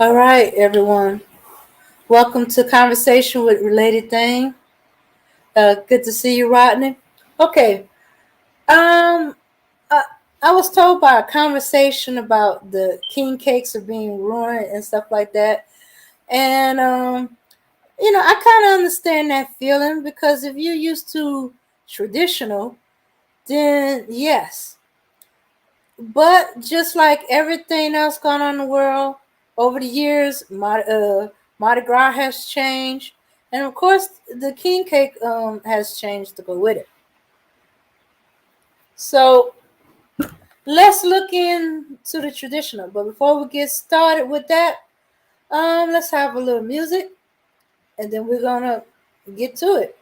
All right, everyone. Welcome to Conversation with Related Thing. Good to see you, Rodney. Okay. Um, uh, I was told by a conversation about the king cakes are being ruined and stuff like that, and I kind of understand that feeling because if you're used to traditional, then yes. But just like everything else going on in the world over the years, Mardi Gras has changed, and of course the king cake has changed to go with it. So let's look into the traditional. But before we get started with that, let's have a little music, and then we're gonna get to it.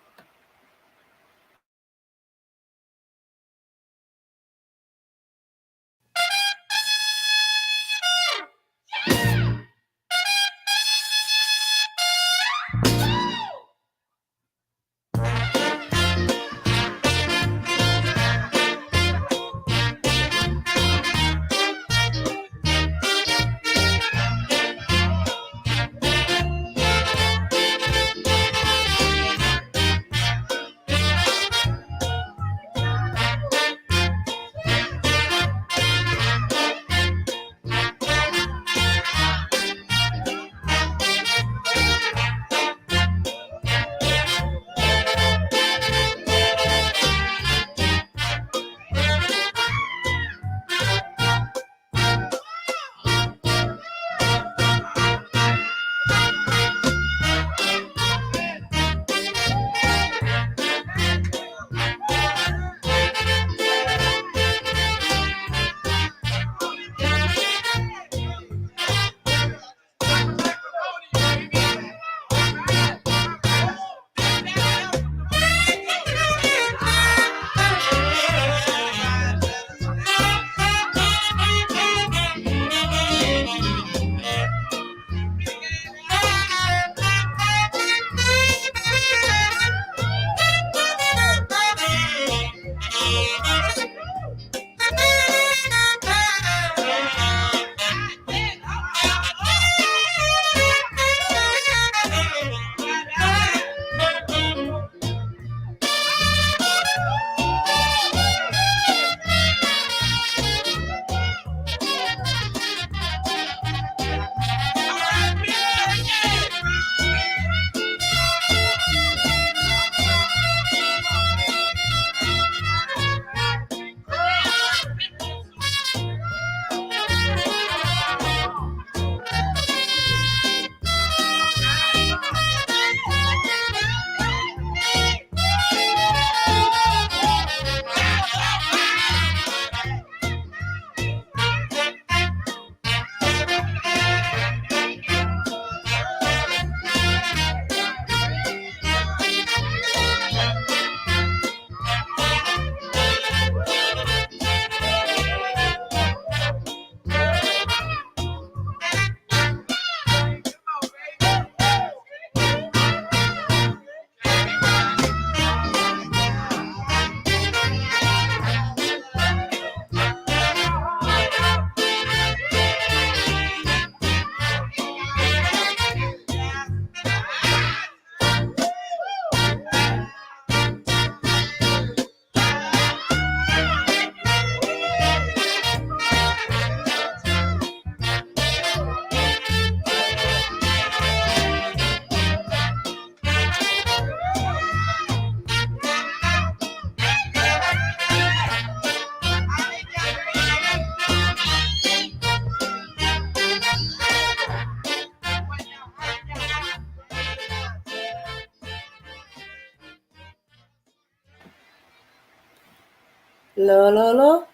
Lo.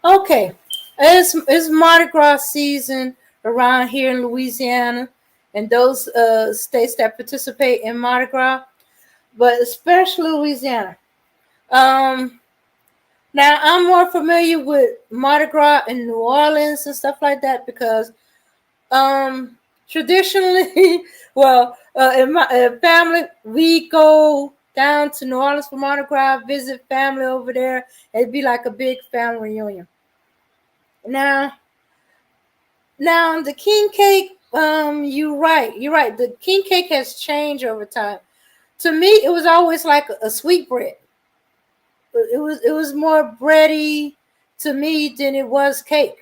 Okay, it's Mardi Gras season around here in Louisiana and those states that participate in Mardi Gras, but especially Louisiana. Um, Now I'm more familiar with Mardi Gras in New Orleans and stuff like that because traditionally, well, in my family, we go down to New Orleans for Mardi Gras, visit family over there. It'd be like a big family reunion. Now, now the king cake. You're right. You're right. The king cake has changed over time. To me, it was always like a sweet bread. It was more bready to me than it was cake.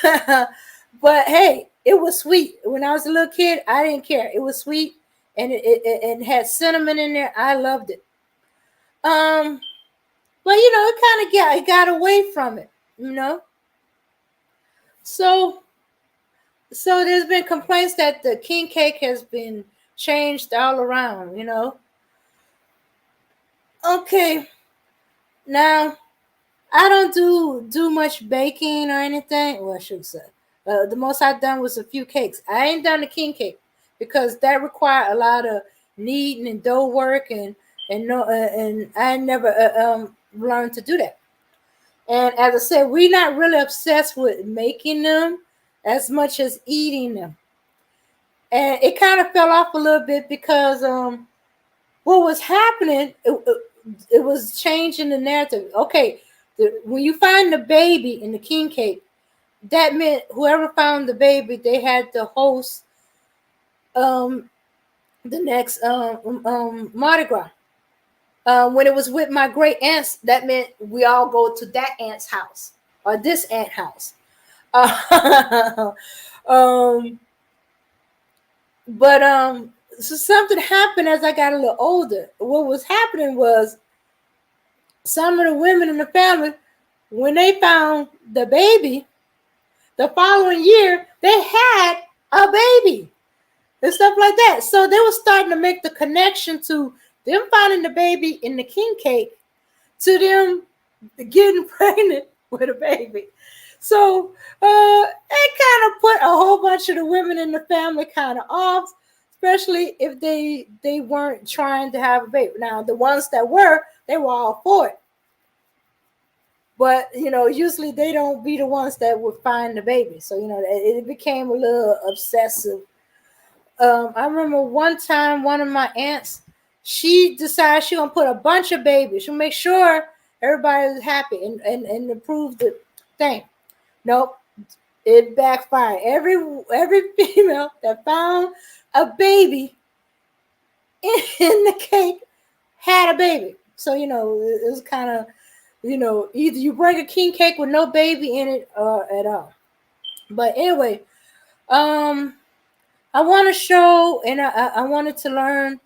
But hey, it was sweet. When I was a little kid, I didn't care. It was sweet, and it had cinnamon in there. I loved it. Um, but it kind of got away from it. You know, so there's been complaints that the king cake has been changed all around. Okay, now I don't do much baking or anything. Well, I should say. The most I've done was a few cakes. I ain't done the king cake because that required a lot of kneading and dough work, and no and I never learned to do that. And as I said, we're not really obsessed with making them as much as eating them. And it kind of fell off a little bit because what was happening, it was changing the narrative. Okay, when you find the baby in the king cake, that meant whoever found the baby, they had to host um, the next Mardi Gras. When it was with my great aunts, that meant we all go to that aunt's house or this aunt house. um, but so something happened as I got a little older. What was happening was some of the women in the family, when they found the baby, the following year they had a baby and stuff like that. So they were starting to make the connection to them finding the baby in the king cake to them getting pregnant with a baby. So it kind of put a whole bunch of the women in the family kind of off, especially if they weren't trying to have a baby. Now the ones that were, they were all for it. But usually they don't be the ones that would find the baby. So it became a little obsessive. I remember one time one of my aunts, she decided she gonna put a bunch of babies. She'll make sure everybody was happy and approve the thing. Nope, it backfired. Every female that found a baby in the cake had a baby. So it was kind of either you bring a king cake with no baby in it or at all. But anyway, um, I want to show and I wanted to learn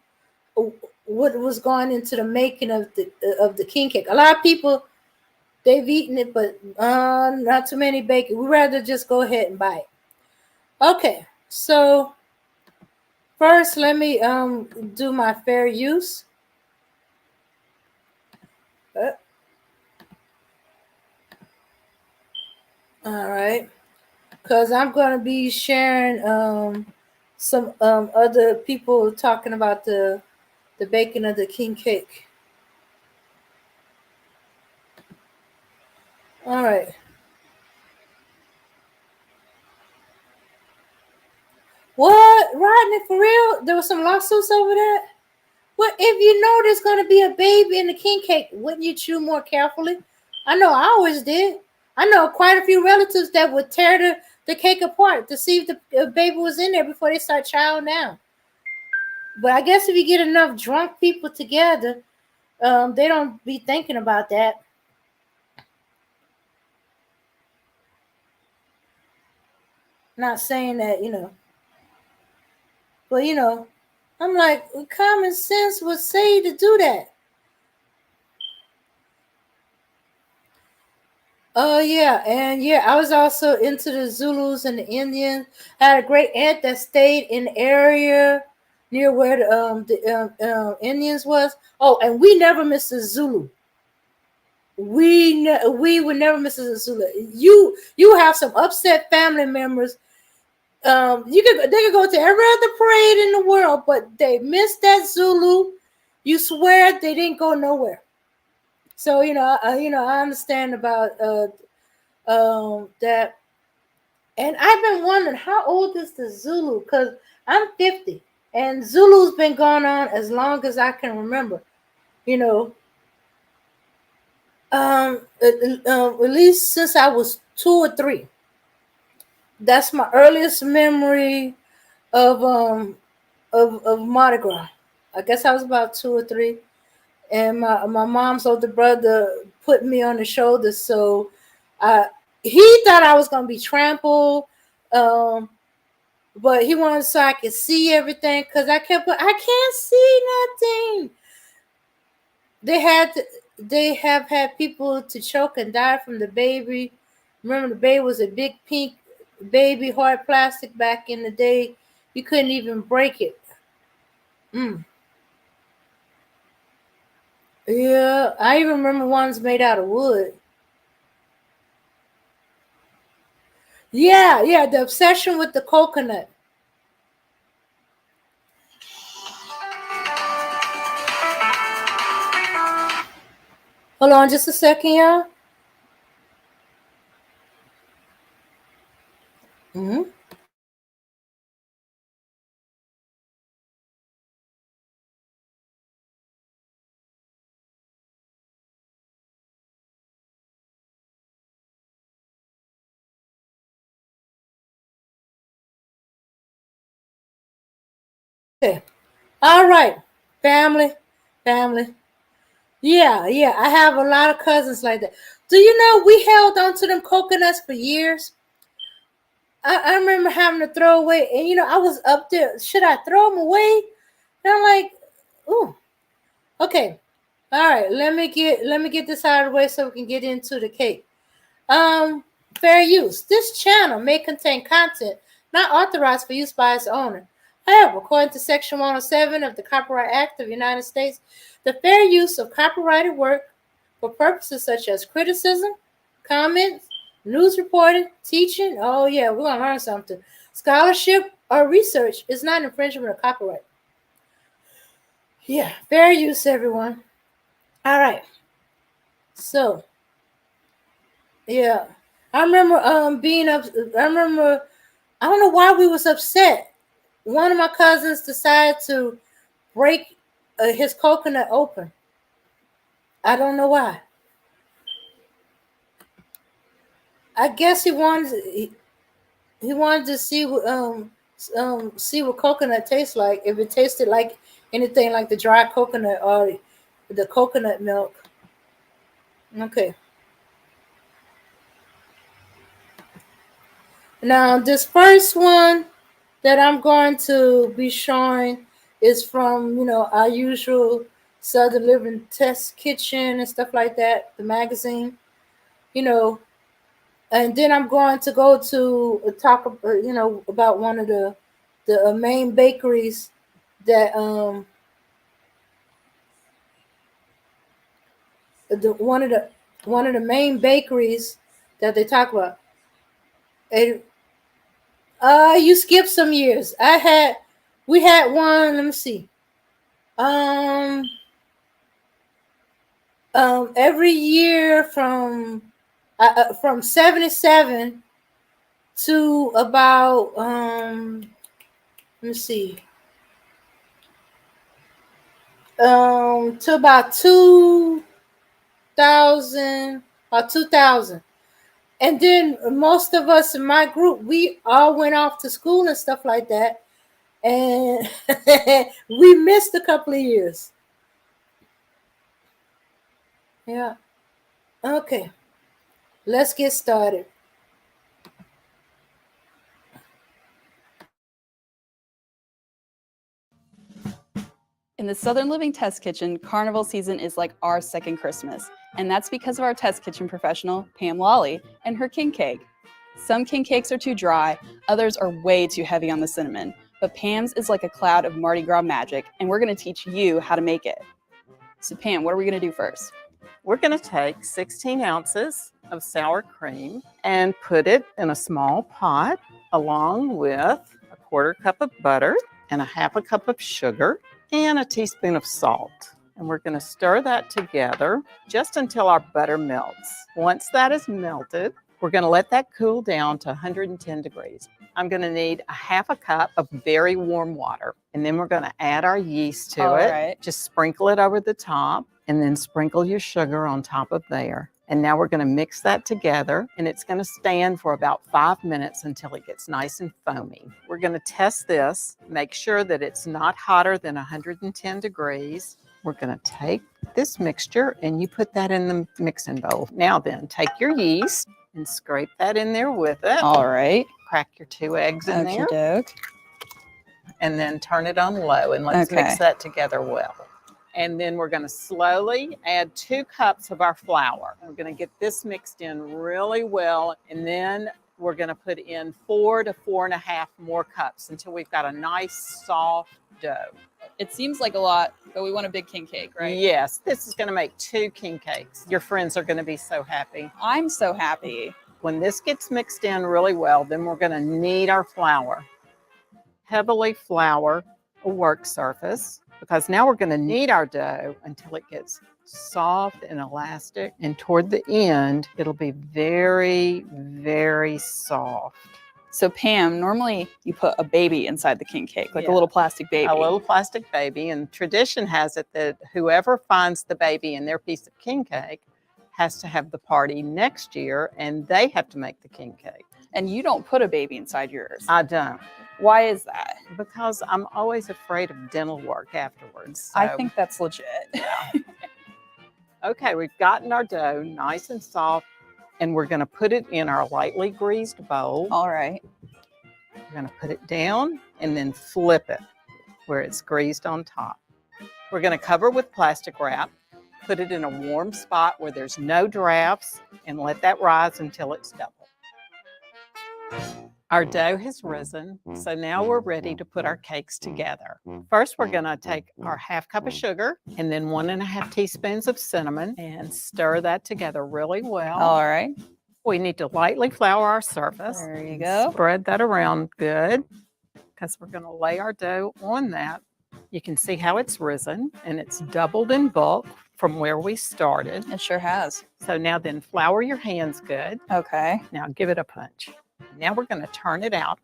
what was going into the making of the king cake. A lot of people they've eaten it, but not too many bake it. We rather just go ahead and buy it. Okay, so first let me do my fair use. Uh, all right, because I'm gonna be sharing some other people talking about the baking of the king cake. All right. What, Rodney? For real? There was some lawsuits over that. Well, if you know there's going to be a baby in the king cake, wouldn't you chew more carefully? I know I always did. I know quite a few relatives that would tear the cake apart to see if the baby was in there before they start chowing down. But I guess if you get enough drunk people together, they don't be thinking about that. Not saying that, but I'm like, common sense would say to do that. Oh yeah, and yeah, I was also into the Zulus and the Indians. I had a great aunt that stayed in the area near where the Indians was. Oh, and we never missed a Zulu. We would never miss a Zulu. You have some upset family members. They could go to every other parade in the world, but they missed that Zulu. You swear they didn't go nowhere. So I understand about that. And I've been wondering how old is the Zulu? Because I'm 50 and Zulu's been going on as long as I can remember. You know, at least since I was 2 or 3. That's my earliest memory of Mardi Gras. I guess I was about 2 or 3, and my mom's older brother put me on the shoulder, so I he thought I was gonna be trampled, um, but he wanted so I could see everything because I can't see nothing. They had they have had people to choke and die from the baby. Remember, the baby was a big pink baby, hard plastic back in the day. You couldn't even break it. Mm. Yeah, I even remember ones made out of wood. Yeah, yeah, the obsession with the coconut. Hold on just a second, y'all. Mm-hmm. Okay. All right. Family. Family. Yeah, yeah. I have a lot of cousins like that. Do you know we held on to them coconuts for years? I remember having to throw away, and I was up there. Should I throw them away? And I'm like, ooh, okay, all right. Let me get this out of the way so we can get into the cake. Um, Fair use. This channel may contain content not authorized for use by its owner. However, according to Section 107 of the Copyright Act of the United States, the fair use of copyrighted work for purposes such as criticism, comments, news reporting, teaching, oh yeah, we're going to learn something, scholarship, or research is not infringement of copyright. Yeah, fair use, everyone. All right. So, yeah. I remember being up. I remember I don't know why we was upset. One of my cousins decided to break his coconut open. I don't know why. I guess he wanted to see what coconut tastes like. If it tasted like anything like the dry coconut or the coconut milk. Okay. Now this first one that I'm going to be showing is from our usual Southern Living Test Kitchen and stuff like that, the magazine, you know, and then I'm going to go to talk about one of the main bakeries that the one of the main bakeries that they talk about. And you skipped some years. We had one. Let me see. Um, every year from 77 to about let me see to about 2000 or 2000, and then most of us in my group, we all went off to school and stuff like that, and we missed a couple of years. Yeah. Okay, let's get started. In the Southern Living Test Kitchen, carnival season is like our second Christmas, and that's because of our test kitchen professional, Pam Lawley, and her king cake. Some king cakes are too dry, others are way too heavy on the cinnamon, but Pam's is like a cloud of Mardi Gras magic, and we're going to teach you how to make it. So Pam, what are we going to do first? We're going to take 16 ounces of sour cream and put it in a small pot along with a quarter cup of butter and a half a cup of sugar and a teaspoon of salt. And we're going to stir that together just until our butter melts. Once that is melted, we're going to let that cool down to 110 degrees. I'm going to need a half a cup of very warm water. And then we're going to add our yeast to it. Right. Just sprinkle it over the top and then sprinkle your sugar on top of there. And now we're going to mix that together, and it's going to stand for about 5 minutes until it gets nice and foamy. We're going to test this, make sure that it's not hotter than 110 degrees. We're going to take this mixture and you put that in the mixing bowl. Now then, take your yeast and scrape that in there with it. All right. Crack your 2 eggs in there. Okey-doke. And then turn it on low and let's mix that together well. And then we're going to slowly add 2 cups of our flour. We're going to get this mixed in really well, and then we're going to put in 4 to 4.5 more cups until we've got a nice soft dough. It seems like a lot, but we want a big king cake, right? Yes, this is going to make 2 king cakes. Your friends are going to be so happy. I'm so happy. When this gets mixed in really well, then we're going to knead our flour. Heavily flour a work surface, because now we're going to knead our dough until it gets soft and elastic. And toward the end, it'll be very, very soft. So Pam, normally you put a baby inside the king cake, like a little plastic baby. A little plastic baby. And tradition has it that whoever finds the baby in their piece of king cake has to have the party next year, and they have to make the king cake. And you don't put a baby inside yours. I don't. Why is that? Because I'm always afraid of dental work afterwards. So. I think that's legit. Okay, we've gotten our dough nice and soft, and we're going to put it in our lightly greased bowl. All right. We're going to put it down and then flip it where it's greased on top. We're going to cover with plastic wrap, put it in a warm spot where there's no drafts, and let that rise until it's double. Our dough has risen, so now we're ready to put our cakes together. First, we're going to take our 1/2 cup of sugar and then 1.5 teaspoons of cinnamon and stir that together really well. All right. We need to lightly flour our surface. There you go. Spread that around good, because we're going to lay our dough on that. You can see how it's risen, and it's doubled in bulk from where we started. It sure has. So now then flour your hands good. Okay. Now give it a punch. Now we're going to turn it out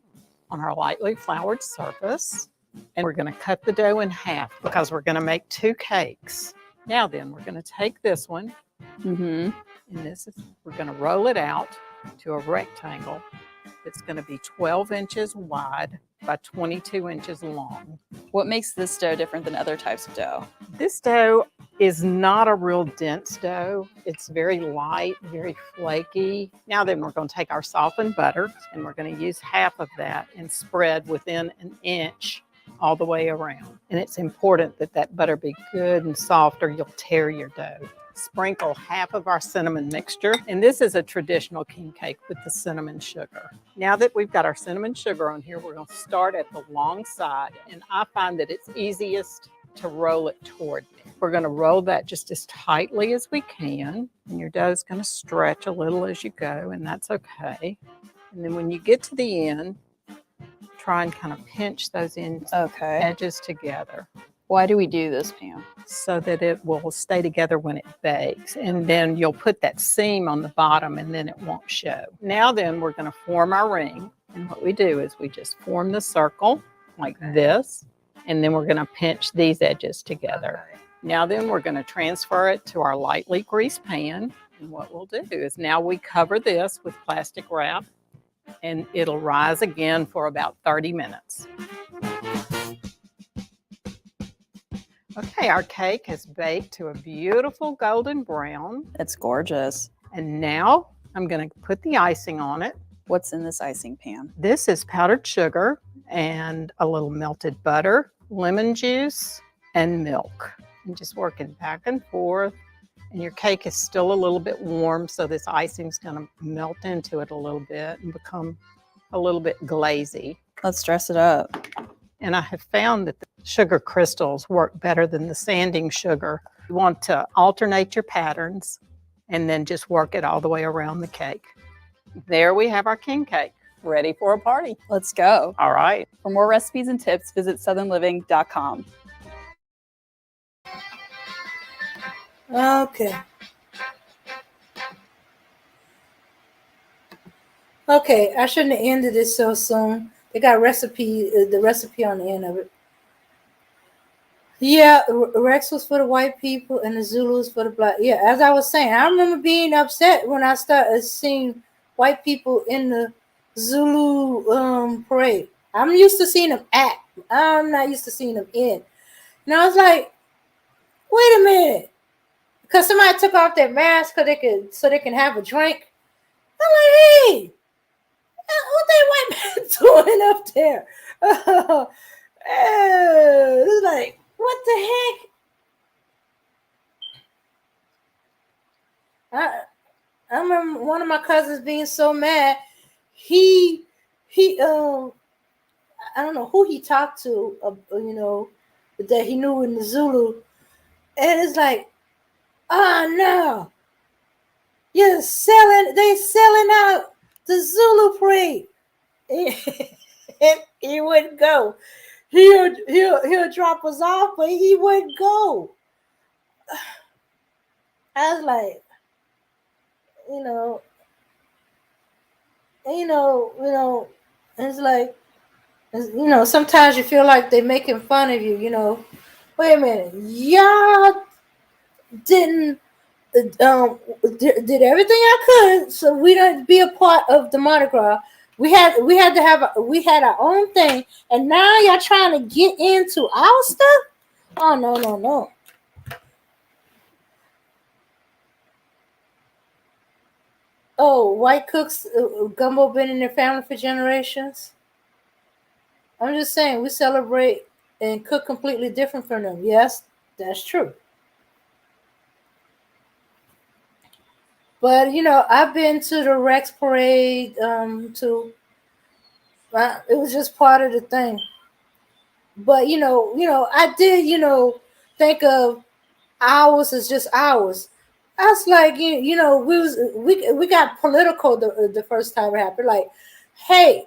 on our lightly floured surface, and we're going to cut the dough in half because we're going to make 2 cakes. Now then, we're going to take this one, Mm-hmm. and we're going to roll it out to a rectangle that's going to be 12 inches wide by 22 inches long. What makes this dough different than other types of dough? This dough is not a real dense dough. It's very light, very flaky. Now then, we're going to take our softened butter, and we're going to use half of that and spread within 1 inch all the way around. And it's important that that butter be good and soft, or you'll tear your dough. Sprinkle half of our cinnamon mixture, and this is a traditional king cake with the cinnamon sugar. Now that we've got our cinnamon sugar on here, we're going to start at the long side, and I find that it's easiest to roll it toward me. We're going to roll that just as tightly as we can, and your dough is going to stretch a little as you go, and that's okay. And then when you get to the end, try and kind of pinch those edges together. Why do we do this, Pam? So that it will stay together when it bakes. And then you'll put that seam on the bottom, and then it won't show. Now then, we're going to form our ring. And what we do is we just form the circle like this, and then we're going to pinch these edges together. Now then, we're going to transfer it to our lightly greased pan. And what we'll do is now we cover this with plastic wrap, and it'll rise again for about 30 minutes. Okay, our cake has baked to a beautiful golden brown. It's gorgeous. And now I'm going to put the icing on it. What's in this icing, Pam? This is powdered sugar and a little melted butter, lemon juice, and milk. And just working back and forth. And your cake is still a little bit warm, so this icing's going to melt into it a little bit and become a little bit glazy. Let's dress it up. And I have found that the sugar crystals work better than the sanding sugar. You want to alternate your patterns and then just work it all the way around the cake. There we have our king cake, ready for a party. Let's go. All right. For more recipes and tips, visit southernliving.com. Okay. Okay, I shouldn't have ended it so soon. They got the recipe on the end of it. Yeah, Rex was for the white people and the Zulus for the black. Yeah, as I was saying, I remember being upset when I started seeing white people in the Zulu parade. I'm used to seeing them act. I'm not used to seeing them in. And I was like, wait a minute, because somebody took off their mask so they can have a drink. I'm like, hey, what that white man doing up there? It's like, what the heck? I I remember one of my cousins being so mad. He he I don't know who he talked to, that he knew in the Zulu, and it's like, oh no, they selling out the Zulu parade, and he wouldn't go. He'll drop us off, but he wouldn't go. I was like, you know, it's like, sometimes you feel like they're making fun of you. Wait a minute, y'all didn't did everything I could so we don't be a part of the Mardi Gras. We had our own thing, and now y'all trying to get into our stuff. Oh no, no, no. Oh, white cooks, gumbo been in their family for generations. I'm just saying we celebrate and cook completely different from them. Yes, that's true. But I've been to the Rex parade. It was just part of the thing. But I did think of ours as just ours. I was like, we got political the first time it happened. Like, hey,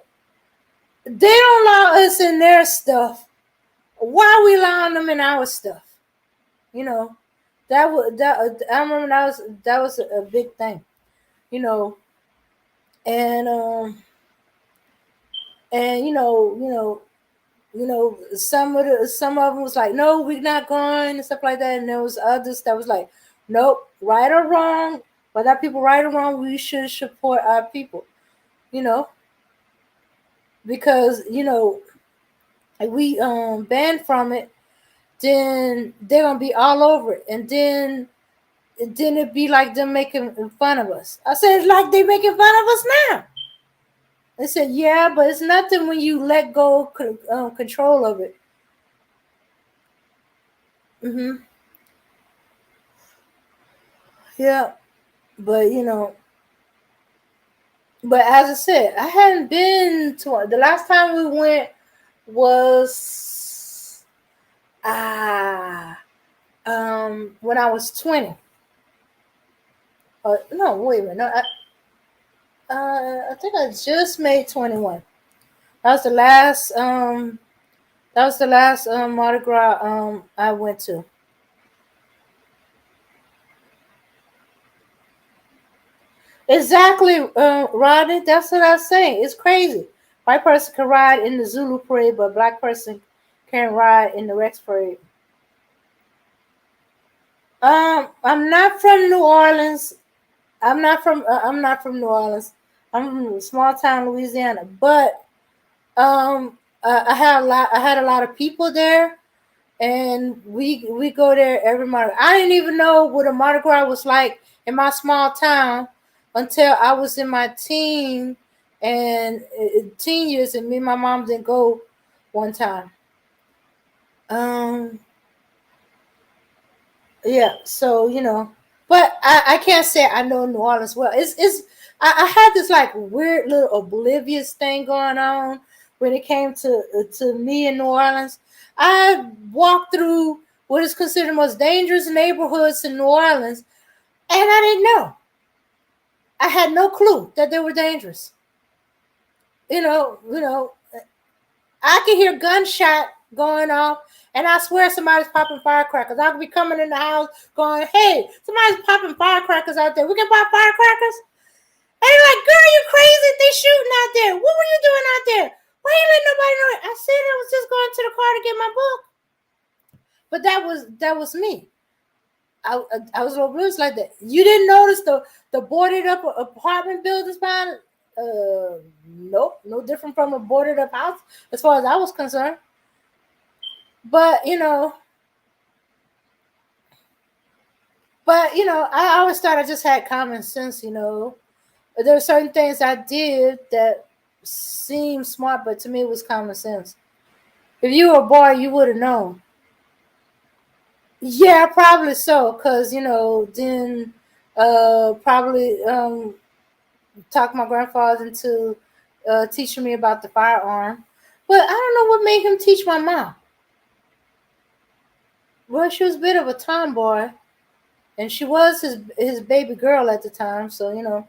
they don't allow us in their stuff. Why are we allowing them in our stuff? You know, I remember that was a big thing. You know, and and some of them was like, no, we're not going and stuff like that, and there was others that was like, nope, right or wrong, whether people right or wrong, we should support our people, you know, because if we ban from it, then they're gonna be all over it, and then it'd be like them making fun of us. I said, it's like they making fun of us now. They said, yeah, but it's nothing when you let go control of it. hmm Yeah, but but as I said, I hadn't been to the last time we went was when I was 20. No, wait a minute. No, I think I just made 21. That was the last Mardi Gras I went to. Exactly, Rodney. That's what I was saying. It's crazy. White person can ride in the Zulu parade, but black person can't ride in the Rex parade. I'm not from New Orleans. I'm not from New Orleans. I'm from a small town, Louisiana. But I had a lot of people there, and we go there every month. I didn't even know what a Mardi Gras was like in my small town until I was in my teen years, and me and my mom didn't go one time. Um, yeah, so but I can't say I know New Orleans well. I had this like weird little oblivious thing going on when it came to me in New Orleans. I walked through what is considered the most dangerous neighborhoods in New Orleans, and I didn't know. I had no clue that they were dangerous. You know, I can hear gunshot going off, and I swear somebody's popping firecrackers. I could be coming in the house going, "Hey, somebody's popping firecrackers out there. We can pop firecrackers." And they're like, "Girl, you crazy? They shooting out there. What were you doing out there? Why you letting nobody know it?" I said I was just going to the car to get my book. But that was me. I was oblivious like that. You didn't notice the boarded up apartment buildings behind? Nope, no different from a boarded up house as far as I was concerned. But I always thought I just had common sense. There were certain things I did that seemed smart, but to me it was common sense. If you were a boy, you would have known. Yeah, probably so, cause then probably talked my grandfather into teaching me about the firearm. But I don't know what made him teach my mom. Well, she was a bit of a tomboy, and she was his baby girl at the time. So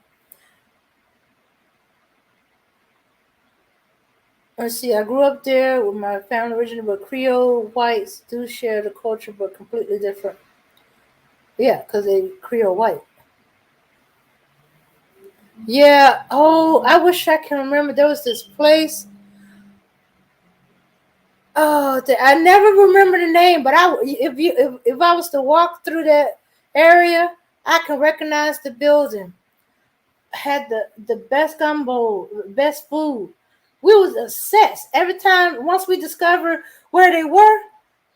let's see. I grew up there with my family originally, but Creole whites do share the culture, but completely different. Yeah, because they Creole white. Yeah. Oh, I wish I can remember. There was this place. Oh, I never remember the name, but if I was to walk through that area, I can recognize the building. Had the best gumbo, best food. We was obsessed. Every time, once we discovered where they were,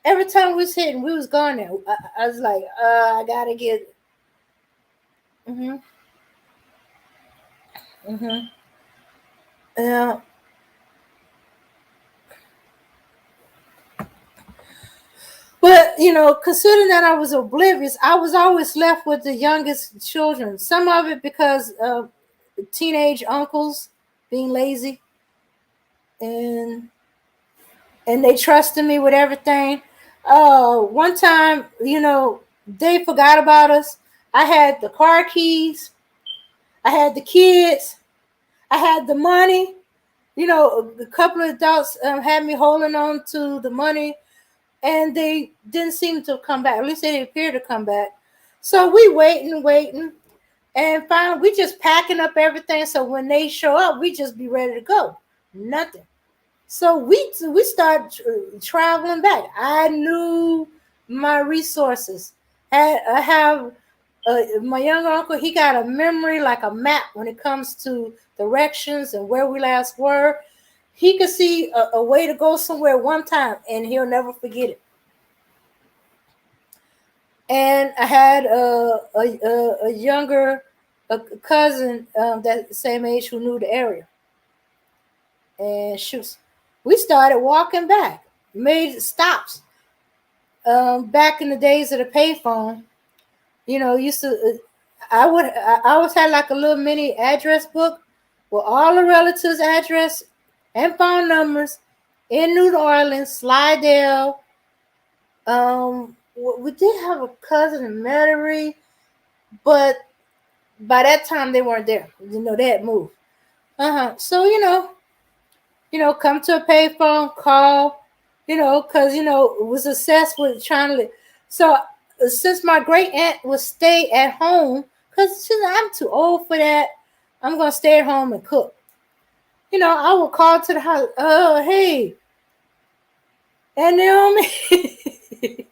every time we was hitting, we was going there. I was like, I gotta get. Mhm. Mhm. Yeah. But considering that I was oblivious, I was always left with the youngest children. Some of it because of teenage uncles being lazy, and they trusted me with everything. One time, they forgot about us. I had the car keys, I had the kids, I had the money. A couple of adults had me holding on to the money, and they didn't seem to come back. At least they didn't appear to come back. So we waiting, and finally we just packing up everything. So when they show up, we just be ready to go. Nothing. So we start traveling back. I knew my resources. I have my young uncle. He got a memory like a map when it comes to directions and where we last were. He could see a way to go somewhere one time, and he'll never forget it. And I had a younger cousin that same age who knew the area, and we started walking back, made stops. Back in the days of the payphone, used to I always had like a little mini address book with all the relatives' address and phone numbers in New Orleans, Slidell. We did have a cousin in Metairie, but by that time they weren't there. They had moved. So come to a payphone, call. Because was obsessed with trying to. So since my great aunt would stay at home, because I'm too old for that, I'm gonna stay at home and cook. I would call to the house. Oh, hey, and Naomi. We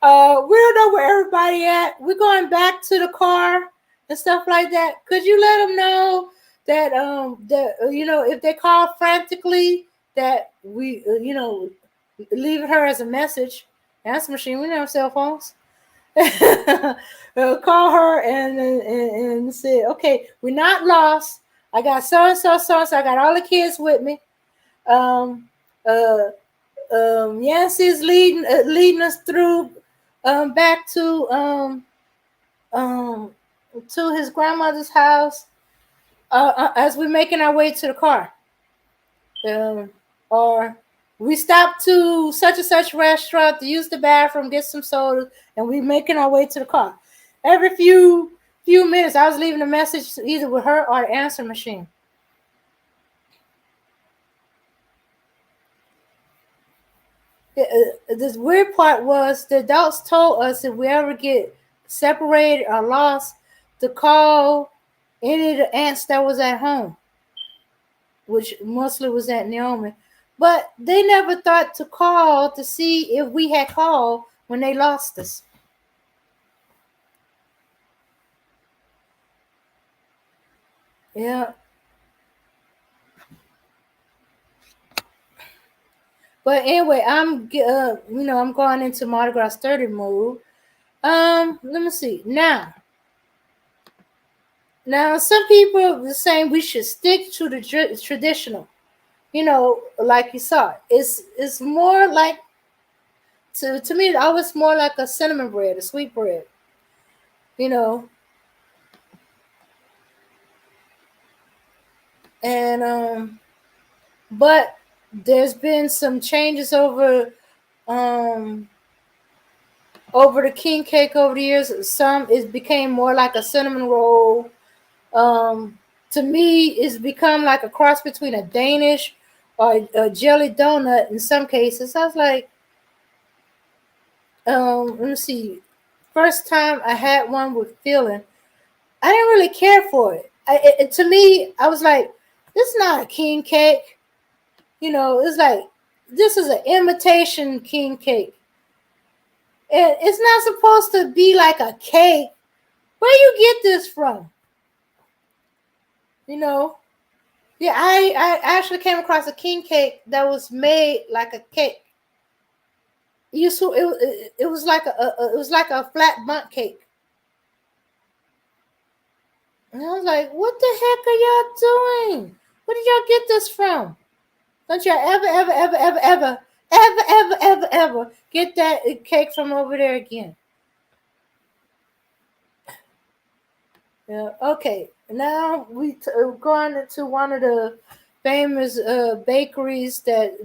don't know where everybody at. We're going back to the car and stuff like that. Could you let them know that if they call frantically that we leave her as a message. Answer machine. We don't have cell phones. Call her and say, okay, we're not lost. I got so and so so and so. I got all the kids with me. Um, uh, Yancey's leading us through back um, to his grandmother's house as we're making our way to the car. Or we stopped to such and such restaurant to use the bathroom, get some soda, and we making our way to the car. Every few minutes, I was leaving a message either with her or the answer machine. This weird part was the adults told us if we ever get separated or lost, to call any of the aunts that was at home, which mostly was at Naomi. But they never thought to call to see if we had called when they lost us. Yeah. But anyway, I'm going into Mardi Gras 30 mode. Let me see. Now, some people are saying we should stick to the traditional. Like you saw, it's more like to me. It's always more like a cinnamon bread, a sweet bread. You know, and but there's been some changes um over the king cake over the years. Some it became more like a cinnamon roll. Um, to me, it's become like a cross between a Danish or a jelly donut in some cases. I was like, let me see. First time I had one with filling, I didn't really care for it. To me, I was like, this is not a king cake. It's like this is an imitation king cake. And it's not supposed to be like a cake. Where you get this from? You know? Yeah, I actually came across a king cake that was made like a cake. It was like it was like a flat bundt cake. And I was like, what the heck are y'all doing? Where did y'all get this from? Don't y'all ever get that cake from over there again? Yeah. Okay. Now we're going into one of the famous bakeries that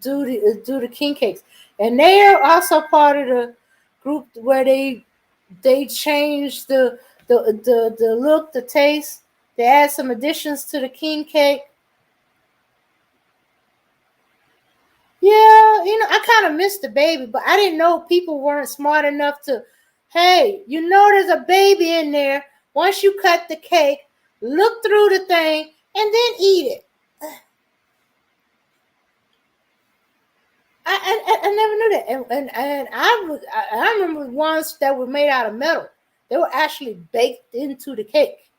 do the king cakes, and they are also part of the group where they change the look, the taste. They add some additions to the king cake. Yeah, I kind of missed the baby, but I didn't know people weren't smart enough to, hey, there's a baby in there. Once you cut the cake, look through the thing and then eat it. I never knew that, and I remember ones that were made out of metal. They were actually baked into the cake.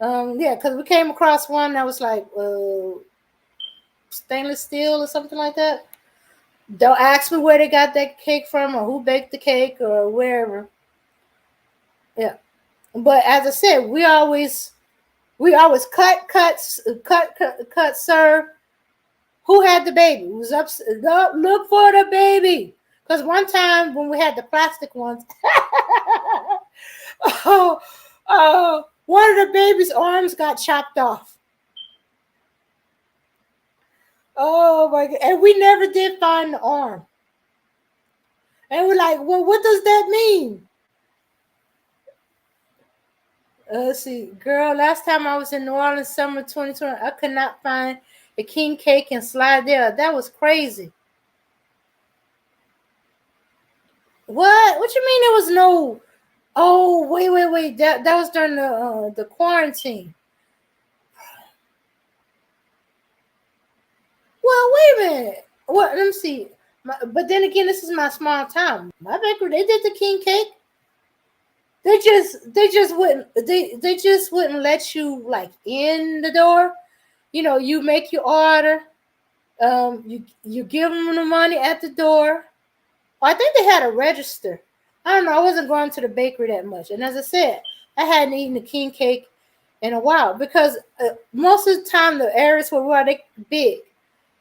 Yeah, because we came across one that was like stainless steel or something like that. Don't ask me where they got that cake from or who baked the cake or wherever. Yeah, but as I said, we always cut, serve. Who had the baby? Who was up? Look for the baby. Because one time when we had the plastic ones, oh, one of the baby's arms got chopped off. Oh my god! And we never did find the arm. And we're like, well, what does that mean? Let's see, girl. Last time I was in New Orleans, summer 2020, I could not find a king cake in Slidell. That was crazy. What you mean there was no? Oh, wait. That was during the quarantine. Well, wait a minute. What? Let me see. But then again, this is my small town. My bakery, they did the king cake. They just wouldn't let you like in the door. You make your order. You give them the money at the door. I think they had a register. I don't know. I wasn't going to the bakery that much, and as I said, I hadn't eaten a king cake in a while because most of the time the areas where we are they big,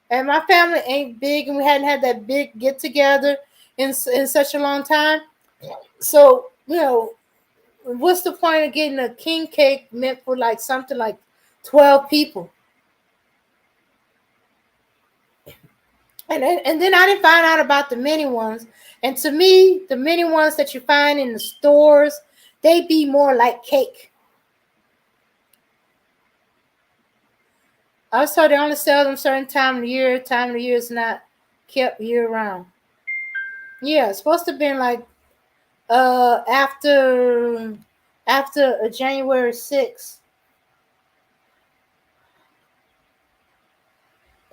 and my family ain't big, and we hadn't had that big get together in such a long time. So what's the point of getting a king cake meant for like something like 12 people? And then I didn't find out about the mini ones. And to me, the mini ones that you find in the stores, they be more like cake. I was told they only sell them certain time of the year. Time of the year is not kept year round. Yeah, it's supposed to have been like after January 6th.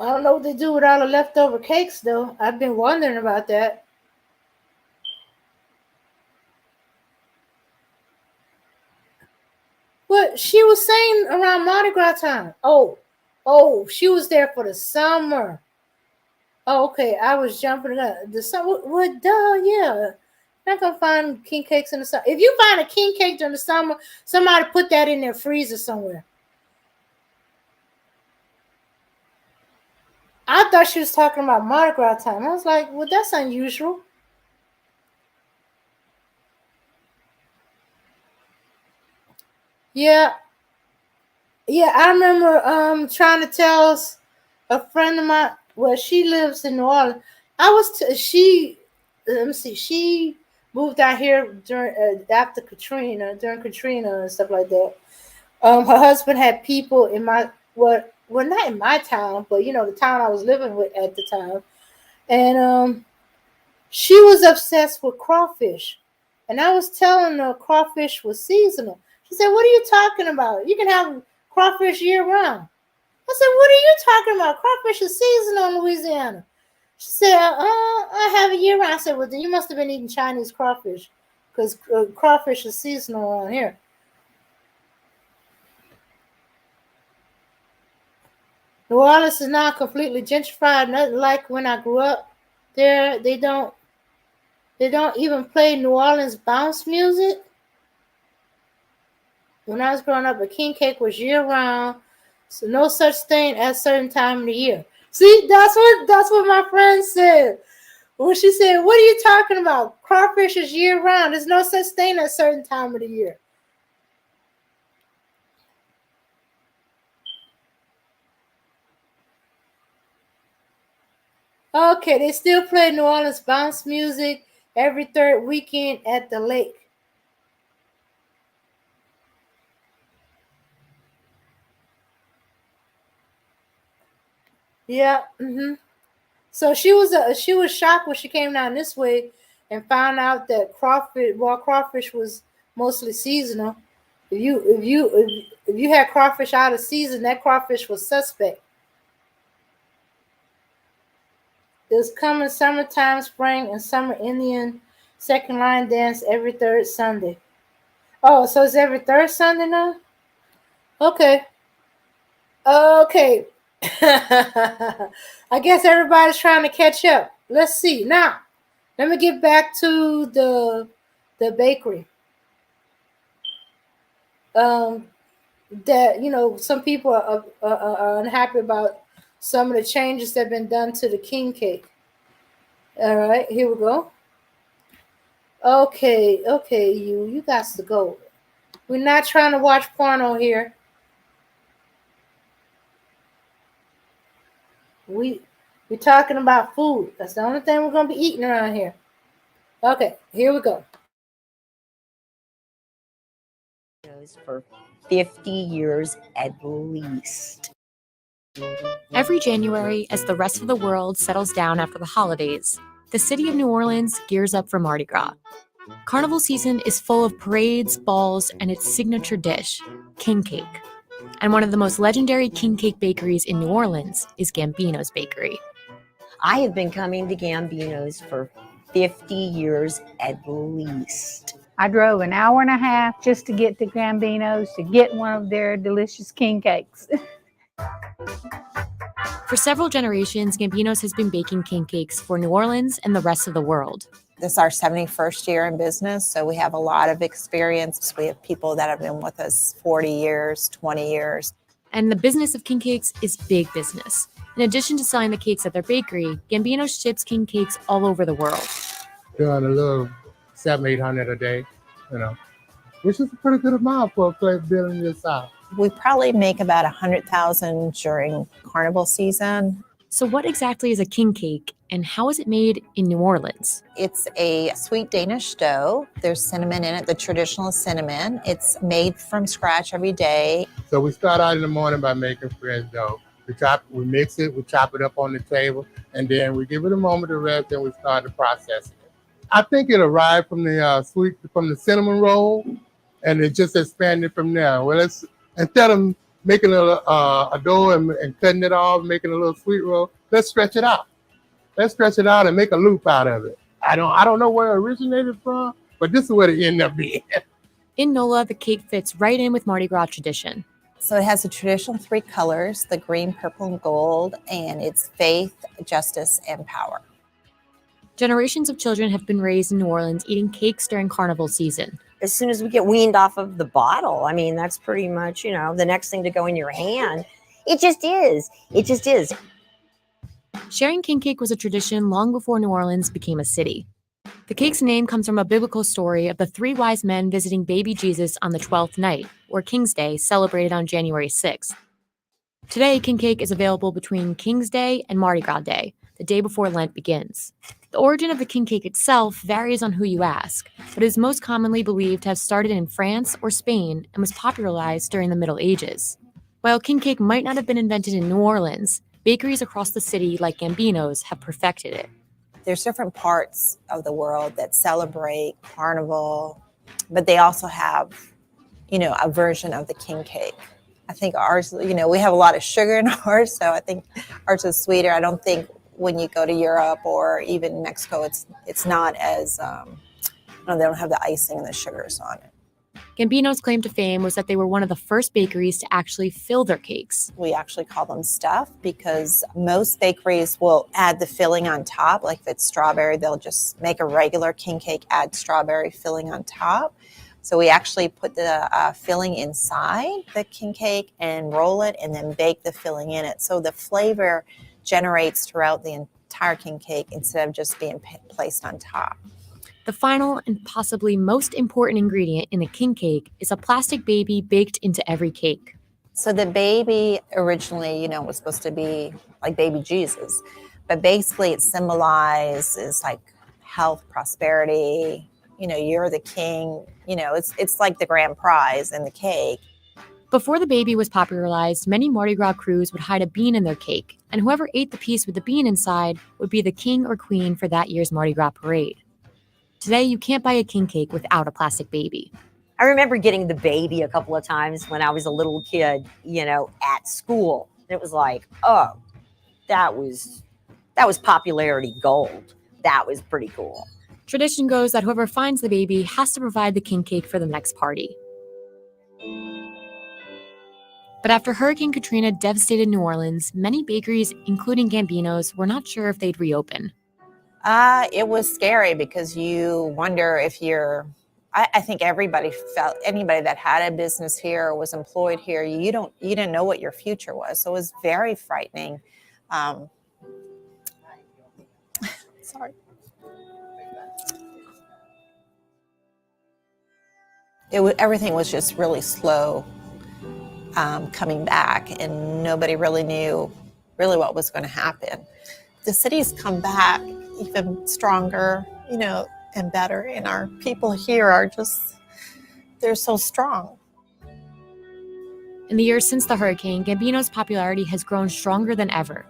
I don't know what they do with all the leftover cakes, though. I've been wondering about that. But she was saying around Mardi Gras time. Oh, she was there for the summer. Oh, okay. I was jumping the summer. What? Duh, yeah. Not gonna find king cakes in the summer. If you find a king cake during the summer, somebody put that in their freezer somewhere. I thought she was talking about Mardi Gras time. I was like, well, that's unusual. Yeah, yeah. I remember trying to tell a friend of mine. Well, she lives in New Orleans. She. Let me see. She moved out here during after Katrina, during Katrina and stuff like that. Her husband had people in my well, not in my town, but the town I was living with at the time, and she was obsessed with crawfish, and I was telling her crawfish was seasonal. She said, "What are you talking about? You can have crawfish year round." I said, "What are you talking about? Crawfish is seasonal in Louisiana." She said, I have it year round." I said, "Well, then you must have been eating Chinese crawfish, because crawfish is seasonal around here." New Orleans is now completely gentrified, nothing like when I grew up there. They don't even play New Orleans bounce music. When I was growing up, a king cake was year round, so no such thing at a certain time of the year. See, that's what my friend said. When she said, "What are you talking about? Crawfish is year round. There's no such thing at a certain time of the year." Okay, they still play New Orleans bounce music every third weekend at the lake. Yeah. So she was shocked when she came down this way and found out that crawfish was mostly seasonal. If you had crawfish out of season, that crawfish was suspect. It was coming summertime, spring, and summer Indian second line dance every third Sunday. Oh, so it's every third Sunday now? Okay. Okay. I guess everybody's trying to catch up. Let's see. Now, let me get back to the bakery. Um, that some people are unhappy about some of the changes that have been done to the king cake. All right, here we go. Okay, you got to go. We're not trying to watch porno here. We we're talking about food. That's the only thing we're gonna be eating around here. Okay, here we go. For 50 years at least. Every January, as the rest of the world settles down after the holidays, the city of New Orleans gears up for Mardi Gras. Carnival season is full of parades, balls, and its signature dish, king cake. And one of the most legendary king cake bakeries in New Orleans is Gambino's Bakery. I have been coming to Gambino's for 50 years at least. I drove an hour and a half just to get to Gambino's to get one of their delicious king cakes. For several generations, Gambino's has been baking king cakes for New Orleans and the rest of the world. This is our 71st year in business, so we have a lot of experience. We have people that have been with us 40 years, 20 years. And the business of king cakes is big business. In addition to selling the cakes at their bakery, Gambino's ships king cakes all over the world. Doing a little 700-800 a day, which is a pretty good amount for a place building this size. We probably make about 100,000 during carnival season. So what exactly is a king cake, and how is it made in New Orleans? It's a sweet Danish dough. There's cinnamon in it, the traditional cinnamon. It's made from scratch every day. So we start out in the morning by making fresh dough. We mix it, we chop it up on the table, and then we give it a moment to rest, and we start the processing. I think it arrived from the cinnamon roll, and it just expanded from there. Well, instead of making a dough and cutting it off, making a little sweet roll. Let's stretch it out. Let's stretch it out and make a loop out of it. I don't know where it originated from, but this is what it ended up being. In NOLA, the cake fits right in with Mardi Gras tradition. So it has the traditional 3 colors, the green, purple, and gold, and it's faith, justice, and power. Generations of children have been raised in New Orleans eating cakes during carnival season. As soon as we get weaned off of the bottle, I mean, that's pretty much, the next thing to go in your hand. It just is. It just is. Sharing king cake was a tradition long before New Orleans became a city. The cake's name comes from a biblical story of the 3 wise men visiting baby Jesus on the 12th night, or King's Day, celebrated on January 6th. Today, king cake is available between King's Day and Mardi Gras Day, the day before Lent begins. The origin of the king cake itself varies on who you ask, but is most commonly believed to have started in France or Spain and was popularized during the Middle Ages. While king cake might not have been invented in New Orleans, bakeries across the city like Gambino's have perfected it. There's different parts of the world that celebrate carnival, but they also have, a version of the king cake. I think ours, we have a lot of sugar in ours, so I think ours is sweeter. I don't think when you go to Europe or even Mexico, it's not as, they don't have the icing and the sugars on it. Gambino's claim to fame was that they were one of the first bakeries to actually fill their cakes. We actually call them stuffed because most bakeries will add the filling on top. Like if it's strawberry, they'll just make a regular king cake, add strawberry filling on top. So we actually put the filling inside the king cake and roll it and then bake the filling in it. So the flavor generates throughout the entire king cake instead of just being placed on top. The final and possibly most important ingredient in a king cake is a plastic baby baked into every cake. So the baby originally, was supposed to be like baby Jesus, but basically it symbolizes like health, prosperity, you're the king, it's like the grand prize in the cake. Before the baby was popularized, many Mardi Gras crews would hide a bean in their cake, and whoever ate the piece with the bean inside would be the king or queen for that year's Mardi Gras parade. Today, you can't buy a king cake without a plastic baby. I remember getting the baby a couple of times when I was a little kid, at school. It was like, oh, that was popularity gold. That was pretty cool. Tradition goes that whoever finds the baby has to provide the king cake for the next party. But after Hurricane Katrina devastated New Orleans, many bakeries, including Gambino's, were not sure if they'd reopen. It was scary because you wonder if I think everybody felt, anybody that had a business here or was employed here, you didn't know what your future was. So it was very frightening. Sorry. Everything was just really slow coming back, and nobody really knew what was going to happen. The city's come back even stronger, and better, and our people here are they're so strong. In the years since the hurricane, Gambino's popularity has grown stronger than ever.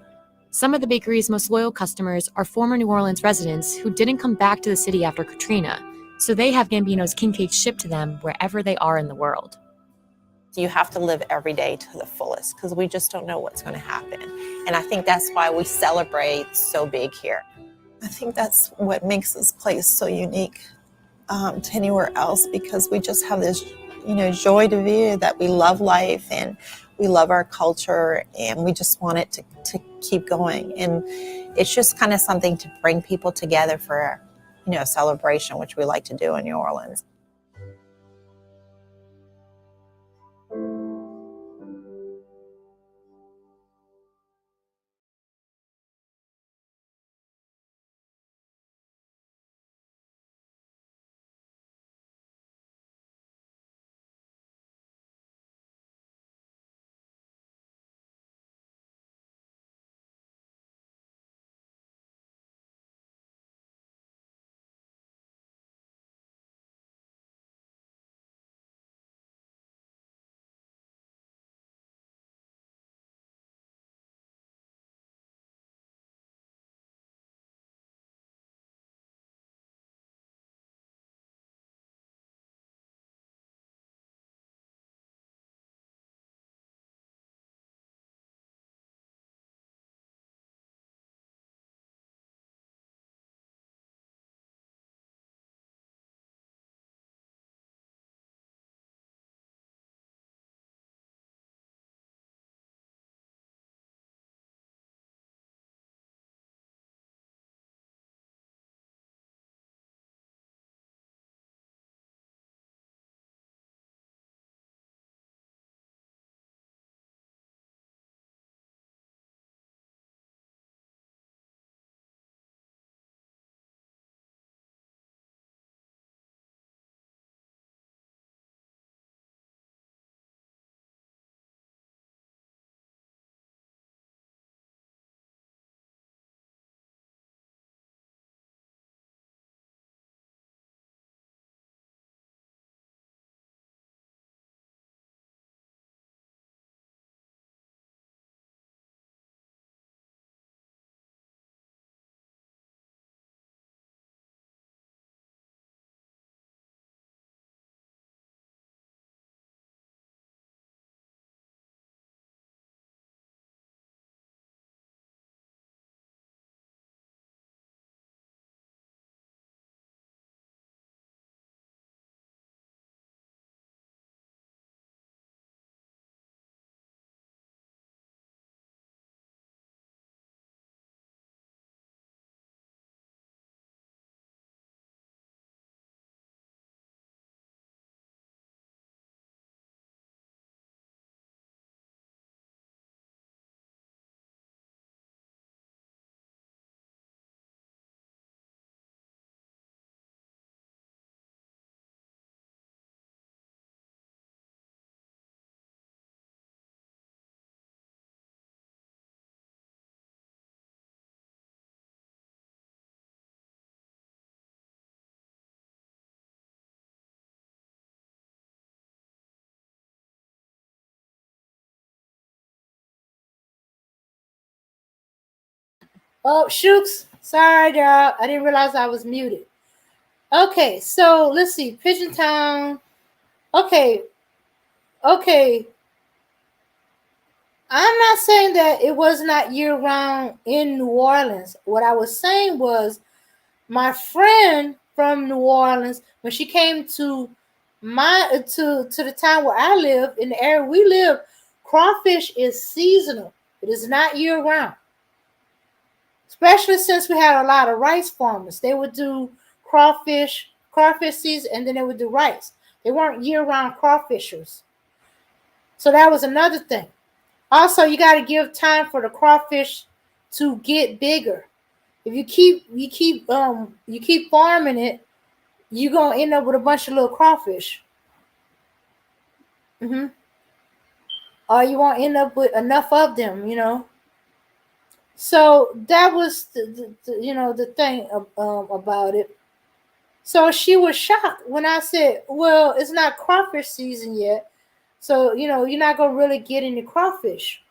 Some of the bakery's most loyal customers are former New Orleans residents who didn't come back to the city after Katrina, so they have Gambino's king cake shipped to them wherever they are in the world. You have to live every day to the fullest because we just don't know what's going to happen. And I think that's why we celebrate so big here. I think that's what makes this place so unique to anywhere else, because we just have this, joy de vivre, that we love life and we love our culture and we just want it to keep going. And it's just kind of something to bring people together for, a celebration, which we like to do in New Orleans. Oh, shooks. Sorry, y'all. I didn't realize I was muted. Okay, so let's see. Pigeon Town. Okay, okay. I'm not saying that it was not year round in New Orleans. What I was saying was my friend from New Orleans, when she came to the town where I live, in the area we live, crawfish is seasonal. It is not year round. Especially since we had a lot of rice farmers. They would do crawfish season, and then they would do rice. They weren't year round crawfishers. So that was another thing. Also, you got to give time for the crawfish to get bigger. If you keep farming it, you're gonna end up with a bunch of little crawfish. Or you won't end up with enough of them, you know. So that was the thing about it. So she was shocked when I said, "Well, it's not crawfish season yet, so you're not gonna really get any crawfish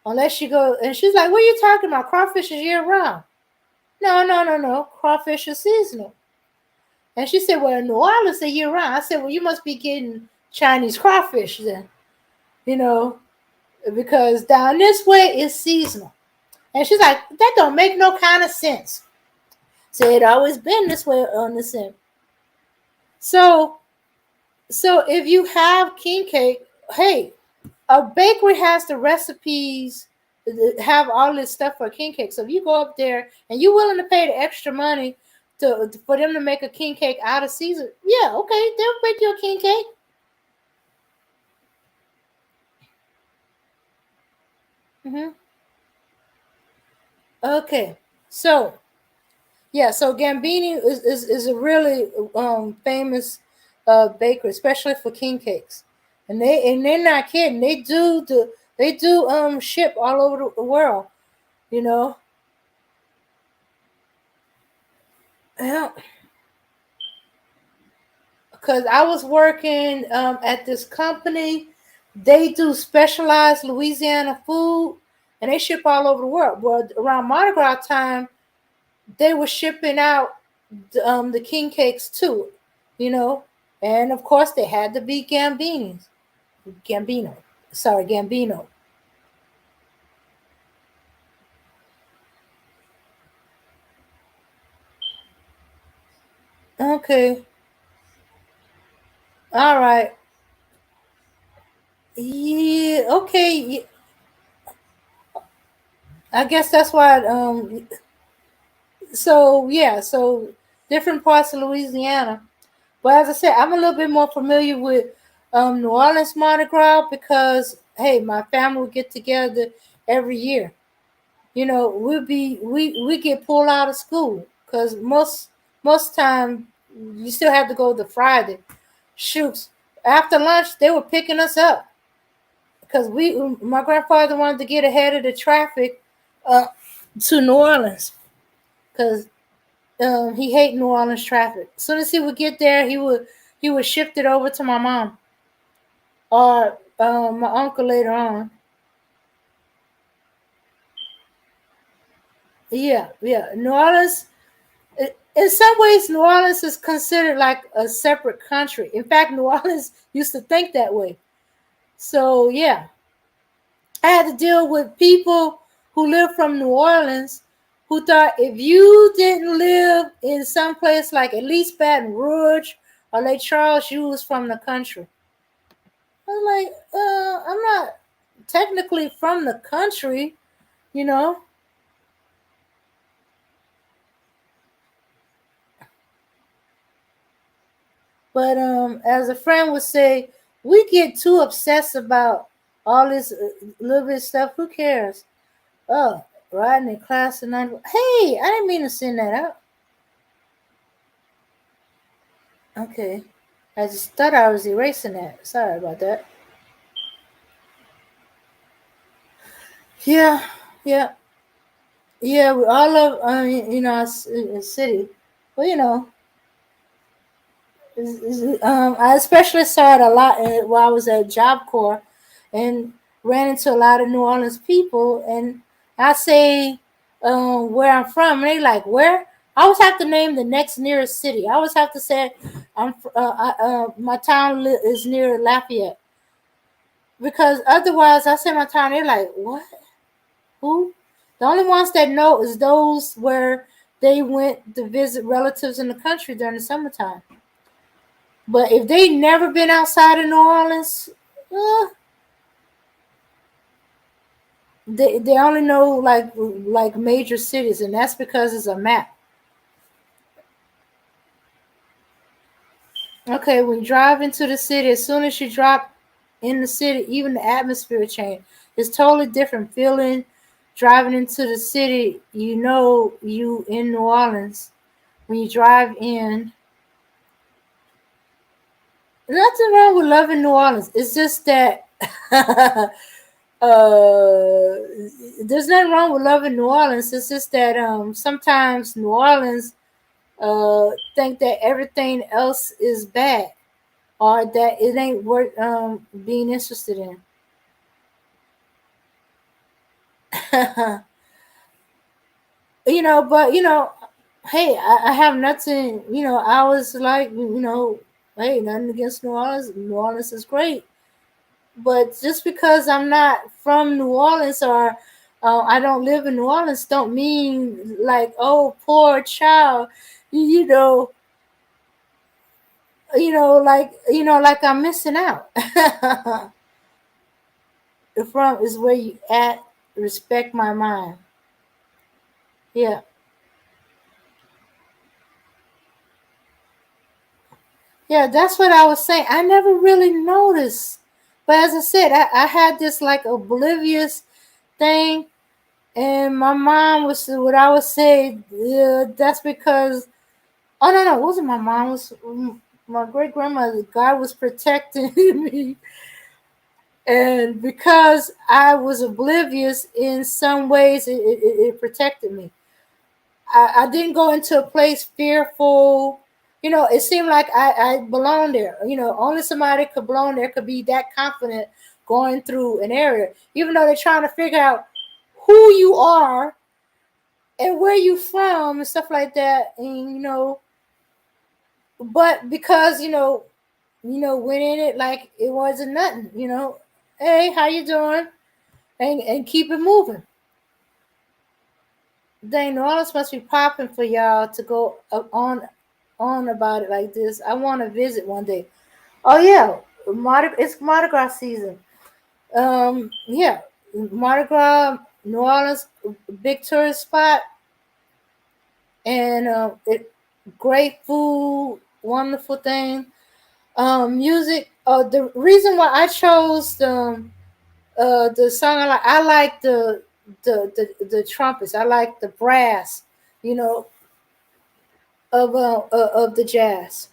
unless you go." And she's like, "What are you talking about? Crawfish is year round." No, no, no, no. Crawfish is seasonal. And she said, "Well, in New Orleans, they year round." I said, "Well, you must be getting Chinese crawfish then, you know, because down this way it's seasonal." And she's like, "That don't make no kind of sense." So it always been this way on this end. So if you have king cake, hey, a bakery has the recipes, have all this stuff for king cake. So if you go up there and you're willing to pay the extra money for them to make a king cake out of season, yeah, okay, they'll make you a king cake. Okay, so yeah, so Gambini is a really famous bakery, especially for king cakes, and they're not kidding. They do ship all over the world, you know. Yeah, because I was working at this company. They do specialized Louisiana food, and they ship all over the world. Well, around Mardi Gras time, they were shipping out the king cakes too, you know. And of course, they had to be Gambino. Sorry, Gambino. Okay. All right. Yeah. Okay. I guess that's why. So yeah. So different parts of Louisiana. But as I said, I'm a little bit more familiar with New Orleans Mardi Gras because hey, my family would get together every year. You know, we get pulled out of school because most time you still have to go the Friday. Shoots after lunch they were picking us up because my grandfather wanted to get ahead of the traffic uh, to New Orleans because he hated New Orleans traffic. As soon as he would get there, he would shift it over to my mom or my uncle later on. Yeah, yeah. New Orleans, in some ways, New Orleans is considered like a separate country. In fact, New Orleans used to think that way. So yeah, I had to deal with people who live from New Orleans who thought if you didn't live in some place like at least Baton Rouge or Lake Charles, you was from the country. I was like, I'm not technically from the country, you know. But as a friend would say, we get too obsessed about all this little bit stuff. Who cares? Oh, riding in class and hey, I didn't mean to send that out. Okay, I just thought I was erasing that. Sorry about that. Yeah, yeah, yeah. We all love, our city. Well, I especially saw it a lot while I was at Job Corps and ran into a lot of New Orleans people. And I say where I'm from, and they like, where? I always have to name the next nearest city. I always have to say, my town is near Lafayette, because otherwise, I say my town, they're like, what? Who? The only ones that know is those where they went to visit relatives in the country during the summertime. But if they never been outside of New Orleans, uh, they only know like major cities, and that's because it's a map. Okay, when you drive into the city, as soon as you drop in the city, even the atmosphere change. It's totally different feeling driving into the city. You know you in New Orleans when you drive in. Nothing wrong with loving New Orleans. It's just that there's nothing wrong with loving New Orleans. It's just that sometimes New Orleans think that everything else is bad or that it ain't worth being interested in. But hey, I have nothing. I was like, hey, nothing against New Orleans. New Orleans is great, but just because I'm not from New Orleans or I don't live in New Orleans, don't mean like, oh, poor child, you know, like I'm missing out. From is where you at. Respect my mind. Yeah. Yeah, that's what I was saying. I never really noticed. But as I said, I had this like oblivious thing. And my mom was what I would say. That's because, oh no, it wasn't my mom. It was my great grandmother. God was protecting me. And because I was oblivious in some ways, it protected me. I didn't go into a place fearful. It seemed like I belonged there. Only somebody could belong there, could be that confident going through an area, even though they're trying to figure out who you are and where you from and stuff like that. And but because went in it like it wasn't nothing. Hey, how you doing? And keep it moving. Dang, New Orleans must be popping for y'all to go on about it like this. I want to visit one day. Oh yeah, it's Mardi Gras season. Yeah, Mardi Gras, New Orleans, big tourist spot, and it great food, wonderful thing. Music. The reason why I chose the song I like the trumpets. I like the brass. You know, of the jazz.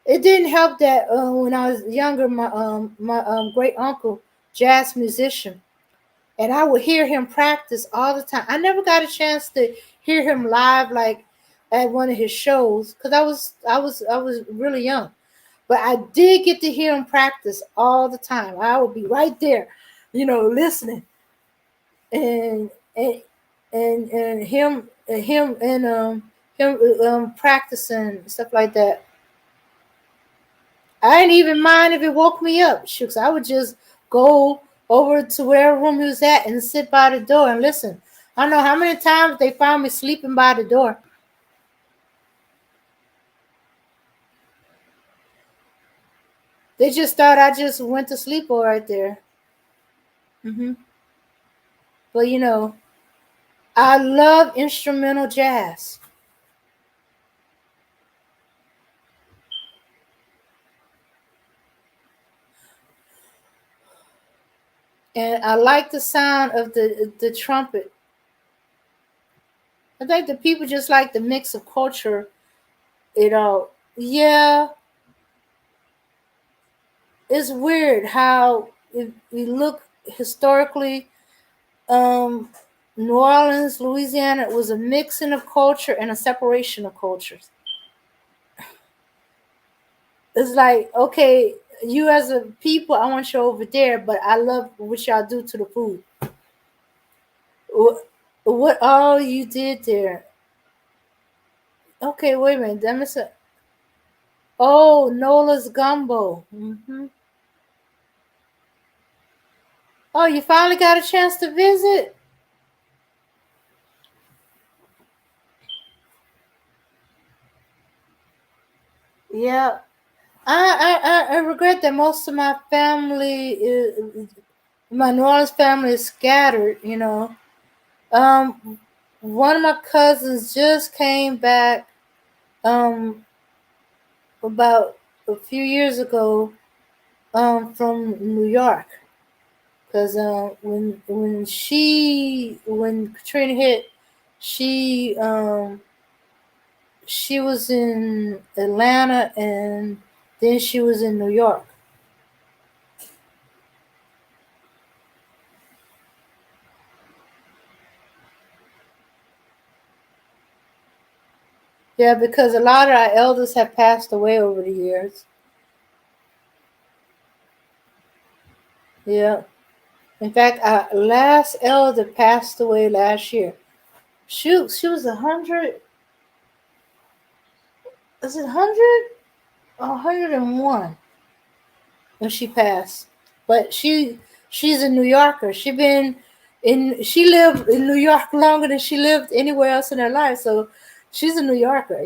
It didn't help that when I was younger, my great uncle, jazz musician, and I would hear him practice all the time. I never got a chance to hear him live, like at one of his shows, because I was really young. But I did get to hear him practice all the time. I would be right there, listening, and and and him practicing stuff like that. I didn't even mind if it woke me up. Shucks, I would just go over to whatever room he was at and sit by the door and listen. I don't know how many times they found me sleeping by the door. They just thought I just went to sleep all right there. hmm But I love instrumental jazz. And I like the sound of the trumpet. I think the people just like the mix of culture. Yeah, it's weird how if we look historically, um, New Orleans, Louisiana, was a mixing of culture and a separation of cultures. It's like, okay, you as a people, I want you over there, but I love what y'all do to the food. What all you did there? Okay, wait a minute. Let me say. Oh, Nola's gumbo. Oh, you finally got a chance to visit? Yeah. I regret that most of my family, my New Orleans family, is scattered. One of my cousins just came back about a few years ago from New York, because when Katrina hit, she she was in Atlanta, and then she was in New York. Yeah, because a lot of our elders have passed away over the years. Yeah. In fact, our last elder passed away last year. Shoot, she was 100. Is it 100? 101 when she passed. But she's a New Yorker. She lived in New York longer than she lived anywhere else in her life. So she's a New Yorker.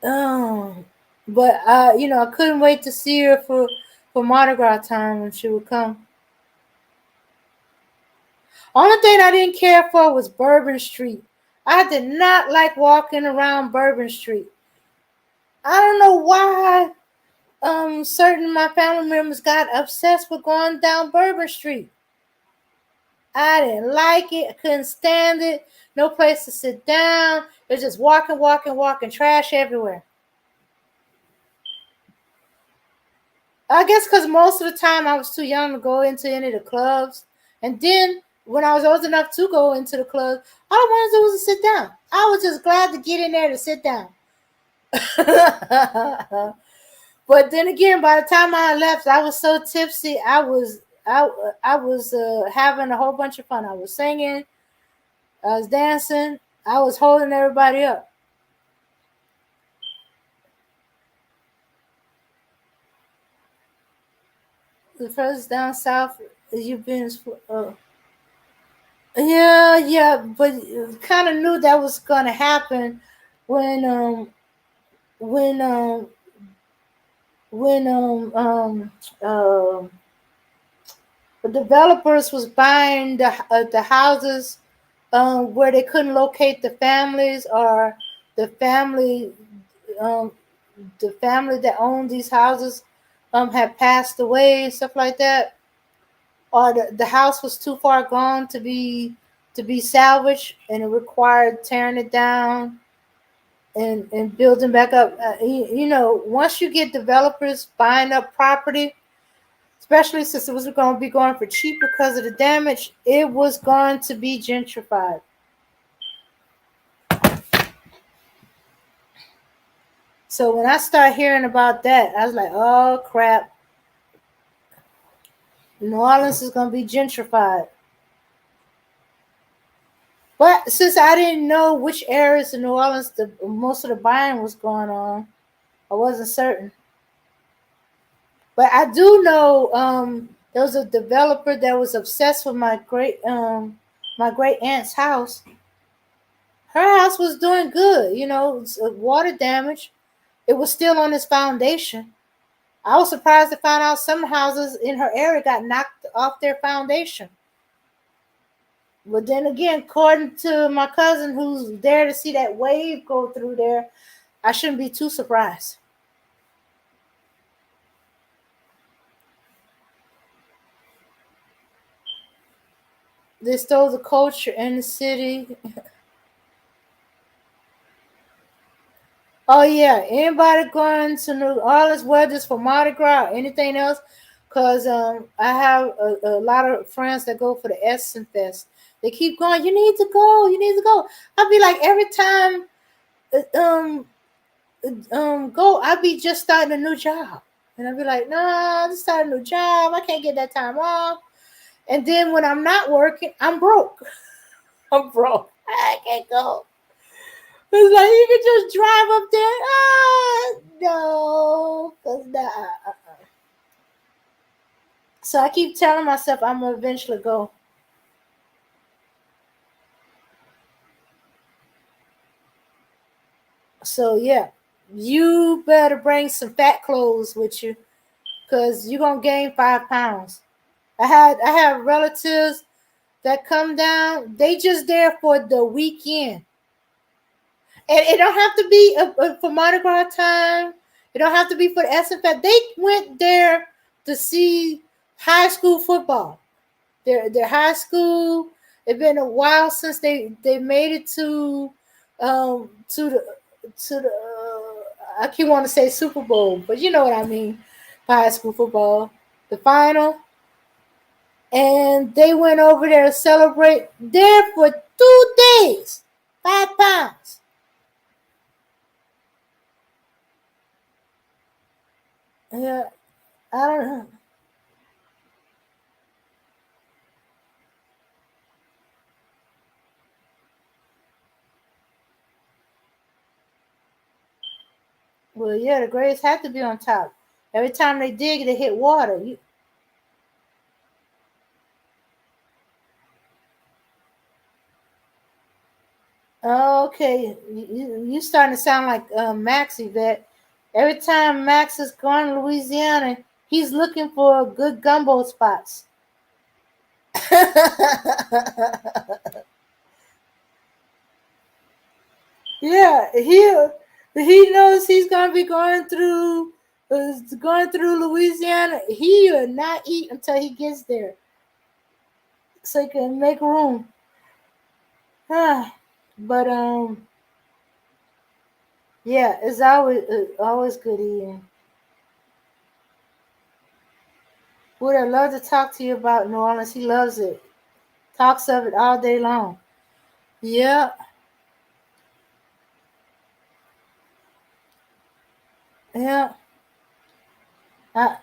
Oh, but I couldn't wait to see her for Mardi Gras time when she would come. Only thing I didn't care for was Bourbon Street. I did not like walking around Bourbon Street. I don't know why certain my family members got obsessed with going down Bourbon Street. I didn't like it. I couldn't stand it. No place to sit down. It's just walking, walking, walking, trash everywhere. I guess because most of the time I was too young to go into any of the clubs. And then when I was old enough to go into the club, all I wanted to do was to sit down. I was just glad to get in there to sit down. But then again, by the time I left, I was so tipsy. I was having a whole bunch of fun. I was singing, I was dancing, I was holding everybody up. The first down south you've been. Yeah, yeah, but kind of knew that was gonna happen when when um when the developers was buying the houses where they couldn't locate the families, or the family um the family that owned these houses had passed away and stuff like that, or the house was too far gone to be salvaged, and it required tearing it down and building back up. Once you get developers buying up property, especially since it was going to be going for cheap because of the damage, it was going to be gentrified. So when I started hearing about that, I was like, oh crap, New Orleans is going to be gentrified. But since I didn't know which areas in New Orleans most of the buying was going on, I wasn't certain. But I do know there was a developer that was obsessed with my great aunt's house. Her house was doing good, it's water damage. It was still on its foundation. I was surprised to find out some houses in her area got knocked off their foundation. But then again, according to my cousin who's there to see that wave go through there, I shouldn't be too surprised. They stole the culture in the city. Oh yeah, anybody going to New Orleans, whether it's for Mardi Gras or anything else, because I have a lot of friends that go for the Essen Fest. They keep going. You need to go. You need to go. I'll be like every time, go. I'll be just starting a new job, and I'll be like, nah, I just started a new job. I can't get that time off. And then when I'm not working, I'm broke. I'm broke. I can't go. It's like you can just drive up there. No, 'cause nah. So I keep telling myself I'm gonna eventually go. So yeah, you better bring some fat clothes with you, cause you're gonna gain 5 pounds. I have relatives that come down. They just there for the weekend, and it don't have to be for Mardi Gras time. It don't have to be for the SFF. They went there to see high school football. Their high school. It's been a while since they made it to the I keep want to say Super Bowl, but you know what I mean. High school football, the final, and they went over there to celebrate there for 2 days. 5 pounds. Yeah, I don't know. Well, yeah, the grades have to be on top. Every time they dig, they hit water. Okay, you starting to sound like Max Yvette. Every time Max is going to Louisiana, he's looking for good gumbo spots. Yeah, he knows he's gonna be going through Louisiana. He will not eat until he gets there, so he can make room. But yeah, it's always good eating. Would I love to talk to you about New Orleans? He loves it. Talks of it all day long. Yeah, yeah, I,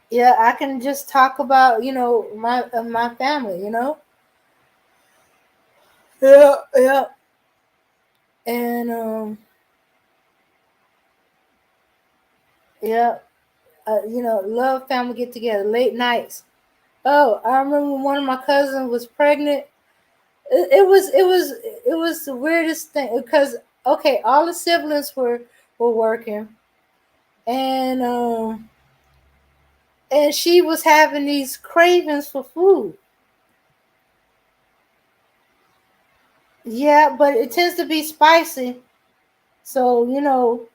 yeah. I can just talk about my family. Yeah, yeah, and yeah. Love family get together, late nights. Oh, I remember when one of my cousins was pregnant. It was the weirdest thing because okay, all the siblings were working, and she was having these cravings for food. Yeah, but it tends to be spicy, so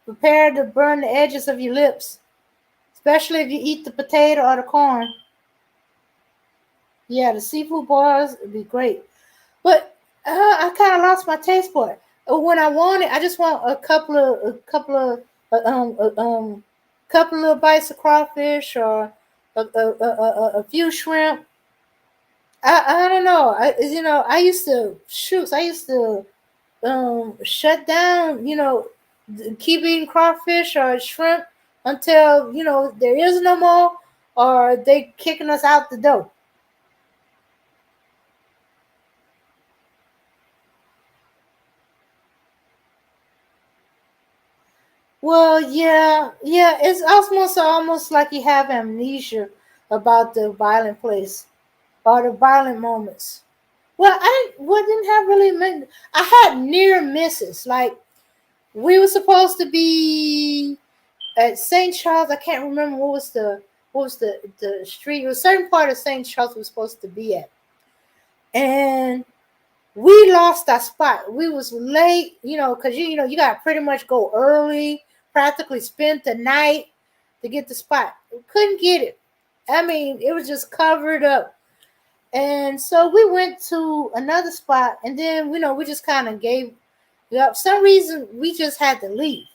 prepare to burn the edges of your lips, especially if you eat the potato or the corn. Yeah, the seafood bars would be great. But I kind of lost my taste for it. When I want it, I just want a couple of bites of crawfish or a few shrimp. I don't know. I used to shoot. I used to shut down. Keep eating crawfish or shrimp until there is no more, or they kicking us out the door. Well, yeah, yeah. It's almost like you have amnesia about the violent place or the violent moments. Well, didn't have really. I had near misses. Like we were supposed to be at St. Charles. I can't remember what was the street. It was a certain part of St. Charles we were supposed to be at, and we lost our spot. We was late, because you got to pretty much go early, practically spend the night to get the spot. We couldn't get it. I mean, it was just covered up. And so we went to another spot, and then we just kind of gave up. Some reason we just had to leave.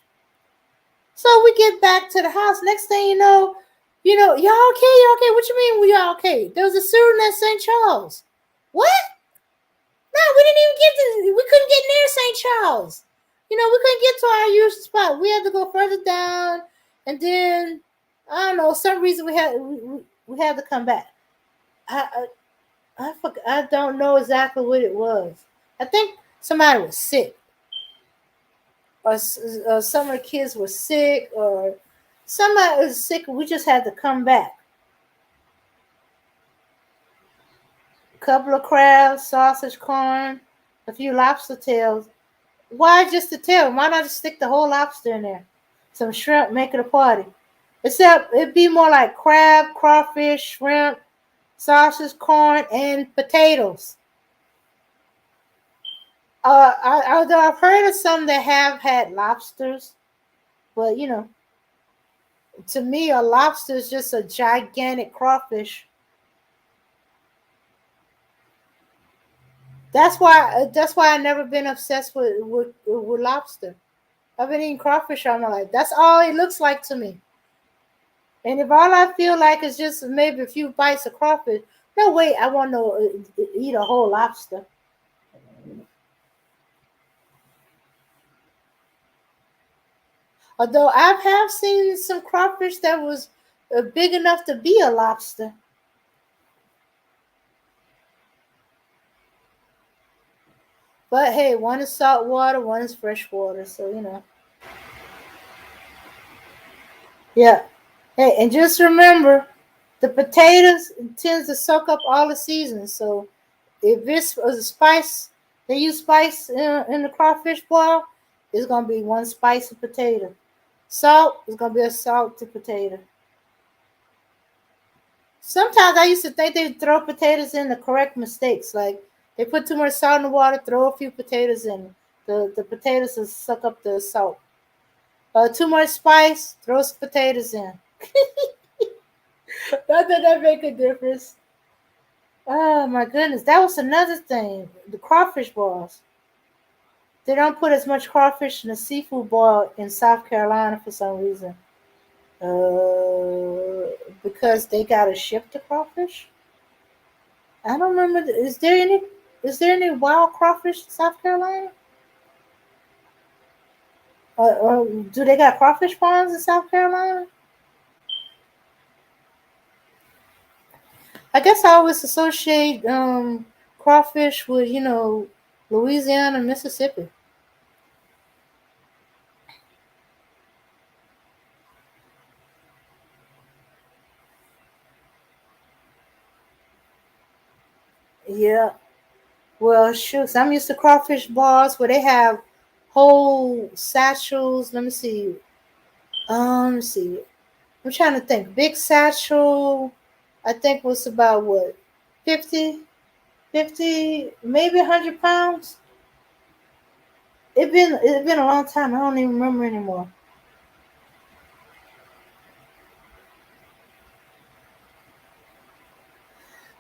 So we get back to the house. Next thing y'all okay? You okay? What you mean we all okay? There was a student at St. Charles. What? No, we didn't even get to. We couldn't get near St. Charles. We couldn't get to our usual spot. We had to go further down, and then I don't know. Some reason we had. We had to come back. I don't know exactly what it was. I think somebody was sick, or some of the kids were sick, or somebody was sick. We just had to come back. A couple of crabs, sausage, corn, a few lobster tails. Why just the tail? Why not just stick the whole lobster in there? Some shrimp, make it a party. Except it'd be more like crab, crawfish, shrimp, sausage, corn, and potatoes. Although I've heard of some that have had lobsters, but to me, a lobster is just a gigantic crawfish. That's why I've never been obsessed with lobster. I've been eating crawfish all my life. That's all it looks like to me. And if all I feel like is just maybe a few bites of crawfish, no way I want to eat a whole lobster. Although I have seen some crawfish that was big enough to be a lobster. But hey, one is salt water, one is fresh water. So, yeah. Hey, and just remember, the potatoes tends to soak up all the seasons. So if it's a spice, they use spice in the crawfish boil, it's going to be one spicy potato. Salt is going to be a salted potato. Sometimes I used to think they throw potatoes in the correct mistakes. Like they put too much salt in the water, throw a few potatoes in. The potatoes will suck up the salt. Too much spice, throw some potatoes in. Not that that make a difference. Oh my goodness, that was another thing. The crawfish balls. They don't put as much crawfish in the seafood boil in South Carolina for some reason. Because they gotta ship the crawfish. I don't remember. Is there any wild crawfish in South Carolina? Or do they got crawfish ponds in South Carolina? I guess I always associate crawfish with Louisiana and Mississippi. Yeah. Well, shoot, I'm used to crawfish bars where they have whole satchels. Let me see. Let's see. I'm trying to think. Big satchel, I think was about what, 50, 50, maybe 100 pounds. It's been a long time. I don't even remember anymore.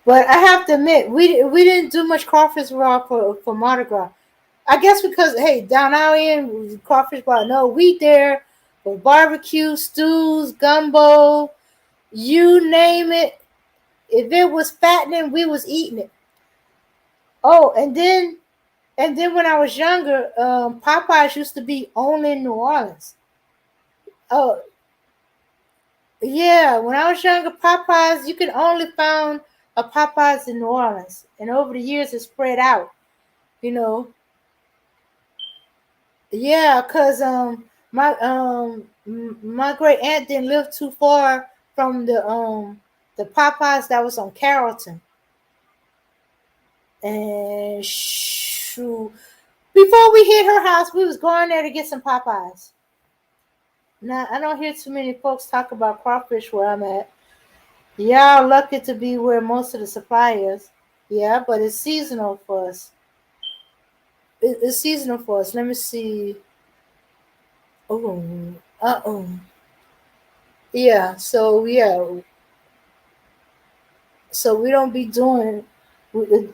But I have to admit, we didn't do much crawfish raw for Mardi Gras. I guess because hey, down our end crawfish bar. No, we there for barbecue, stews, gumbo, you name it. If it was fattening, we was eating it. Oh, and then when I was younger, Popeyes used to be only in New Orleans. Oh yeah, when I was younger, Popeyes you could only find a Popeyes in New Orleans, and over the years it spread out. You know, yeah, cause my great aunt didn't live too far from the Popeyes that was on Carrollton, and shoot, before we hit her house, we was going there to get some Popeyes. Now I don't hear too many folks talk about crawfish where I'm at. Y'all lucky to be where most of the supply is. Yeah, but it's seasonal for us. It's seasonal for us. Let me see. Oh, yeah. So we don't be doing. They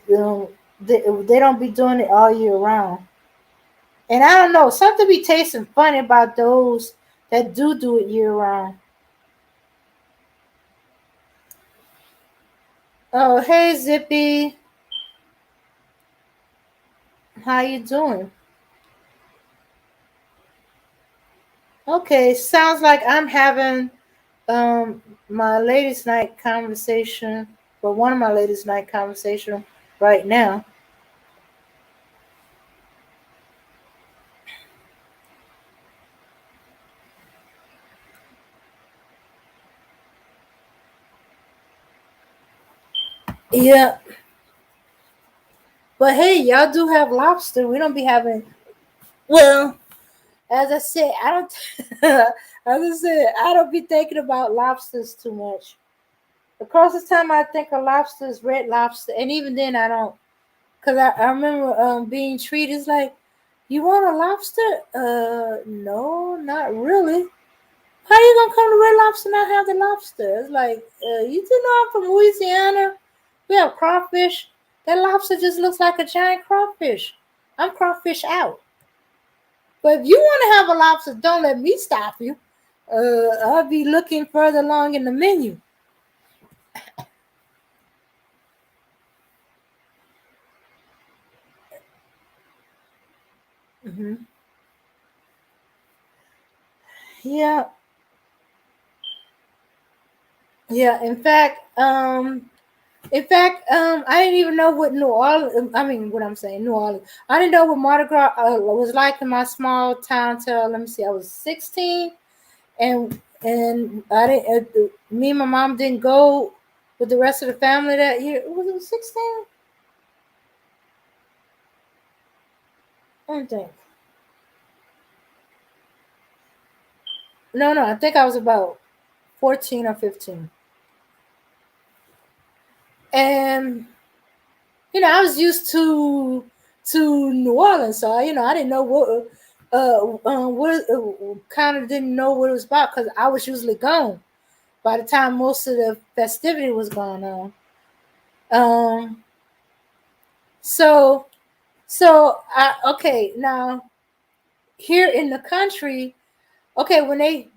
don't be doing it all year round. And I don't know, something be tasting funny about those that do it year round. Oh, hey Zippy, how you doing? Okay, sounds like I'm having my ladies' night conversation, or one of my ladies' night conversation right now. Yeah, but hey, y'all do have lobster. We don't be having. Well, as I said, I don't. As I said, I don't be thinking about lobsters too much. The closest time I think of lobster is red lobster, and even then I don't. Cause I remember being treated as like, you want a lobster? No, not really. How you gonna come to Red Lobster and not have the lobster? It's like, you do know I'm from Louisiana. We have crawfish. That lobster just looks like a giant crawfish. I'm crawfish out. But if you want to have a lobster, don't let me stop you. I'll be looking further along in the menu. Hmm. Yeah, yeah. I didn't even know what New Orleans. I mean, what I'm saying, New Orleans. I didn't know what Mardi Gras was like in my small town till, let me see, I was 16, and I didn't. Me and my mom didn't go with the rest of the family that year. Was it 16? I don't think. No, no. I think I was about 14 or 15, and I was used to New Orleans, so I didn't know what kind of didn't know what it was about because I was usually gone by the time most of the festivity was going on. Um, so okay, now here in the country, okay, when they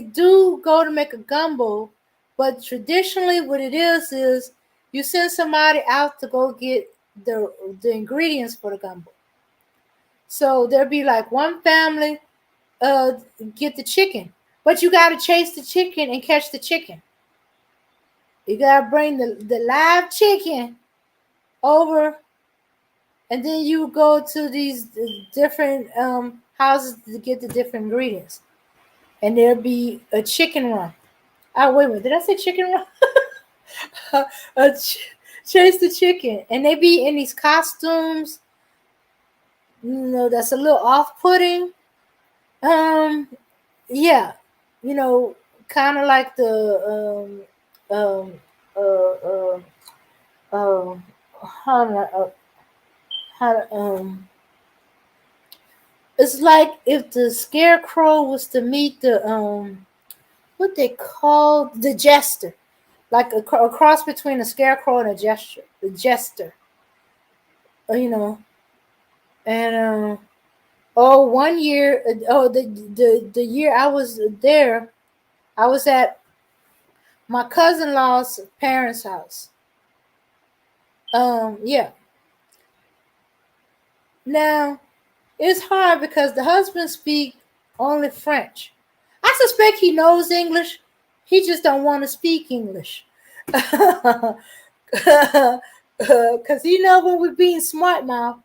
do go to make a gumbo, but traditionally what it is you send somebody out to go get the ingredients for the gumbo. So there'll be like one family uh get the chicken, but you gotta chase the chicken and catch the chicken. You gotta bring the live chicken over, and then you go to these different houses to get the different ingredients, and there'll be a chicken run. Oh, wait a minute, did I say chicken run? uh, chase the chicken, and they be in these costumes. That's a little off-putting. Um, yeah, you know, kind of like the um uh um how do how it's like if the scarecrow was to meet the what they call the jester, like a cross between a scarecrow and a gesture, the jester, you know. And oh, one year, the year I was there, I was at my cousin-in-law's parents' house. Yeah. Now it's hard because the husband speak only French. I suspect he knows English. He just don't want to speak English. Because when we're being smart mouth,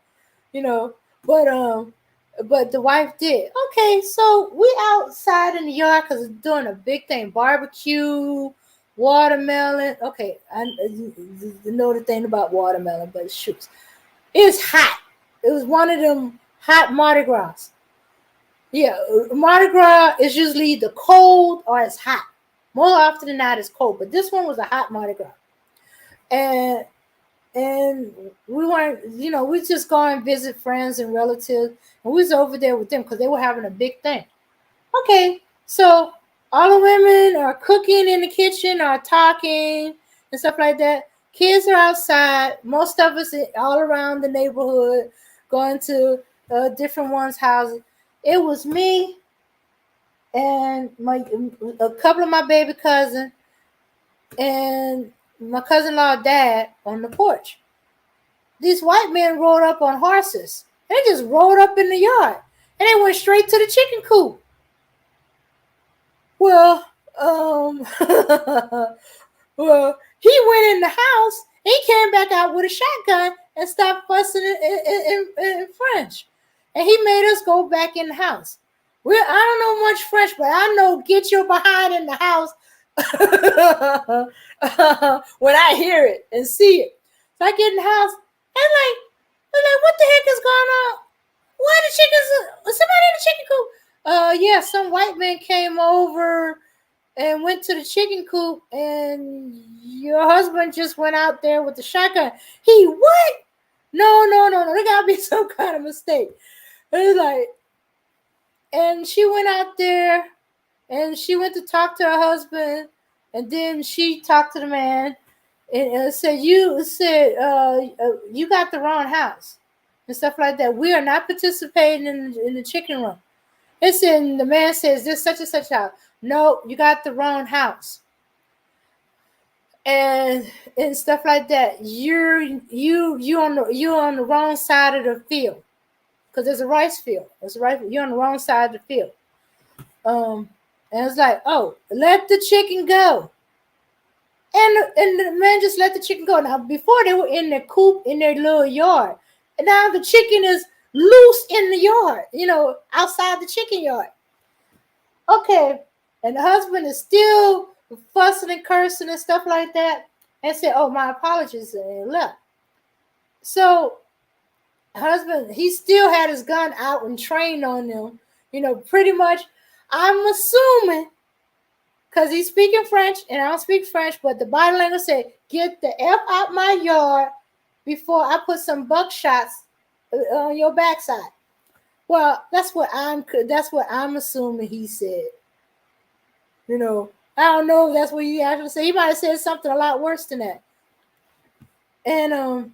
you know. But the wife did. Okay, so we outside in the yard because it's doing a big thing: barbecue, watermelon. Okay, I know the thing about watermelon, but shoot, it's hot. It was one of them hot Mardi Gras. Yeah, Mardi Gras is usually either cold or it's hot. More often than not, it's cold. But this one was a hot Mardi Gras, and we weren't, we just go and visit friends and relatives, and we was over there with them because they were having a big thing. Okay, so all the women are cooking in the kitchen, are talking and stuff like that. Kids are outside. Most of us all around the neighborhood going to different ones' houses. It was me and a couple of my baby cousins and my cousin-in-law dad on the porch. These white men rode up on horses. They just rode up in the yard and they went straight to the chicken coop. Well, Um, well, he went in the house. He came back out with a shotgun and stopped fussing in French. And he made us go back in the house. I don't know much French, but I know get your behind in the house when I hear it and see it. So I get in the house and I'm like, what the heck is going on? Why the chickens? Somebody in the chicken coop? Yeah, some white man came over and went to the chicken coop, and your husband just went out there with the shotgun. He what? No. There gotta be some kind of mistake. It's like, and she went out there, and she went to talk to her husband, and then she talked to the man, and said, you got the wrong house, and stuff like that. We are not participating in the chicken run. Listen, the man says this such and such house. No, you got the wrong house. And stuff like that. You're on the wrong side of the field. Because there's a rice field. You're on the wrong side of the field. And it's like, oh, let the chicken go. And the man just let the chicken go. Now before they were in their coop in their little yard. And now the chicken is loose in the yard, outside the chicken yard. Okay. And the husband is still fussing and cursing and stuff like that. And said, oh, my apologies, and left. So husband, he still had his gun out and trained on them. Pretty much, I'm assuming, because he's speaking French, and I don't speak French, but the body language said, get the F out my yard before I put some buckshots on your backside. Well, that's what I'm assuming he said. I don't know if that's what he actually said. He might have said something a lot worse than that. And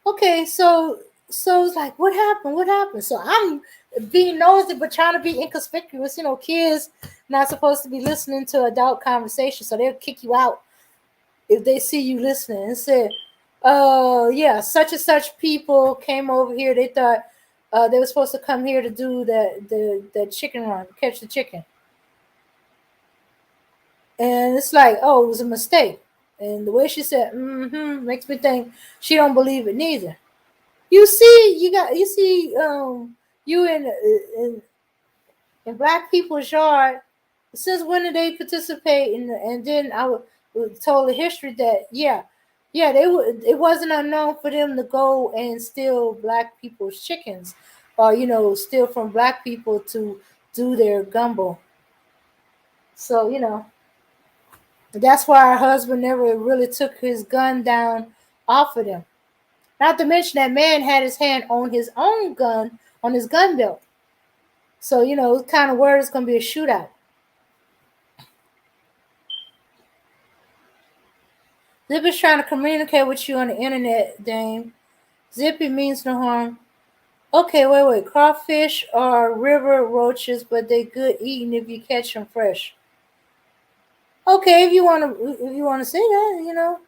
okay, so it's like, what happened? So I'm being nosy but trying to be inconspicuous. Kids not supposed to be listening to adult conversation, so they'll kick you out if they see you listening. And said, yeah, such and such people came over here. They thought they were supposed to come here to do the chicken run, catch the chicken. And it's like, oh, it was a mistake. And the way she said, makes me think she don't believe it neither. You see, you in black people's yard. Since when did they participate in? And then I told the history that it wasn't unknown for them to go and steal black people's chickens, or steal from black people to do their gumbo. So that's why her husband never really took his gun down off of them. Not to mention that man had his hand on his own gun, on his gun belt. So, it's kind of worried it's going to be a shootout. Zippy's trying to communicate with you on the internet, Dame. Zippy means no harm. Okay, wait. Crawfish are river roaches, but they good eating if you catch them fresh. Okay, if you want to say that,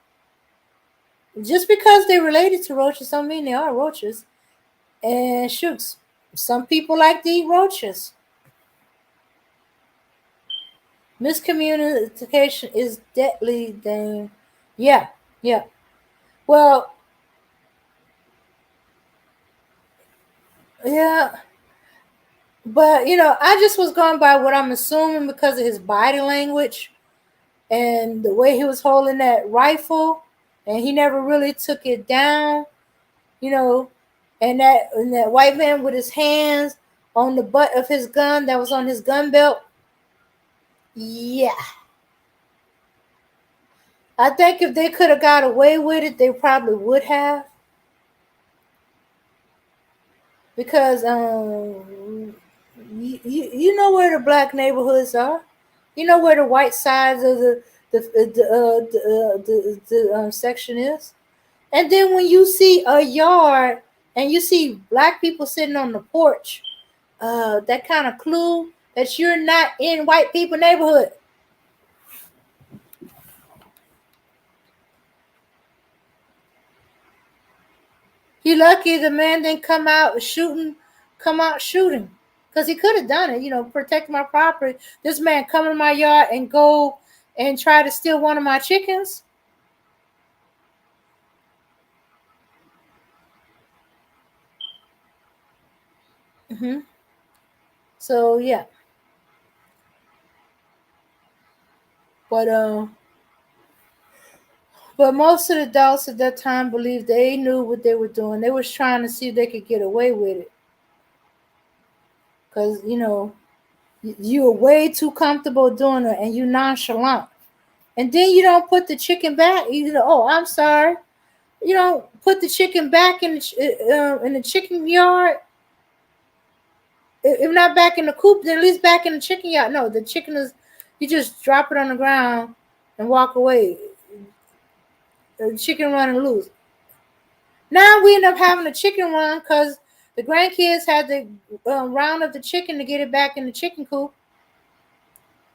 just because they're related to roaches don't mean they are roaches. And shooks, some people like to eat roaches. Miscommunication is deadly, Dame. Yeah. Well, yeah. But, I just was going by what I'm assuming because of his body language and the way he was holding that rifle, and he never really took it down, and that white man with his hands on the butt of his gun that was on his gun belt. Yeah. I think if they could have got away with it, they probably would have. Because you know where the black neighborhoods are. You know where the white sides of the section is. And then when you see a yard and you see black people sitting on the porch, that kind of clue that you're not in white people neighborhood. You lucky the man didn't come out shooting, because because he could have done it, protect my property. This man come in my yard and go and try to steal one of my chickens. So yeah, but but most of the adults at that time believed they knew what they were doing. They was trying to see if they could get away with it, because you're way too comfortable doing it, and you nonchalant. And then you don't put the chicken back. Oh, I'm sorry. You don't put the chicken back in the chicken yard. If not back in the coop, then at least back in the chicken yard. No, the chicken is, you just drop it on the ground and walk away. The chicken running loose. Now we end up having a chicken run because the grandkids had to round up the chicken to get it back in the chicken coop.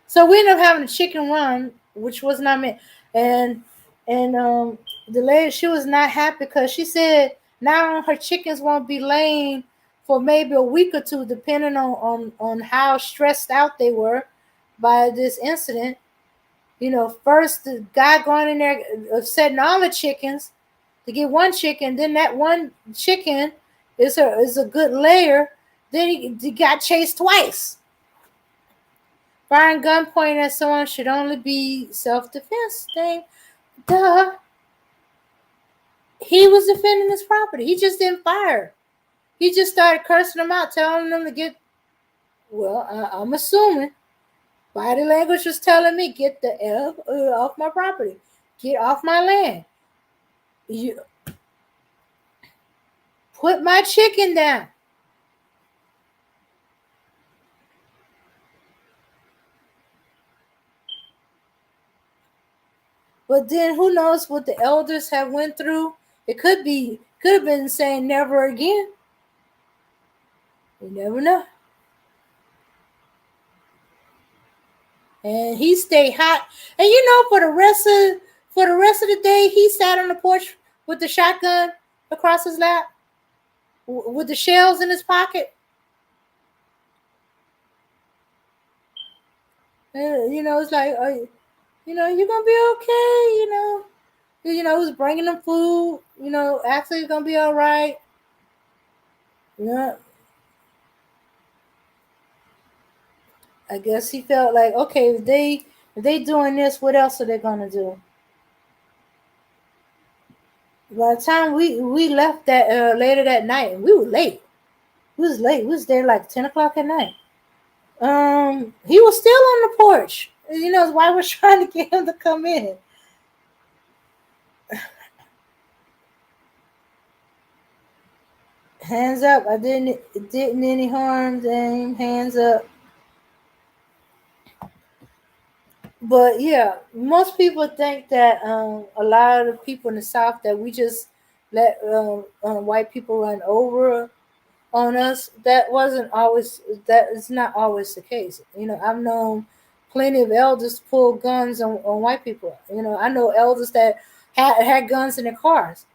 So we ended up having a chicken run, which was not meant. And the lady, she was not happy because she said now her chickens won't be laying for maybe a week or two, depending on how stressed out they were by this incident. First the guy going in there upsetting all the chickens to get one chicken, then that one chicken is a good layer. Then he got chased twice. Firing gunpoint at someone should only be self-defense thing. Duh. He was defending his property. He just didn't fire. He just started cursing them out, telling them to get, well, I'm assuming body language was telling me, get the F off my property. Get off my land. You put my chicken down. But then who knows what the elders have went through? It could have been saying never again. You never know. And he stayed hot. And for the rest of the day, he sat on the porch with the shotgun across his lap, with the shells in his pocket. It's like, you're gonna be okay. He was bringing them food. Actually, you're gonna be all right. Yeah. I guess he felt like, okay, if they doing this, what else are they gonna do? By the time we left that later that night, and we were late. We was late. We was there like 10 o'clock at night. He was still on the porch. His wife was trying to get him to come in. Hands up. I didn't any harm, dang. Hands up. But yeah, most people think that a lot of the people in the South, that we just let white people run over on us. That is not always the case. I've known plenty of elders pull guns on white people. I know elders that had guns in their cars.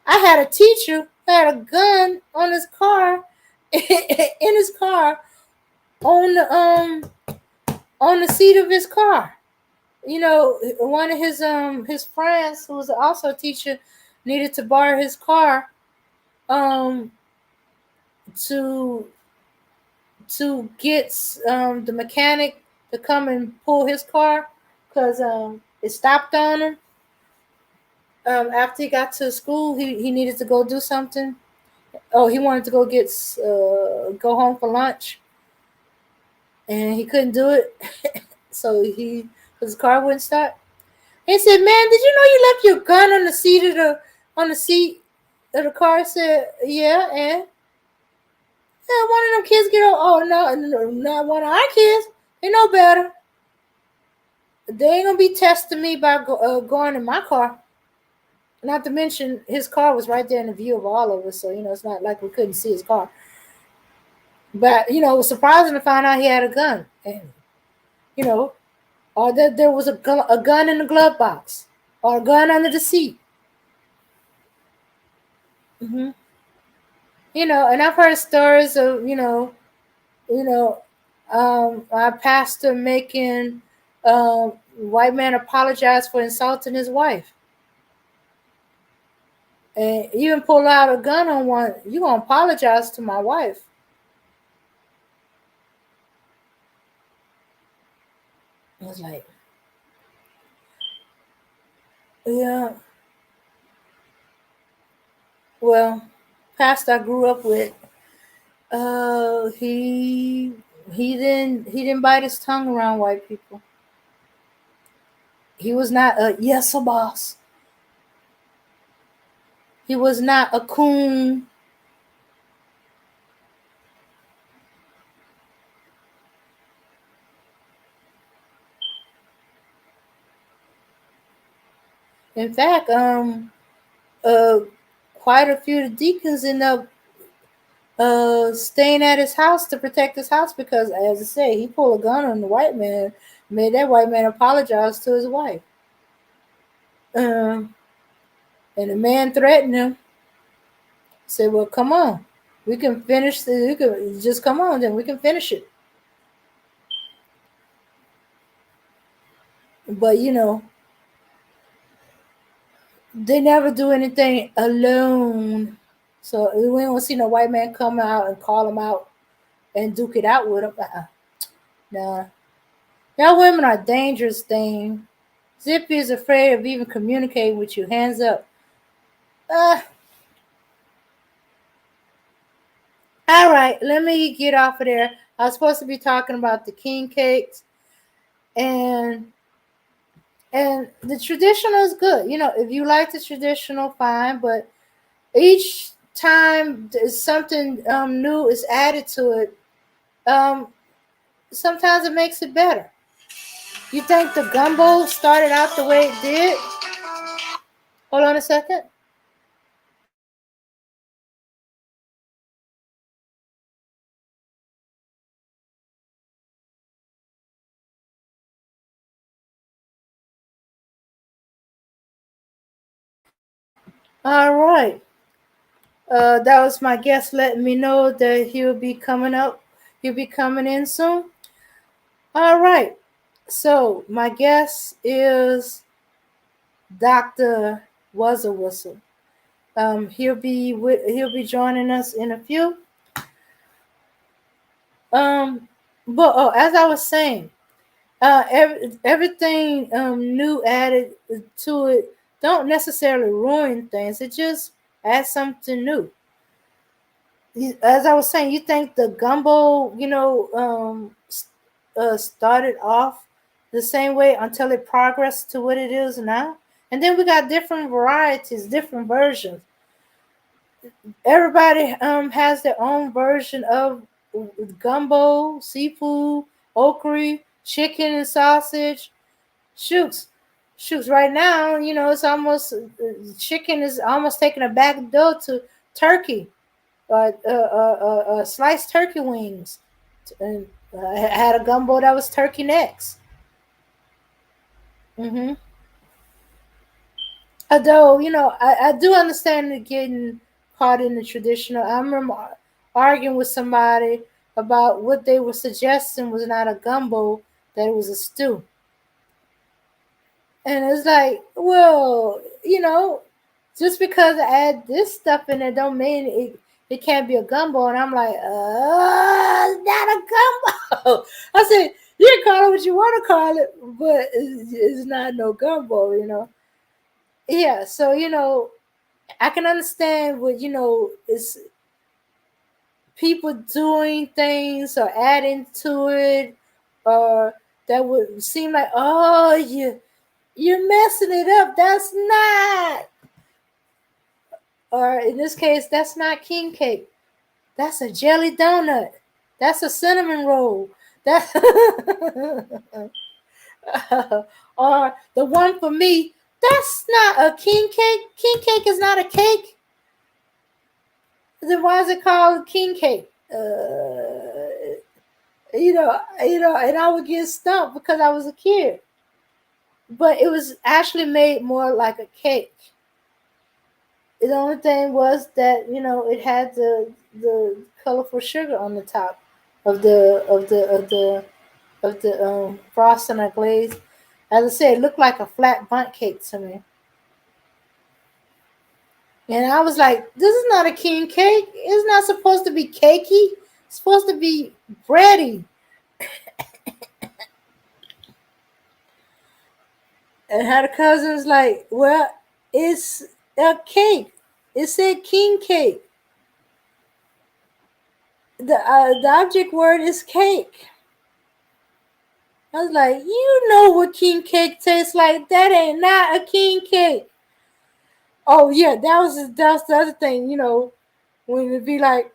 I had a teacher who had a gun on his car, in his car, on the seat of his car. One of his friends, who was also a teacher, needed to borrow his car to get the mechanic to come and pull his car because it stopped on him. After he got to school, he needed to go do something. Oh, he wanted to go home for lunch, and he couldn't do it. So his car wouldn't start. He said, "Man, did you know you left your gun on the seat of the car?" I said, "Yeah, and one of them kids get on. Oh no, not one of our kids. They know better. They ain't gonna be testing me by going in my car. Not to mention his car was right there in the view of all of us, so it's not like we couldn't see his car. But it was surprising to find out he had a gun, and or that there was a gun in the glove box, or a gun under the seat. And I've heard stories of You know, our pastor making white man apologize for insulting his wife. And even pull out a gun on one, you gonna apologize to my wife. I was like, yeah. Well, pastor I grew up with, he didn't bite his tongue around white people. He was not a yes a boss. He was not a coon. In fact, uh, quite a few of the deacons end up staying at his house to protect his house because, as I say, he pulled a gun on the white man, made that white man apologize to his wife. Um, and the man threatened him, said, "Well, come on, we can finish. You can just come on, then we can finish it." But they never do anything alone. So we don't see no white man come out and call him out and duke it out with him. Nah. Y'all women are dangerous thing. Zippy is afraid of even communicating with you. Hands up. Uh, all right, let me get off of there. I was supposed to be talking about the king cakes, and the traditional is good. If you like the traditional, fine. But each time something new is added to it, sometimes it makes it better. You think the gumbo started out the way it did? Hold on a second. All right. That was my guest letting me know that he'll be coming up. He'll be coming in soon. All right. So my guest is Dr. Wuzzle. He'll be joining us in a few. But as I was saying, everything new added to it don't necessarily ruin things. It just adds something new. As I was saying, you think the gumbo, started off the same way until it progressed to what it is now, and then we got different varieties, different versions. Everybody has their own version of gumbo, seafood, okra, chicken and sausage. Shoots, shoots. Right now, it's almost chicken is almost taking a back door to turkey. Sliced turkey wings, and I had a gumbo that was turkey necks. hmm Although I do understand the getting caught in the traditional. I remember arguing with somebody about what they were suggesting was not a gumbo, that it was a stew, and it's like, well, just because I add this stuff in it don't mean it can't be a gumbo. And I'm like, it's not a gumbo. I said, you can call it what you want to call it, but it's not no gumbo. Yeah, so I can understand what it's people doing things or adding to it, or that would seem like, oh, you're messing it up. That's not. Or in this case, that's not king cake. That's a jelly donut. That's a cinnamon roll. That or the one for me, that's not a king cake. King cake is not a cake. Then why is it called king cake? And I would get stumped because I was a kid. But it was actually made more like a cake. The only thing was that it had the colorful sugar on the top. of the frosting or glaze. As I said, it looked like a flat bundt cake to me. And I was like, this is not a king cake. It's not supposed to be cakey. It's supposed to be bready. And her cousin's like, well, it's a cake. It said king cake. The object word is cake. I was like, you know what king cake tastes like. That ain't not a king cake. Oh yeah, that's the other thing. When it'd be like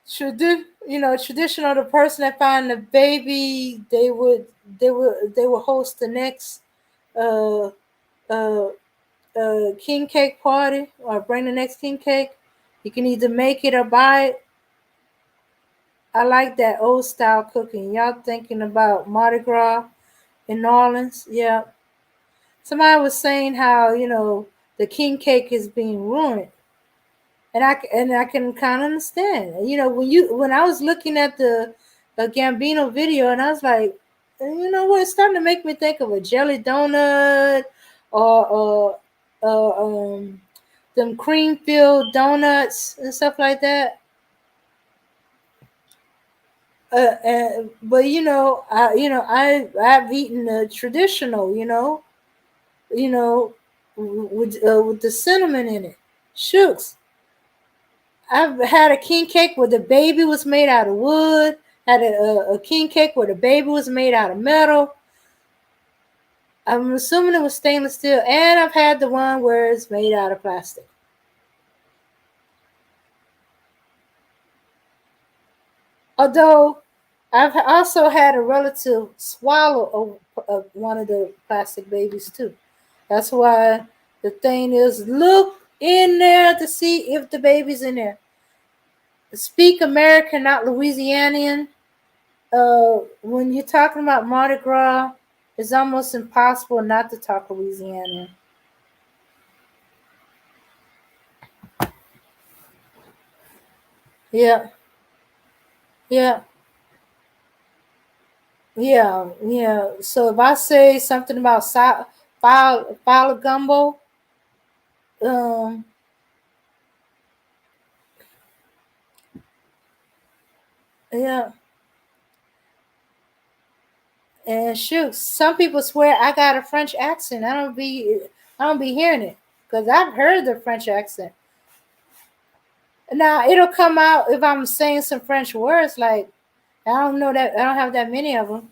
traditional. The person that found the baby, they would host the next uh uh king cake party or bring the next king cake. You can either make it or buy it. I like that old style cooking. Y'all thinking about Mardi Gras in New Orleans? Yeah. Somebody was saying how the king cake is being ruined, and I can kind of understand. When I was looking at the Gambino video, and I was like, you know what? It's starting to make me think of a jelly donut or them cream filled donuts and stuff like that. But I've eaten the traditional, with the cinnamon in it. Shooks. I've had a king cake where the baby was made out of wood. Had a king cake where the baby was made out of metal. I'm assuming it was stainless steel, and I've had the one where it's made out of plastic. Although I've also had a relative swallow one of the plastic babies too. That's why the thing is, look in there to see if the baby's in there. Speak American, not Louisianian. When you're talking about Mardi Gras, it's almost impossible not to talk Louisianian. Yeah, yeah, yeah. So if I say something about file gumbo, um, yeah, and shoot, some people swear I got a French accent. I don't be hearing it because I've heard the French accent. Now it'll come out if I'm saying some French words. Like I don't know that I don't have that many of them.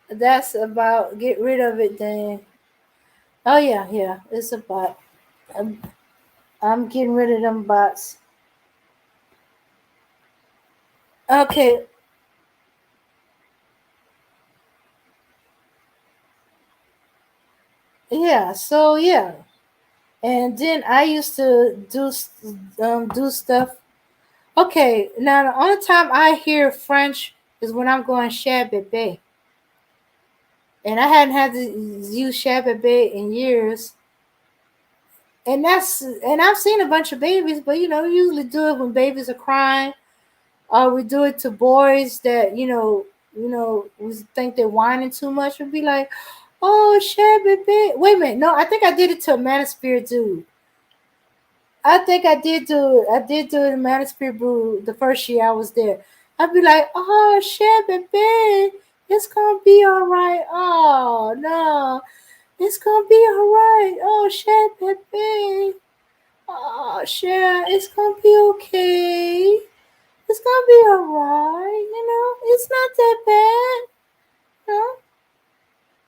That's about get rid of it then. Oh yeah, yeah. It's a bot. I'm, I'm getting rid of them bots. Okay, yeah. So yeah, and then I used to do stuff. Okay, now the only time I hear French is when I'm going Chat Bebe, and I hadn't had to use Chat Bebe in years. And I've seen a bunch of babies, but we usually do it when babies are crying. We do it to boys that we think they're whining too much. We'd be like, "Oh, shabby bit." Wait a minute, no, I think I did it to a Manosphere dude. I think I did do it. I did do it in Manosphere Brew the first year I was there. I'd be like, "Oh, shabby bit, it's gonna be all right." Oh no, it's gonna be all right. Oh, shabby bit. Oh, shit, it's gonna be okay. It's gonna be alright, It's not that bad,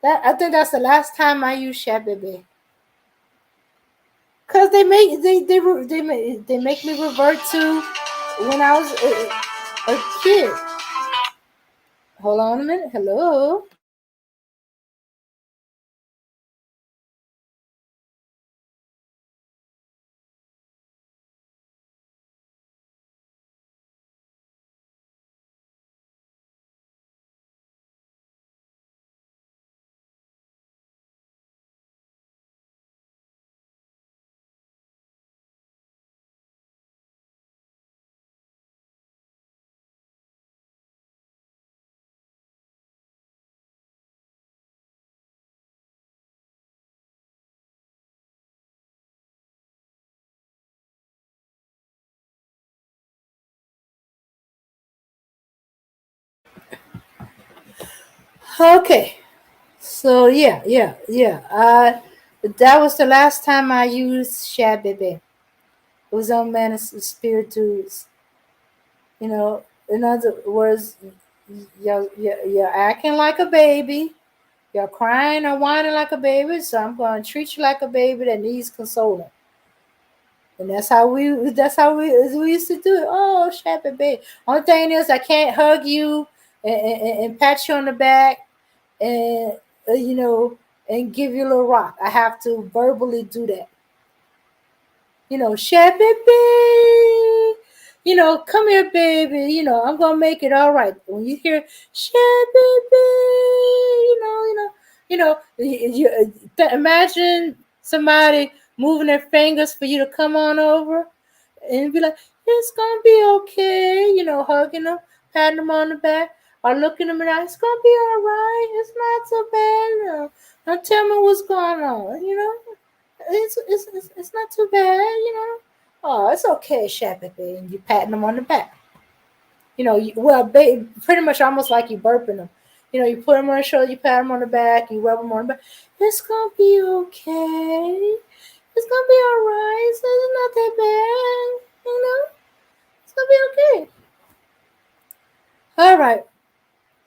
That I think that's the last time I used Chat Baby. Cause they make me revert to when I was a kid. Hold on a minute. Hello. Okay. So that was the last time I used Shabby. It was on Manus Spirituals. In other words, you're acting like a baby. You're crying or whining like a baby, so I'm going to treat you like a baby that needs consoling. And that's how we used to do it. Oh, Shabby baby. Only thing is, I can't hug you and pat you on the back and uh, you know and give you a little rock. I have to verbally do that. Share baby. Come here, baby. I'm gonna make it all right. When you hear share baby, imagine somebody moving their fingers for you to come on over and be like, it's gonna be okay. Hugging them, patting them on the back, or looking them in the eye. It's gonna be all right. It's not so bad. Now tell me what's going on. It's not too bad. Oh, it's okay, Shabby. And you patting them on the back. Pretty much almost like you burping them. You put them on the shoulder, you pat them on the back, you rub them on the back. It's gonna be okay. It's gonna be all right. It's not that bad. It's gonna be okay. All right.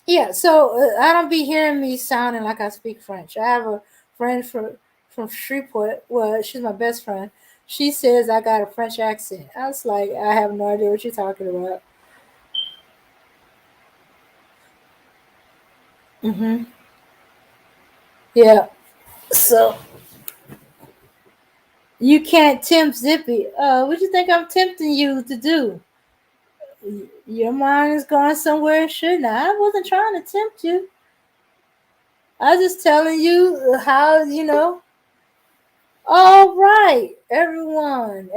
Yeah. So I don't be hearing me sounding like I speak French. I have a friend from Shreveport. Well, she's my best friend. She says I got a French accent. I was like, I have no idea what you're talking about. Hmm. Yeah. So you can't tempt Zippy. What do you think I'm tempting you to do? Your mind is going somewhere it shouldn't. I wasn't trying to tempt you. I was just telling you how. All right, everyone.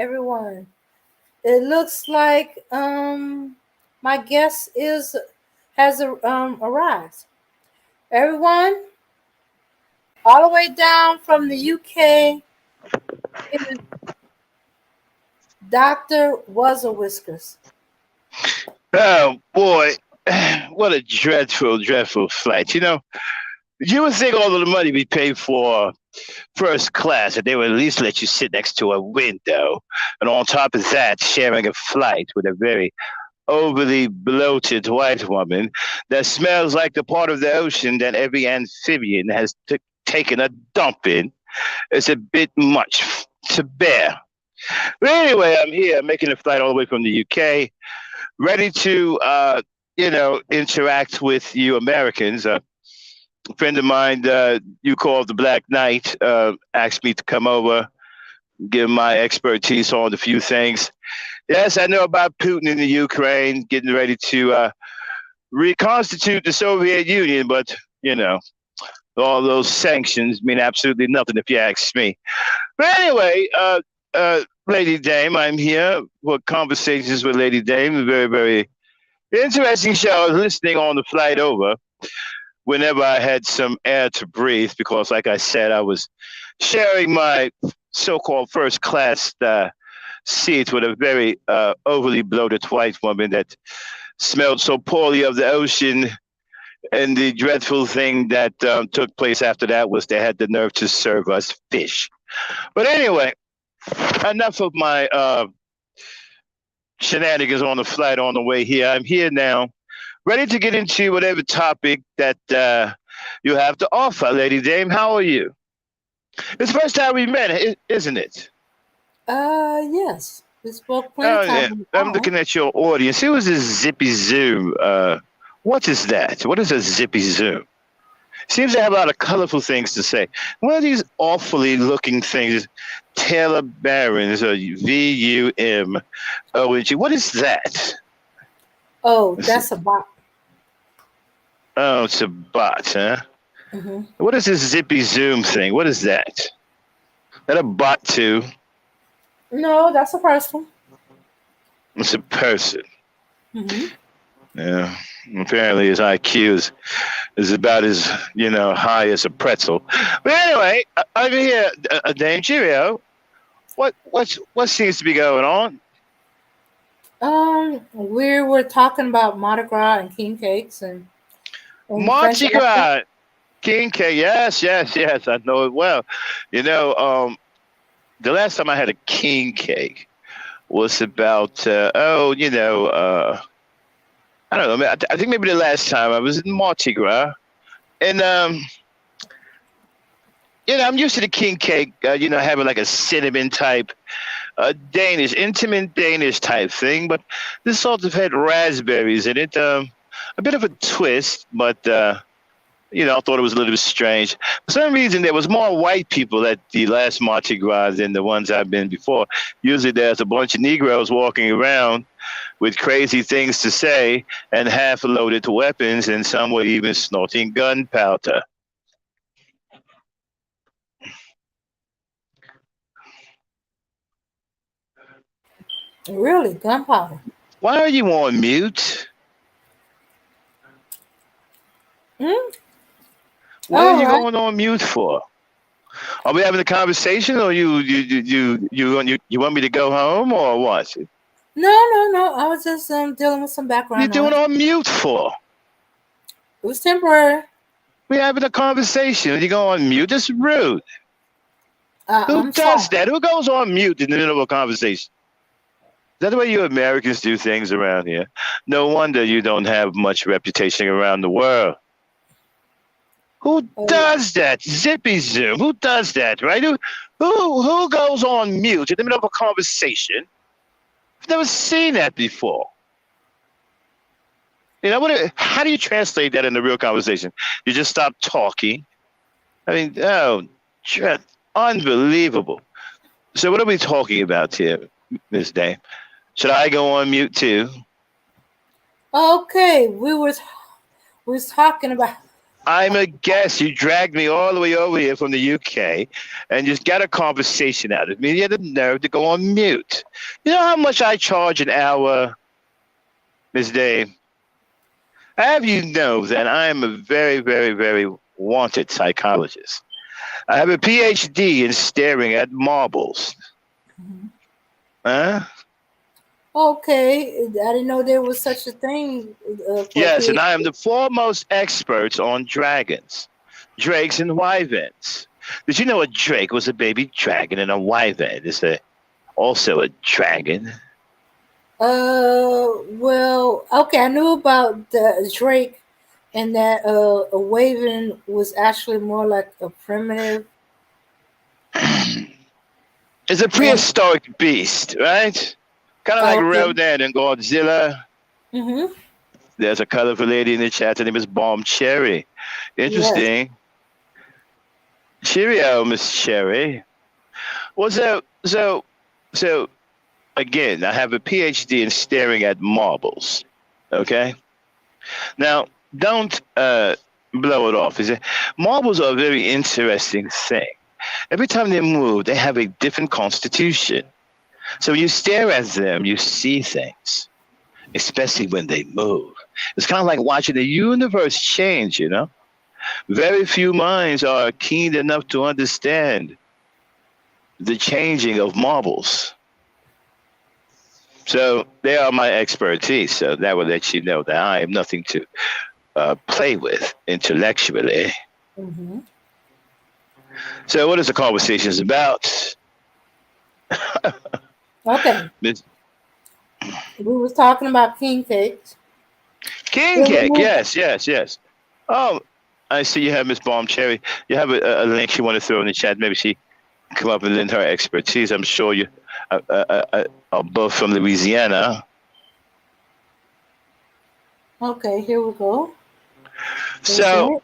It looks like my guest is has arrived. Everyone, all the way down from the UK is Dr. Wuzzle Whiskers. Oh boy, what a dreadful, dreadful flight. You would think all of the money we paid for first class that they would at least let you sit next to a window. And on top of that, sharing a flight with a very overly bloated white woman that smells like the part of the ocean that every amphibian has taken a dump in. It's a bit much to bear. But anyway, I'm here making a flight all the way from the UK, ready to, interact with you Americans. A friend of mine, you called the Black Knight, asked me to come over, give my expertise on a few things. Yes, I know about Putin in the Ukraine, getting ready to reconstitute the Soviet Union, but, all those sanctions mean absolutely nothing if you ask me. But anyway, Lady Dame, I'm here for conversations with Lady Dame. A very, very interesting show. I was listening on the flight over whenever I had some air to breathe, because, like I said, I was sharing my so-called first class seat with a very overly bloated white woman that smelled so poorly of the ocean. And the dreadful thing that took place after that was they had the nerve to serve us fish. But anyway, enough of my shenanigans on the flight on the way here. I'm here now, ready to get into whatever topic that you have to offer, Lady Dame. How are you? It's the first time we met, isn't it? Yes. We spoke plenty Oh, of yeah. times. I'm looking at your audience. Who is this Zippy Zoom? What is that? What is a Zippy Zoom? Seems to have a lot of colorful things to say. What are these awfully looking things? Taylor Barons or VUMONG. What is that? Oh, that's a bot. Oh, it's a bot, huh? Mm-hmm. What is this Zippy Zoom thing? What is that? Is that a bot too? No, that's a person. It's a person. Mm-hmm. Yeah. Apparently his IQ is about as high as a pretzel. But anyway, I'm here, Dame Cheerio. What seems to be going on? We were talking about Mardi Gras and king cakes, and in French Mardi accent? Gras, king cake. Yes, yes, yes. I know it well. You know, the last time I had a king cake was about I don't know. I think maybe the last time I was in Mardi Gras, and I'm used to the king cake. Having like a cinnamon type, Danish, intimate Danish type thing, but this sort of had raspberries in it. A bit of a twist, but I thought it was a little bit strange. For some reason, there was more white people at the last Mardi Gras than the ones I've been before. Usually, there's a bunch of Negroes walking around with crazy things to say and half-loaded weapons, and some were even snorting gunpowder. Really, gunpowder. Why are you on mute? Hmm? What are All you right. going on mute for? Are we having a conversation, or you want me to go home, or what? No. I was just dealing with some What are you background doing noise. on mute for? It was temporary. We're having a conversation, and you go on mute. That's rude. Who I'm does sorry. that? Who goes on mute in the middle of a conversation? Is that the way you Americans do things around here? No wonder you don't have much reputation around the world. Who does that? Zippy Zoom. Who does that, right? Who goes on mute in the middle of a conversation? I've never seen that before. How do you translate that into real conversation? You just stop talking. I mean, unbelievable. So what are we talking about here, Miss Day? Should I go on mute too? Okay, we was talking about. I'm a guest. You dragged me all the way over here from the UK and just got a conversation out of me. You had the nerve to go on mute. You know how much I charge an hour, Miss Day? I have you know that I am a very, very, very wanted psychologist. I have a PhD in staring at marbles. Huh? Okay, I didn't know there was such a thing. Yes, and I am the foremost expert on dragons, drakes, and wyverns. Did you know a drake was a baby dragon and a wyvern is also a dragon? Well, okay, I knew about the Drake, and that a Waven was actually more like a primitive. It's a prehistoric beast, right? Kind of like Rodan and Godzilla. Mm-hmm. There's a colorful lady in the chat. Her name is Bomb Cherry. Interesting. Yes. Cheerio, Miss Cherry. Well, so again, I have a PhD in staring at marbles. Okay. Now, don't blow it off. Marbles are a very interesting thing. Every time they move, they have a different constitution. So when you stare at them, you see things, especially when they move. It's kind of like watching the universe change, you know? Very few minds are keen enough to understand the changing of marbles. So they are my expertise. So that will let you know that I am nothing to play with intellectually. Mm-hmm. So what is the conversation about? Okay. We was talking about king cakes. King cake, yes. Oh, I see you have Miss Bomb Cherry. You have a link you want to throw in the chat. Maybe she can come up and lend her expertise. I'm sure you are both from Louisiana. Okay, here we go. So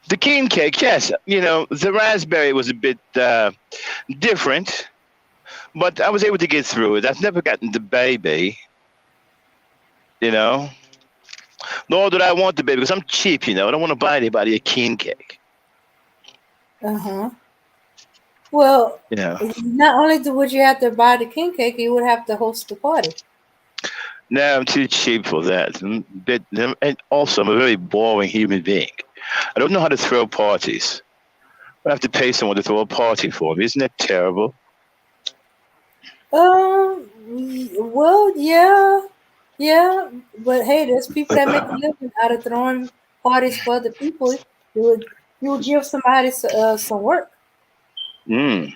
the king cake, yes. The raspberry was a bit different, but I was able to get through it. I've never gotten the baby, nor did I want the baby because I'm cheap, I don't want to buy anybody a king cake. Uh-huh. Well, not only would you have to buy the king cake, you would have to host the party. No, I'm too cheap for that. And also, I'm a very boring human being. I don't know how to throw parties. I have to pay someone to throw a party for me. Isn't that terrible? Well, yeah. Yeah, but hey, there's people that make a living out of throwing parties for other people. You would give somebody some work. Mm.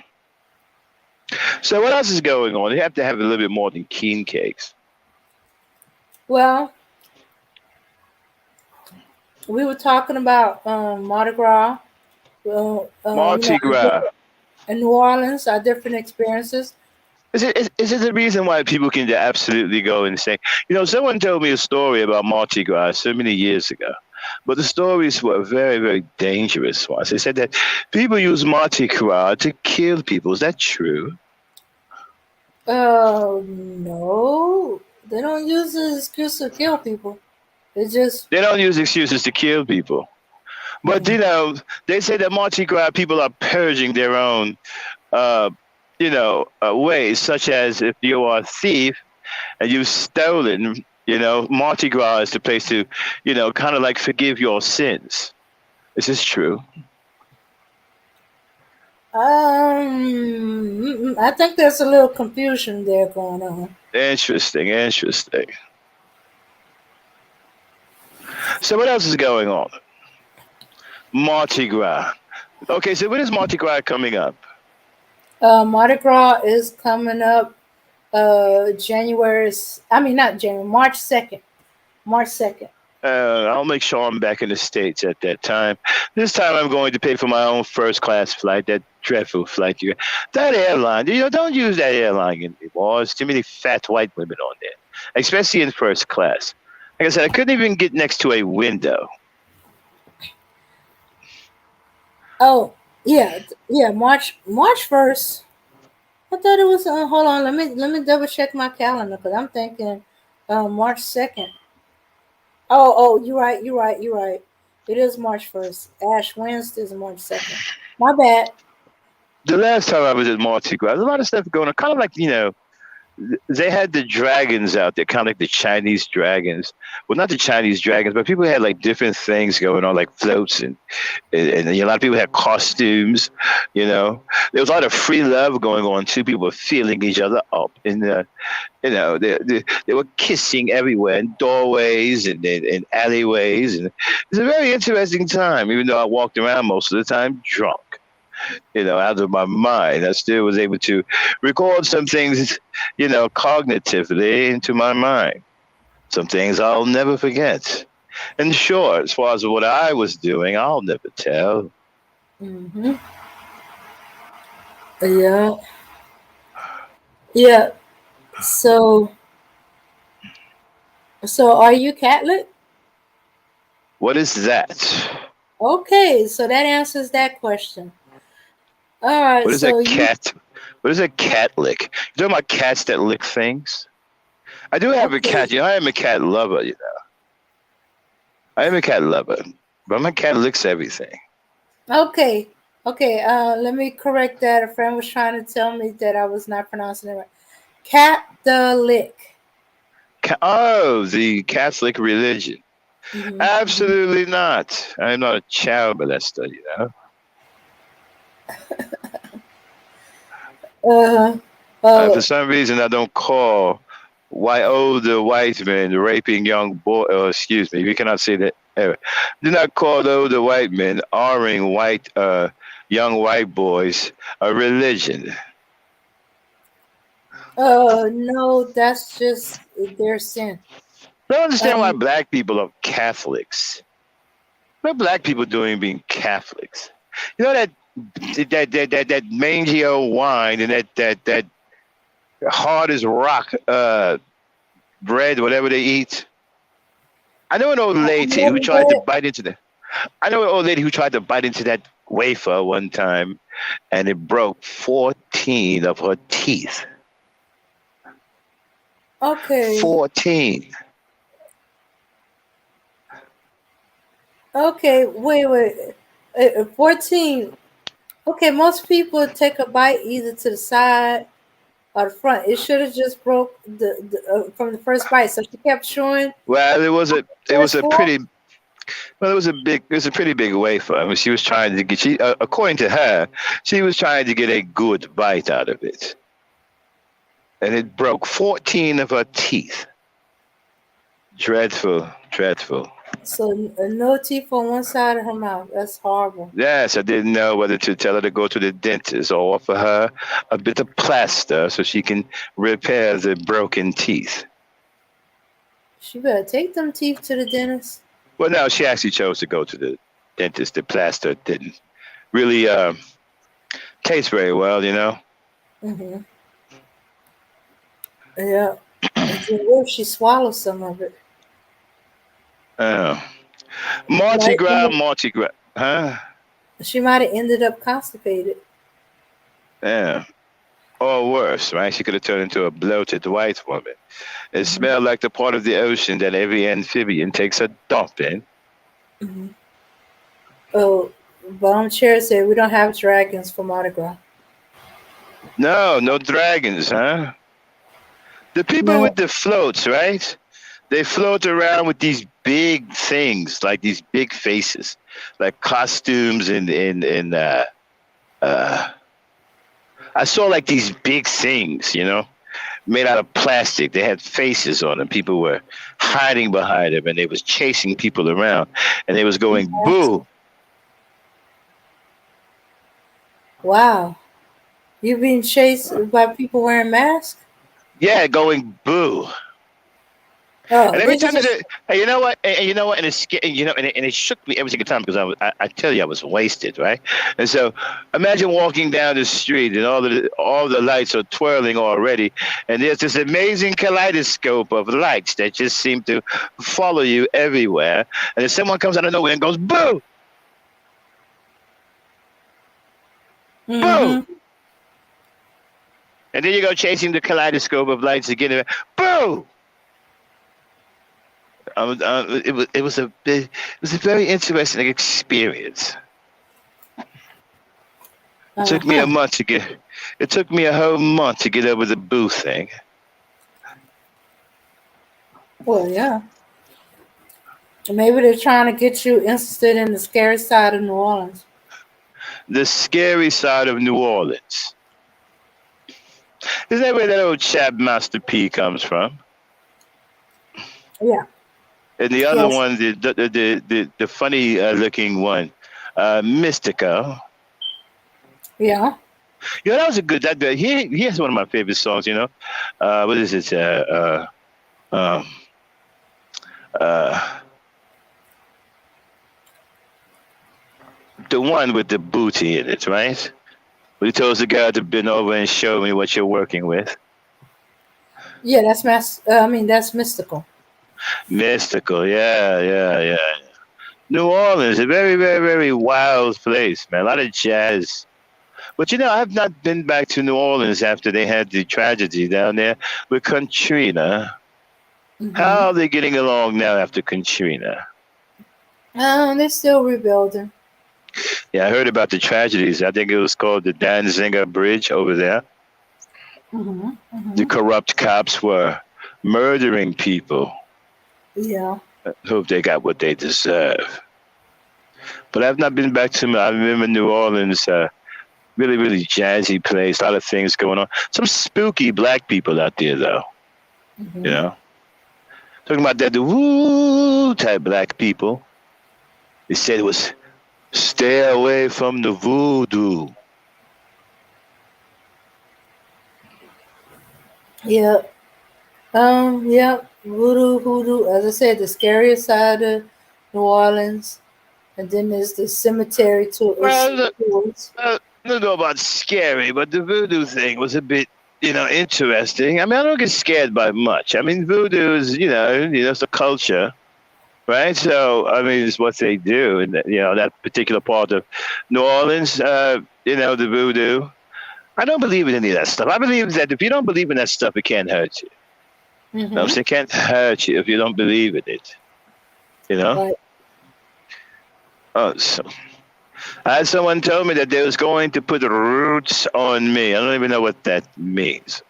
So what else is going on? You have to have a little bit more than king cakes. Well, we were talking about Mardi Gras. Mardi Gras. In New Orleans, our different experiences. Is it the reason why people can absolutely go insane? Someone told me a story about Mardi Gras so many years ago, but the stories were very, very dangerous ones. They said that people use Mardi Gras to kill people. Is that true? No, they don't use the excuse to kill people. They don't use excuses to kill people. But they say that Mardi Gras people are purging their own, ways, such as if you are a thief and you've stolen, Mardi Gras is the place to, kind of like forgive your sins. Is this true? I think there's a little confusion there going on. Interesting. So what else is going on? Mardi Gras. Okay, so when is Mardi Gras coming up? Mardi Gras is coming up January. I mean, not January. March 2nd. March 2nd. I'll make sure I'm back in the States at that time. This time I'm going to pay for my own first class flight, that dreadful flight. That airline, don't use that airline anymore. There's too many fat white women on there, especially in first class. Like I said, I couldn't even get next to a window. Oh, yeah, March 1st. I thought it was. Hold on, let me double check my calendar because I'm thinking March 2nd. Oh, you're right. It is March 1st. Ash Wednesday is March 2nd. My bad. The last time I was at Mardi Gras, there's a lot of stuff going on. Kind of like, they had the dragons out there, kind of like the Chinese dragons. Well, not the Chinese dragons, but people had like different things going on, like floats, and a lot of people had costumes. There was a lot of free love going on too. People were feeling each other up, and they were kissing everywhere in doorways and in alleyways, and it's a very interesting time. Even though I walked around most of the time drunk. Out of my mind. I still was able to record some things, cognitively into my mind. Some things I'll never forget. And sure, as far as what I was doing, I'll never tell. Mm-hmm. Yeah. Yeah. So are you Catholic? What is that? Okay, so that answers that question. All right. What is a cat? What is a cat lick? You talking about cats that lick things? I do have a cat. I am a cat lover. I am a cat lover, but my cat licks everything. Okay. Let me correct that. A friend was trying to tell me that I was not pronouncing it right. Catholic. The Catholic religion. Mm-hmm. Absolutely not. I'm not a child molester, For some reason, I don't call older white men raping young boys. Oh, excuse me, we cannot say that. Do not call older white men honoring young white boys a religion. No, that's just their sin. I don't understand why black people are Catholics. What are black people doing being Catholics? That mangy old wine and that hard as rock bread, whatever they eat. I know an old lady who tried to bite into that wafer one time, and it broke 14 of her teeth. Okay. 14. Okay, wait. 14. Okay, most people take a bite either to the side or the front. It should have just broke from the first bite. So she kept chewing. Well, it was a pretty big wafer. I mean, she was trying to get. According to her, she was trying to get a good bite out of it, and it broke 14 of her teeth. Dreadful, dreadful. So no teeth on one side of her mouth. That's horrible. Yes, I didn't know whether to tell her to go to the dentist or offer her a bit of plaster so she can repair the broken teeth. She better take them teeth to the dentist. Well, no, she actually chose to go to the dentist. The plaster didn't really taste very well, you know. Mm-hmm. Yeah. It's worse. She swallowed some of it. Oh. Might Mardi Gras, huh? She might have ended up constipated. Yeah. Or worse, right? She could have turned into a bloated white woman. It smelled like the part of the ocean that every amphibian takes a dump in. Mm-hmm. Oh, Bum Chair said we don't have dragons for Mardi Gras. No, no dragons, huh? The people No. with the floats, right? They float around with these big things, like these big faces, like costumes and I saw like these big things, you know, made out of plastic. They had faces on them. People were hiding behind them, and they was chasing people around, and they was going boo. Wow. You being chased by people wearing masks? Yeah, going boo. Oh, And every they time just, and you know what, and you know what, and it shook me every single time because I tell you I was wasted, right? And so imagine walking down the street and all the lights are twirling already, and there's this amazing kaleidoscope of lights that just seem to follow you everywhere, and then someone comes out of nowhere and goes boo, boo, mm-hmm. and then you go chasing the kaleidoscope of lights again, boo. It was a very interesting experience. It took me a month to get. It took me a whole month to get over the boo thing. Well, yeah. Maybe they're trying to get you interested in the scary side of New Orleans. The scary side of New Orleans. Isn't that where that old chap Master P comes from? Yeah. And the other Yes. one, the funny looking one, Mystico. Yeah. You know, that was a good. He has one of my favorite songs. You know, what is it? Um, the one with the booty in it, right? Where he tells the guy to bend over and show me what you're working with. Yeah, that's that's mystical. Mystical, yeah. New Orleans, a very, very, very wild place, man. A lot of jazz. But you know, I've not been back to New Orleans after they had the tragedy down there with Katrina. Mm-hmm. How are they getting along now after Katrina? They're still rebuilding. Yeah, I heard about the tragedies. I think it was called the Danziger Bridge over there. Mm-hmm. Mm-hmm. The corrupt cops were murdering people. Yeah. I hope they got what they deserve. But I've not been back to. I remember New Orleans. Really, really jazzy place. A lot of things going on. Some spooky black people out there, though. Mm-hmm. You know, talking about that the woo type black people. They said it was stay away from the voodoo. Yeah. Yeah. Voodoo, hoodoo. As I said, the scariest side of New Orleans, and then there's the cemetery too. Well, I don't know about scary, but the voodoo thing was a bit, interesting. I mean, I don't get scared by much. I mean, voodoo is, it's a culture, right? So, I mean, it's what they do, and that particular part of New Orleans, the voodoo. I don't believe in any of that stuff. I believe that if you don't believe in that stuff, it can't hurt you. Mm-hmm. No, so it can't hurt you if you don't believe in it. You know? Right. Oh, so I had someone tell me that they was going to put roots on me. I don't even know what that means.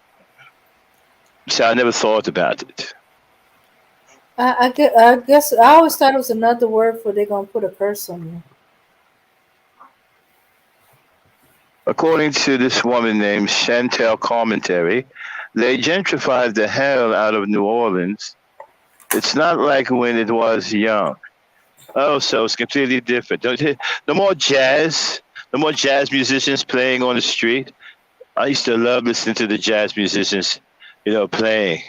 So I never thought about it. I guess I always thought it was another word for they're gonna put a curse on you. According to this woman named Chantel Commentary, they gentrified the hell out of New Orleans It's not like when it was young. Oh, so it's completely different. The more jazz, the more jazz musicians playing on the street. I used to love listening to the jazz musicians, playing.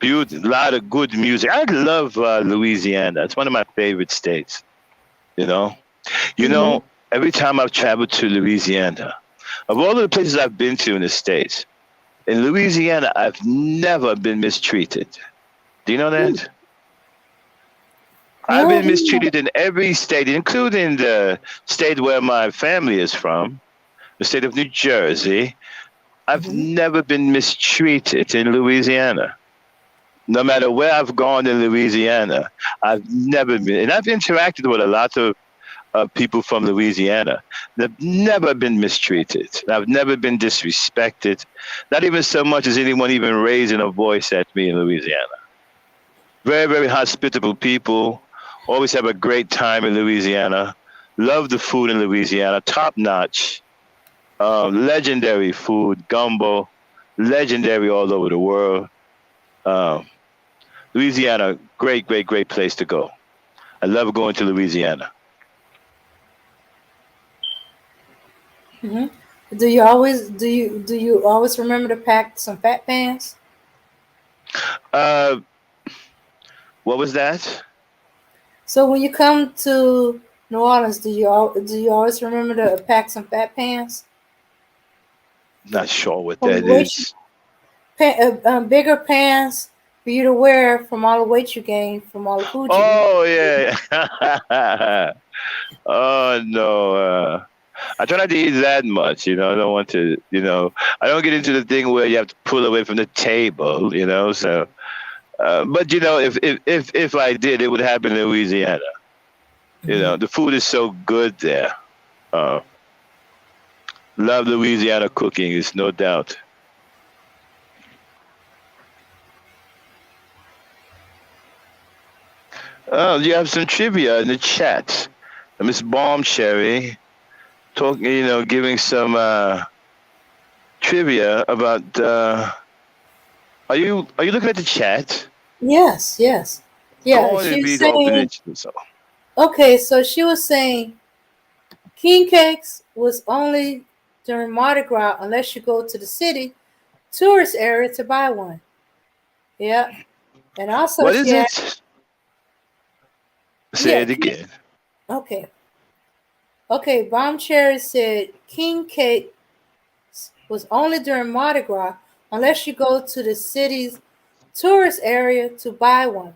A lot of good music. I love Louisiana. It's one of my favorite states. You know, you Mm-hmm. know. Every time I've traveled to Louisiana, of all of the places I've been to in the states, in Louisiana, I've never been mistreated. Do you know that? I've No, been mistreated in every state, including the state where my family is from, the state of New Jersey. I've mm-hmm. never been mistreated in Louisiana. No matter where I've gone in Louisiana, I've never been. And I've interacted with a lot of people from Louisiana. They've never been mistreated. I've never been disrespected. Not even so much as anyone even raising a voice at me in Louisiana. Very, very hospitable people. Always have a great time in Louisiana. Love the food in Louisiana. Top notch. Legendary food. Gumbo. Legendary all over the world. Um, Louisiana, great, great, great place to go. I love going to Louisiana. Mm-hmm. Do you always remember to pack some fat pants? Uh, what was that? So when you come to New Orleans, do you always remember to pack some fat pants Not sure what from the that weight is. bigger pants for you to wear from all the weight you gained from all the food you eat? Oh yeah. Oh no. I try not to eat that much. I don't want to. I don't get into the thing where you have to pull away from the table. So. But if I did, it would happen in Louisiana. Mm-hmm. The food is so good there. Uh, love Louisiana cooking, is no doubt. Oh, you have some trivia in the chat. Miss Balm Cherry talking, giving some trivia about. Are you looking at the chat? Yes, yes, Go yeah. on and She was read off the saying, niche. So. okay, so she was saying king cakes was only during Mardi Gras unless you go to the city tourist area to buy one. Yeah, and also What she is had, it? Say yeah, it again. okay, okay. Bomb Cherry said king cake was only during Mardi Gras unless you go to the city's tourist area to buy one.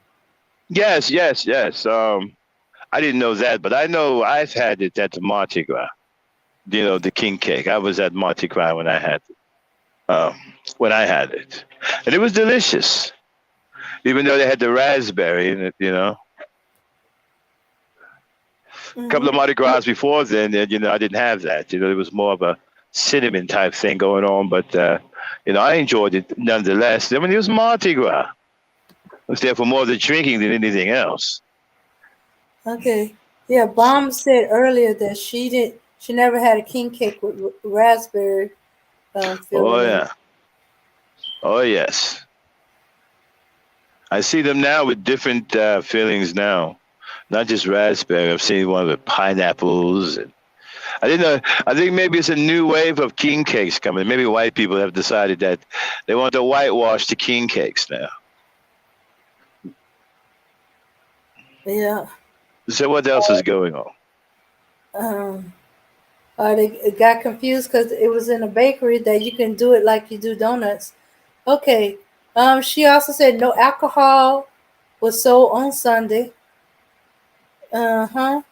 Yes, yes, yes. I didn't know that, but I know I've had it at the Mardi Gras. The king cake. I was at Mardi Gras um, when I had it, and it was delicious. Even though they had the raspberry in it. A couple of Mm-hmm. Mardi Gras before then, I didn't have that. It was more of a cinnamon type thing going on, but I enjoyed it nonetheless. I mean, it was Mardi Gras. I was there for more of the drinking than anything else. Okay. Yeah, Bomb said earlier that she never had a king cake with raspberry Oh filling in it. yeah. Oh yes. I see them now with different fillings now, not just raspberry. I've seen one with pineapples. And I didn't know. I think maybe it's a new wave of king cakes coming. Maybe white people have decided that they want to whitewash the king cakes now. Yeah. So what else is going on? Um, they got confused because it was in a bakery that you can do it like you do donuts. Okay. She also said no alcohol was sold on Sunday. Uh-huh.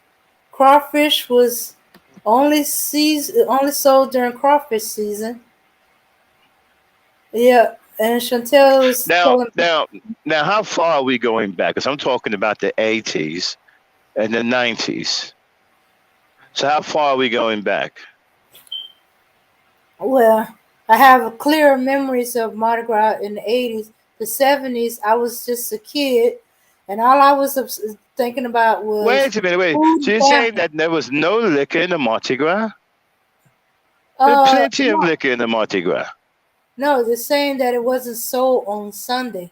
Crawfish was only sold during crawfish season. Yeah, and Chantel was Now, telling. now, now, how far are we going back? Because I'm talking about the 80s and the 90s. So how far are we going back? Well, I have clear memories of Mardi Gras in the 80s. The 70s, I was just a kid, and all I was thinking about was Wait a minute, wait. food So and you're saying family. that there was no liquor in the Mardi Gras? There's plenty of No, liquor in the Mardi Gras. no, they're saying that it wasn't sold on Sunday.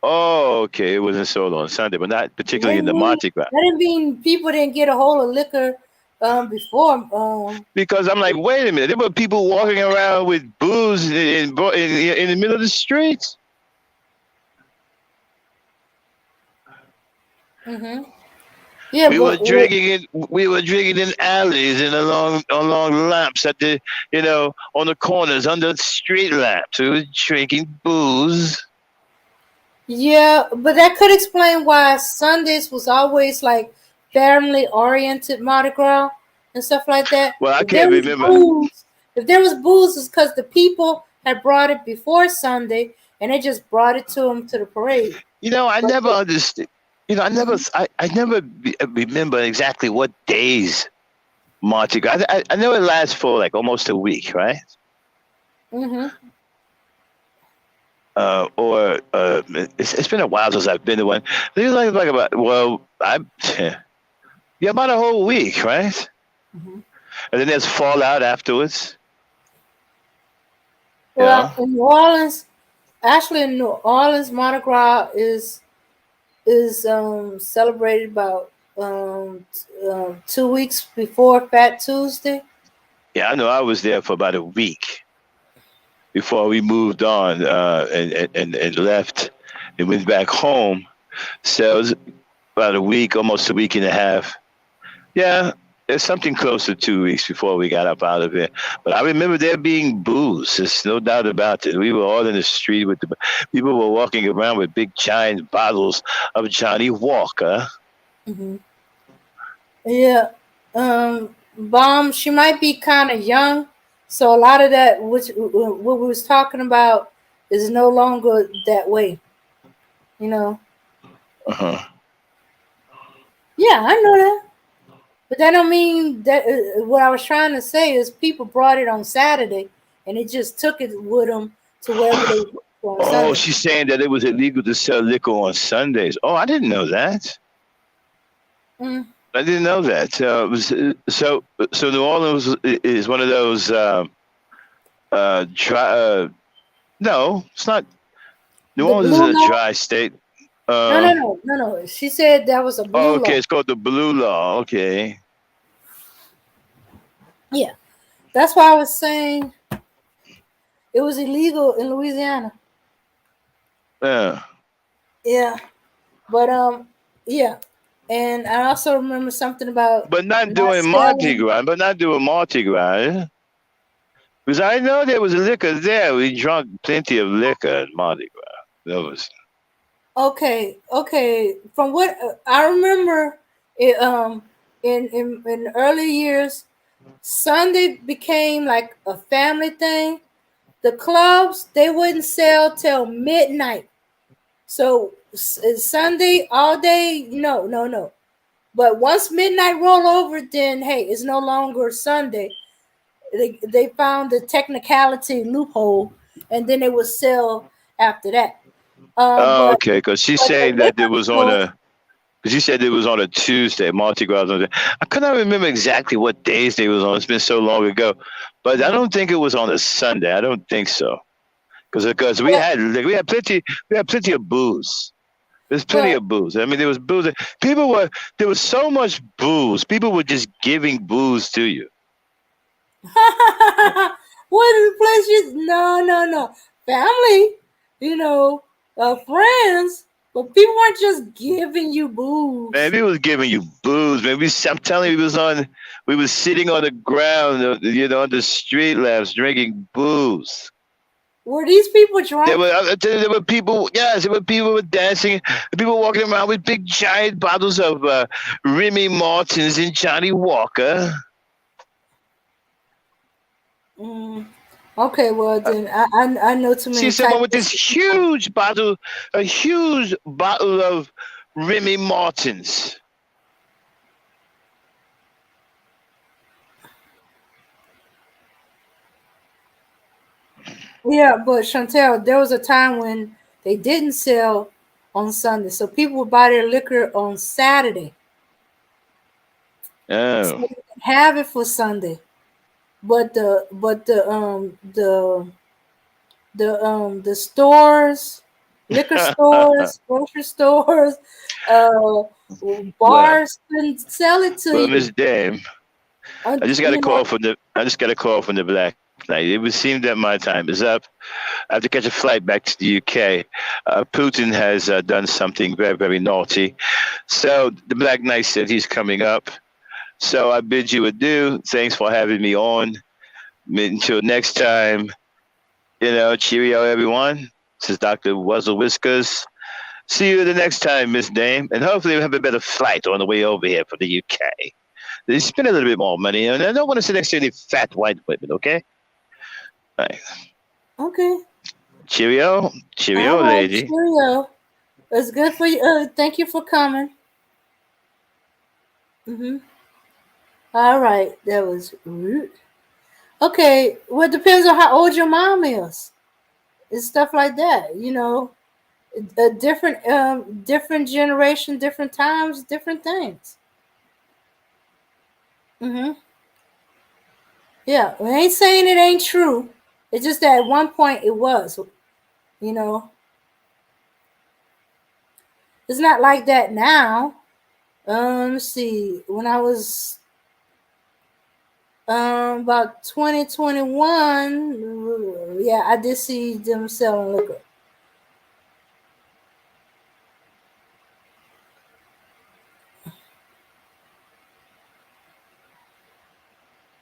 Oh, okay. It wasn't sold on Sunday, but not particularly in the That Mardi Gras. didn't mean people didn't get a hold of liquor before. Because I'm like, wait a minute, there were people walking around with booze in the middle of the streets. Mm-hmm. Yeah, We were but drinking it. We were drinking in alleys and along lamps at the, on the corners under street lamps. We were drinking booze. yeah, but that could explain why Sundays was always like family oriented Mardi Gras and stuff like that. Well, I If there can't was remember. booze, if there was booze, it's because the people had brought it before Sunday and they just brought it to them to the parade. I But never understood. I never remember exactly what days Mardi Gras. I know it lasts for like almost a week, right? mm-hmm. It's been a while since I've been to one. It's like about about a whole week, right? Mm-hmm. And then there's fallout afterwards. Well, in New Orleans, actually in New Orleans, Mardi Gras is celebrated about 2 weeks before Fat Tuesday. Yeah, I know. I was there for about a week before we moved on and left and went back home. So it was about a week, almost a week and a half. Yeah, it's something close to 2 weeks before we got up out of it. But I remember there being booze. There's no doubt about it. We were all in the street with the people were walking around with big giant bottles of Johnny Walker. Mm-hmm. Yeah, Bomb. She might be kind of young, so a lot of that, which what we was talking about, is no longer that way. You know. Uh-huh. Yeah, I know that. But that don't mean that what I was trying to say is people brought it on Saturday and it just took it with them to wherever they were on Oh, Sunday. she's saying that it was illegal to sell liquor on Sundays. Oh, I didn't know that. Mm. I didn't know that. So New Orleans is one of those dry. No, it's not. New The Orleans blue is a law? dry state. No. She said that was a blue Okay, law. it's called the Blue Law. Okay. Yeah, that's why I was saying it was illegal in Louisiana. Yeah. Yeah, but yeah, and I also remember something about But not not doing Mardi selling. Gras. But not doing Mardi Gras. Because I know there was liquor there. We drank plenty of liquor at Mardi Gras. That was. Okay. From what I remember, it in early years, Sunday became like a family thing. The clubs they wouldn't sell till midnight. So Sunday all day, no. But once midnight roll over, then hey, it's no longer Sunday. They found the technicality loophole, and then they would sell after that. Oh, But okay. Because she's but the saying that it liquor was on stores, a. Because you said it was on a Tuesday, Mardi Gras. I couldn't remember exactly what days they was on. It's been so long ago, but I don't think it was on a Sunday. I don't think so. Because we had plenty of booze. There's plenty well, of booze. I mean, there was booze. There was so much booze. People were just giving booze to you. what is the place you? No. Family, friends, but people weren't just giving you booze. Man, people was giving you booze. Man, I'm telling you, we was sitting on the ground, on the street lamps, drinking booze. Were these people drunk? There were people. Yes, there were people were dancing. People walking around with big giant bottles of Remy Martins and Johnny Walker. Okay, well then I know too many See someone types. with this a huge bottle of Remy Martins. Yeah, but Chantel, there was a time when they didn't sell on Sunday, so people would buy their liquor on Saturday. Oh. So they could have it for Sunday. But the stores, liquor stores, grocery stores, uh, Well, bars couldn't sell it to well, you. Miss Dame, I just got a You know, call from the Black Knight. It would seem that my time is up. I have to catch a flight back to the UK. Putin has done something very, very naughty. So the Black Knight said he's coming up. So I bid you adieu. Thanks for having me on. Until next time, cheerio, everyone. This is Dr. Wuzzle Whiskers. See you the next time, Miss Dame. And hopefully we'll have a better flight on the way over here from the UK. They spend a little bit more money, and I don't want to sit next to any fat white women, okay? All right. okay. Cheerio. Cheerio, All right, lady. cheerio. It's good for you. Thank you for coming. All right, that was rude. Okay, well, it depends on how old your mom is. It's stuff like that, a different generation, different times, different things. Yeah, we ain't saying it ain't true. It's just that at one point it was, you know. It's not like that now. Let's see. When I was about 2021, yeah, I did see them selling liquor.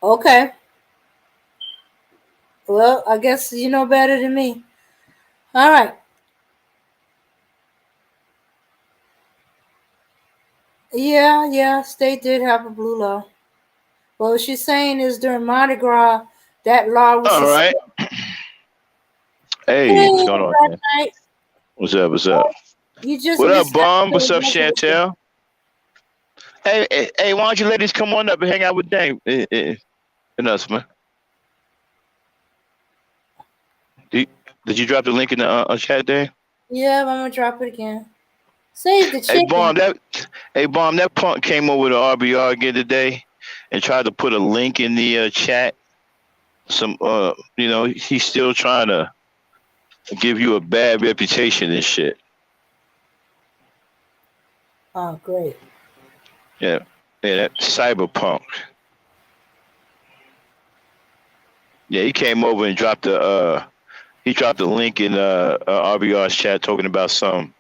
Okay. Well, I guess you know better than me. All right. Yeah, state did have a blue law. Well, what she's saying is during Mardi Gras, that law was All right. suspended. Hey, what's Hey, going on, Black man? Knight, What's up? What's up? you just What up, missed out Bomb? on What's the up, resolution. Chantel? Hey, why don't you ladies come on up and hang out with Dame and us, man? Did you drop the link in the chat there? Yeah, I'm gonna drop it again. Save the Hey, chicken. Bomb, that punk came over to RBR again today and tried to put a link in the chat. He's still trying to give you a bad reputation and shit. Oh, great. Yeah, that cyberpunk. Yeah, he came over and dropped the link in RBR's chat talking about somebody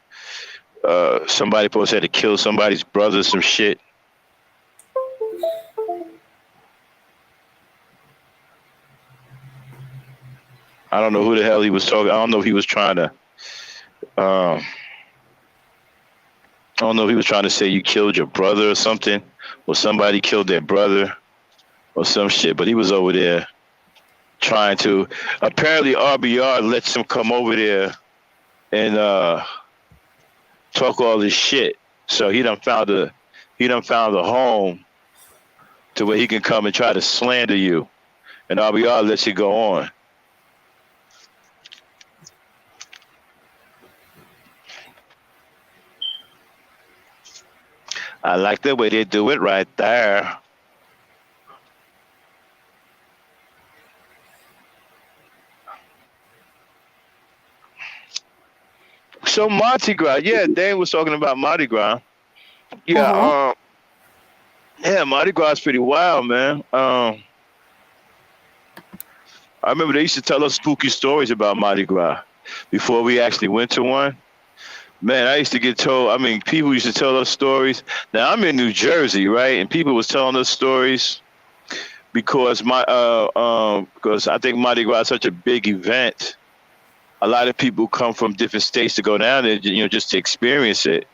supposed to had to kill somebody's brother, some shit. I don't know who the hell he was talking. I don't know if he was trying to. I don't know if he was trying to say you killed your brother or something, or somebody killed their brother, or some shit. But he was over there trying to. Apparently, RBR lets him come over there and talk all this shit. So he done found a home to where he can come and try to slander you, and RBR lets you go on. I like the way they do it right there. So Mardi Gras, yeah, Dan was talking about Mardi Gras. Yeah, yeah, Mardi Gras is pretty wild, man. I remember they used to tell us spooky stories about Mardi Gras before we actually went to one. Man, I used to get told. I mean, people used to tell us stories. Now I'm in New Jersey, right? And people was telling us stories because because I think Mardi Gras is such a big event. A lot of people come from different states to go down there, just to experience it.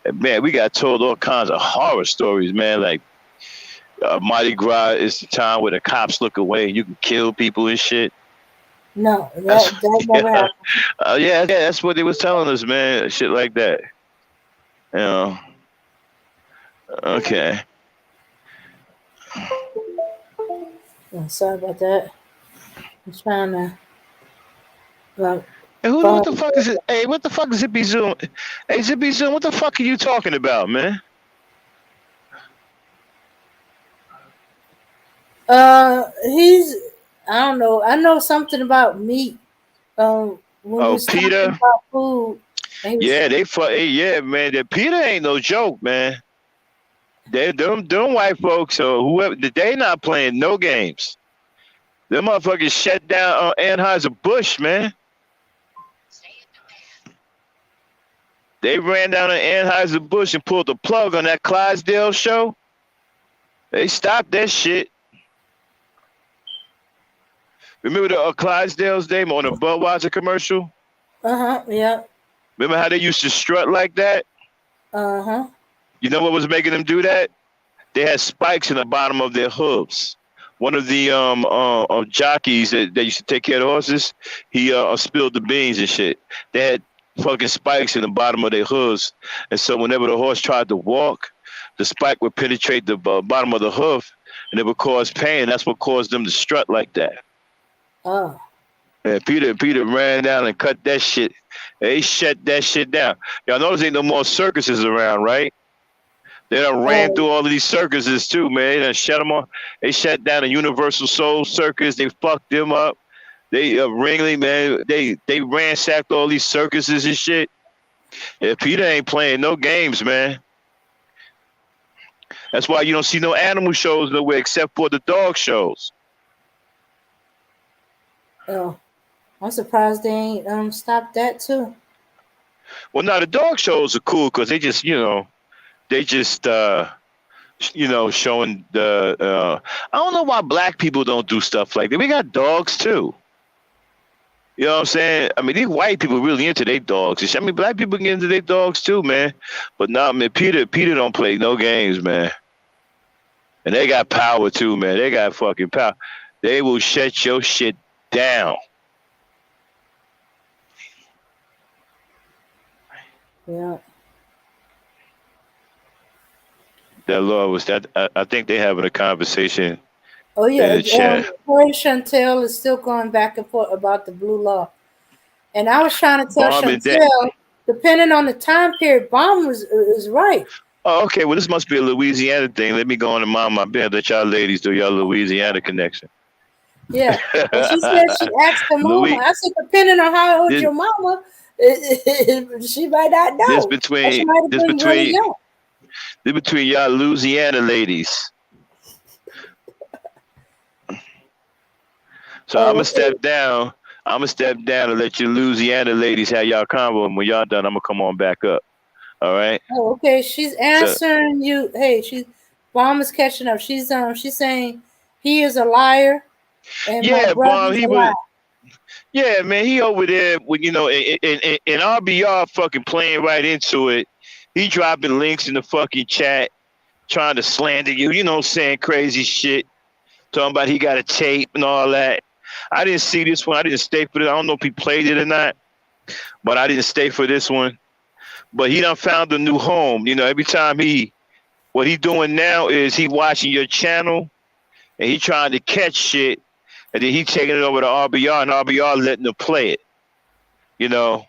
And man, we got told all kinds of horror stories, man. Like Mardi Gras is the time where the cops look away and you can kill people and shit. No, that never happened. Yeah, that's what they was telling us, man. Shit like that. You know. Okay. Oh, sorry about that. I'm trying to. Hey, what the fuck is it? Hey, what the fuck is Zippy Zoom? Hey, Zippy Zoom, what the fuck are you talking about, man? I don't know. I know something about meat. When we was talking Peter. about food. And he was, Yeah, they fuck. Yeah, man. That Peter ain't no joke, man. Them white folks or whoever, they not playing no games. Them motherfuckers shut down Anheuser-Busch, man. They ran down on Anheuser-Busch and pulled the plug on that Clydesdale show. They stopped that shit. Remember the Clydesdale's name on the Budweiser commercial? yeah. Remember how they used to strut like that? You know what was making them do that? They had spikes in the bottom of their hooves. One of the jockeys that used to take care of the horses, he spilled the beans and shit. They had fucking spikes in the bottom of their hooves, and so whenever the horse tried to walk, the spike would penetrate the bottom of the hoof, and it would cause pain. That's what caused them to strut like that. Oh. And Peter ran down and cut that shit. They shut that shit down. Y'all notice ain't no more circuses around, right? They done ran through all of these circuses too, man. They done shut them off. They shut down the Universal Soul Circus. They fucked them up. They Ringley, man. They ransacked all these circuses and shit. Yeah, Peter ain't playing no games, man. That's why you don't see no animal shows nowhere except for the dog shows. Oh, I'm surprised they ain't stopped that too. Well, now the dog shows are cool because they just, showing the. I don't know why black people don't do stuff like that. We got dogs too. You know what I'm saying? I mean, these white people really into their dogs. I mean, black people get into their dogs too, man. But nah, man, Peter don't play no games, man. And they got power too, man. They got fucking power. They will shut your shit down. Yeah. That law was that. I think they're having a conversation. Oh yeah. Chat. Chantel is still going back and forth about the blue law, and I was trying to tell Chantel, depending on the time period, Bomb is right. Oh, okay. Well, this must be a Louisiana thing. Let me go on and mind my bed. Let y'all ladies do y'all Louisiana connection. Yeah. And she said she asked her mama. I said, depending on how old your mama, she might not know. This between y'all Louisiana ladies. So I'm gonna step down. I'm gonna step down and let you Louisiana ladies have y'all convo. And when y'all done, I'm gonna come on back up. All right. Oh, okay. She's answering you. Hey, Bomb is catching up. She's saying he is a liar. And yeah, Bomb. He was. Yeah, man. He over there with and RBR fucking playing right into it. He dropping links in the fucking chat, trying to slander you. You know, saying crazy shit, talking about he got a tape and all that. I didn't see this one. I didn't stay for it. I don't know if he played it or not, but I didn't stay for this one. But he done found a new home. You know, every time what he doing now is he watching your channel and he trying to catch shit, and then he taking it over to RBR and RBR letting him play it. You know.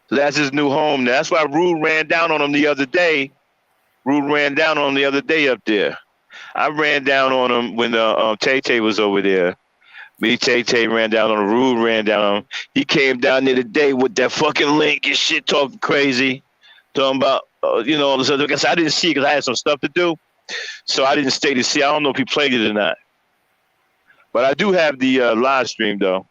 So that's his new home. That's why Rude ran down on him the other day. Up there. I ran down on him when Tay-Tay was over there. Me, Tay-Tay ran down on him. Rude ran down on him. He came down there today with that fucking link and shit, talking crazy. Talking about, all this other. I didn't see it because I had some stuff to do. So I didn't stay to see. I don't know if he played it or not. But I do have the live stream, though.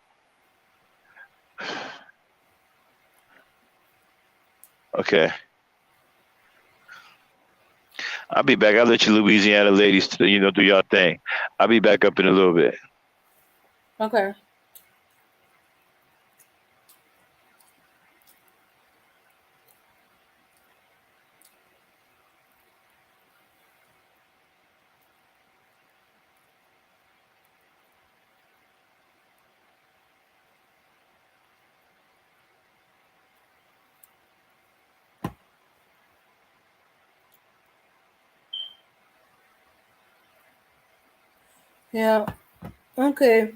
Okay. I'll be back. I'll let you Louisiana ladies, do your thing. I'll be back up in a little bit. Okay. Yeah. Okay.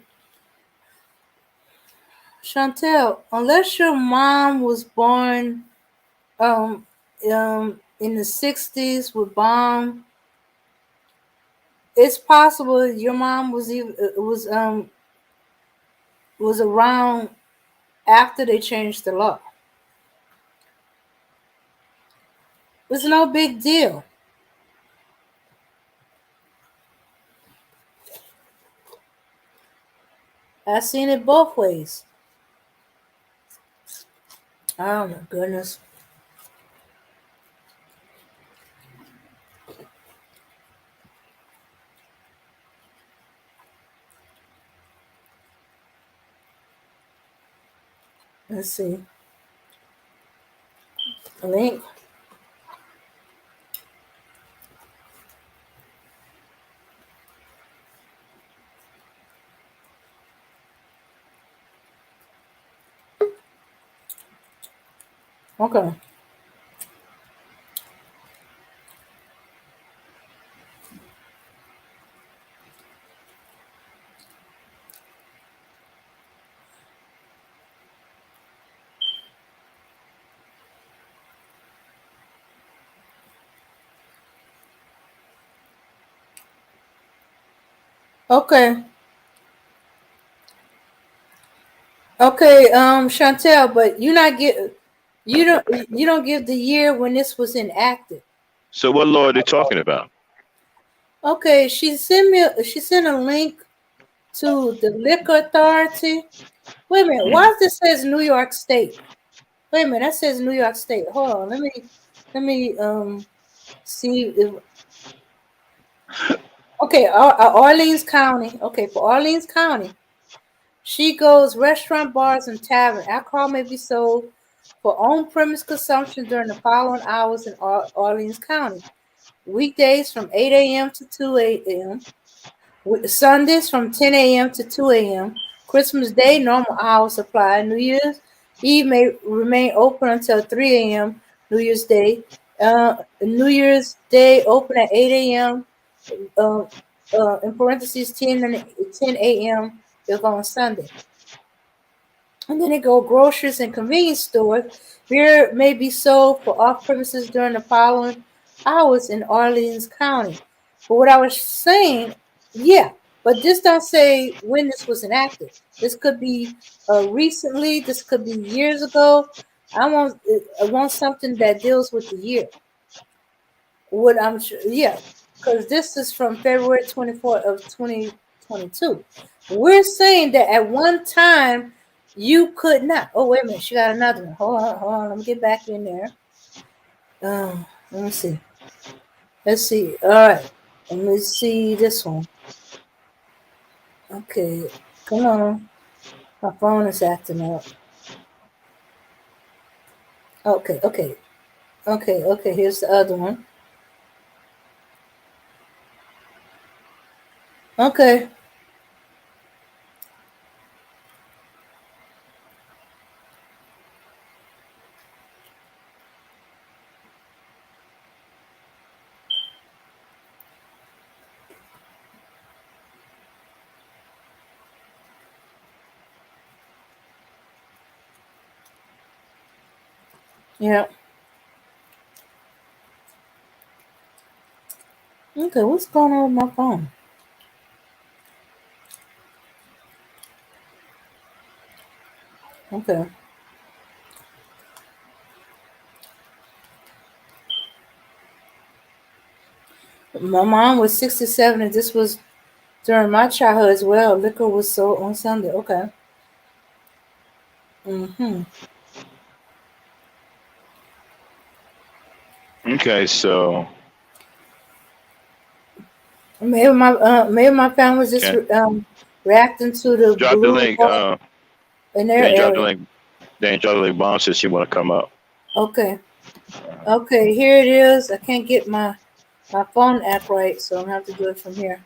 Chantel, unless your mom was born in the 60s with Bomb, it's possible your mom was around after they changed the law. It's no big deal. I've seen it both ways. Oh my goodness. Let's see. Link. Okay. Okay. Okay, Chantel, but you don't give the year when this was enacted. So what law are they talking about? Okay, she sent a link to the liquor authority. Wait a minute, Hmm. why does this says New York State? Wait a minute, that says New York State. Hold on, let me see if okay, Orleans County. Okay, for Orleans County, she goes restaurant, bars, and tavern. Alcohol may be sold for on-premise consumption during the following hours in Orleans County: weekdays from 8 a.m. to 2 a.m. Sundays from 10 a.m. to 2 a.m. Christmas Day, normal hours apply. New Year's Eve may remain open until 3 a.m. New Year's Day. New Year's Day open at 8 a.m. Uh, in parentheses 10 a.m. if on Sunday. And then they go groceries and convenience stores. Beer may be sold for off premises during the following hours in Orleans County. But what I was saying, yeah, but this don't say when this was enacted. This could be recently. This could be years ago. I want something that deals with the year. What I'm sure, yeah, because this is from February 24th of 2022. We're saying that at one time you could not. Oh, wait a minute, she got another one. Hold on. Let me get back in there. Let me see. Let's see. All right. Let me see this one. Okay. Come on. My phone is acting up. Okay. Here's the other one. Okay. Yeah. Okay. What's going on with my phone? Okay. My mom was 67, and this was during my childhood as well. Liquor was sold on Sunday. Okay. Mm-hmm. Okay, so Maybe my family's just okay, reacting to the drop the blue link. in their Then drop the area. link. Then drop the link. Bomb says she want to come up. Okay. Okay, here it is. I can't get my phone app right, so I'm gonna have to do it from here.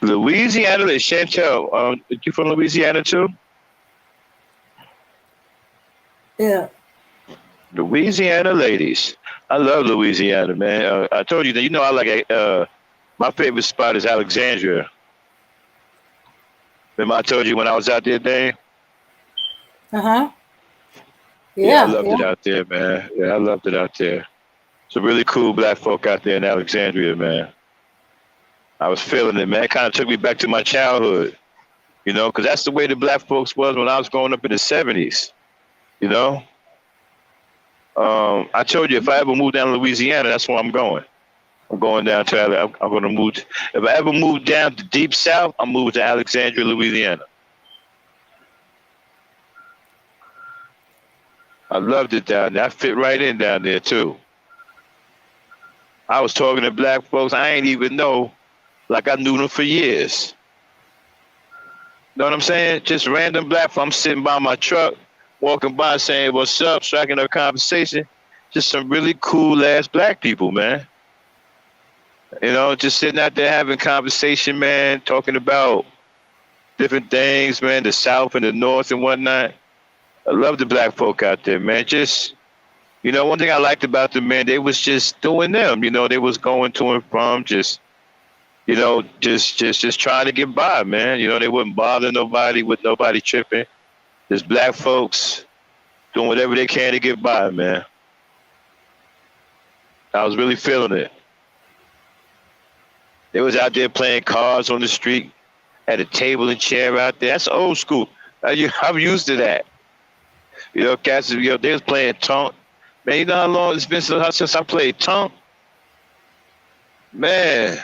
Louisiana, Chantel. You from Louisiana too? Yeah. Louisiana ladies. I love Louisiana, man. I told you that. You know, I like. My favorite spot is Alexandria. Remember, I told you when I was out there, Dane? Uh-huh. Yeah, I Yeah, loved yeah. it out there, man. Yeah, I loved it out there. Some really cool black folk out there in Alexandria, man. I was feeling it, man. It kind of took me back to my childhood. You know, because that's the way the black folks was when I was growing up in the 70s. You know, I told you if I ever move down to Louisiana, that's where I'm going. I'm going down to. I'm going to move. If I ever move down to deep south, I'm moving to Alexandria, Louisiana. I loved it down there. I fit right in down there too. I was talking to black folks. I ain't even know, like I knew them for years. Know what I'm saying? Just random black folks. I'm sitting by my truck, walking by, saying what's up, striking up conversation. Just some really cool ass black people, man. You know, just sitting out there having conversation, man, talking about different things, man, the South and the North and whatnot. I love the black folk out there, man. Just, you know, one thing I liked about them, man, they was just doing them. You know, they was going to and from, just, you know, just trying to get by, man. You know, they wouldn't bother nobody with nobody tripping. Just black folks doing whatever they can to get by, man. I was really feeling it. They was out there playing cards on the street, had a table and chair out there. That's old school. I'm used to that. You know, cats, you know, they was playing tonk. Man, you know how long it's been since I played tonk? Man,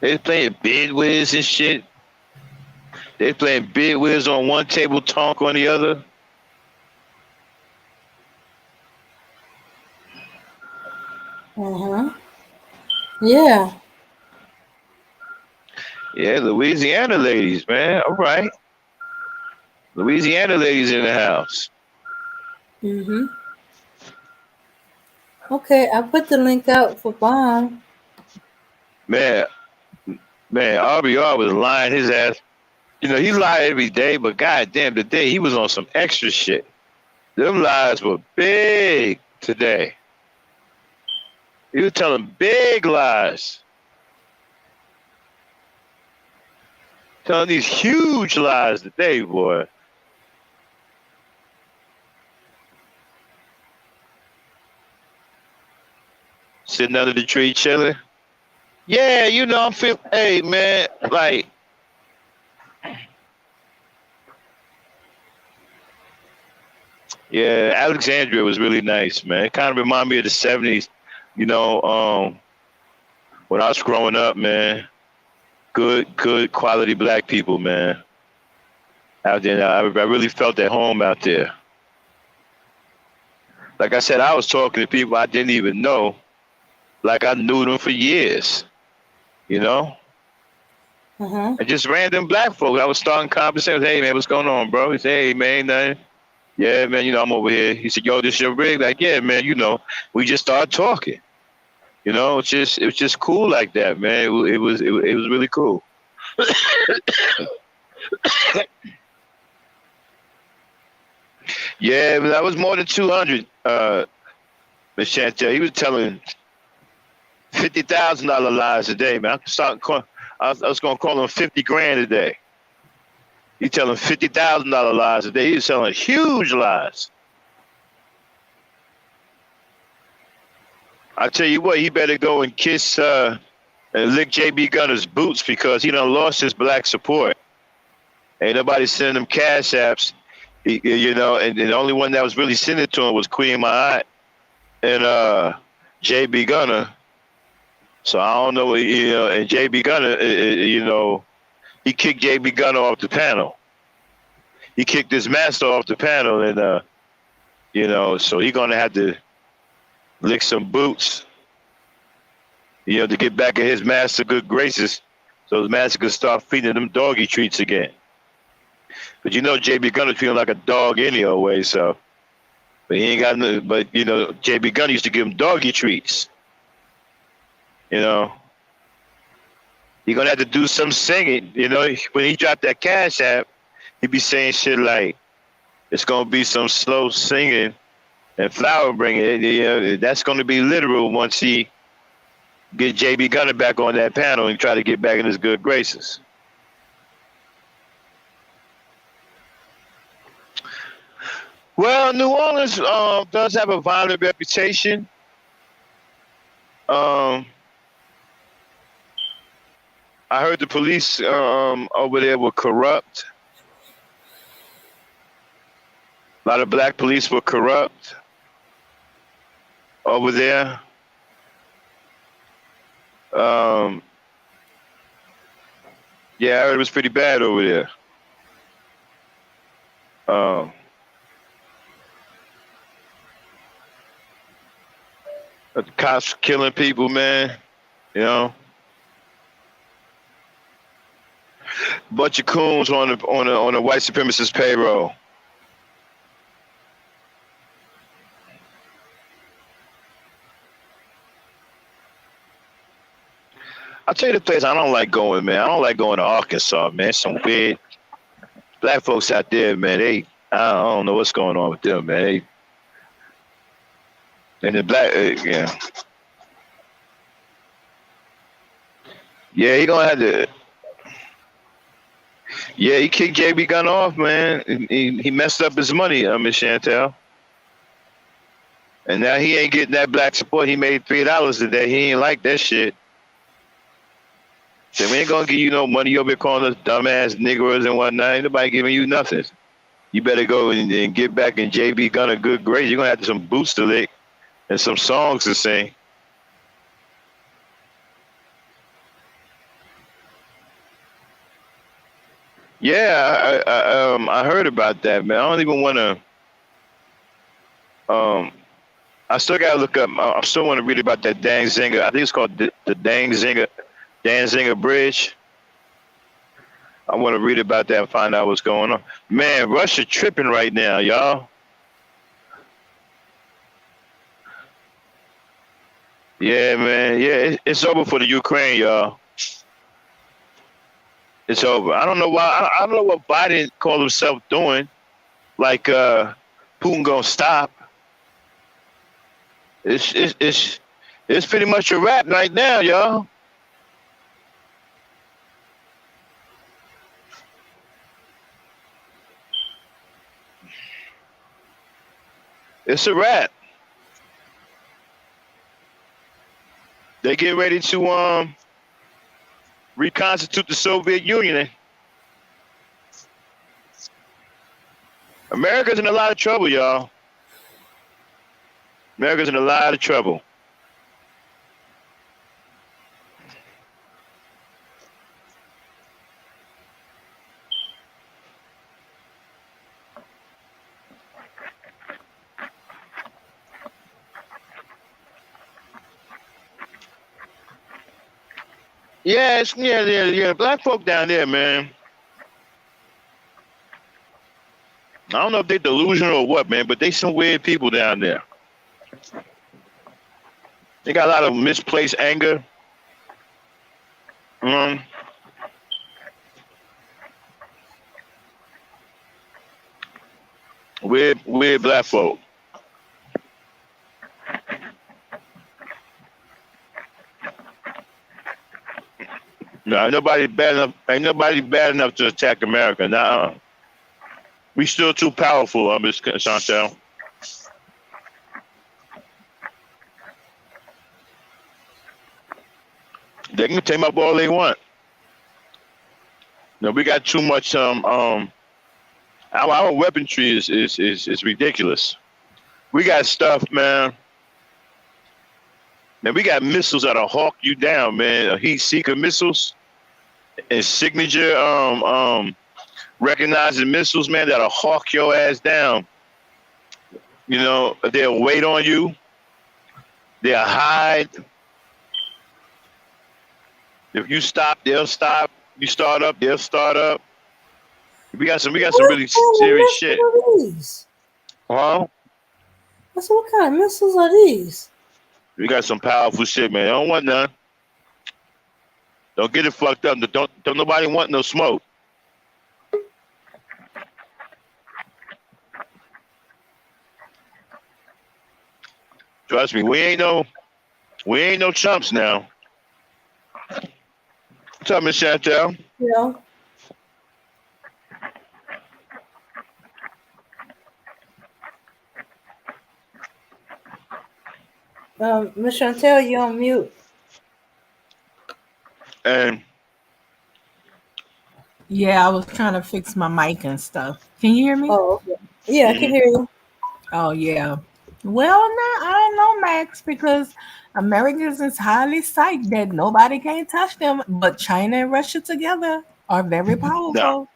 they was playing bid whiz and shit. They was playing bid whiz on one table, tonk on the other. Yeah. Yeah, Louisiana ladies, man. All right. Louisiana ladies in the house. Okay, I put the link out for Bond. Man, RBR was lying his ass. You know, he lied every day, but goddamn, today he was on some extra shit. Them lies were big today. He was telling big lies. Telling these huge lies today, boy. Sitting under the tree chilling. Yeah, you know, I'm feeling, hey, man, like, yeah, Alexandria was really nice, man. It kind of reminded me of the 70s, you know, when I was growing up, man. Good quality black people, man. Out there, I really felt at home out there. Like I said, I was talking to people I didn't even know, like I knew them for years, you know? And just random black folks. I was starting conversations. Hey, man, what's going on, bro? He said, hey, man, nothing. Yeah, man, you know, I'm over here. He said, yo, this your rig? Like, yeah, man, you know, we just started talking. You know, it was just cool like that, man. It was really cool. Yeah, but that was more than 200, Miss Chantel. He was telling $50,000 lies a day, man. I was gonna call him 50 grand a day. He telling $50,000 lies a day. He was telling huge lies. I tell you what, he better go and kiss and lick JB Gunner's boots because he done lost his black support. Ain't nobody sending him cash apps, you know, and the only one that was really sending it to him was Queen Mahat and JB Gunner. So I don't know, you know, and JB Gunner, you know, he kicked JB Gunner off the panel. He kicked his master off the panel, and you know, so he gonna have to lick some boots, you know, to get back in his master good graces, so his master can start feeding them doggy treats again. But you know, JB Gunner's feeling like a dog anyway, so. But he ain't got no. But you know, JB Gunner used to give him doggy treats. You know, you're gonna have to do some singing. You know, when he dropped that cash app, he be saying shit like, "It's gonna be some slow singing and flower bringing." You know, that's gonna be literal once he get JB Gunner back on that panel and try to get back in his good graces. Well, New Orleans does have a violent reputation. I heard the police over there were corrupt. A lot of black police were corrupt over there. Yeah, I heard it was pretty bad over there. The cops killing people, man. You know, bunch of coons on a white supremacist payroll. I'll tell you the place I don't like going, man. I don't like going to Arkansas, man. Some weird black folks out there, man. I don't know what's going on with them, man. And the black, yeah, he gonna have to. Yeah, he kicked JB Gunn off, man. He messed up his money, Miss Chantel. And now he ain't getting that black support. He made $3 a day. He ain't like that shit. So we ain't gonna give you no money. You'll be calling us dumbass niggers and whatnot. Ain't nobody giving you nothing. You better go and get back in JB Gunn a good grade. You're gonna have some boots to lick and some songs to sing. Yeah, I heard about that, man. I don't even want to. I still gotta look up. I still want to read about that Dang Zinger. I think it's called the Dang Zinger Bridge. I want to read about that and find out what's going on. Man, Russia tripping right now, y'all. Yeah, man. Yeah, it's over for the Ukraine, y'all. It's over. I don't know why. I don't know what Biden called himself doing. Like Putin gonna stop. It's pretty much a wrap right now, y'all. It's a wrap. They get ready to reconstitute the Soviet Union. America's in a lot of trouble, y'all. America's in a lot of trouble. Yeah, yeah. Black folk down there, man. I don't know if they're delusional or what, man, but they some weird people down there. They got a lot of misplaced anger. Weird black folk. No, ain't nobody bad enough to attack America. Nah, we still too powerful, Miss Chantel. They can take up all they want. No, we got too much. Our weaponry is ridiculous. We got stuff, man. Man, we got missiles that'll hawk you down, man. Heat seeker missiles and signature recognizing missiles, man, that'll hawk your ass down. You know, they'll wait on you. They'll hide. If you stop, they'll stop. You start up, they'll start up. We got some really serious shit. Huh? I said, what kind of missiles are these? We got some powerful shit, man. I don't want none. Don't get it fucked up. Don't nobody want no smoke. Trust me, we ain't no chumps now. What's up, Miss Chantel? Yeah. Miss Chantel, you're on mute. And Yeah, I was trying to fix my mic and stuff. Can you hear me? Oh, okay. Yeah, I can Mhm. hear you. Oh, yeah. Well, no, I don't know, Max, because Americans is highly psyched that nobody can touch them, but China and Russia together are very No, powerful.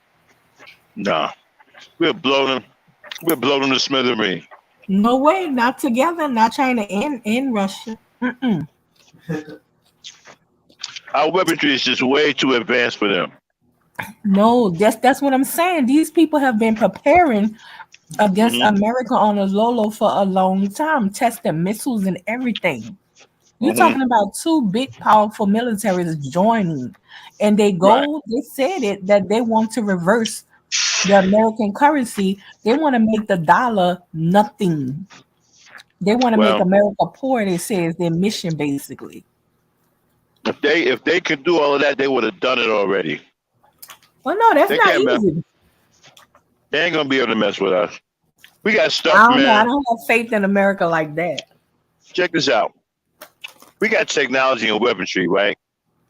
no. We'll blow them. We'll blow them to smithereens. No way, not together, not China and Russia. Mm-mm. Our weaponry is just way too advanced for them. No, that's what I'm saying. These people have been preparing against Hmm. America on a Lolo for a long time, testing missiles and everything. You're Hmm. talking about two big, powerful militaries joining, and Right. they said it that they want to reverse the American currency. They want to make the dollar nothing. They want to make Well, America poor. They say is their mission basically. if they could do all of that, they would have done it already. Well, no, that's They not can't mess. easy. They ain't gonna be able to mess with us. We got I stuff, don't know. I man. don't have faith in America like that. Check this out. We got technology and weaponry, right?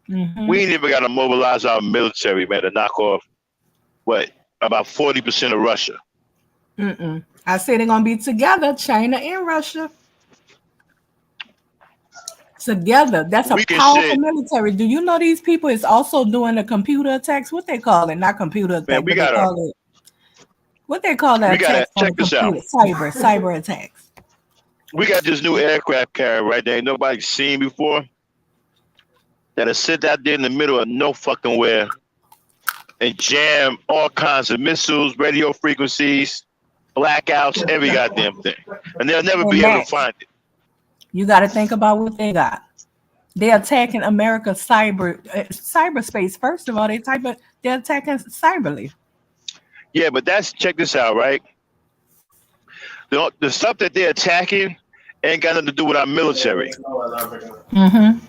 Hmm. We ain't even got to mobilize our military, man, to knock off what about 40% of Russia. Mm-mm. I say they're gonna be together, China and Russia together. That's a We can powerful sit, military. Do you know these people is also doing the computer attacks? What they call it? Not computer man. attack, but they call it what they call the We gotta attacks on check the this out. computer. Cyber attacks. We got this new aircraft carrier right there. Ain't nobody seen before. That'll sit out there in the middle of no fucking where and jam all kinds of missiles, radio frequencies, blackouts, every goddamn thing, and they'll never And be able to Max, find it. you got to think about what they got. They're attacking America's cyberspace. First of all, they're attacking cyberly. Yeah, but that's check this out, right? The stuff that they're attacking ain't got nothing to do with our military. Mm-hmm.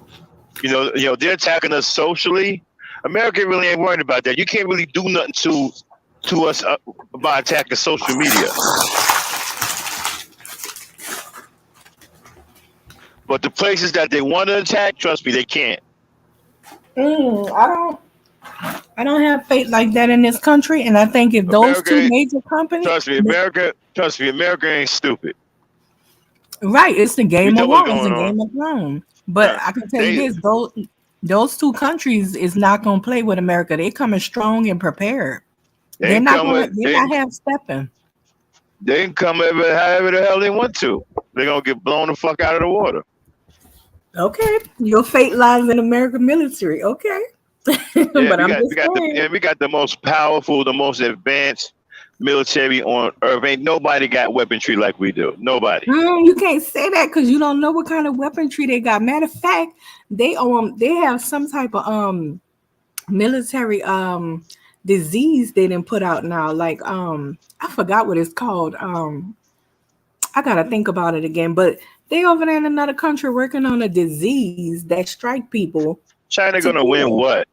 They're attacking us socially. America really ain't worried about that. You can't really do nothing to us by attacking social media. But the places that they want to attack, trust me, they can't. I don't have faith like that in this country, and I think if those two America, major companies, trust me, America ain't stupid. right, it's the We Game know of what's Thrones, going the on. Game of Thrones. But I can tell you They this: those two countries is not going to play with America. They coming strong and prepared. they ain't come with They're not half stepping. they can come however the hell they want to. They're gonna get blown the fuck out of the water. Okay, your fate lies in American military. Okay, Yeah, but I'm just saying. we got the most powerful, the most advanced military on earth. Ain't nobody got weaponry like we do. Nobody. You can't say that because you don't know what kind of weaponry they got. Matter of fact, they have some type of military disease they didn't put out now. Like I forgot what it's called. I gotta think about it again. But they over there in another country working on a disease that strike people China to gonna win kill. what?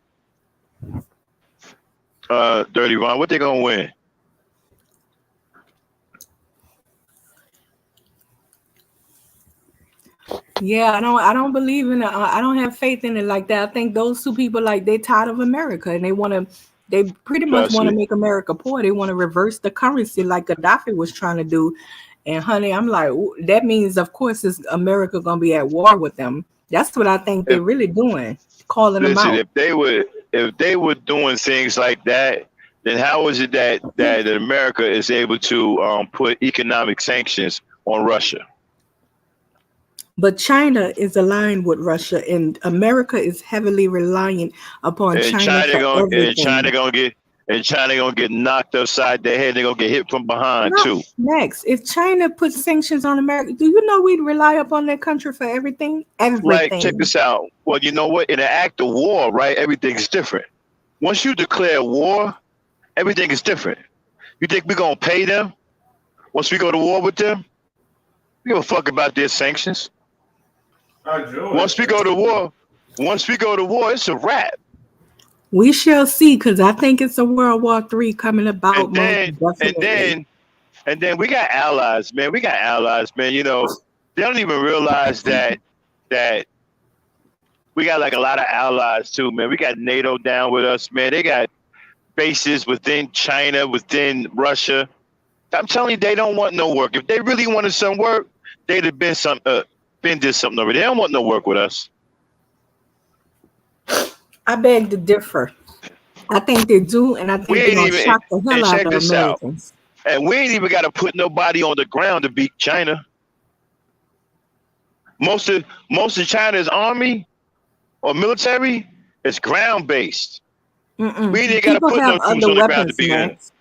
Dirty Ron, what they gonna win? Yeah, I don't believe in it. I don't have faith in it like that. I think those two people like they tired of America and they pretty much Trust want to me. make America poor. They want to reverse the currency like Gaddafi was trying to do. And honey, I'm like, that means of course is America gonna be at war with them. That's what I think they're If really doing, calling them listen, out. if they were doing things like that, then how is it that America is able to put economic sanctions on Russia? But China is aligned with Russia, and America is heavily reliant upon And China for China everything. gonna get China gonna get knocked upside their head. They're gonna get hit from behind No, too. next, if China puts sanctions on America, do you know we'd rely upon that country for everything? Like, check Everything. this out. Well, you know what? In an act of war, right, everything's different. Once you declare war, everything is different. You think we're gonna pay them once we go to war with them? We give a fuck about their sanctions. Once we go to war, it's a wrap. We shall see, because I think it's a World War III coming about And most then and definitely. then and then we got allies, man. We got allies, man. They don't even realize that we got like a lot of allies too, man. We got NATO down with us, man. They got bases within China, within Russia. I'm telling you, they don't want no work. If they really wanted some work, they'd have been did something over. They don't want no work with us. I beg to differ. I think they do, and I We think they're ain't gonna even. shock the hell And out check of this out. Americans. And we ain't even got to put nobody on the ground to beat China. Most of China's army or military is ground based. We ain't got to People put have no troops other on the ground to weapons, beat it. Max.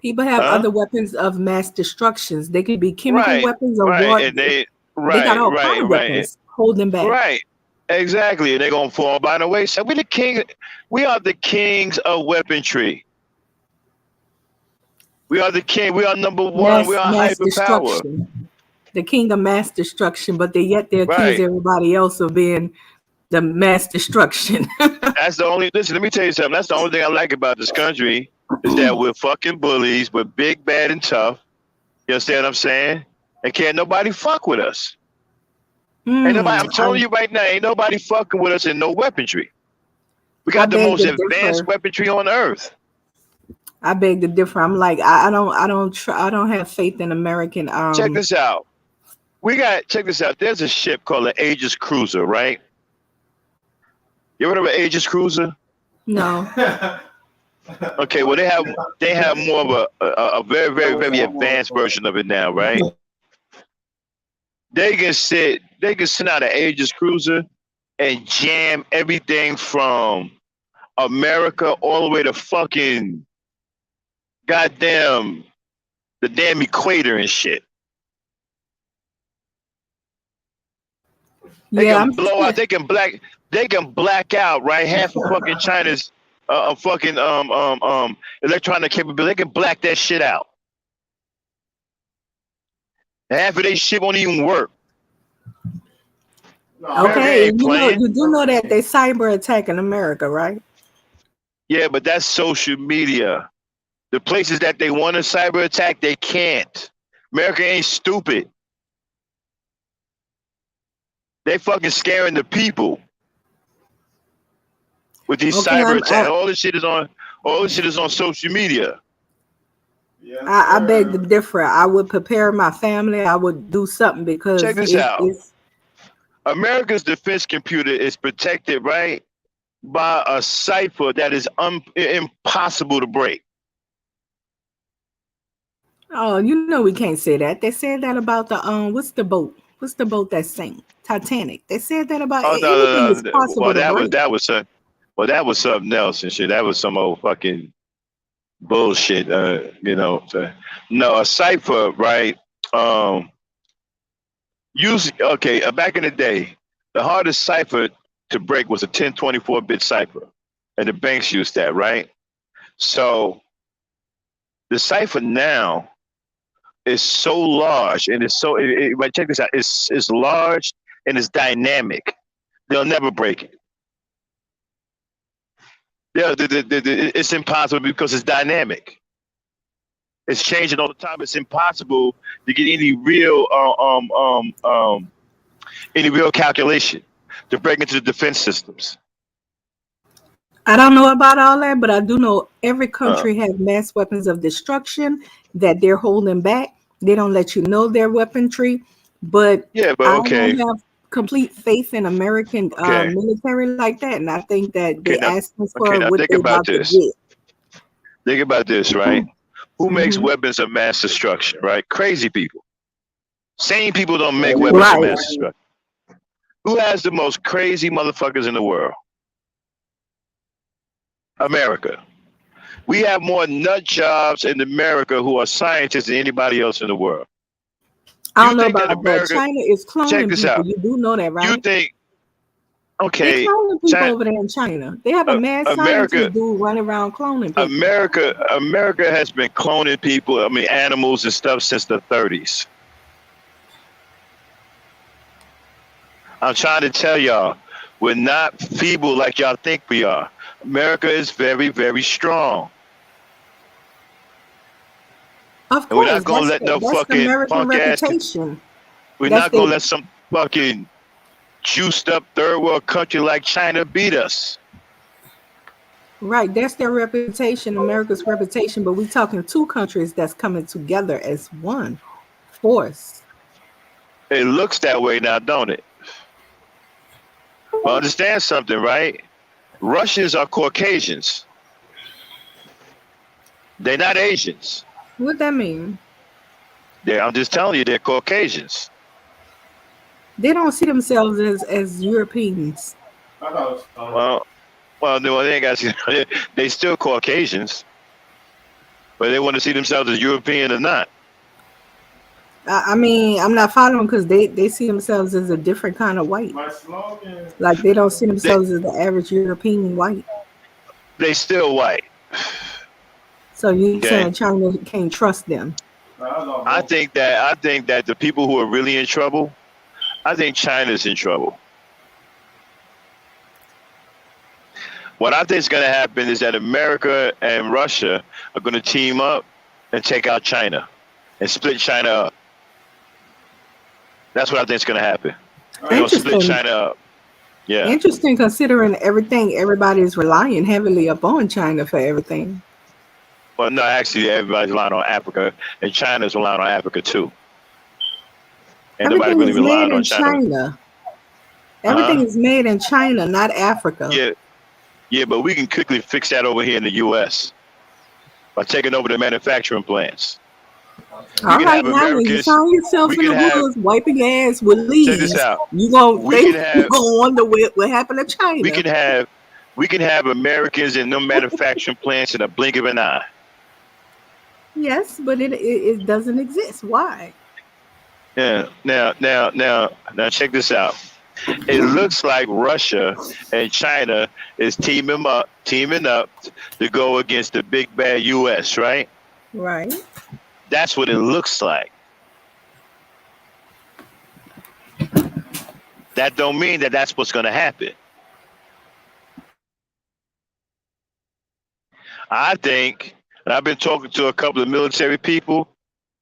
People have Huh? other weapons of mass destructions. They could be chemical Right, weapons or right, war. and They got all kind of right, weapons holding back. right. Exactly, and they're gonna fall by the wayside. We the king. We are the kings of weaponry. We are the king. We are number one. We are Mass hyperpower. destruction. The king of mass destruction, but they accuse Right. everybody else of being the mass destruction. That's the only. Listen, let me tell you something. That's the only thing I like about this country is that we're fucking bullies. We're big, bad, and tough. You understand what I'm saying? And can't nobody fuck with us. Ain't nobody. I'm telling you right now, ain't nobody fucking with us in no weaponry. We got the beg most to advanced differ. weaponry on earth. I beg to differ. I'm like, I don't have faith in American. Check this out. Check this out. There's a ship called the Aegis Cruiser, right? You ever heard of an Aegis Cruiser? No. Okay, well they have more of a very, very, very advanced version of it now, right? They can send out an Aegis Cruiser and jam everything from America all the way to fucking goddamn the damn equator and shit. They can blow out. They can black out right half of fucking China's fucking electronic capability. They can black that shit out. Half of their shit won't even work. Okay, you do know that they cyber attack in America, right? Yeah, but that's social media. The places that they want to cyber attack, they can't. America ain't stupid. They fucking scaring the people with these cyber attacks. All this shit is on social media. I beg to differ. I would prepare my family. I would do something because check this out. America's defense computer is protected, right, by a cipher that is impossible to break. Oh, we can't say that. They said that about the what's the boat? What's the boat that sank? Titanic. They said that about anything is possible to break. That was something else and shit. That was some old fucking bullshit. No, a cipher, right? Back in the day, the hardest cipher to break was a 1024-bit cipher, and the banks used that, right? So the cipher now is so large, and it's so. Check this out. It's large and it's dynamic. They'll never break it. It's impossible because it's dynamic. It's changing all the time. It's impossible to get any real calculation to break into the defense systems. I don't know about all that, but I do know every country has mass weapons of destruction that they're holding back. They don't let you know their weaponry, but I don't have complete faith in American military like that, and I think that they're asking for what they're about to get. Think about this, right? Who makes weapons of mass destruction, right? Crazy people. Sane people don't make weapons of mass destruction. Who has the most crazy motherfuckers in the world? America. We have more nut jobs in America who are scientists than anybody else in the world. I don't know about that. China is cloning people. Out. You do know that, right? You think, okay. They're cloning people over there in China. They have a mad scientist dude running around cloning people. America has been cloning people, animals and stuff since the 30s. I'm trying to tell y'all, we're not feeble like y'all think we are. America is very, very strong. Of course, and we're not gonna let no fucking punk ass. We're not gonna let some fucking juiced up third world country like China beat us. Right, that's their reputation, America's reputation. But we talking two countries that's coming together as one force. It looks that way now, don't it? But understand something, right? Russians are Caucasians. They're not Asians. What that mean? I'm just telling you, they're Caucasians. They don't see themselves as Europeans. Well, no, they ain't got. They still Caucasians, but they want to see themselves as European or not. I mean, I'm not following because they see themselves as a different kind of white. Like they don't see They, themselves as the average European white. they still white. So you Okay. saying China can't trust them? I think that the people who are really in trouble, I think China's in trouble. What I think is going to happen is that America and Russia are going to team up and take out China and split China up. That's what I think is going to happen. They're going to split Interesting. China up. Yeah. Interesting considering everybody is relying heavily upon China for everything. Well, no, actually, everybody's relying on Africa, and China's relying on Africa too. And nobody Everything really is made relying on in China. China. Everything is made in China, not Africa. Yeah, but we can quickly fix that over here in the U.S. by taking over the manufacturing plants. All right, now when you find yourself in the woods wiping your ass with leaves, check this out. you gonna wonder what happened to China. We can have Americans in no manufacturing plants in a blink of an eye. Yes, but it doesn't exist. Why? Yeah. Now check this out. It looks like Russia and China is teaming up to go against the big bad U.S. Right? Right. That's what it looks like. That don't mean that that's what's going to happen. I think, and I've been talking to a couple of military people,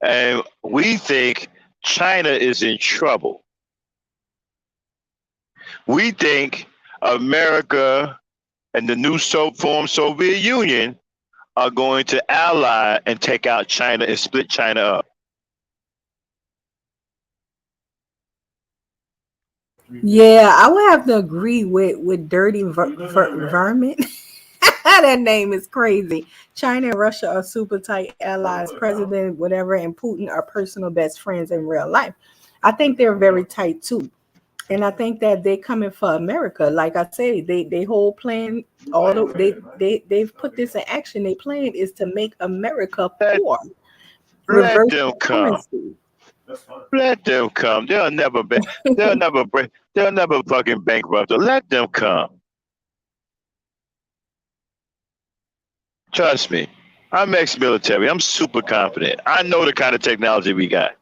and we think China is in trouble. We think America and the new formed Soviet Union are going to ally and take out China and split China up. Yeah, I would have to agree with Dirty Vermin. That name is crazy. China and Russia are super tight allies. President, whatever, and Putin are personal best friends in real life. I think they're very tight too. And I think that they're coming for America. Like I say, they whole plan, they've put this in action. Their plan is to make America poor. Let them come. Let them come. They'll never fucking bankrupt. Let them come. Trust me. I'm ex-military. I'm super confident. I know the kind of technology we got.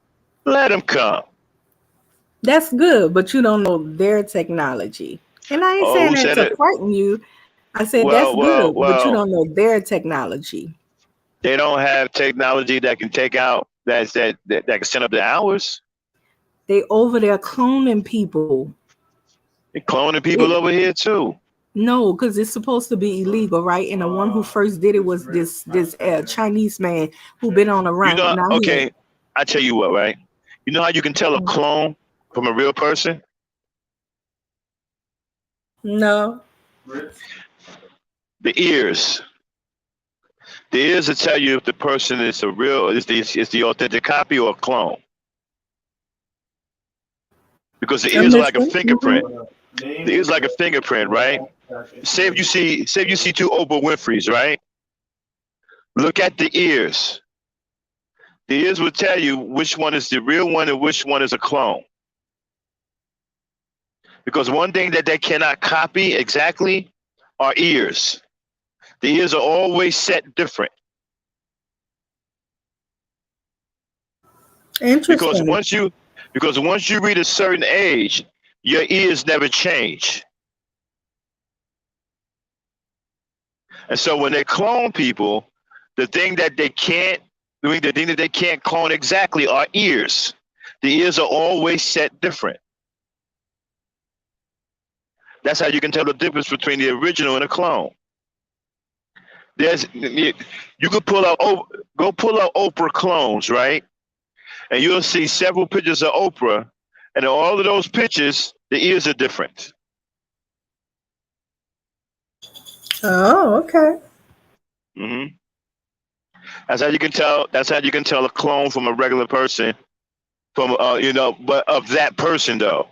Let them come. That's good, but you don't know their technology. And I ain't saying that to frighten you. I said that's good, but you don't know their technology. They don't have technology that can take out that can send up the hours. They over there cloning people. They're cloning people over here too. No, because it's supposed to be illegal, right? And the one who first did it was this Chinese man who been on a run. You know, okay, I tell you what, right? You know how you can tell a clone from a real person? No. The ears. The ears will tell you if the person is the authentic copy or a clone. Because the ears are like a fingerprint. The ears like a fingerprint, right? Say if you see two Oprah Winfreys, right? Look at the ears. The ears will tell you which one is the real one and which one is a clone. Because one thing that they cannot copy exactly are ears. The ears are always set different. Interesting. Because once you reach a certain age, your ears never change. And so when they clone people, the thing that they can't clone exactly are ears. The ears are always set different. That's how you can tell the difference between the original and a clone. You could go pull up Oprah clones, right? And you'll see several pictures of Oprah, and in all of those pictures, the ears are different. Oh, okay. hmm That's how you can tell. That's how you can tell a clone from a regular person. From but of that person though,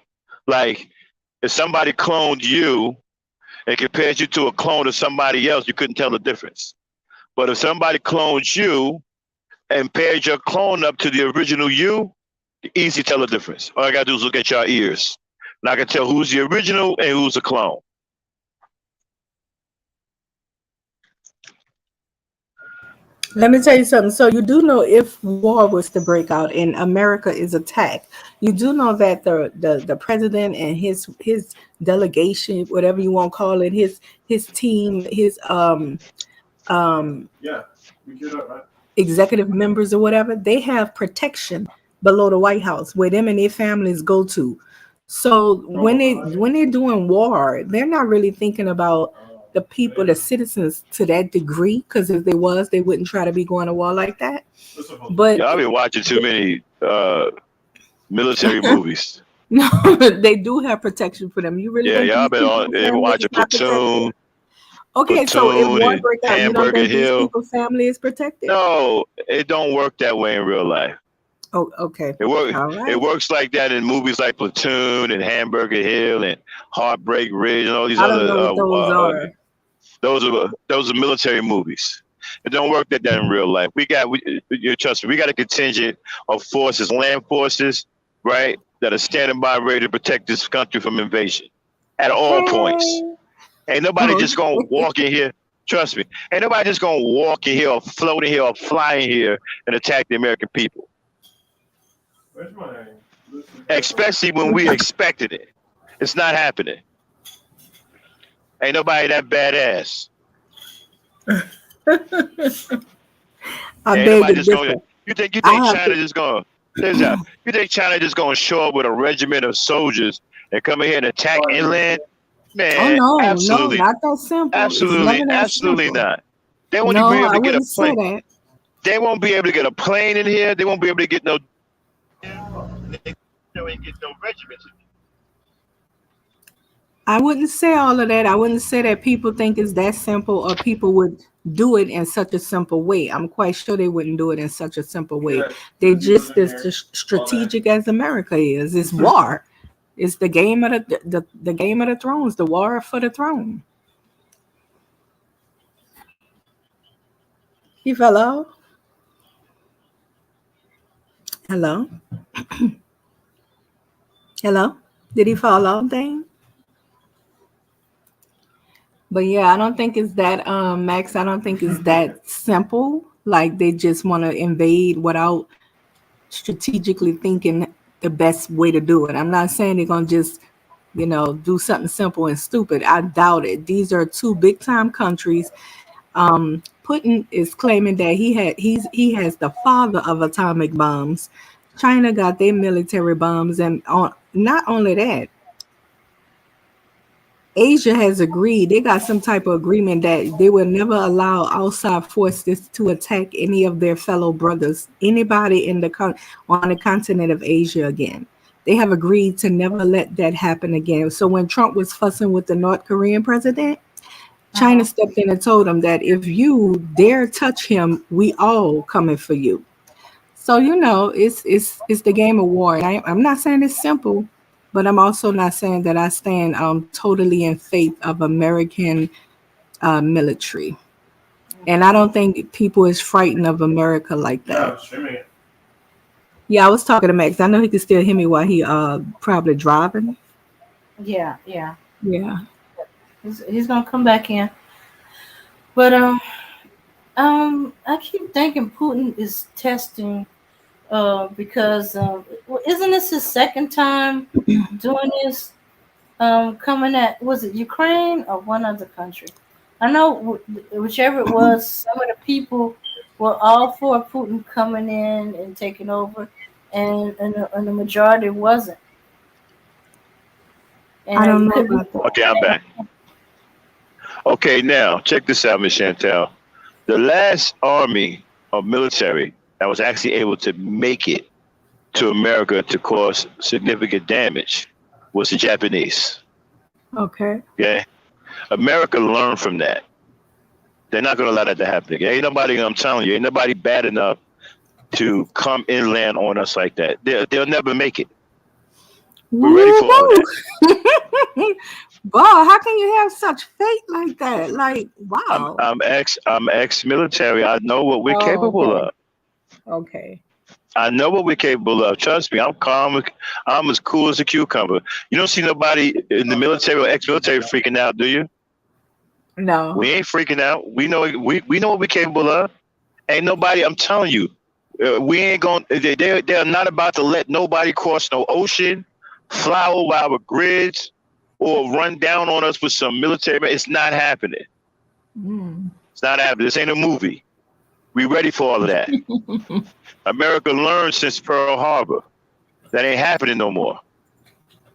like if somebody cloned you and compared you to a clone of somebody else, you couldn't tell the difference. But if somebody clones you and paired your clone up to the original you, easy to tell the difference. All I gotta do is look at your ears, and I can tell who's the original and who's the clone. Let me tell you something. So you do know if war was to break out and America is attacked, you do know that the president and his delegation, whatever you want to call it, his team, his executive members or whatever, they have protection below the White House where them and their families go to. So when they're doing war, they're not really thinking about the people, the citizens to that degree, because if they was, they wouldn't try to be going to war like that. But Y'all been watching too many military movies. no, they do have protection for them. You really Yeah, think y'all these been people watching is not protected? Platoon, Okay, so if war and break out, you don't Hamburger think these Hill. people's family is protected? No, it don't work that way in real life. Oh, okay. It works. All right. It works like that in movies like Platoon and Hamburger Hill and Heartbreak Ridge and all these I don't other. know what those are. Those are military movies. It don't work that in real life. You trust me. We got a contingent of forces, land forces, right, that are standing by ready to protect this country from invasion at all points. Ain't nobody just gonna walk in here. Trust me. Ain't nobody just gonna walk in here or float in here or fly in here and attack the American people. Especially when we expected it. It's not happening. Ain't nobody that badass. I Ain't beg nobody to just differ. gonna. You think China just gonna? You think China just gonna show up with a regiment of soldiers and come in here and attack inland? Man, Oh absolutely, no, not that simple. absolutely not. They won't No, even be able I to get a wouldn't say plane. that. They won't be able to get a plane in here. They won't be able to get no. Regiments. I wouldn't say all of that. I wouldn't say that people think it's that simple or people would do it in such a simple way. I'm quite sure they wouldn't do it in such a simple way. They just as strategic as America is. It's war. It's the game of the game of the thrones, the war for the throne. He fell off. Hello? Hello? Did he fall off, Dane? But yeah, I don't think it's that Max, I don't think it's that simple. Like they just want to invade without strategically thinking the best way to do it. I'm not saying they're gonna just, do something simple and stupid. I doubt it. These are two big time countries. Putin is claiming that he has the father of atomic bombs. China got their military bombs, and not only that, Asia has agreed. They got some type of agreement that they will never allow outside forces to attack any of their fellow brothers, anybody on the continent of Asia again. They have agreed to never let that happen again. So when Trump was fussing with the North Korean president, China stepped in and told him that if you dare touch him, we all coming for you. So it's the game of war. And I'm not saying it's simple, but I'm also not saying that I stand totally in faith of American military. And I don't think people is frightened of America like that. Yeah, I was talking to Max. I know he can still hear me while he probably driving. Yeah. Yeah. He's gonna come back in. But I keep thinking Putin is testing because isn't this his second time doing this? Coming at, was it Ukraine or one other country? I know whichever it was, some of the people were all for Putin coming in and taking over, and the majority wasn't. And I don't you know could be about that. Okay, I'm back. Okay, now check this out, Miss Chantel. The last army or military that was actually able to make it to America to cause significant damage was the Japanese. Okay. Okay, America learned from that. They're not going to allow that to happen again. Ain't nobody, I'm telling you, ain't nobody bad enough to come inland on us like that. They'll never make it. We're ready for all of that. Boy, how can you have such faith like that? Like, wow. I'm ex-military. I know what we're Oh, capable okay. of. Okay. I know what we're capable of. Trust me, I'm calm. I'm as cool as a cucumber. You don't see nobody in the military or ex-military freaking out, do you? No. We ain't freaking out. We know what we're capable of. Ain't nobody. I'm telling you, we ain't going. They're not about to let nobody cross no ocean, fly over our grids, or run down on us with some military. It's not happening. It's not happening. This ain't a movie. We ready for all of that. America learned since Pearl Harbor. That ain't happening no more.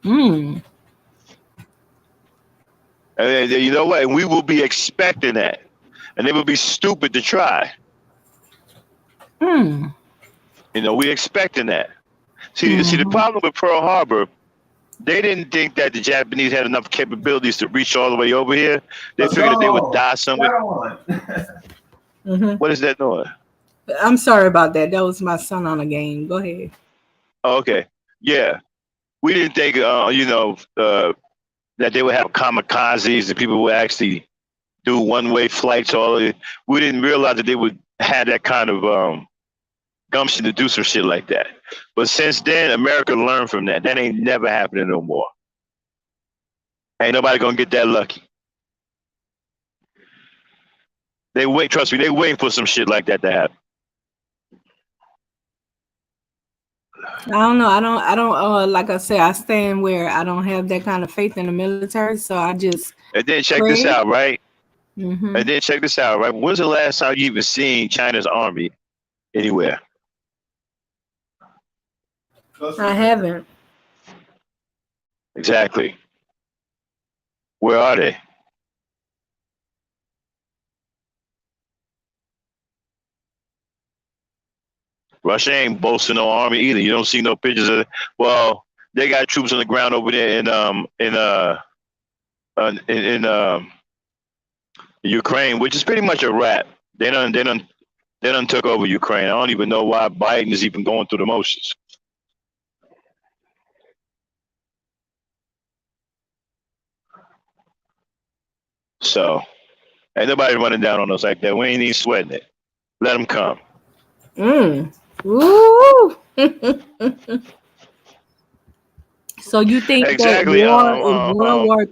And you know what? And we will be expecting that. And it would be stupid to try. You know, we expecting that. See, the problem with Pearl Harbor, they didn't think that the Japanese had enough capabilities to reach all the way over here. They figured that they would die somewhere. What is that noise? I'm sorry about that. That was my son on a game. Go ahead. Oh, okay. Yeah. We didn't think, that they would have kamikazes and people would actually do one-way flights. We didn't realize that they would have that kind of gumption to do some shit like that. But since then, America learned from that. That ain't never happening no more. Ain't nobody gonna get that lucky. Trust me, they waiting for some shit like that to happen. I don't know. I don't like I said, I stand where I don't have that kind of faith in the military. So I just And then check this out, right? And then check this out, right? When's the last time you even seen China's army anywhere? I haven't. Exactly. Where are they? Russia ain't boasting no army either. You don't see no pictures of it. Well, they got troops on the ground over there in Ukraine, which is pretty much a wrap. They done took over Ukraine. I don't even know why Biden is even going through the motions. So, ain't nobody running down on us like that. We ain't even sweating it. Let them come. Woo! So you think exactly? that World War?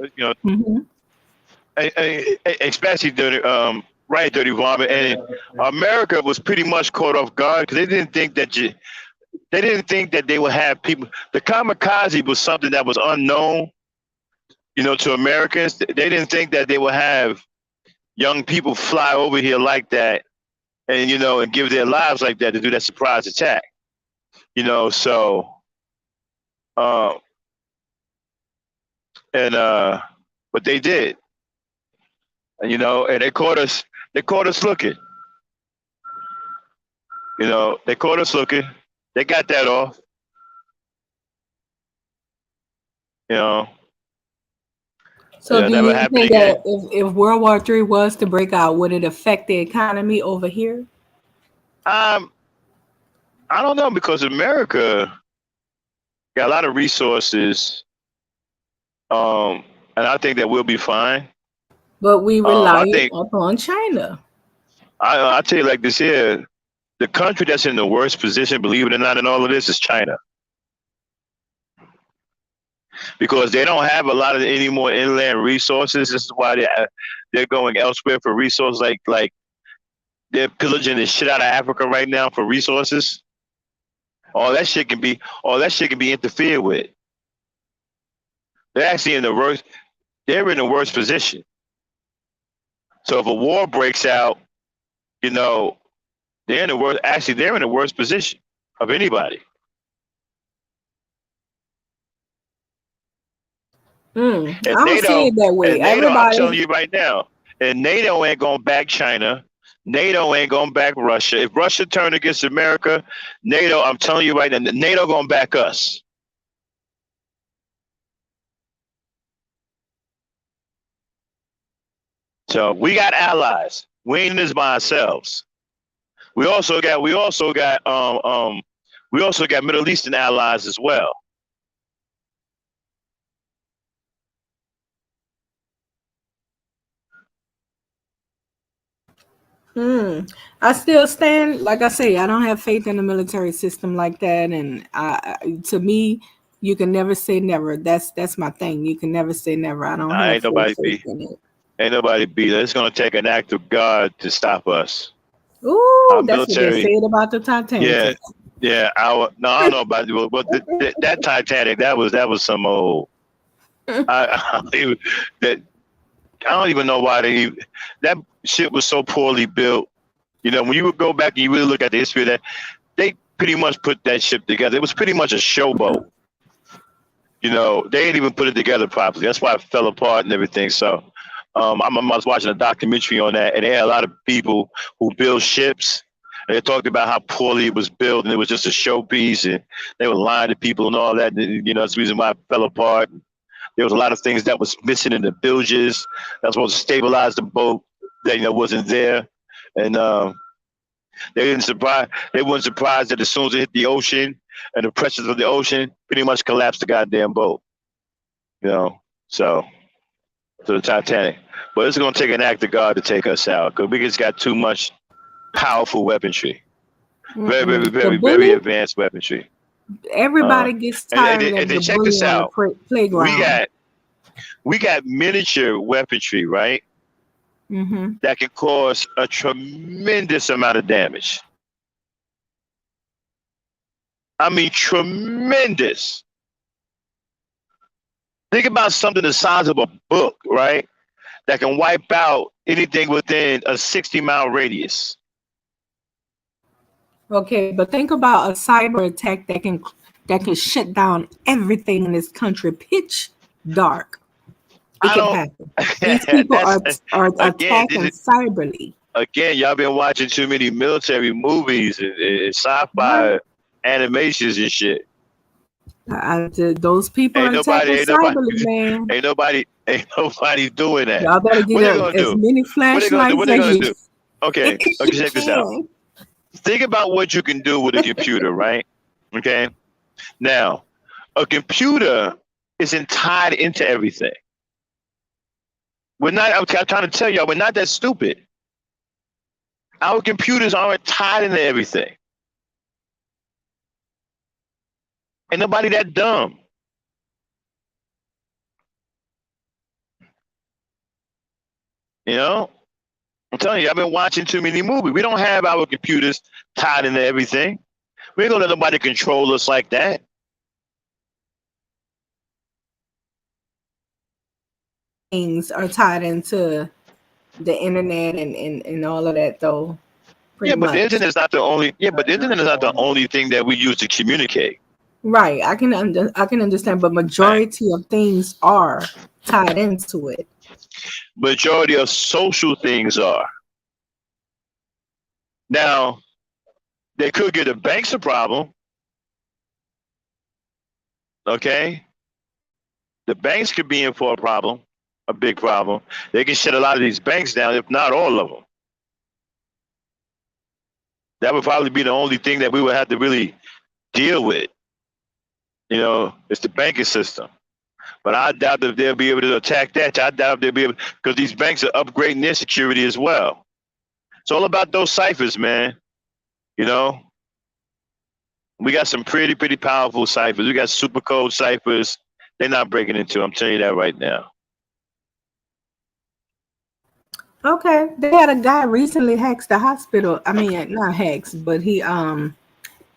Especially during Dirty Vomit, and America was pretty much caught off guard because they didn't think that they would have people. The kamikaze was something that was unknown, to Americans. They didn't think that they would have young people fly over here like that, and and give their lives like that to do that surprise attack. So, but they did, and and they caught us. They caught us looking. They caught us looking. They got that off. So do you think that if World War III was to break out, would it affect the economy over here? I don't know, because America got a lot of resources, and I think that we'll be fine. But we rely upon China. I'll tell you like this here. The country that's in the worst position, believe it or not, in all of this is China. Because they don't have a lot of any more inland resources. This is why they're going elsewhere for resources. Like they're pillaging the shit out of Africa right now for resources. All that shit can be interfered with. They're actually in the worst. They're in the worst position. So if a war breaks out, they're in the worst. Actually, they're in the worst position of anybody. I don't see it that way. NATO, I'm telling you right now, and NATO ain't gonna back China. NATO ain't gonna back Russia. If Russia turned against America, NATO, I'm telling you right now, NATO gonna back us. So we got allies. We ain't in this by ourselves. We also got Middle Eastern allies as well. I still stand, like I say, I don't have faith in the military system like that. And to me, you can never say never. That's my thing. You can never say never. I don't have Ain't full nobody faith be. in it. Ain't nobody beat us. It's gonna take an act of God to stop us. Our Ooh, that's what they military, said about the Titanic. yeah. I don't know about you, but that Titanic, that was some old. I don't even know why that shit was so poorly built. You know, when you would go back and you really look at the history of that, they pretty much put that ship together. It was pretty much a showboat. You know, they didn't even put it together properly. That's why it fell apart and everything. So, I was watching a documentary on that, and they had a lot of people who build ships. And they talked about how poorly it was built, and it was just a showpiece, and they were lying to people and all that. You know, that's the reason why it fell apart. There was a lot of things that was missing in the bilges that was supposed to stabilize the boat that wasn't there, and they weren't surprised that as soon as it hit the ocean and the pressures of the ocean pretty much collapsed the goddamn boat. You know, so to the Titanic. But it's going to take an act of God to take us out because we just got too much powerful weaponry. Very, very, very, very advanced weaponry. Everybody gets tired and of then the check bully this on out. the playground. We got miniature weaponry, right? Mm-hmm. That can cause a tremendous amount of damage. I mean, tremendous. Think about something the size of a book, right? That can wipe out anything within a 60-mile radius. Okay, but think about a cyber attack that can shut down everything in this country pitch dark. It can happen. These people are attacking cyberly. Again, y'all been watching too many military movies and sci-fi animations and shit. Those people are attacking cyberly, man. Ain't nobody doing that. Y'all better get as many flashlights what they gonna do? Okay, check this out. Think about what you can do with a computer, right? Okay. Now, a computer isn't tied into everything. I'm trying to tell y'all, we're not that stupid. Our computers aren't tied into everything. Ain't nobody that dumb. You know? I'm telling you, I've been watching too many movies. We don't have our computers tied into everything. We ain't gonna let nobody control us like that. Things are tied into the internet and all of that, though. But the internet is not the only. Yeah, but the internet is not the only thing that we use to communicate. Right, I can understand, but majority of things are tied into it. Majority of social things are. Now, they could give the banks a problem. Okay, the banks could be in for a problem, a big problem. They can shut a lot of these banks down, if not all of them. That would probably be the only thing that we would have to really deal with. You know, it's the banking system. But I doubt that they'll be able to attack that. I doubt they'll be able, because these banks are upgrading their security as well. It's all about those ciphers, man. You know, we got some pretty powerful ciphers. We got super code ciphers. They're not breaking into. I'm telling you that right now. Okay, they had a guy recently hacks the hospital. I mean, not hacks, but he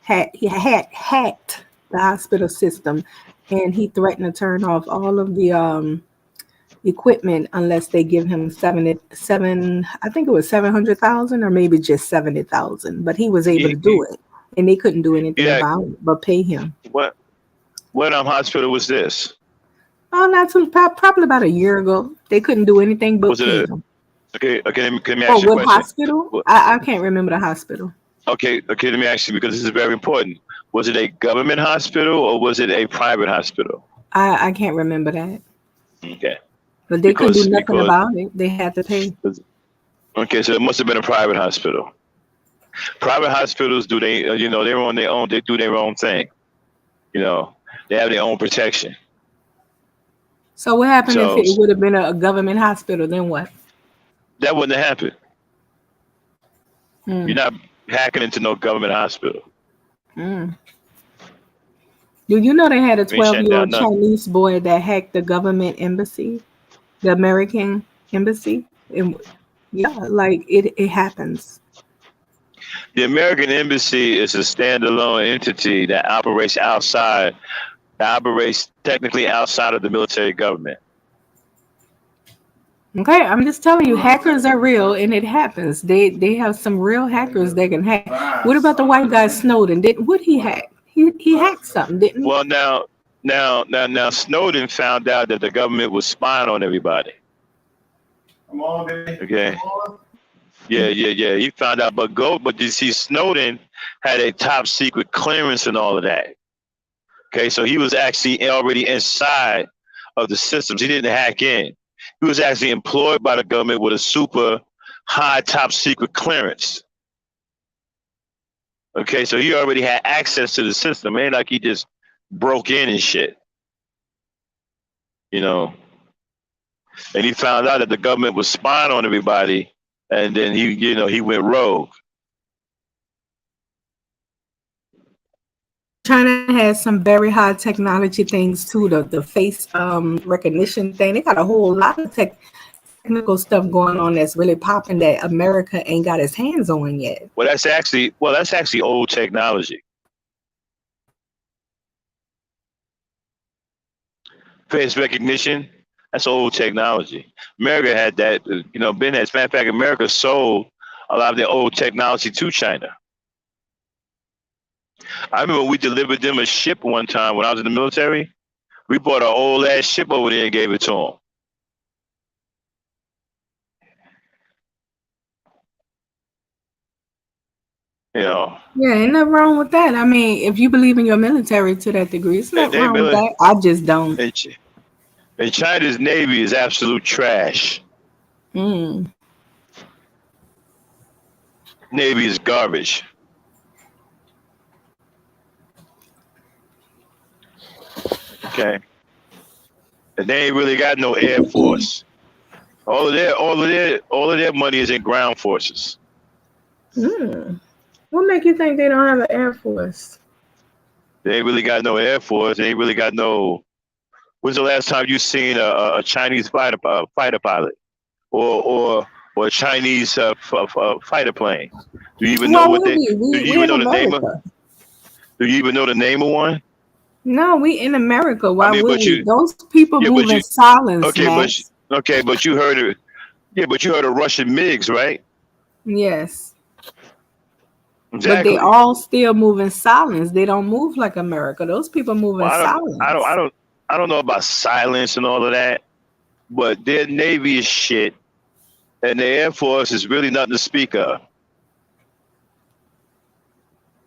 hacked the hospital system, and he threatened to turn off all of the equipment unless they give him seven. I think it was 700,000 or maybe just 70,000. But he was able to do it, and they couldn't do anything about it but pay him. What hospital was this? Oh, probably about a year ago. They couldn't do anything but pay him. Okay, let me Or ask you a what question. hospital? Well, I can't remember the hospital. okay, let me ask you because this is very important. Was it a government hospital or was it a private hospital? I can't remember that. Okay, But they couldn't do because nothing because about it. They had to pay. okay, so it must have been a private hospital. Private hospitals do they they're on their own. They do their own thing. You know, they have their own protection. So what happened if So it would have been a government hospital? Then what? that wouldn't have happened. You're Mm, not hacking into no government hospital. mm. Do you know they had a You ain't shutting down 12-year-old nothing. Chinese boy that hacked the government embassy, the American embassy? And yeah, like it happens. The American Embassy is a standalone entity that operates technically outside of the military government. Okay, I'm just telling you, hackers are real, and it happens. They have some real hackers that can hack. What about the white guy Snowden? Didn't what he hack? He hacked something, didn't he? Well, now, Snowden found out that the government was spying on everybody. Okay. Yeah. He found out, but you see, Snowden had a top secret clearance and all of that. Okay, so he was actually already inside of the systems. He didn't hack in. He was actually employed by the government with a super high top secret clearance. Okay, so he already had access to the system. Ain't like he just broke in and shit, you know. And he found out that the government was spying on everybody, and then he went rogue. China has some very high technology things too. The face recognition thing. They got a whole lot of technical stuff going on that's really popping that America ain't got its hands on yet. Well, that's actually old technology. Face recognition, that's old technology. America had that, been as a matter of fact, America sold a lot of their old technology to China. I remember we delivered them a ship one time when I was in the military. We bought an old ass ship over there and gave it to them. You know, Yeah, ain't nothing wrong with that. I mean, if you believe in your military to that degree, it's and nothing they wrong with really, that. I just don't. and China's Navy is absolute trash. Mm. Navy is garbage. Okay, and they ain't really got no air force. All of their money is in ground forces. Mm. What make you think they don't have an air force? They ain't really got no air force. They ain't really got no. When's the last time you seen a Chinese fighter pilot or a Chinese fighter plane? Do you even know Why what would they? we? Do you We even in know the name of? America. Do you even know the name of one? No, we in America. I Why mean, would but we? you, Those people yeah, move but in you, silence, okay, Max. but you heard it. Yeah, but you heard of Russian MiGs, right? Yes. But they Exactly. all still move in silence. They don't move like America. Those people move Well, in silence. I don't know about silence and all of that, but their Navy is shit, and their Air Force is really nothing to speak of.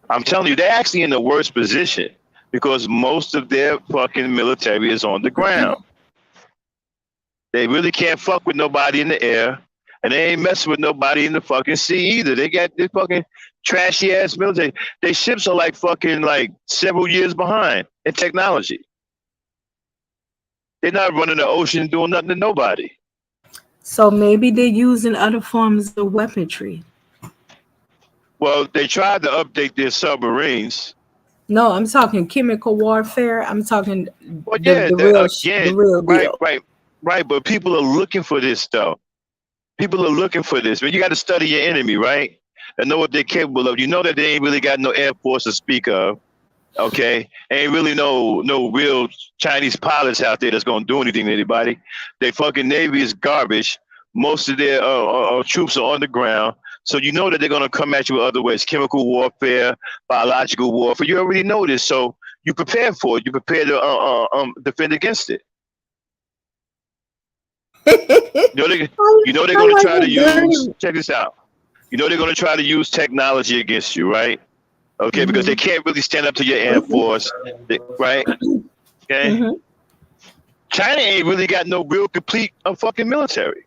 I'm telling you, they're actually in the worst position because most of their fucking military is on the ground. They really can't fuck with nobody in the air, and they ain't messing with nobody in the fucking sea either. They got this fucking trashy ass military. Their ships are like fucking like several years behind in technology. They're not running the ocean doing nothing to nobody. So maybe they're using other forms of weaponry. Well, they tried to update their submarines. No, I'm talking chemical warfare. I'm talking Well, yeah, the again, real deal. right. But people are looking for this stuff. People are looking for this. But you got to study your enemy, right? And know what they're capable of. You know that they ain't really got no air force to speak of. Okay, ain't really no real Chinese pilots out there that's gonna do anything to anybody. Their fucking Navy is garbage. Most of their troops are on the ground, so you know that they're gonna come at you with other ways: chemical warfare, biological warfare. You already know this, so you prepare for it. You prepare to defend against it. You know they, you know they're I gonna like try to the use. dirty. Check this out. You know they're gonna try to use technology against you, right? Okay, because they Mm-hmm. can't really stand up to your Air Force, right? Okay. Mm-hmm. China ain't really got no real complete fucking military.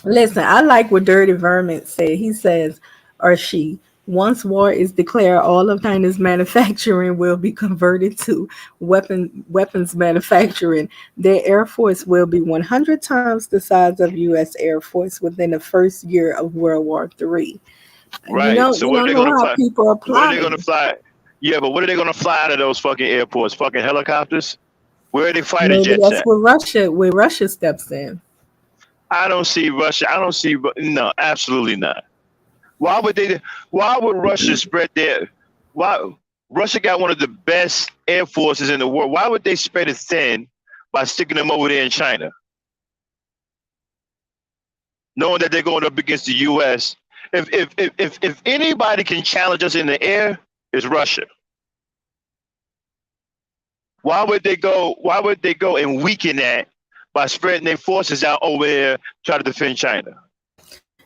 Listen, I like what Dirty Vermin said. He says, or she, once war is declared, all of China's manufacturing will be converted to weapons manufacturing. Their air force will be 100 times the size of U.S. Air Force within the first year of World War III. Right. So You what are don't they know gonna how fly? people are What are they gonna plotting. fly? Yeah, but what are they gonna fly out of those fucking airports? Fucking helicopters? Where are they fighter Maybe jets that's at? where Russia steps in. I don't see Russia. I don't see. No, absolutely not. Why would they? Why would Russia spread their? Why Russia got one of the best air forces in the world? Why would they spread it thin by sticking them over there in China, knowing that they're going up against the U.S.? If anybody can challenge us in the air, it's Russia. Why would they go? Why would they go and weaken that by spreading their forces out over there try to defend China?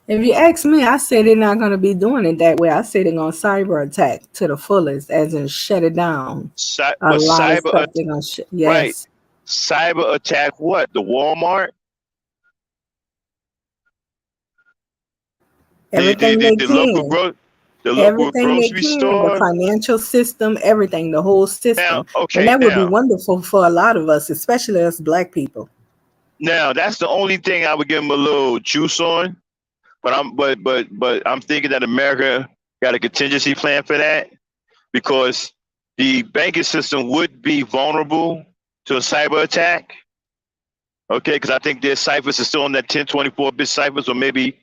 If you ask me, I say they're not going to be doing it that way. I say they're going to cyber attack to the fullest, as in shut it down. A But lot of cyber, stuff they're going to right? yes. Cyber attack what? The Walmart, Everything they the local can. the local Everything they grocery can. The store. financial system, everything, the whole Now, system. And okay, that would be wonderful for a lot of us, especially us black people. now that's the only thing I would give them a little juice on. But I'm thinking that America got a contingency plan for that because the banking system would be vulnerable to a cyber attack. Okay, because I think their ciphers are still on that 1024-bit ciphers or maybe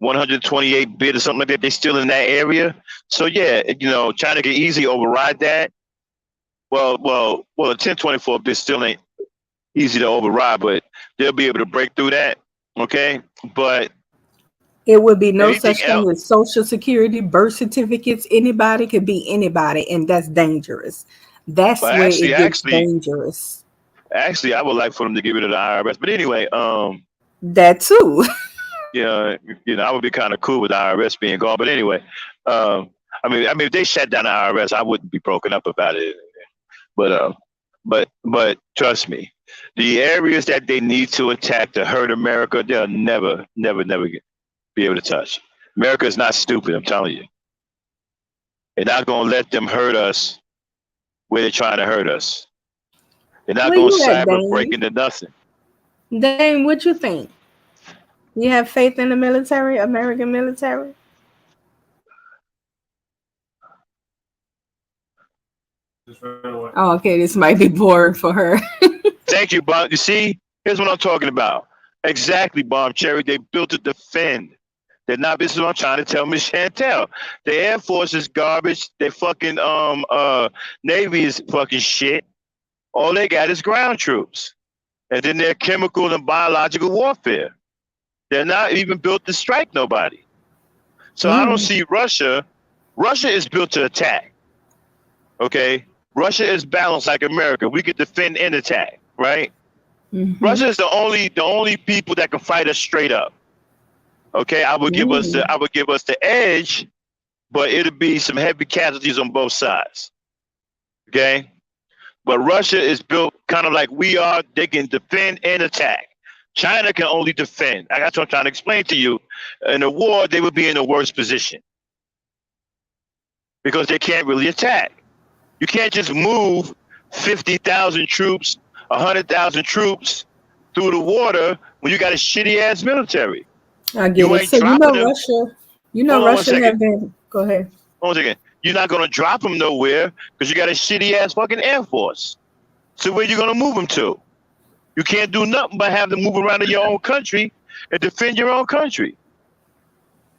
128-bit or something like that. They're still in that area. So yeah, China can easily override that. Well, the 1024-bit still ain't easy to override, but they'll be able to break through that. Okay, but It would be no anything such thing else? as social security, birth certificates. Anybody could be anybody, and that's dangerous. That's Well, where it gets dangerous. I would like for them to get rid of the IRS. But anyway, That too. yeah, I would be kind of cool with the IRS being gone. But anyway, if they shut down the IRS, I wouldn't be broken up about it. But trust me, the areas that they need to attack to hurt America, they'll never be able to touch. America is not stupid. I'm telling you, they're not going to let them hurt us where they're trying to hurt us. They're not Where going to you at, cyber break Dane? into nothing. Dane, what you think? You have faith in the military, American military? Oh, okay. This might be boring for her. Thank you, Bob. You see, here's what I'm talking about. Exactly, Bob Cherry. They built to defend. They're not. This is what I'm trying to tell Miss Chantel. The Air Force is garbage. They fucking Navy is fucking shit. All they got is ground troops, and then they're chemical and biological warfare. They're not even built to strike nobody. So I don't see Russia. Russia is built to attack. Okay, Russia is balanced like America. We could defend and attack, right? Russia is the only people that can fight us straight up. Okay, I would give us the edge, but it'll be some heavy casualties on both sides. Okay, but Russia is built kind of like we are. They can defend and attack. China can only defend. That's what I'm trying to explain to you. In a war, they would be in the worst position because they can't really attack. You can't just move 50,000 troops, 100,000 troops through the water when you got a shitty ass military. I get You it. ain't So dropping them. Russia have been. Go ahead. Hold on a second. You're not gonna drop them nowhere because you got a shitty ass fucking air force. So where you gonna move them to? You can't do nothing but have them move around in your own country and defend your own country.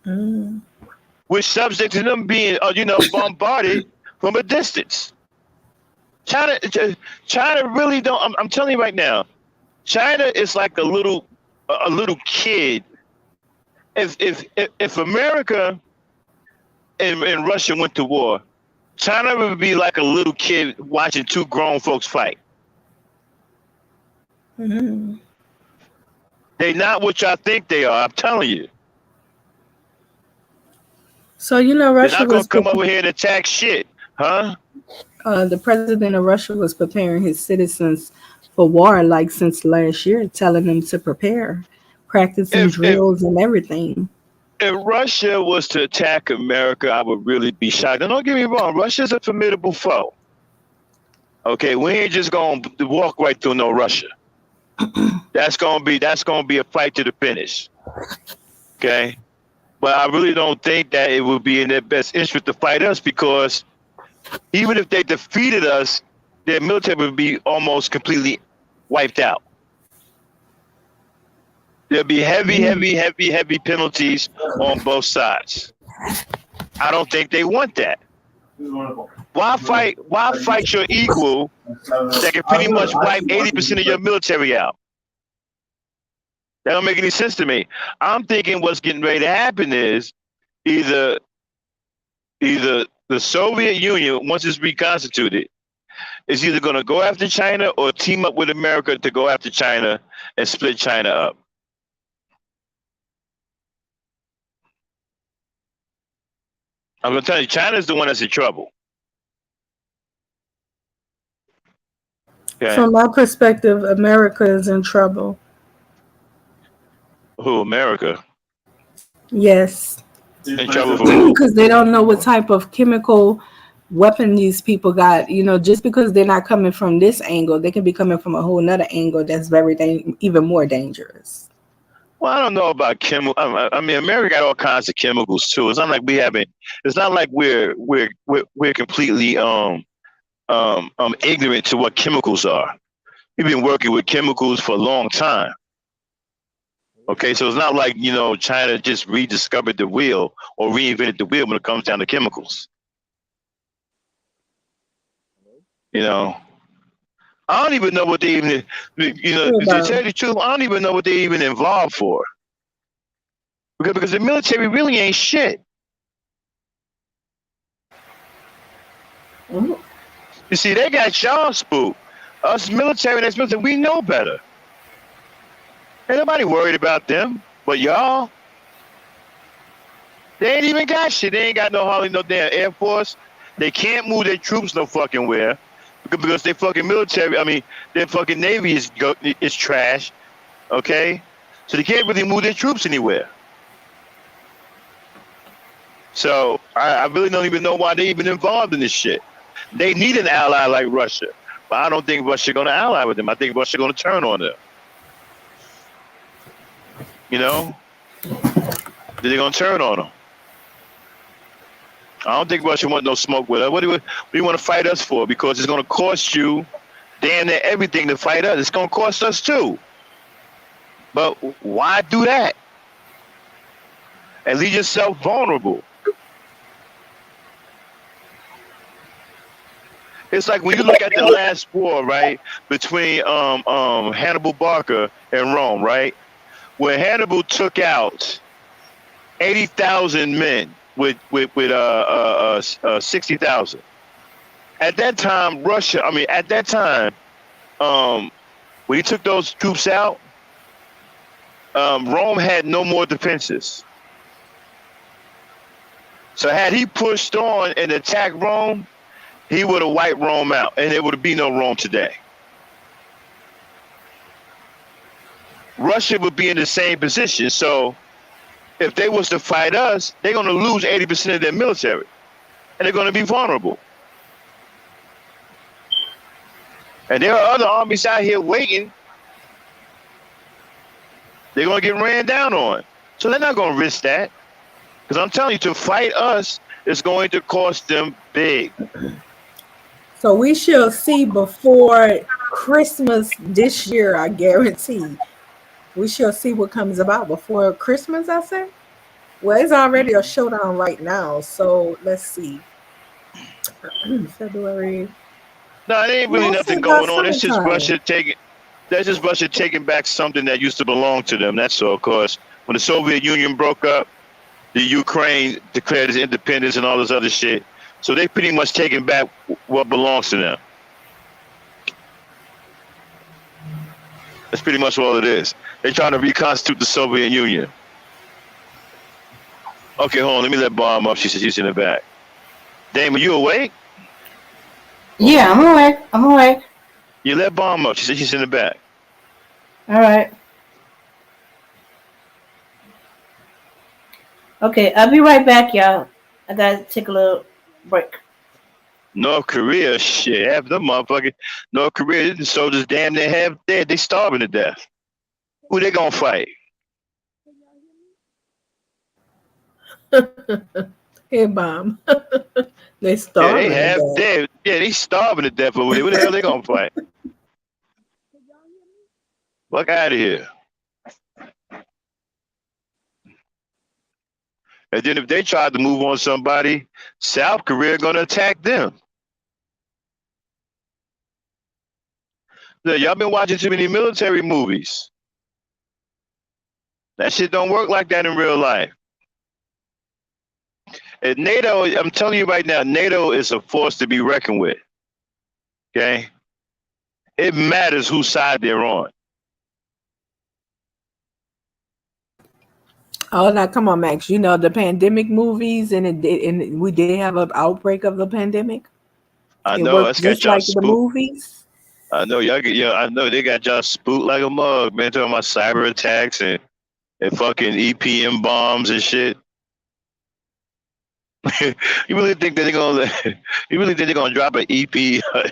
We're subject to them being, bombarded from a distance. China really don't. I'm telling you right now, China is like a little kid. If America and Russia went to war, China would be like a little kid watching two grown folks fight. They're not what y'all think they are. I'm telling you. So you know, They're Russia not gonna was come over here and attack shit, huh? the president of Russia was preparing his citizens for war, like since last year, telling them to prepare, practicing If if drills and everything. if Russia was to attack America, I would really be shocked. And don't get me wrong, Russia's a formidable foe. Okay, we ain't just gonna walk right through no Russia. That's gonna be a fight to the finish. Okay, but I really don't think that it would be in their best interest to fight us, because even if they defeated us, their military would be almost completely wiped out. There'll be heavy penalties on both sides. I don't think they want that. Why fight your equal that can pretty much wipe 80% of your military out? That don't make any sense to me. I'm thinking what's getting ready to happen is either the Soviet Union, once it's reconstituted, is either going to go after China or team up with America to go after China and split China up. I'm going to tell you, China's the one that's in trouble. Okay. From my perspective, America is in trouble. Who, America? Yes. In trouble for who? Because they don't know what type of chemical weapon these people got. You know, just because they're not coming from this angle, they can be coming from a whole nother angle that's even more dangerous. Well, I don't know about chemical. I mean, America got all kinds of chemicals too. It's not like It's not like we're completely ignorant to what chemicals are. We've been working with chemicals for a long time. Okay, so it's not like, China just rediscovered the wheel or reinvented the wheel when it comes down to chemicals. I don't even know what they even, to tell you the truth, I don't even know what they even involved for. Because the military really ain't shit. Mm-hmm. You see, they got y'all spooked. Us military, we know better. Ain't nobody worried about them, but y'all. They ain't even got shit. They ain't got hardly no damn Air Force. They can't move their troops no fucking where. Because their fucking military, their fucking Navy is trash, okay? So they can't really move their troops anywhere. So I really don't even know why they even involved in this shit. They need an ally like Russia, but I don't think Russia's going to ally with them. I think Russia's going to turn on them. They're going to turn on them. I don't think Russia want no smoke with us. What do you want to fight us for? Because it's going to cost you damn near everything to fight us. It's going to cost us too. But why do that? And leave yourself vulnerable. It's like when you look at the last war, right, between Hannibal Barca and Rome, right, where Hannibal took out 80,000 men with 60,000. At that time, when he took those troops out, Rome had no more defenses. So had he pushed on and attacked Rome, he would have wiped Rome out, and there would be no Rome today. Russia would be in the same position. So if they was to fight us, they're going to lose 80% of their military, and they're going to be vulnerable. And there are other armies out here waiting. They're going to get ran down on. So they're not going to risk that. Because I'm telling you, to fight us is going to cost them big. So we shall see before Christmas this year, I guarantee. We shall see what comes about before Christmas, I say. Well, it's already a showdown right now, so let's see. February. No, it ain't really nothing going on. It's just Russia taking back something that used to belong to them. That's all. Of course, when the Soviet Union broke up, the Ukraine declared its independence and all this other shit. So they pretty much taking back what belongs to them. That's pretty much all it is. They're trying to reconstitute the Soviet Union. Okay, hold on. Let me let Bomb up. She said she's in the back. Dame, are you awake? Yeah, I'm awake. I'm awake. You let Bomb up. She said she's in the back. All right. Okay, I'll be right back, y'all. I gotta take a little break. North Korea, shit, half them motherfuckers. North Korea, the soldiers damn near half dead. They starving to death. Who they gonna fight? Hey, bomb. They Yeah, they starving to half death. dead. Yeah, they starving to death over there. Who the hell they gonna fight? Fuck out of here. And then if they tried to move on somebody, South Korea gonna attack them. Look, y'all been watching too many military movies. That shit don't work like that in real life. And NATO, I'm telling you right now, NATO is a force to be reckoned with. Okay? It matters whose side they're on. Oh, now come on, Max. You know the pandemic movies, and we did have an outbreak of the pandemic. I It know worked that's got just y'all like the spooked. movies. I know y'all get I know they got y'all spooked like a mug, man. Talking about cyber attacks and fucking EPM bombs and shit. You really think that they're gonna? You really think they're gonna drop an EP, an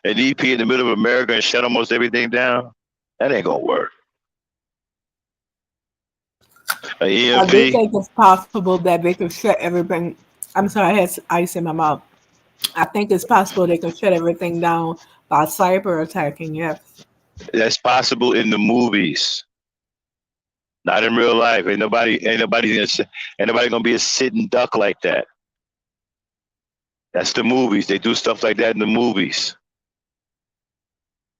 EP in the middle of America and shut almost everything down? That ain't gonna work. An I do EMP. think it's possible that they could shut everything. I'm sorry, I had ice in my mouth. I think it's possible they could shut everything down by cyber attacking. Yes. That's possible in the movies, not in real life. Ain't nobody gonna be a sitting duck like that. That's the movies. They do stuff like that in the movies.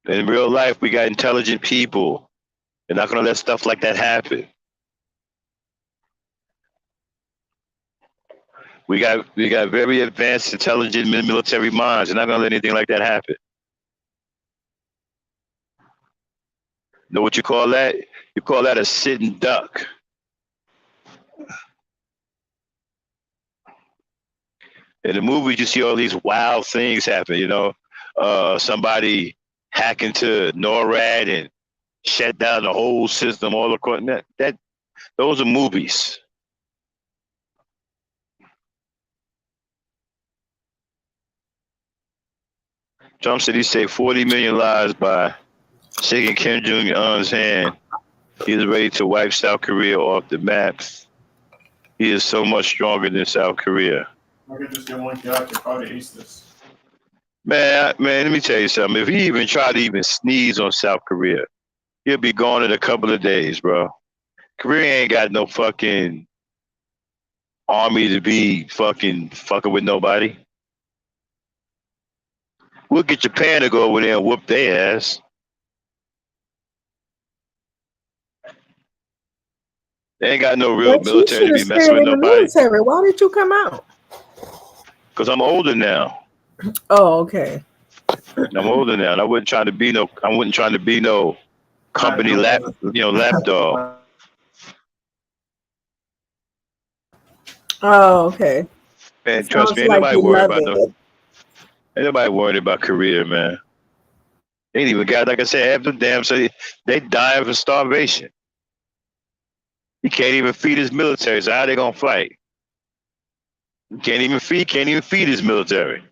In real life, we got intelligent people. They're not gonna let stuff like that happen. We got very advanced, intelligent military minds. They're not gonna let anything like that happen. Know what you call that? You call that a sitting duck. In the movies, you see all these wild things happen. Somebody hack into NORAD and shut down the whole system all across. That those are movies. Trump said he saved 40 million lives by shaking Kim Jong Un's hand. He is ready to wipe South Korea off the maps. He is so much stronger than South Korea. I could just get one guy to try to ace this. Man, let me tell you something. If he even tried to even sneeze on South Korea, he'll be gone in a couple of days, bro. Korea ain't got no fucking army to be fucking with nobody. We'll get Japan to go over there and whoop their ass. They ain't got no real But you military should to have be messing stayed with in the nobody. military. Why did you come out? Cause I'm older now. Oh, okay. I'm older now, and I wasn't trying to be no company lapdog. Oh, okay. Man, trust Sounds me, ain't like nobody you worried love about it. ain't nobody worried about career, man. They ain't even got, like I said, half the damn city, they dying for starvation. He can't even feed his military, so how they gonna fight? Can't even feed his military.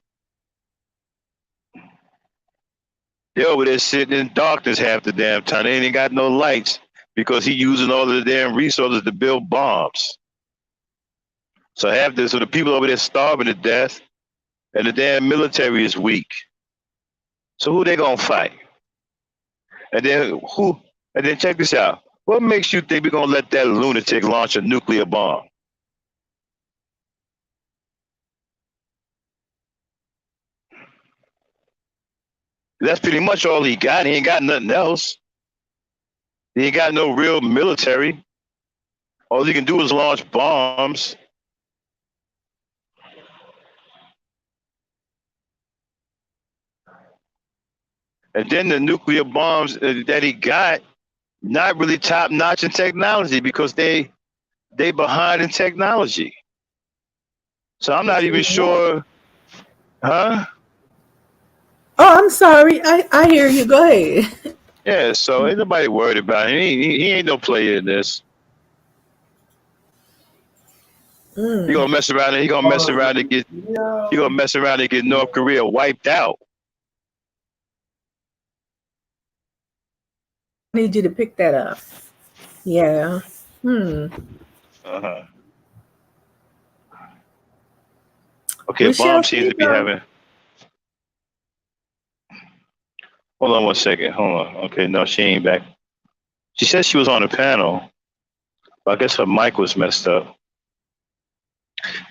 They over there sitting in darkness half the damn time. They ain't got no lights because he using all of the damn resources to build bombs. So the people over there starving to death, and the damn military is weak. So who they gonna fight? And then who? And then check this out. What makes you think we're gonna let that lunatic launch a nuclear bomb? That's pretty much all he got. He ain't got nothing else. He ain't got no real military. All he can do is launch bombs. And then the nuclear bombs that he got, not really top notch in technology because they behind in technology. So I'm not even sure, huh? Oh, I'm sorry. I hear you. Go ahead. Yeah, so ain't nobody worried about him. He ain't no player in this. He Mm. gonna mess around and he gonna mess around and get North Korea wiped out. I need you to pick that up. Yeah. Uh-huh. Okay, We shall bomb seems see, to be though. having. Hold on 1 second. Hold on. Okay, no, she ain't back. She said she was on the panel. But I guess her mic was messed up.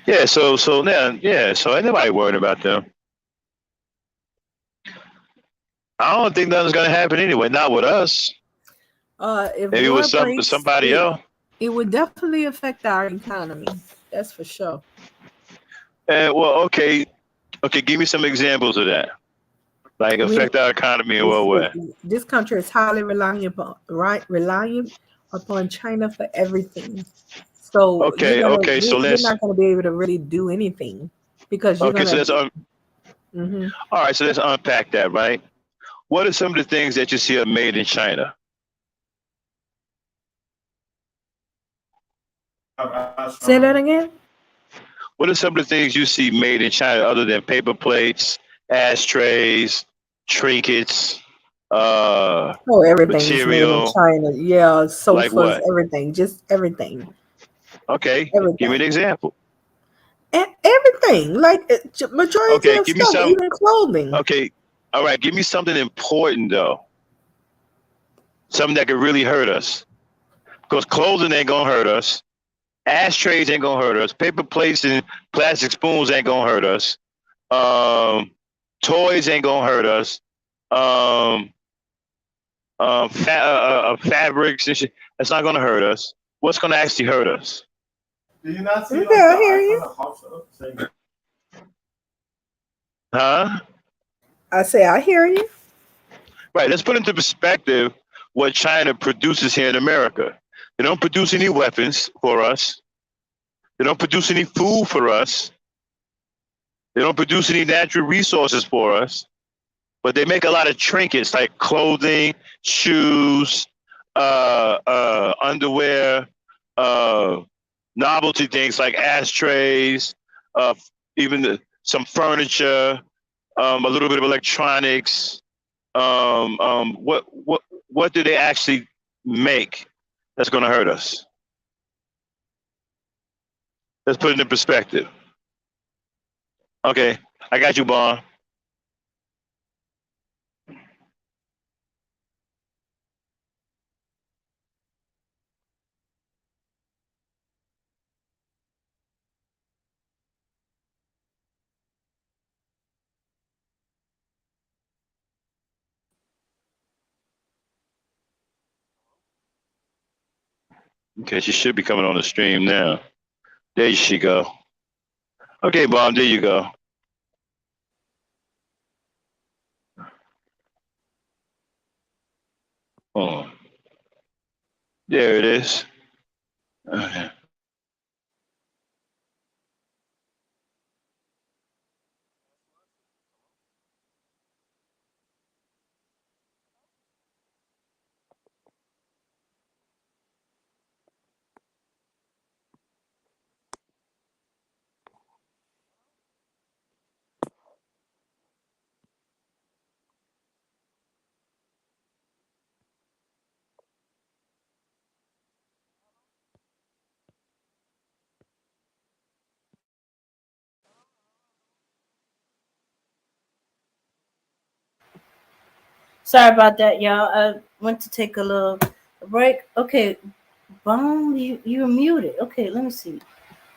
Yeah, so now, yeah, so ain't nobody worried about them. I don't think nothing's gonna happen anyway. Not with us. If Maybe war with breaks, somebody else. it would definitely affect our economy. That's for sure. Well, okay. Give me some examples of that. Like We affect our economy in what way? this country is highly reliant upon China for everything. So Okay. So you're let's not gonna be able to really do anything because you're okay. So gonna. let's Mhm. all right. So let's unpack that. Right. What are some of the things that you see are made in China? Say that again. What are some of the things you see made in China other than paper plates, ashtrays, trinkets, Oh, everything is made in material? China. Yeah, Like sofas, what? everything, just everything, Okay. Give me an everything, example. everything. Like majority Okay. of Give me stuff, some. even clothing. Okay. All right. Give me something important though. Something that could really hurt us. Because clothing ain't gonna hurt us. Ashtrays ain't gonna hurt us. Paper plates and plastic spoons ain't gonna hurt us. Um, toys ain't gonna hurt us. Um, fabrics and shit. That's not gonna hurt us. What's gonna actually hurt us? Do you not see Okay, like I the hear icon you. that pops up saying Huh? I say I hear you. Right. Let's put into perspective what China produces here in America. They don't produce any weapons for us. They don't produce any food for us. They don't produce any natural resources for us. But they make a lot of trinkets like clothing, shoes, underwear, uh, novelty things like ashtrays, uh, some furniture, a little bit of electronics. What do they actually make that's going to hurt us? Let's put it in perspective. Okay, I got you, Bon. Okay, she should be coming on the stream now. There she go. Okay, Bon, there you go. Oh, there it is. Okay. Sorry about that, y'all. I went to take a little break. Okay, Boom, you're muted. Okay, let me see.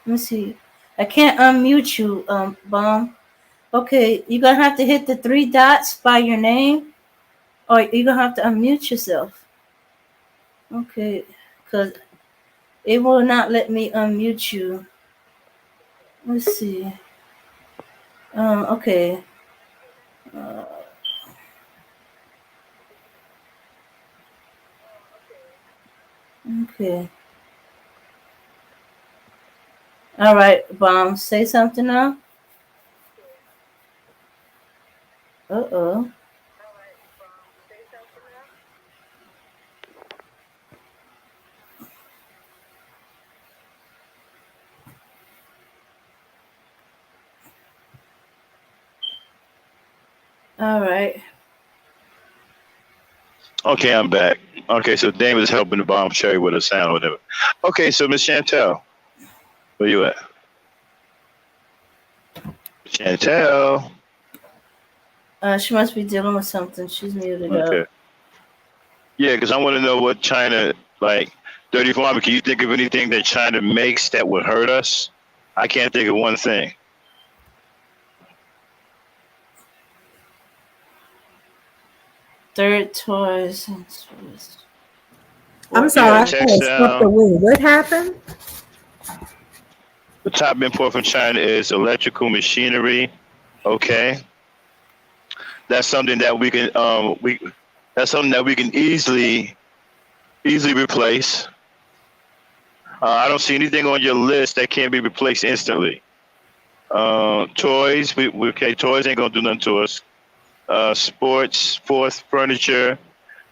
Let me see. I can't unmute you, Boom. Okay, you're gonna have to hit the three dots by your name, or you're gonna have to unmute yourself. Okay, because it will not let me unmute you. Let's see. Okay. Uh, Okay. All right, Bomb. Say something now. Uh-oh. All right. Okay, I'm back. Okay, so Dame is helping the bomb cherry with a sound or whatever. Okay, so Miss Chantel, where you at? Chantel. She must be dealing with something. She's muted up. Okay. Yeah, because I want to know what China, like, 34, can you think of anything that China makes that would hurt us? I can't think of one thing. Third toys and toys. I'm What? sorry, Yeah, I got stepped textile. away. What happened? The top import from China is electrical machinery. Okay, that's something that we can that's something that we can easily replace. I don't see anything on your list that can't be replaced instantly. Toys, okay, toys ain't gonna do nothing to us. Sports furniture,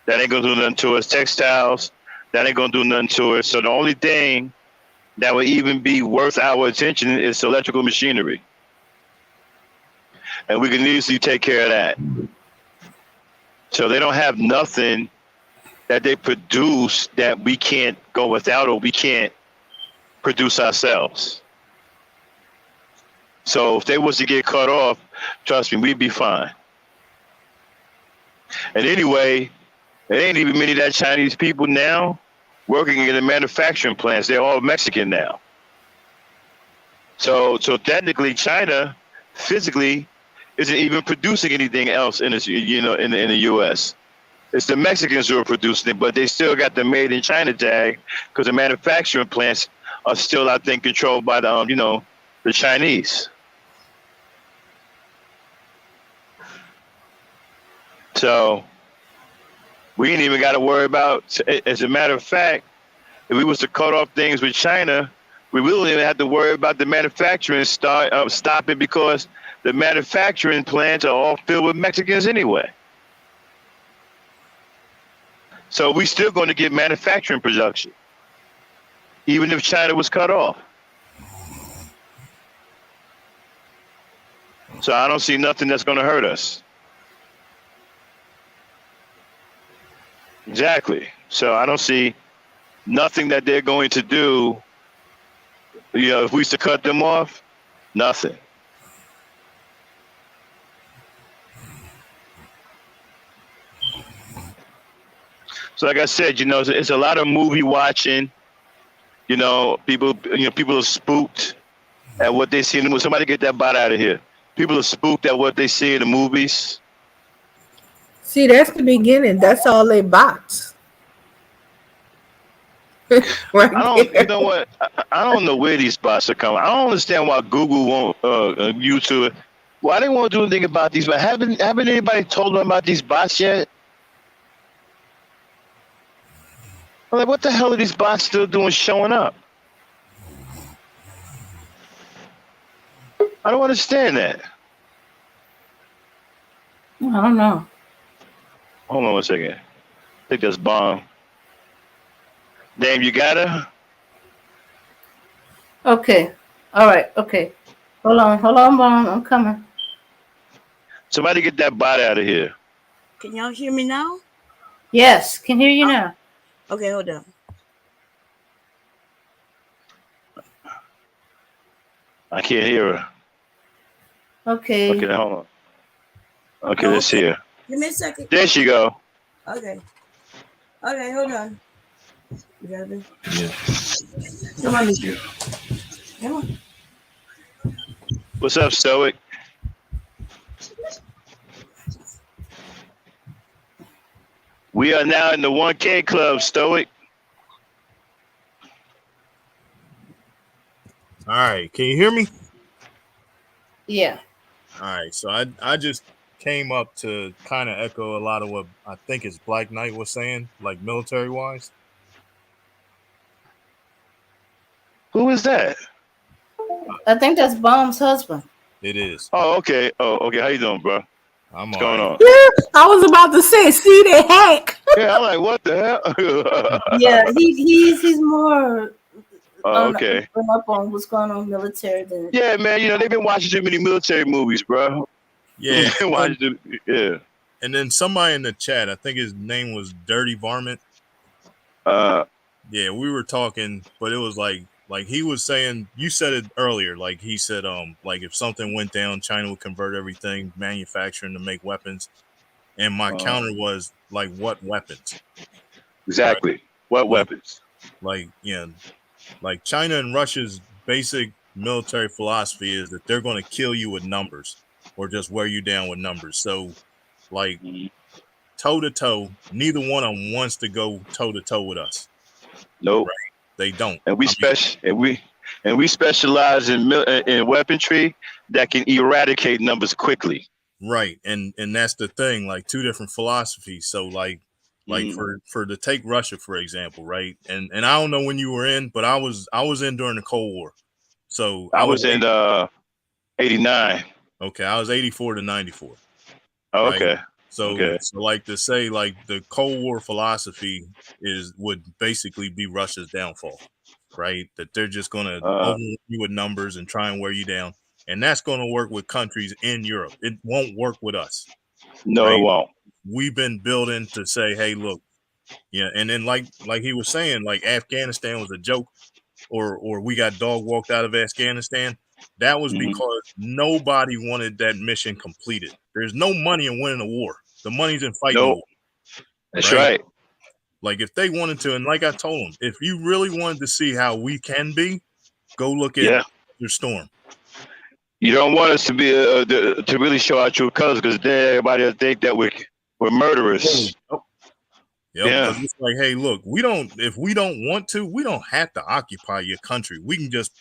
that ain't gonna do nothing to us. Textiles, that ain't gonna do nothing to us. So the only thing that would even be worth our attention is electrical machinery, and we can easily take care of that. So they don't have nothing that they produce that we can't go without or we can't produce ourselves. So if they was to get cut off, trust me, we'd be fine. And anyway, there ain't even many of that Chinese people now working in the manufacturing plants. They're all Mexican now. So technically, China physically isn't even producing anything else in this, in the U.S. It's the Mexicans who are producing it, but they still got the made in China tag because the manufacturing plants are still, I think, controlled by the Chinese. So we ain't even got to worry about. As a matter of fact, if we was to cut off things with China, we wouldn't even have to worry about the manufacturing stopping because the manufacturing plants are all filled with Mexicans anyway. So we still going to get manufacturing production, even if China was cut off. So I don't see nothing that's going to hurt us. Exactly. So I don't see nothing that they're going to do. If we used to cut them off, nothing. So like I said, it's a lot of movie watching. People are spooked at what they see in the movie. Somebody get that bot out of here. People are spooked at what they see in the movies. See, that's the beginning. That's all they box. Right I don't, you there. know what? I don't know where these bots are coming. I don't understand why Google won't YouTube it. Why they won't do anything about these? But haven't anybody told them about these bots yet? I'm like, what the hell are these bots still doing showing up? I don't understand that. I don't know. Hold on one second. I think that's bomb. Damn, you got her? Okay. All right. Okay. Hold on, Bomb. I'm coming. Somebody get that bot out of here. Can y'all hear me now? Yes, can hear you now. Okay, hold on. I can't hear her. Okay. Okay, hold on. Okay, let's see her. Give me a second. There she go. Okay. Okay, hold on. You got it? Yeah. Come on, Mister. Come on. What's up, Stoic? We are now in the 1K club, Stoic. All right, can you hear me? Yeah. All right, so I just came up to kind of echo a lot of what I think is Black Knight was saying, like military wise. Who is that? I think that's Bomb's husband. It is. Oh, okay. Oh, okay. How you doing, bro? I'm What's all going right. on? Yeah, I was about to say, see that hack. Yeah, I'm like, what the hell? Yeah, he's more Oh, okay. up on what's going on military than. Yeah, man. You know they've been watching too many military movies, bro. Yeah. Been watching them, yeah. And then somebody in the chat, I think his name was Dirty Varmint. Yeah, we were talking, but it was like he was saying, you said it earlier, like he said, like if something went down, China would convert everything manufacturing to make weapons. And my counter was like, what weapons? Exactly. Right? What weapons? Like, yeah, like China and Russia's basic military philosophy is that they're going to kill you with numbers or just wear you down with numbers. So, like, toe to toe, neither one of them wants to go toe to toe with us. Nope. Right? They don't. And we specialize in weaponry that can eradicate numbers quickly. Right. And that's the thing, like two different philosophies. So like for to take Russia, for example, right? And I don't know when you were in, but I was in during the Cold War. So I was in 89. Okay, I was 84 to 94. Oh, right? okay. So like to say like the Cold War philosophy would basically be Russia's downfall, right? That they're just going to overrun you with numbers and try and wear you down. And that's going to work with countries in Europe. It won't work with us. No, right? It won't. We've been building to say, hey, look, yeah. And then like he was saying, like Afghanistan was a joke or we got dog walked out of Afghanistan. That was because nobody wanted that mission completed. There's no money in winning a war. The money's in fighting the war. That's right. Like if they wanted to, and like I told them, if you really wanted to see how we can be, go look at your storm. You don't want us to be to really show our true colors because then everybody will think that we're murderers. Yeah, it's like, hey, look, if we don't want to, we don't have to occupy your country. We can just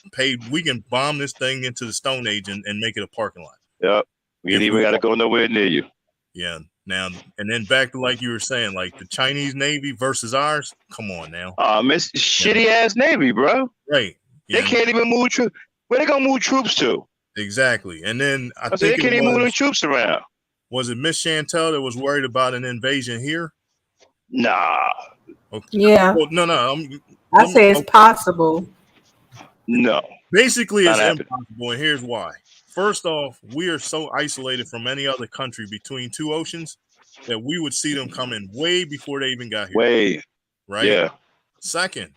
we can bomb this thing into the Stone Age and make it a parking lot. Yep. We ain't even got to go nowhere near you. Yeah. Now, and then back to like you were saying, like the Chinese Navy versus ours. Come on now. Miss shitty ass Navy, bro. Right. They can't even move troops. Where they gonna move troops to? Exactly. And then I think they can't even move the troops around. Was it Miss Chantel that was worried about an invasion here? Nah. Okay. Yeah. Well, no. I say it's possible. No. Basically, it's impossible, and here's why. First off, we are so isolated from any other country between two oceans that we would see them coming way before they even got here. Way. Right? Yeah. Second,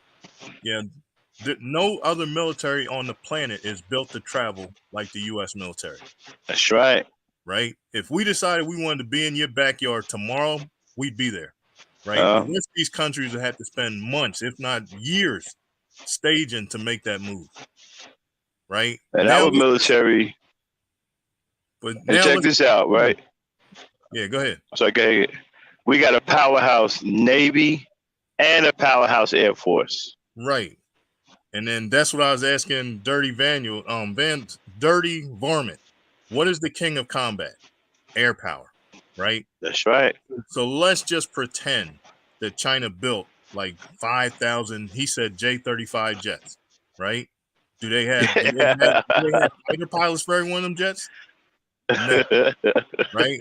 no other military on the planet is built to travel like the U.S. military. That's right. Right? If we decided we wanted to be in your backyard tomorrow, we'd be there. Right? The rest of these countries would have to spend months, if not years, staging to make that move. Right? And our military. But now check this out, right? Yeah, go ahead. So we got a powerhouse Navy and a powerhouse Air Force. Right. And then that's what I was asking Dirty Dirty Varmint. What is the king of combat? Air power, right? That's right. So let's just pretend that China built like 5,000, he said J-35 jets, right? Do they have fighter pilots for every one of them jets? No. Right?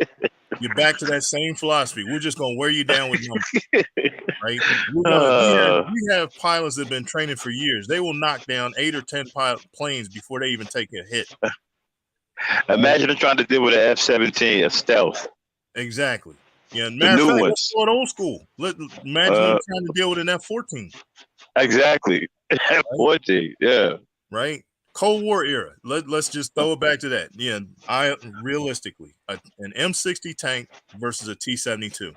You're back to that same philosophy. We're just gonna wear you down with numbers, right? We have pilots that have been training for years. They will knock down 8 or 10 planes before they even take a hit. Imagine them trying to deal with an F-17, a stealth. Exactly. Yeah, the new ones. Let's go at old school. Imagine them trying to deal with an F-14. Exactly. F-14. Yeah. Right. Cold War era. Let's just throw it back to that. Yeah, realistically, an M60 tank versus a T-72.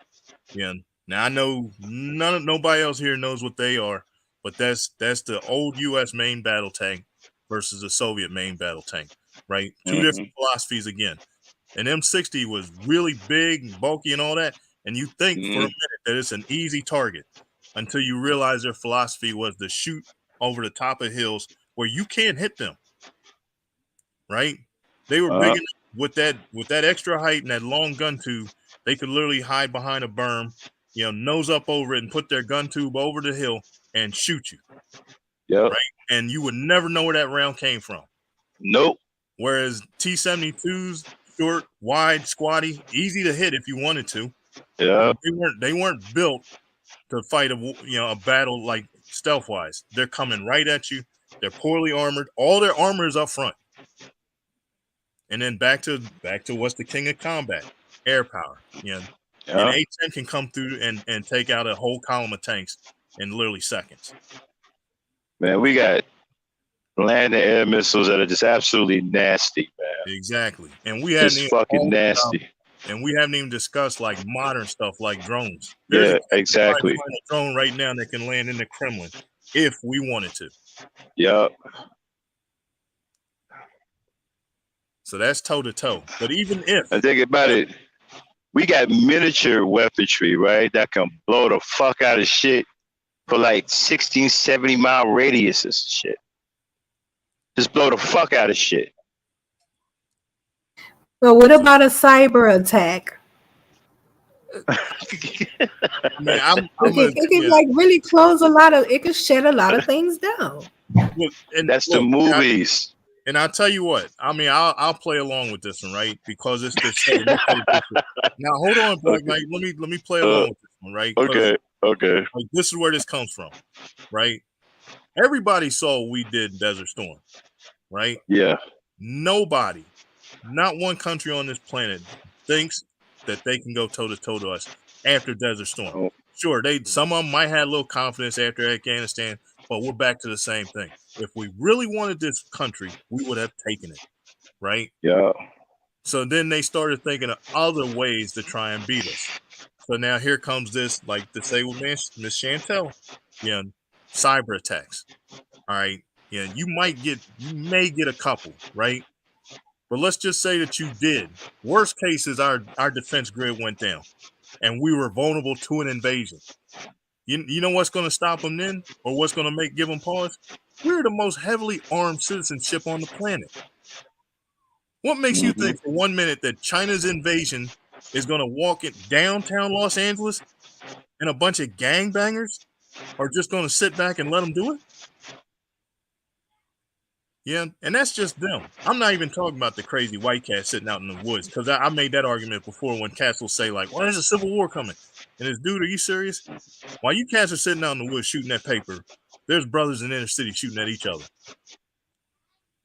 Yeah. Now I know nobody else here knows what they are, but that's the old U.S. main battle tank versus a Soviet main battle tank. Right. Two different philosophies again. An M60 was really big, bulky, and all that, and you think for a minute that it's an easy target until you realize their philosophy was to shoot over the top of hills where you can't hit them, right? They were big enough with that extra height and that long gun tube. They could literally hide behind a berm, nose up over it and put their gun tube over the hill and shoot you. Yep. right? And you would never know where that round came from. Nope. Whereas T-72s, short, wide, squatty, easy to hit if you wanted to. Yeah. They weren't built to fight a battle like stealth wise. They're coming right at you. They're poorly armored. All their armor is up front. And then back to what's the king of combat? Air power. An A-10 can come through and take out a whole column of tanks in literally seconds. Man, we got land and air missiles that are just absolutely nasty, man. Exactly. And we hadn't It's fucking nasty. And we haven't even discussed like modern stuff like drones. Yeah, exactly. Find a drone right now that can land in the Kremlin if we wanted to. Yep. So that's toe to toe. But even if I think about it, we got miniature weaponry, right? That can blow the fuck out of shit for like 16, 70 mile radiuses and shit. Just blow the fuck out of shit. But what about a cyber attack? It can like really close a lot of. It can shut a lot of things down. And that's the movies. And I'll tell you what. I mean, I'll play along with this one, right? Because it's the show. Now, hold on, Black Knight. Let me play along with this one, right? Okay. Like, this is where this comes from, right? Everybody saw what we did in Desert Storm, right? Yeah. Nobody, not one country on this planet, thinks that they can go toe to toe to us after Desert Storm. Sure, some of them might have a little confidence after Afghanistan, but we're back to the same thing. If we really wanted this country, we would have taken it, right? Yeah. So then they started thinking of other ways to try and beat us. So now here comes this, like to say with Miss Chantel, cyber attacks. All right. Yeah, you may get a couple, right? But let's just say that you did. Worst case is our defense grid went down and we were vulnerable to an invasion. You know what's going to stop them then? Or what's going to give them pause? We're the most heavily armed citizenship on the planet. What makes you think for 1 minute that China's invasion is going to walk in downtown Los Angeles and a bunch of gangbangers are just going to sit back and let them do it? Yeah, and that's just them. I'm not even talking about the crazy white cats sitting out in the woods, because I made that argument before when cats will say, like, well, there's a civil war coming. And this dude, are you serious? While you cats are sitting out in the woods shooting that paper, there's brothers in the inner city shooting at each other.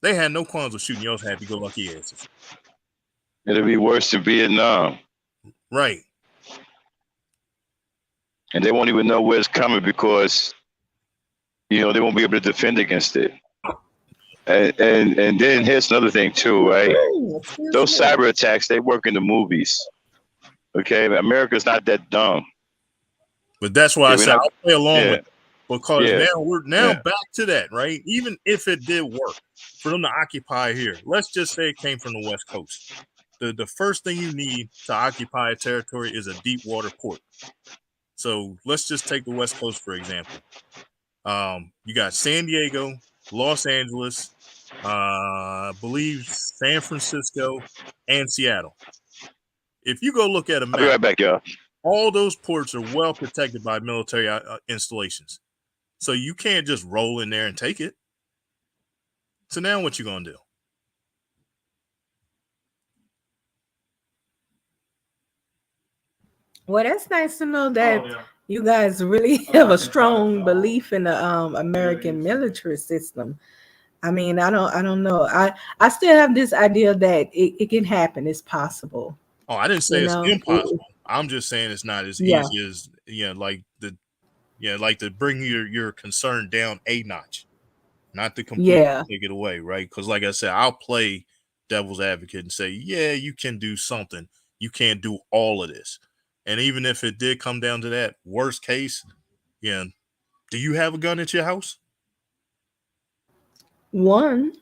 They had no qualms with shooting y'all's happy-go-lucky asses. It'll be worse than Vietnam. Right. And they won't even know where it's coming because, they won't be able to defend against it. And then here's another thing too, right? Those cyber attacks, they work in the movies. Okay, America's not that dumb. But that's why I said I'll play along with it. Because now we're back to that, right? Even if it did work for them to occupy here, let's just say it came from the West Coast. The first thing you need to occupy a territory is a deep water port. So let's just take the West Coast, for example. You got San Diego, Los Angeles, I believe San Francisco, and Seattle. If you go look at a map, I'll be right back, y'all. All those ports are well protected by military installations. So you can't just roll in there and take it. So now what you gonna do? Well, that's nice to know that you guys really have a strong belief in the American military system. I mean, I don't know. I still have this idea that it can happen. It's possible. Oh, I didn't say it's impossible. I'm just saying it's not as easy as like to bring your concern down a notch, not to completely take it away, right? Because like I said, I'll play devil's advocate and say, yeah, you can do something. You can't do all of this. And even if it did come down to that, worst case, do you have a gun at your house? One.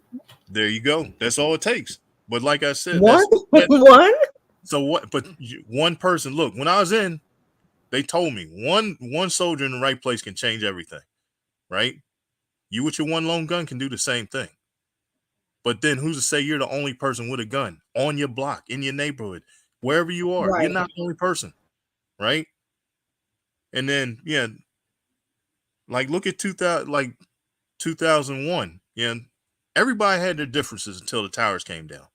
There you go. That's all it takes. But like I said, one. So what? But one person. Look, when I was in, they told me one soldier in the right place can change everything. Right? You with your one lone gun can do the same thing. But then who's to say you're the only person with a gun on your block, in your neighborhood, wherever you are? Right. You're not the only person. Right? And then, like look at 2001, everybody had their differences until the towers came down,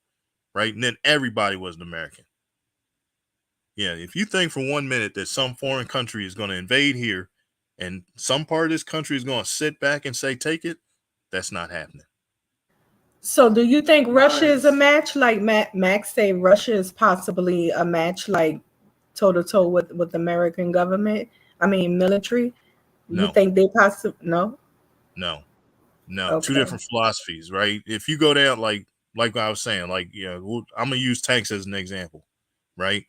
right? And then everybody was an American. Yeah, if you think for 1 minute that some foreign country is going to invade here and some part of this country is going to sit back and say, take it, that's not happening. So do you think Russia is a match? Like Max say, Russia is possibly a match, like toe-to-toe with the American government? I mean, military? You No. think they possibly? No? No. Two Okay. different philosophies, right? If you go down, like I was saying, like, I'm going to use tanks as an example, right?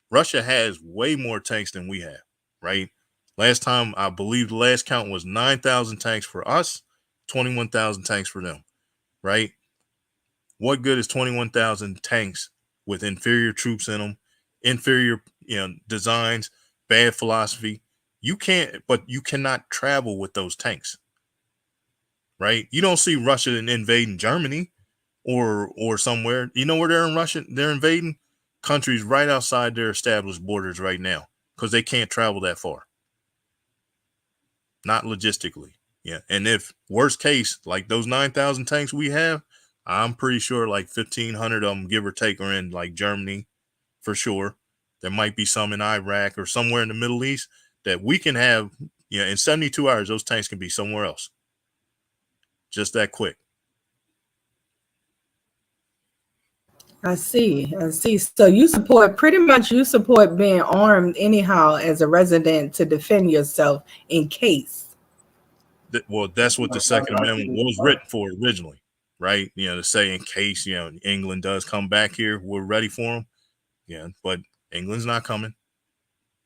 Russia has way more tanks than we have, right? Last time, I believe the last count was 9,000 tanks for us, 21,000 tanks for them, right? What good is 21,000 tanks with inferior troops in them, inferior, designs, bad philosophy? You cannot travel with those tanks, right? You don't see Russia invading Germany or somewhere. You know where they're in Russia? They're invading countries right outside their established borders right now because they can't travel that far. Not logistically. Yeah. And if worst case, like those 9,000 tanks we have, I'm pretty sure like 1,500 of them, give or take, are in like Germany for sure. There might be some in Iraq or somewhere in the Middle East that we can have, in 72 hours, those tanks can be somewhere else. Just that quick. I see. So you support being armed anyhow as a resident to defend yourself in case. Well, that's what the Second Amendment was written for originally, right? To say in case, England does come back here, we're ready for them. Yeah, but England's not coming.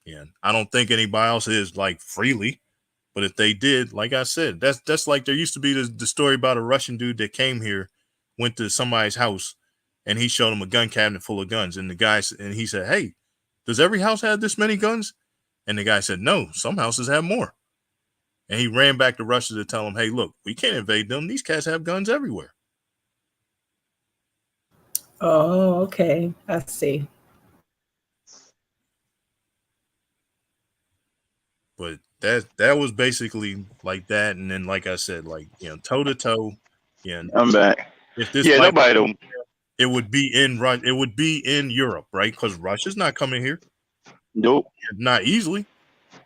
Yeah, I don't think anybody else is, like, freely. But if they did, like I said, that's like there used to be the story about a Russian dude that came here, went to somebody's house, and he showed him a gun cabinet full of guns. And he said, "Hey, does every house have this many guns?" And the guy said, "No, some houses have more." And he ran back to Russia to tell him, "Hey, look, we can't invade them. These cats have guns everywhere." Oh, okay. I see. But that was basically like that. And then, like I said, like, toe to toe. Yeah, I'm back. If this nobody don't. It would be in Europe, right? Because Russia's not coming here. Nope. Not easily.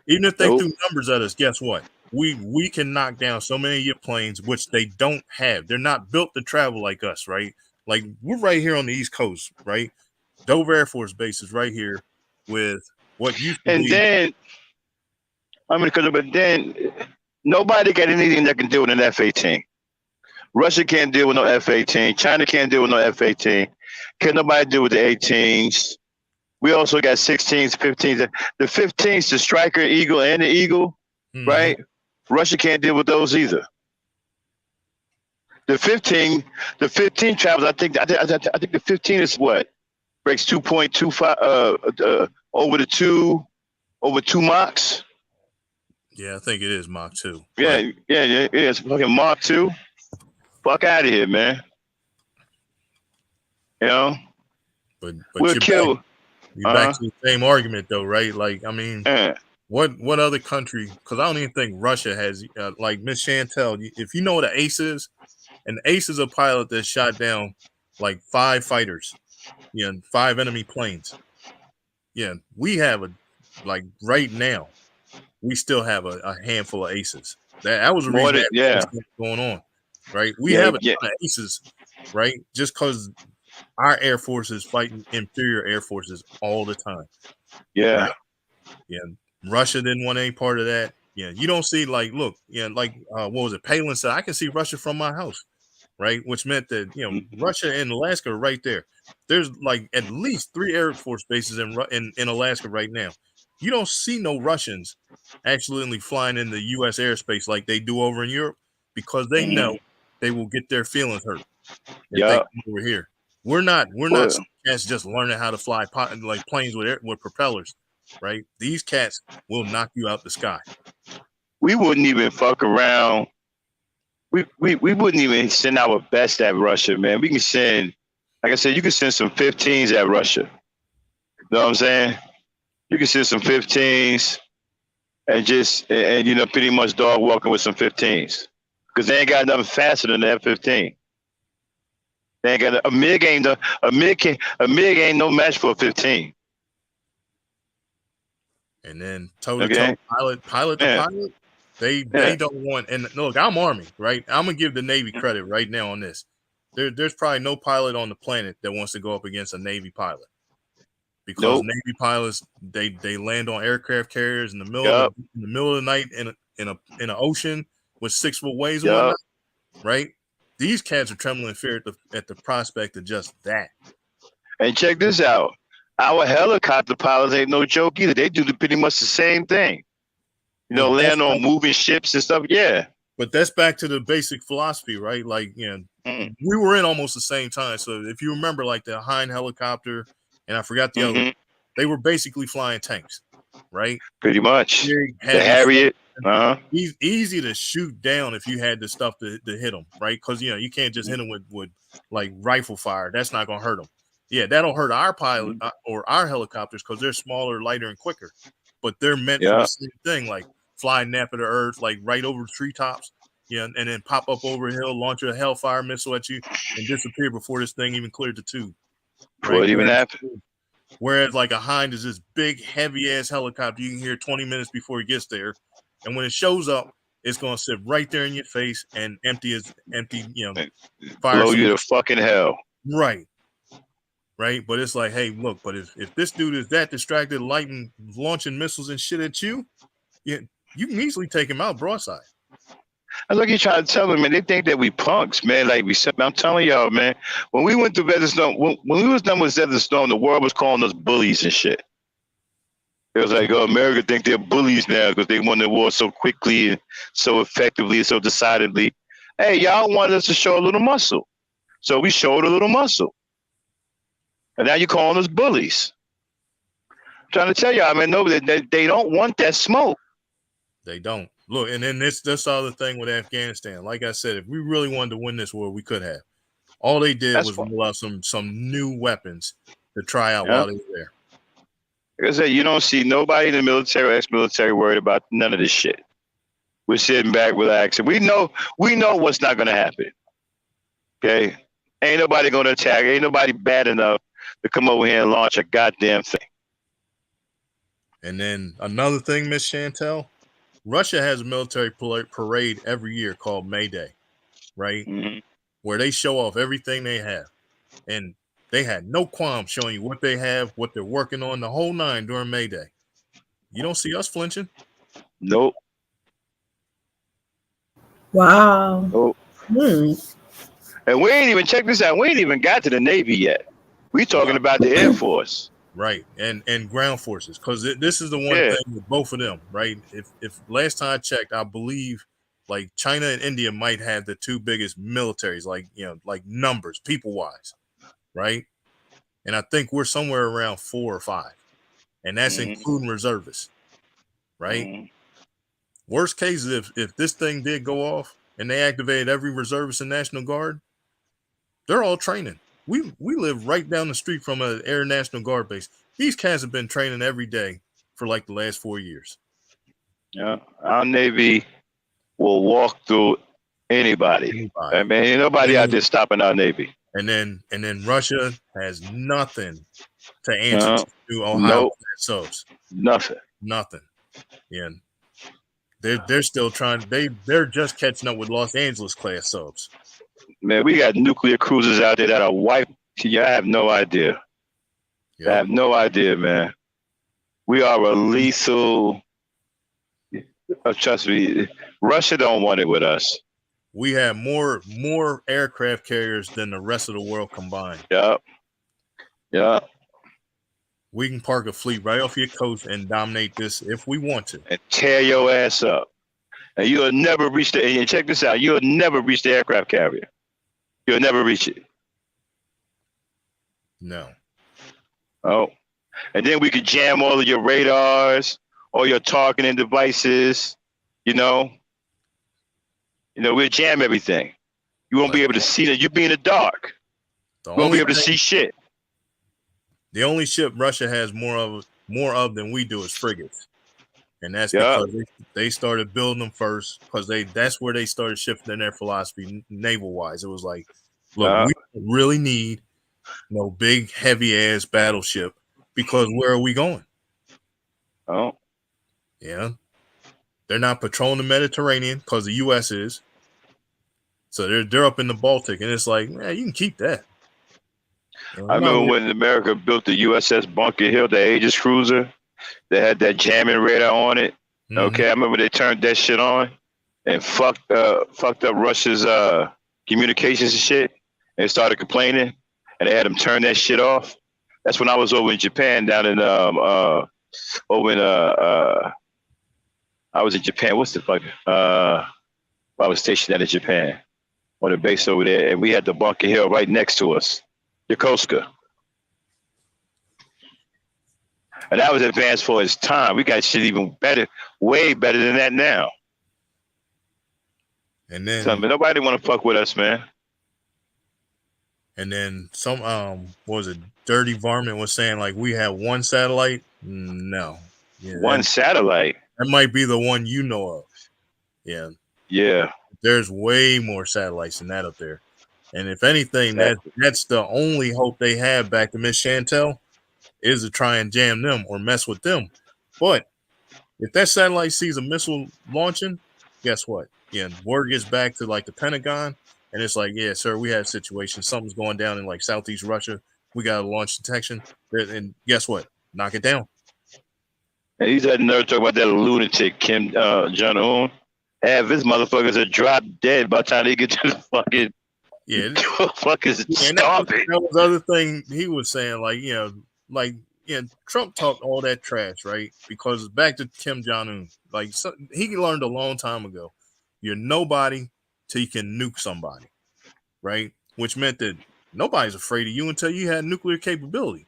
Even if they threw numbers at us, guess what? We can knock down so many of your planes, which they don't have. They're not built to travel like us, right? Like, we're right here on the East Coast, right? Dover Air Force Base is right here with what used to be. But then nobody got anything that can deal with an F-18. Russia can't deal with no F-18. China can't deal with no F-18. Can't nobody deal with the 18s. We also got 16s, 15s. The 15s, the Striker, Eagle, and the Eagle, right? Russia can't deal with those either. The 15 travels. I think the 15 is what breaks 2.25 over 2 Machs. Yeah, I think it is Mach 2. Yeah, it's fucking Mach 2. Fuck out of here, man. But we'll kill. You're back to the same argument, though, right? Like, I mean, what other country? Because I don't even think Russia has, like Miss Chantel. If you know what an ace is, an ace is a pilot that shot down like 5 fighters, 5 enemy planes. Yeah, we have right now, we still have a handful of aces. That was the reason going on, right? We have a ton of aces, right? Just because our Air Force is fighting inferior Air Forces all the time. Yeah. Right? Yeah. Russia didn't want any part of that. Yeah. You don't see what was it? Palin said, I can see Russia from my house. Right. Which meant that, Russia and Alaska are right there. There's like at least 3 Air Force bases in Alaska right now. You don't see no Russians actually flying in the U.S. airspace like they do over in Europe because they know they will get their feelings hurt if they come over here. We're not cats just learning how to fly like planes with propellers, right? These cats will knock you out the sky. We wouldn't even fuck around. We wouldn't even send our best at Russia, man. We can send, like I said, you can send some 15s at Russia. You know what I'm saying? You can send some 15s and pretty much dog walking with some 15s. because they ain't got nothing faster than the F-15. They ain't got a MiG ain't ain't no match for a 15. And then toe to toe, pilot to pilot. They don't want. And look, I'm Army, right? I'm gonna give the Navy credit right now on this. There's probably no pilot on the planet that wants to go up against a Navy pilot, because Navy pilots they land on aircraft carriers in the middle of the night in an ocean with 6-foot waves and whatnot, right? These cats are trembling in fear at the prospect of just that. And check this out. Our helicopter pilots ain't no joke either. They do pretty much the same thing. You know, land on moving ships and stuff. Yeah. But that's back to the basic philosophy, right? Like, you know, we were in almost the same time. So if you remember, like the Hind helicopter, and I forgot the other, they were basically flying tanks, right? Pretty much. The Harriet. Easy to shoot down if you had the stuff to hit them, right? Because, you know, you can't just hit them with like rifle fire. That's not going to hurt them. Yeah, that'll hurt our pilot or our helicopters because they're smaller, lighter, and quicker. But they're meant for the same thing, like fly nap of the earth, like right over the treetops, and then pop up over a hill, launch a Hellfire missile at you, and disappear before this thing even cleared the tube. Right? What even happened? Whereas like a Hind is this big, heavy-ass helicopter you can hear 20 minutes before it gets there. And when it shows up, it's going to sit right there in your face and empty, fire. Blow you to fucking hell. Right. Right, but it's like, hey, look, but if this dude is that distracted, launching missiles and shit at you, you can easily take him out broadside. I look, you try to tell them, man. They think that we punks, man. Like we said, I'm telling y'all, man. When we went to Desert Storm, when we was done with Desert Storm, the world was calling us bullies and shit. It was like, oh, America think they're bullies now because they won the war so quickly and so effectively and so decidedly. Hey, y'all wanted us to show a little muscle, so we showed a little muscle. And now you're calling us bullies. I'm trying to tell y'all, man, no, they don't want that smoke. They don't. Look, and then this other thing with Afghanistan. Like I said, if we really wanted to win this war, we could have. All they did was roll out some new weapons to try out while they were there. Like I said, you don't see nobody in the military or ex-military worried about none of this shit. We're sitting back, relaxing. We know what's not going to happen. Okay? Ain't nobody going to attack. Ain't nobody bad enough to come over here and launch a goddamn thing. And then another thing, Miss Chantel, Russia has a military parade every year called May Day, right? Where they show off everything they have. And they had no qualms showing you what they have, what they're working on, the whole nine during May Day. You don't see us flinching? Nope. Wow. Nope. And we ain't even, check this out, we ain't even got to the Navy yet. We talking about the Air Force. Right, and ground forces, because this is the one thing with both of them, right? If last time I checked, I believe like China and India might have the two biggest militaries, like like numbers, people wise, right? And I think we're somewhere around 4 or 5, and that's including reservists, right? Worst case is if this thing did go off and they activated every reservist and National Guard, they're all training. We live right down the street from an Air National Guard base. These cats have been training every day for like the last 4 years. Yeah, our Navy will walk through anybody. I mean, ain't nobody out there stopping our Navy. And then Russia has nothing to answer to Ohio subs. Nothing. Yeah. They're still trying. They're just catching up with Los Angeles class subs. Man, we got nuclear cruisers out there that are wiped. I have no idea. Yep. I have no idea, man. We are a lethal. Trust me, Russia don't want it with us. We have more aircraft carriers than the rest of the world combined. Yeah. We can park a fleet right off your coast and dominate this if we want to. And tear your ass up. And you'll never reach and check this out, you'll never reach the aircraft carrier. You'll never reach it. No. Oh. And then we could jam all of your radars, all your targeting devices, We'll jam everything. You won't be able to see that. You'll be in the dark. You won't be able to see shit. The only ship Russia has more of than we do is frigates. And that's Yeah. because they started building them first because that's where they started shifting their philosophy naval wise. It was like, look, we don't really need no big heavy ass battleship because where are we going? Oh, yeah, they're not patrolling the Mediterranean because the U.S. is. So they're up in the Baltic, and it's like, man, you can keep that. I remember when America built the USS Bunker Hill, the Aegis cruiser. They had that jamming radar on it. Mm-hmm. Okay, I remember they turned that shit on and fucked up Russia's communications and shit. And started complaining, and they had them turn that shit off. That's when I was over in Japan, down in I was in Japan. What's the fuck? I was stationed out in Japan on a base over there, and we had the Bunker Hill right next to us, Yokosuka. And that was advanced for its time. We got shit even better, way better than that now. And then but nobody want to fuck with us, man. And then some what was it? Dirty Varmint was saying like we have one satellite. No, One satellite. That might be the one you know of. Yeah. Yeah. There's way more satellites than that up there. And if anything, that's the only hope they have back to Miss Chantel is to try and jam them or mess with them. But if that satellite sees a missile launching, guess what? Yeah, word gets back to like the Pentagon, and it's like, yeah, sir, we have a situation. Something's going down in like Southeast Russia. We got a launch detection. And guess what? Knock it down. And he's had nerve talk about that lunatic Kim Jong-un. Half his motherfuckers are drop dead by the time they get to the fucking fuckers starving. That was the other thing he was saying, Trump talked all that trash, right? Because back to Kim Jong-un, he learned a long time ago, you're nobody till you can nuke somebody, right? Which meant that nobody's afraid of you until you had nuclear capability.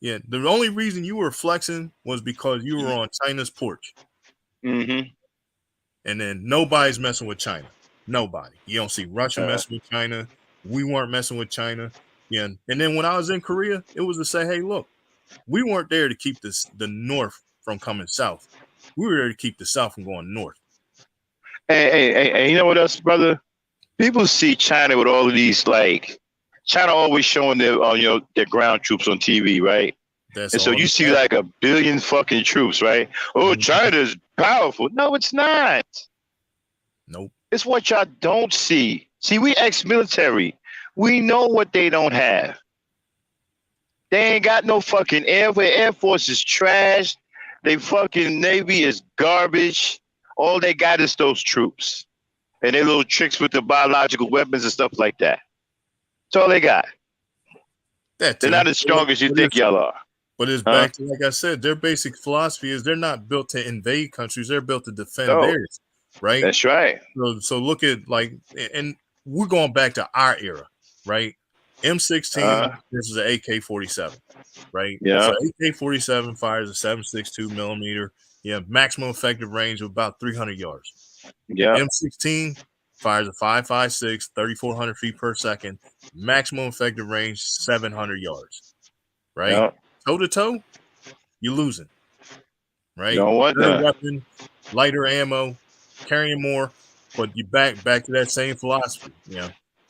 Yeah, the only reason you were flexing was because you were on China's porch. Mm-hmm. And then nobody's messing with China. Nobody. You don't see Russia messing with China. We weren't messing with China. Yeah. And then when I was in Korea, it was to say, hey, look, we weren't there to keep the North from coming south. We were there to keep the South from going north. Hey, you know what else, brother? People see China with all of these, China always showing their ground troops on TV, right? So you see like a billion fucking troops, right? Oh, China's powerful. No, it's not. Nope. It's what y'all don't see. See, we ex-military. We know what they don't have. They ain't got no fucking Air Force is trash. They fucking Navy is garbage. All they got is those troops. And their little tricks with the biological weapons and stuff like that. That's all they got. They're not as strong as you think y'all are. But it's back to, like I said, their basic philosophy is they're not built to invade countries. They're built to defend theirs, right? That's right. So look at and we're going back to our era, right? M16 versus an AK-47, right? Yeah. So AK-47 fires a 7.62 millimeter. Yeah, maximum effective range of about 300 yards. Yeah. M16 fires a 5.56, 3,400 feet per second. Maximum effective range 700 yards, right? Yeah. Toe to toe, you're losing, right? You don't want that. Weapon, lighter ammo, carrying more, but you back to that same philosophy.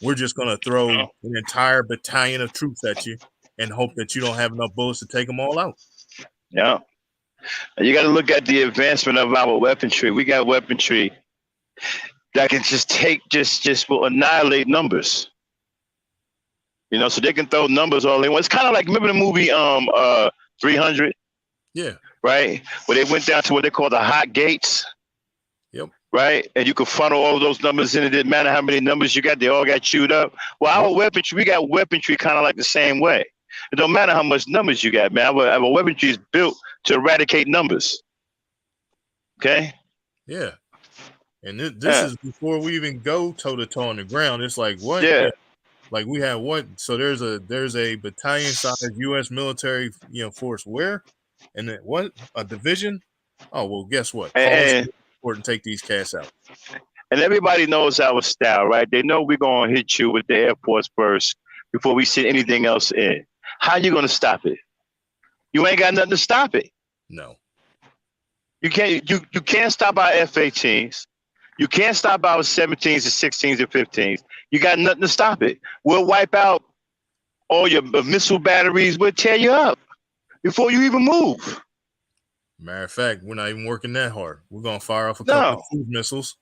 We're just gonna throw an entire battalion of troops at you and hope that you don't have enough bullets to take them all out. Yeah, you got to look at the advancement of our weaponry. We got weaponry that can just will annihilate numbers. So they can throw numbers all they want. It's kind of like, remember the movie 300? Yeah. Right? Where they went down to what they call the hot gates. Yep. Right? And you could funnel all of those numbers in. It didn't matter how many numbers you got. They all got chewed up. Well, our weaponry, we got weaponry kind of like the same way. It don't matter how much numbers you got, man. Our weaponry is built to eradicate numbers. Okay? Yeah. And this is before we even go toe-to-toe on the ground. It's like, what? Yeah. Like we have what? So there's a battalion size U.S. military force where, and then what? A division? Oh well, guess what? And take these cats out. And everybody knows our style, right? They know we're gonna hit you with the Air Force first before we send anything else in. How you gonna stop it? You ain't got nothing to stop it. No. You can't stop our F-18s. You can't stop our 17s and 16s and 15s. You got nothing to stop it. We'll wipe out all your missile batteries. We'll tear you up before you even move. Matter of fact, we're not even working that hard. We're gonna fire off a couple No. of cruise missiles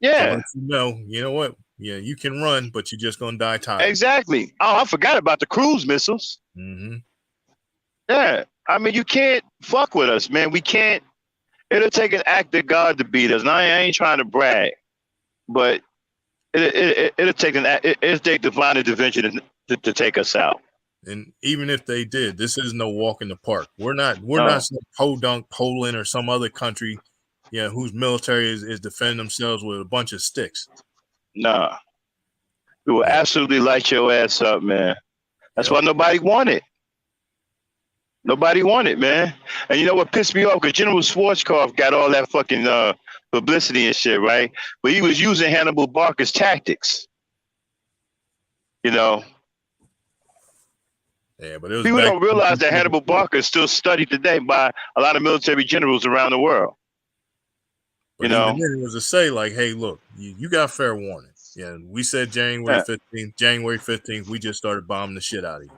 to Yeah, let you know what? Yeah, you can run, but you're just gonna die tired. exactly. Oh, I forgot about the cruise missiles. Mm-hmm. Yeah, I mean, you can't fuck with us, man. We can't. It'll take an act of God to beat us. And I ain't trying to brag, but it'll take it'll take divine intervention to take us out. And even if they did, this is no walk in the park. We're not some podunk Poland or some other country, whose military is defending themselves with a bunch of sticks. Nah, we will absolutely light your ass up, man. That's why nobody wanted. Nobody wanted, man. And you know what pissed me off? Because General Schwarzkopf got all that fucking publicity and shit, right? But he was using Hannibal Barker's tactics. You know. Yeah, but it was people don't realize that Hannibal Barker is still studied today by a lot of military generals around the world. But even then it was to say, like, hey, look, you got fair warning. Yeah, we said January 15th, we just started bombing the shit out of you.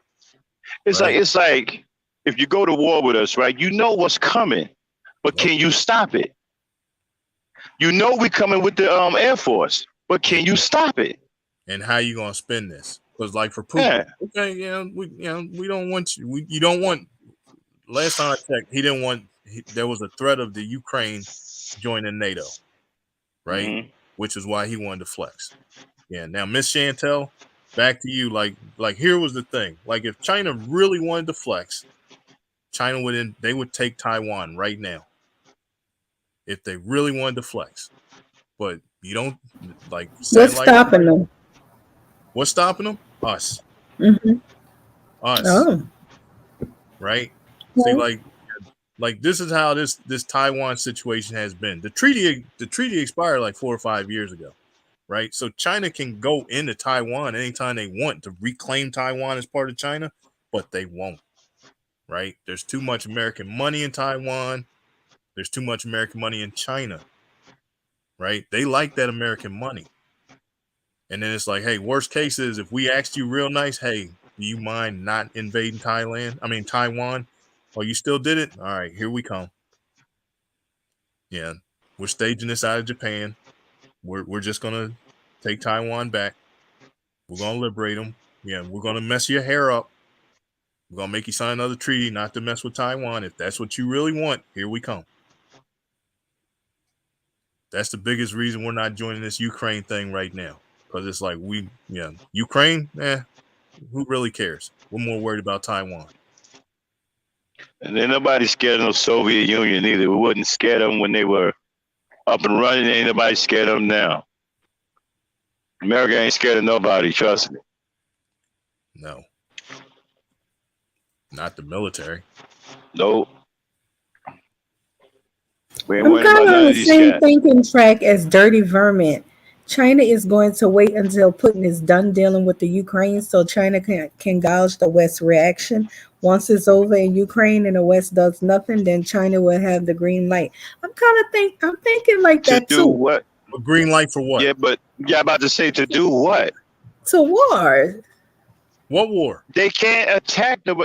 It's like if you go to war with us, right? You know what's coming, but can you stop it? You know we're coming with the Air Force, but can you stop it? And how you gonna spin this? Because like for Putin, we don't want you. You don't want. Last time I checked, he didn't want. There was a threat of the Ukraine joining NATO, right? Mm-hmm. Which is why he wanted to flex. Yeah. Now, Miss Chantel, back to you. Like here was the thing. Like if China really wanted to flex, China would take Taiwan right now. If they really wanted to flex, but you don't like. What's stopping them? What's stopping them? Us. Mm-hmm. Us. Oh. Right. See, like this is how this Taiwan situation has been. The treaty expired like 4 or 5 years ago, right? So China can go into Taiwan anytime they want to reclaim Taiwan as part of China, but they won't. Right? There's too much American money in Taiwan. There's too much American money in China. Right? They like that American money. And then it's like, hey, worst case is if we asked you real nice, hey, do you mind not invading Taiwan? Oh, you still did it? All right, here we come. Yeah, we're staging this out of Japan. We're just gonna take Taiwan back. We're gonna liberate them. Yeah, we're gonna mess your hair up. We're gonna make you sign another treaty not to mess with Taiwan. If that's what you really want, here we come. That's the biggest reason we're not joining this Ukraine thing right now. Because it's like Ukraine, who really cares? We're more worried about Taiwan. And then nobody's scared of the Soviet Union either. We wasn't scared of them when they were up and running. Ain't nobody scared of them now. America ain't scared of nobody, trust me. No. Not the military. Nope. I'm kind of on the same thinking track as Dirty Vermin. China is going to wait until Putin is done dealing with the Ukraine so China can gouge the West's reaction. Once it's over in Ukraine and the West does nothing, then China will have the green light. I'm thinking like that too. To do what? A green light for what? Yeah, but about to say to do what? To war. What war? They can't attack the.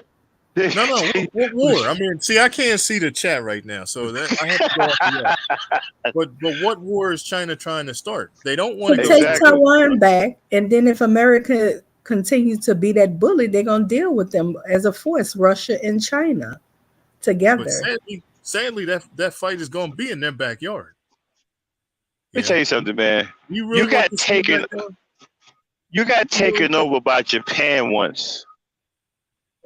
No. What war? I mean, see, I can't see the chat right now, so I have to go off the air. But what war is China trying to start? They don't want to take Taiwan back, and then if America continues to be that bully, they're gonna deal with them as a force, Russia and China together. But sadly, that fight is gonna be in their backyard. Let me tell you something, man. You got taken. You got taken over by Japan once.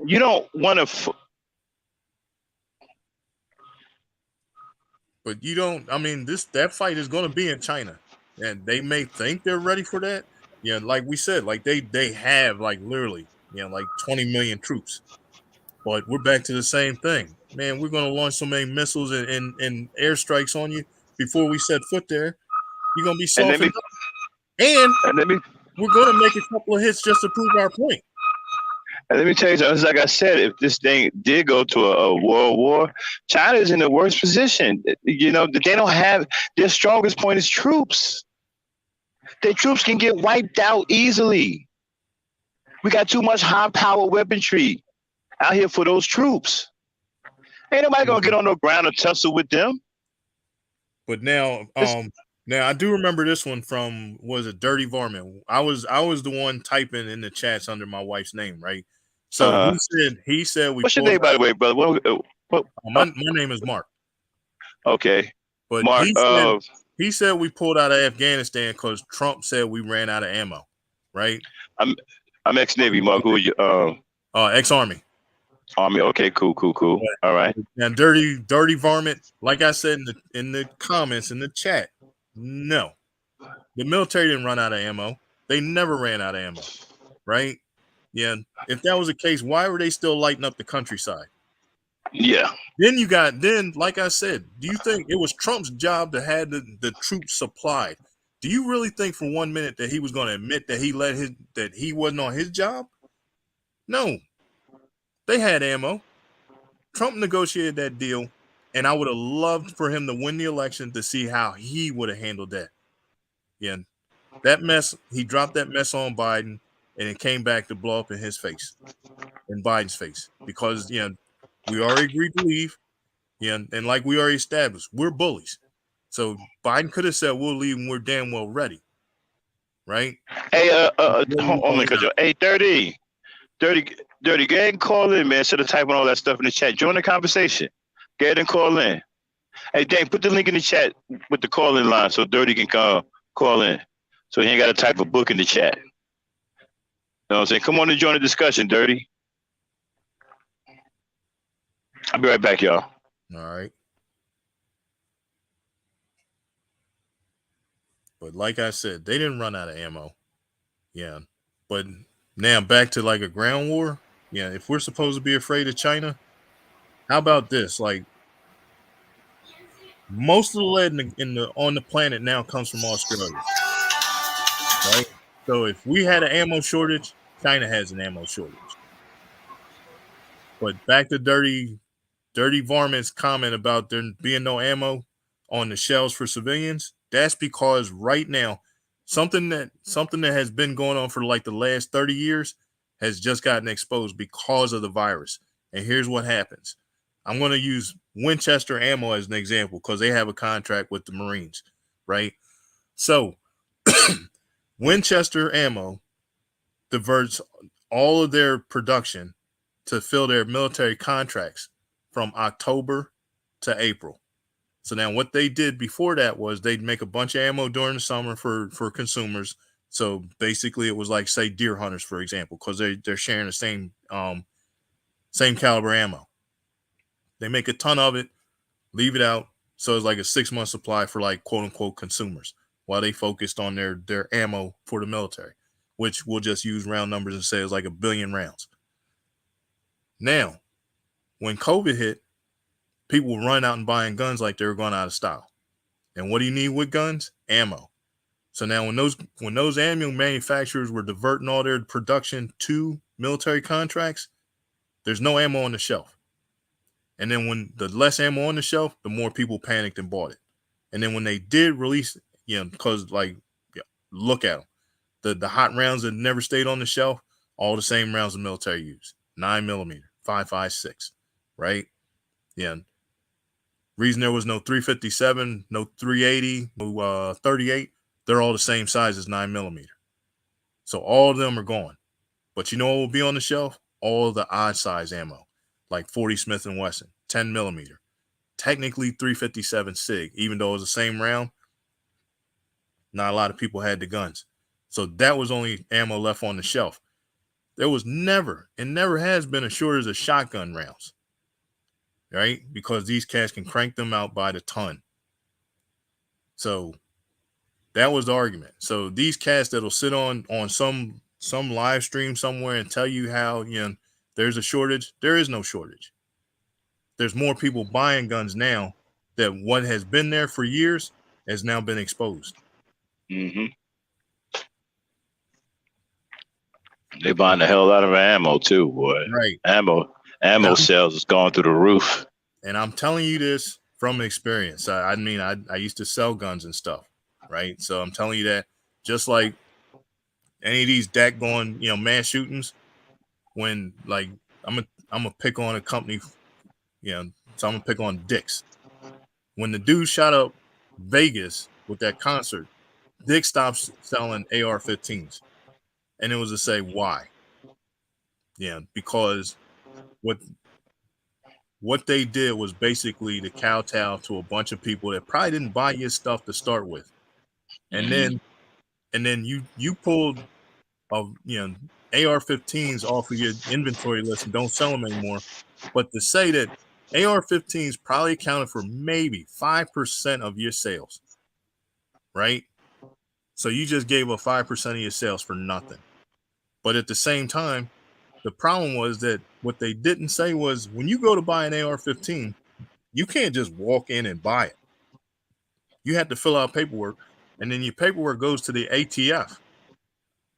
You don't want to. But you don't. I mean, that fight is going to be in China, and they may think they're ready for that. Yeah, like we said, like they have like literally, like 20 million troops. But we're back to the same thing, man. We're going to launch so many missiles and airstrikes on you before we set foot there. You're going to be softened up, and we're going to make a couple of hits just to prove our point. And let me tell you something. Like I said, if this thing did go to a world war, China is in the worst position. You know, they don't have their strongest point is troops. Their troops can get wiped out easily. We got too much high power weaponry out here for those troops. Ain't nobody gonna get on the ground and tussle with them. But now, now I do remember this one from was it Dirty Varmint. I was the one typing in the chats under my wife's name, right? So he said we. What's your name, by the way, brother? My name is Mark. Okay, but Mark. He said we pulled out of Afghanistan because Trump said we ran out of ammo, right? I'm ex-Navy, Mark. Who are you? Ex-Army. Army. Okay, cool. All right. Now, dirty varmint. Like I said in the comments in the chat, no, the military didn't run out of ammo. They never ran out of ammo, right? Yeah. If that was the case, why were they still lighting up the countryside? Yeah. Then, like I said, do you think it was Trump's job to have the troops supplied? Do you really think for 1 minute that he was going to admit that he wasn't on his job? No. They had ammo. Trump negotiated that deal, and I would have loved for him to win the election to see how he would have handled that. Yeah. That mess, he dropped that mess on Biden, and it came back to blow up in his face, in Biden's face, because we already agreed to leave. Yeah, and like we already established, we're bullies. So Biden could have said we'll leave and we're damn well ready. Right? Hey, hold on, hey, Dirty, go ahead and call in, man. Instead of typing all that stuff in the chat, join the conversation. Go ahead and call in. Hey, Dan, put the link in the chat with the call-in line so Dirty can call in. So he ain't got to type a book in the chat. You know what I'm saying? Come on and join the discussion, Dirty. I'll be right back, y'all. All right. But like I said, they didn't run out of ammo. Yeah. But now back to like a ground war. Yeah. If we're supposed to be afraid of China, how about this? Like most of the lead on the planet now comes from Australia. Right? So if we had an ammo shortage, China has an ammo shortage. But back to Dirty Varmint's comment about there being no ammo on the shelves for civilians. That's because right now, something that has been going on for like the last 30 years has just gotten exposed because of the virus. And here's what happens. I'm going to use Winchester ammo as an example because they have a contract with the Marines, right? So Winchester ammo diverts all of their production to fill their military contracts from October to April. So now what they did before that was they'd make a bunch of ammo during the summer for consumers. So basically it was like, say, deer hunters, for example, because they're sharing the same caliber ammo. They make a ton of it, leave it out. So it's like a 6-month supply for like quote unquote consumers while they focused on their ammo for the military, which we'll just use round numbers and say it's like 1 billion rounds. Now, when COVID hit, people were running out and buying guns like they were going out of style. And what do you need with guns? Ammo. So now when those ammo manufacturers were diverting all their production to military contracts, there's no ammo on the shelf. And then when the less ammo on the shelf, the more people panicked and bought it. And then when they did release, because look at them. The hot rounds that never stayed on the shelf, all the same rounds the military used. 9mm, 5.56, right? Yeah. Reason there was no 357, no 380, no 38, they're all the same size as 9mm. So all of them are gone. But you know what will be on the shelf? All the odd size ammo, like 40 Smith & Wesson, 10mm. Technically 357 SIG, even though it was the same round, not a lot of people had the guns. So that was only ammo left on the shelf. There was never has been a shortage of shotgun rounds. Right? Because these cats can crank them out by the ton. So that was the argument. So these cats that'll sit on some live stream somewhere and tell you how, there's a shortage. There is no shortage. There's more people buying guns now that what has been there for years has now been exposed. Mm-hmm. They buying the hell out of ammo too, boy. Right. Ammo Now, sales is going through the roof. and I'm telling you this from experience. I mean, I used to sell guns and stuff, right? So I'm telling you that just like any of these daggone, mass shootings, when like I'm gonna pick on a company, so I'm gonna pick on Dick's. When the dude shot up Vegas with that concert, Dick stopped selling AR-15s, and it was to say why. Yeah, because what they did was basically to kowtow to a bunch of people that probably didn't buy your stuff to start with, and then you pulled AR-15s off of your inventory list and don't sell them anymore. But to say that AR-15s probably accounted for maybe 5% of your sales, right? So you just gave up 5% of your sales for nothing. But at the same time, the problem was that what they didn't say was when you go to buy an AR-15, you can't just walk in and buy it. You have to fill out paperwork, and then your paperwork goes to the ATF.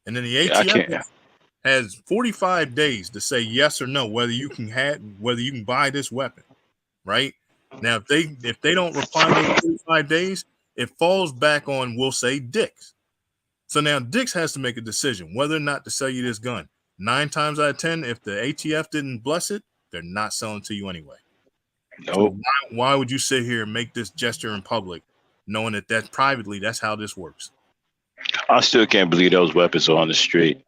And then the ATF has 45 days to say yes or no whether you can buy this weapon, right? Now, if they don't reply in those 45 days, it falls back on, we'll say, Dick's. So now Dick's has to make a decision whether or not to sell you this gun. 9 times out of 10, if the ATF didn't bless it, they're not selling to you anyway. Nope. So why would you sit here and make this gesture in public, knowing that privately, that's how this works? I still can't believe those weapons are on the street.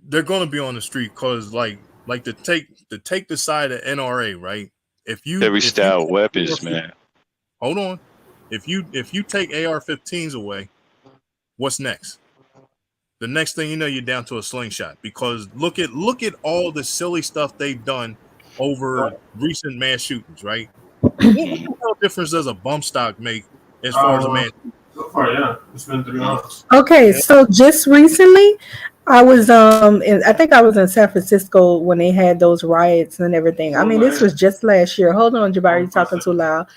They're going to be on the street because, like to take the side of NRA, right? Every style weapons, man. Hold on. If you take AR-15s away, what's next? The next thing you know, you're down to a slingshot, because look at all the silly stuff they've done over recent mass shootings, right? What the hell difference does a bump stock make as far as a mass shooting? So far, yeah, it's been 3 months. Okay, so just recently, I was I think I was in San Francisco when they had those riots and everything. I mean, this was just last year. Hold on, Jabari, you're talking too loud.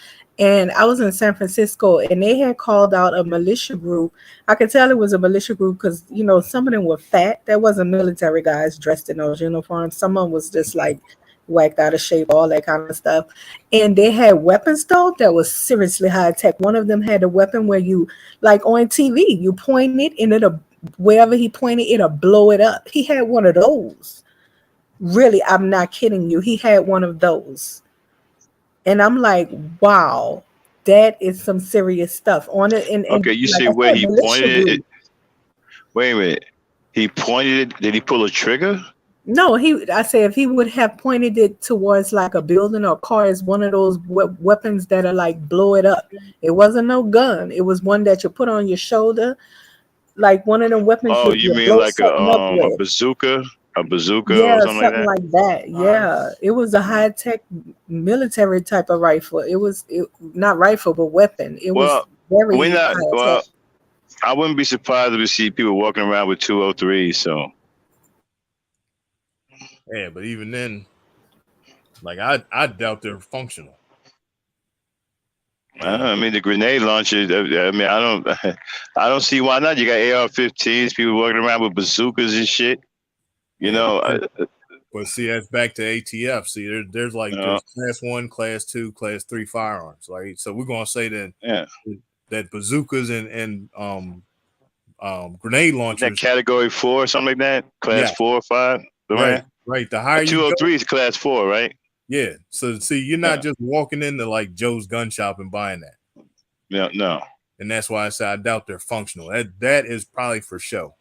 And I was in San Francisco, and they had called out a militia group. I could tell it was a militia group because, some of them were fat. There wasn't military guys dressed in those uniforms. Someone was just like whacked out of shape, all that kind of stuff. And they had weapons though that was seriously high tech. One of them had a weapon where you, like on TV, you point it and it'll, wherever he pointed, it'll blow it up. He had one of those. Really, I'm not kidding you. He had one of those. And I'm like, wow, that is some serious stuff on it. And Okay, you like see I where said, he militia pointed group. it? Wait a minute. He pointed it. Did he pull a trigger? No, I say if he would have pointed it towards like a building or a car, it's one of those weapons that are like blow it up. It wasn't no gun. It was one that you put on your shoulder, like one of them weapons. Oh, you mean blow like something up a with. bazooka? A bazooka Yeah, or something like something that? like that. Yeah, it was a high tech military type of rifle. It was not rifle, but weapon. It was Well, very we're not. high Well, tech. I wouldn't be surprised if we see people walking around with 203. So Yeah, but even then, like I doubt they're functional. I mean, the grenade launcher. I mean, I don't see why not. You got AR-15s, people walking around with bazookas and shit. But see, that's back to ATF. See, there's class 1, class 2, class 3 firearms, right? So we're gonna say that that bazookas and grenade launchers. That category 4 or something like that. Class 4 or 5. Right. The higher you go, 203 is class 4, right? Yeah. So see, you're not just walking into like Joe's gun shop and buying that. No. And that's why I say I doubt they're functional. That is probably for show,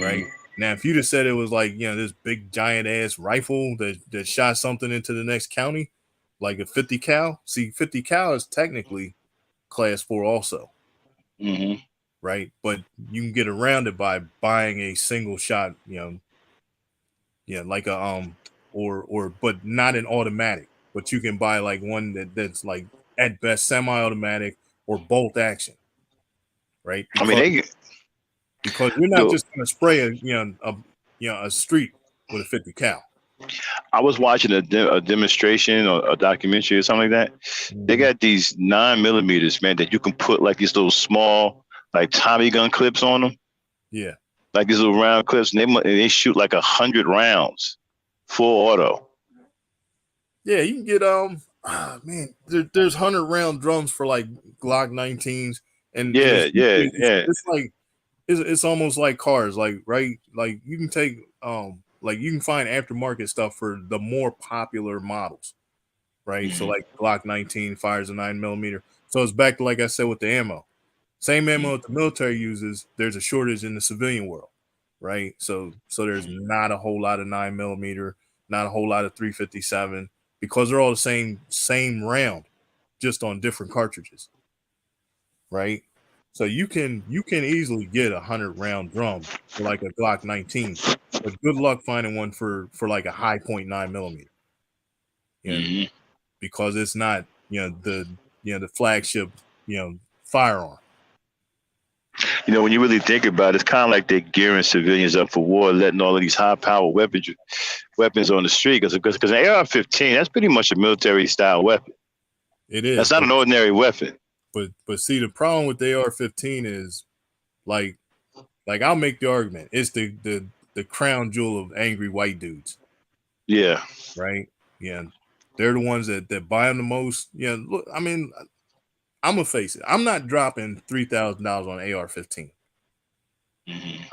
right? Now, if you'd have said it was like, this big giant ass rifle that shot something into the next county, like a 50 cal. See, 50 cal is technically class 4 also, right? But you can get around it by buying a single shot, like a but not an automatic. But you can buy like one that's like at best semi-automatic or bolt action, right? Because you're not just going to spray a street with a 50 cal. I was watching a demonstration or a documentary or something like that. They got these 9mm, man, that you can put like these little small like Tommy gun clips on them. Yeah. like these little round clips, and they shoot like 100 rounds, full auto. Yeah, you can get man, there's 100-round drums for like Glock 19s, and Yeah, yeah, yeah. it's like it's almost like cars, like right, like you can take like you can find aftermarket stuff for the more popular models, right? So like Glock 19 fires a 9mm. So it's back to like I said with the ammo. Same ammo that the military uses, there's a shortage in the civilian world, right? So there's not a whole lot of 9mm, not a whole lot of 357 because they're all the same round, just on different cartridges, right? So you can easily get 100-round drum for like a Glock 19, but good luck finding one for like a high point 9mm. Because it's not the flagship firearm. When you really think about it, it's kind of like they're gearing civilians up for war, letting all of these high-power weapons on the street. Because an AR-15, that's pretty much a military-style weapon. It is. That's not an ordinary weapon. But see, the problem with the AR-15 is, like I'll make the argument, it's the crown jewel of angry white dudes. Yeah. Right. Yeah. They're the ones that buy them the most. Yeah. Look, I mean, I'm gonna face it. I'm not dropping $3,000 on an AR-15.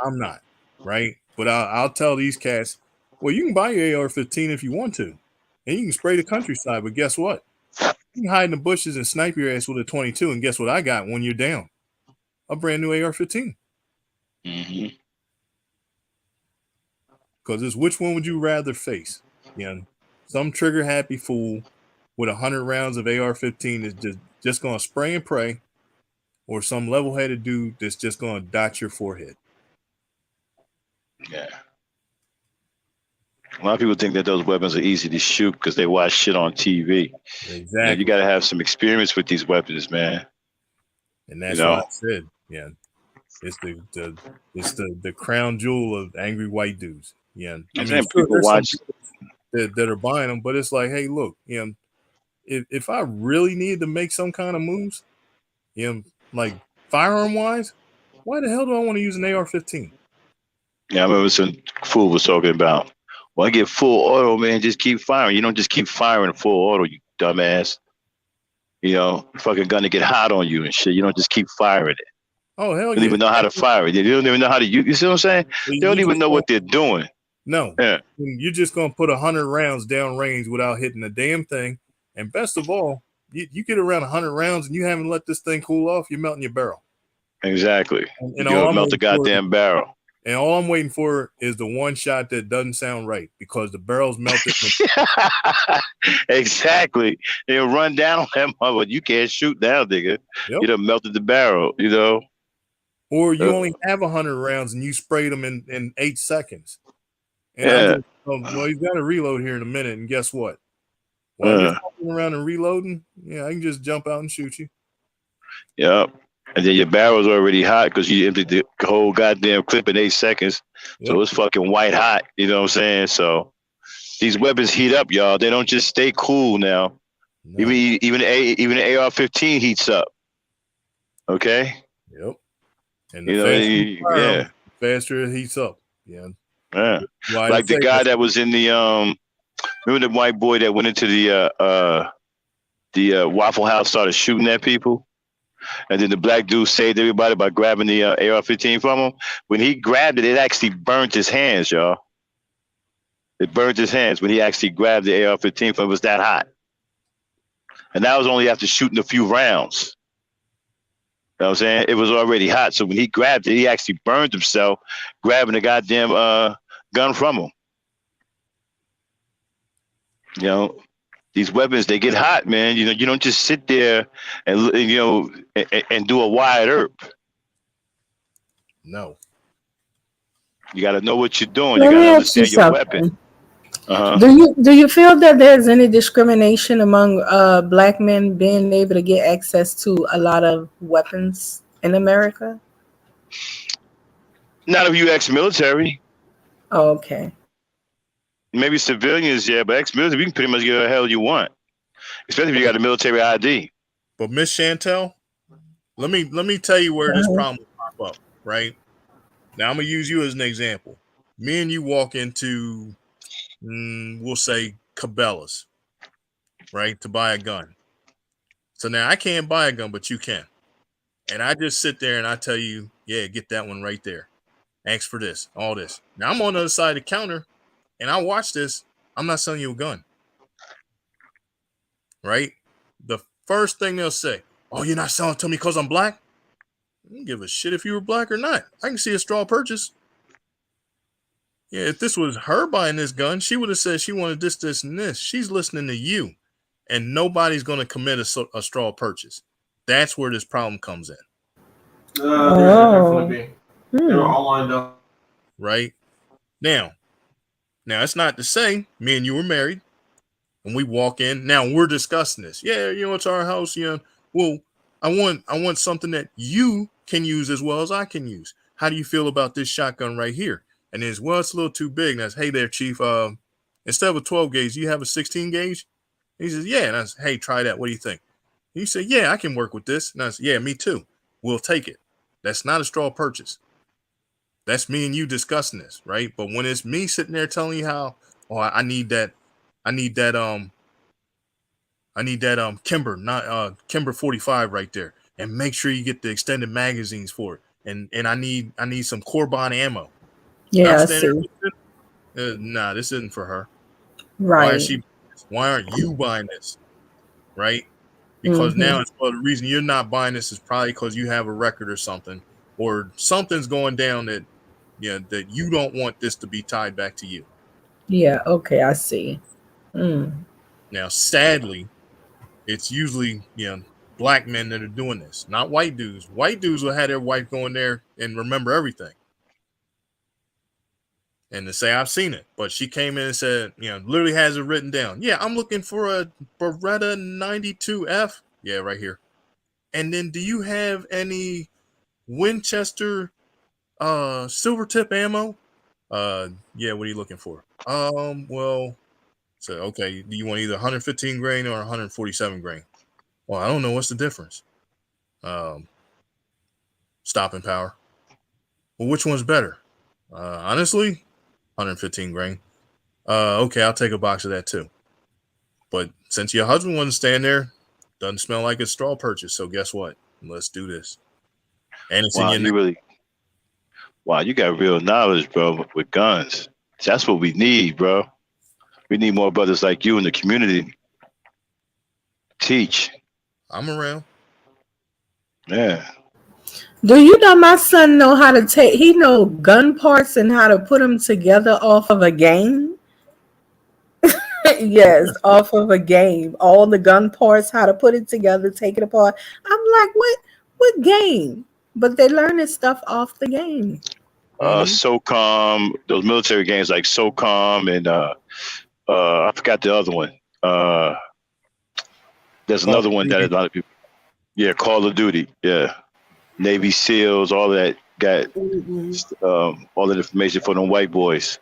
I'm not, right? But I'll tell these cats, well, you can buy your AR-15 if you want to, and you can spray the countryside. But guess what? You can hide in the bushes and snipe your ass with a 22, and guess what I got when you're down? A brand new AR-15. Because it's which one would you rather face? Some trigger happy fool with 100 rounds of AR-15 is just gonna spray and pray, or some level-headed dude that's just gonna dot your forehead. Yeah. A lot of people think that those weapons are easy to shoot because they watch shit on TV. Exactly. You got to have some experience with these weapons, man. And that's what I said. Yeah, it's the crown jewel of angry white dudes. Yeah, I mean, people watch that are buying them, but it's like, hey, look, if I really need to make some kind of moves, like firearm wise, why the hell do I want to use an AR-15? Yeah, I remember some fool was talking about, well, I get full auto, man, just keep firing. You don't just keep firing full auto, you dumbass. Fucking gonna get hot on you and shit. You don't just keep firing it. Oh, hell yeah. You don't even know how to fire it. You don't even know how to use. You see what I'm saying? They don't even know what they're doing. No. Yeah. You're just going to put 100 rounds down range without hitting a damn thing. And best of all, you get around 100 rounds and you haven't let this thing cool off, you're melting your barrel. Exactly. And you're melt the goddamn barrel. And all I'm waiting for is the one shot that doesn't sound right because the barrel's melted. Exactly. They'll run down on that mother. You can't shoot now, nigga. Yep. You done melted the barrel, Or you only have 100 rounds and you sprayed them in 8 seconds. And well, he's got to reload here in a minute. And guess what? While you're walking around and reloading, I can just jump out and shoot you. Yep. And then your barrel's already hot because you emptied the whole goddamn clip in 8 seconds. Yep. So it's fucking white hot. You know what I'm saying? So these weapons heat up, y'all. They don't just stay cool now. No. Even the AR-15 heats up. Okay? Yep. And the faster it heats up. Yeah. Yeah. Like the guy that was in the remember the white boy that went into the Waffle House, started shooting at people? And then the black dude saved everybody by grabbing the AR-15 from him. When he grabbed it, it actually burnt his hands, y'all. It burned his hands when he actually grabbed the AR-15 from him. It was that hot. And that was only after shooting a few rounds. You know what I'm saying? It was already hot. So when he grabbed it, he actually burned himself grabbing the goddamn gun from him. These weapons, they get hot, man. You don't just sit there and and do a wide erp. No. You got to know what you're doing. You got to understand your weapon. Do you feel that there's any discrimination among black men being able to get access to a lot of weapons in America? Not if you ex-military. Oh, okay. Maybe civilians, yeah, but ex-military, you can pretty much get the hell you want, especially if you got a military ID. But Miss Chantel, let me tell you where this problem will pop up, right? Now I'm gonna use you as an example. Me and you walk into, we'll say Cabela's, right, to buy a gun. So now I can't buy a gun, but you can. And I just sit there and I tell you, yeah, get that one right there. Ask for this, all this. Now I'm on the other side of the counter and I watch this. I'm not selling you a gun. Right? The first thing they'll say, oh, you're not selling to me because I'm black? I don't give a shit if you were black or not. I can see a straw purchase. Yeah, if this was her buying this gun, she would have said she wanted this, this, and this. She's listening to you. And nobody's going to commit a straw purchase. That's where this problem comes in. There's definitely be. They were all lined up. Right? Now, it's not to say me and you were married and we walk in. Now we're discussing this. Yeah, it's our house. Yeah. Well, I want something that you can use as well as I can use. How do you feel about this shotgun right here? And then, well, it's a little too big. And I said, hey there, Chief. Instead of a 12 gauge, you have a 16 gauge? And he says, yeah. And I said, hey, try that. What do you think? And he said, yeah, I can work with this. And I said, yeah, me too. We'll take it. That's not a straw purchase. That's me and you discussing this, right? But when it's me sitting there telling you how, oh, I need that Kimber, not Kimber 45 right there, and make sure you get the extended magazines for it. And I need some Corbon ammo. Yeah, I see. Nah, this isn't for her. Right. Why aren't you buying this? Right? Because now it's the reason you're not buying this is probably because you have a record or something, or something's going down that you don't want this to be tied back to you. Yeah, okay, I see. Now, sadly, it's usually black men that are doing this, not white dudes. White dudes will have their wife go in there and remember everything. And to say I've seen it, but she came in and said, literally has it written down. Yeah, I'm looking for a Beretta 92F. Yeah, right here. And then, do you have any Winchester silver tip ammo? Yeah, what are you looking for? Well, so okay, do you want either 115 grain or 147 grain? Well, I don't know what's the difference. Stopping power. Well, which one's better? Honestly, 115 grain. Okay, I'll take a box of that too. But since your husband wasn't staying there, doesn't smell like a straw purchase. So guess what? Let's do this. And it's in your name. Wow, you got real knowledge, bro, with guns. That's what we need, bro. We need more brothers like you in the community. Teach. I'm around. Yeah. Do you know my son know how to he know gun parts and how to put them together off of a game? Yes, off of a game. All the gun parts, how to put it together, take it apart. I'm like, what game? But they learn this stuff off the game. SOCOM, those military games like SOCOM and I forgot the other one. There's another one that a lot of people. Yeah, Call of Duty. Yeah, Navy SEALs, all that got all that information for them white boys.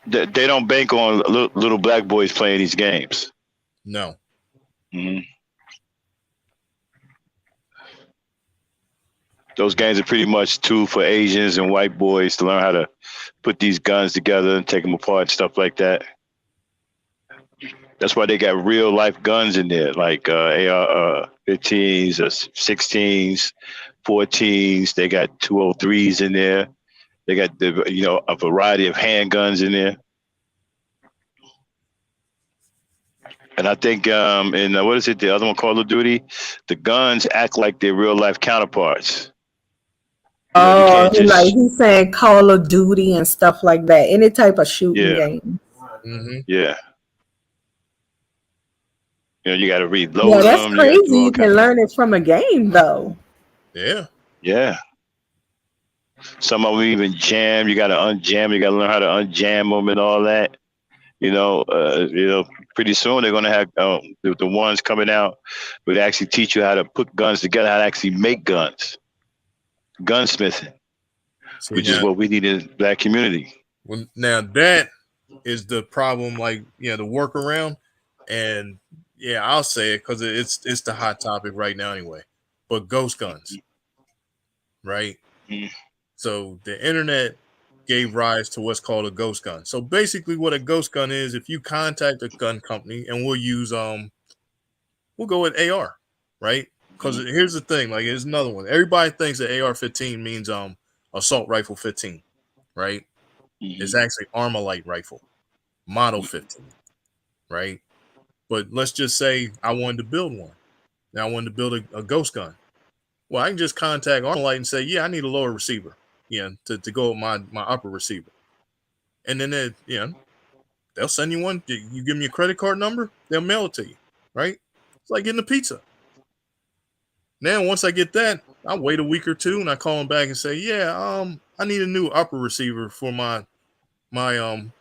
They don't bank on little black boys playing these games. No. Mm-hmm. Those games are pretty much too for Asians and white boys to learn how to put these guns together and take them apart and stuff like that. That's why they got real life guns in there, like AR 15s, 16s, 14s. They got 203s in there. They got a variety of handguns in there. And I think in what is it? The other one, Call of Duty, the guns act like their real life counterparts. Like he's saying Call of Duty and stuff like that. Any type of shooting game. Mm-hmm. Yeah. You got to read loads. Yeah, that's crazy. You can learn it from a game, though. Yeah. Yeah. Some of them even jam. You got to unjam. You got to learn how to unjam them and all that. Pretty soon they're going to have the ones coming out would actually teach you how to put guns together, how to actually make guns. Gunsmithing, which is what we need in the black community. Well, now that is the problem, like the workaround, and I'll say it because it's the hot topic right now anyway. But ghost guns, right? So the internet gave rise to what's called a ghost gun. So basically what a ghost gun is, if you contact a gun company, and we'll go with AR, right? Because here's the thing, like here's another one. Everybody thinks that AR-15 means assault rifle 15, right? It's actually Armalite rifle, model 15, right? But let's just say I wanted to build one. Now I wanted to build a ghost gun. Well, I can just contact Armalite and say, yeah, I need a lower receiver, to go with my upper receiver. And then they'll send you one. You give me a credit card number, they'll mail it to you, right? It's like getting a pizza. Now, once I get that, I wait a week or two and I call them back and say, yeah, I need a new upper receiver for my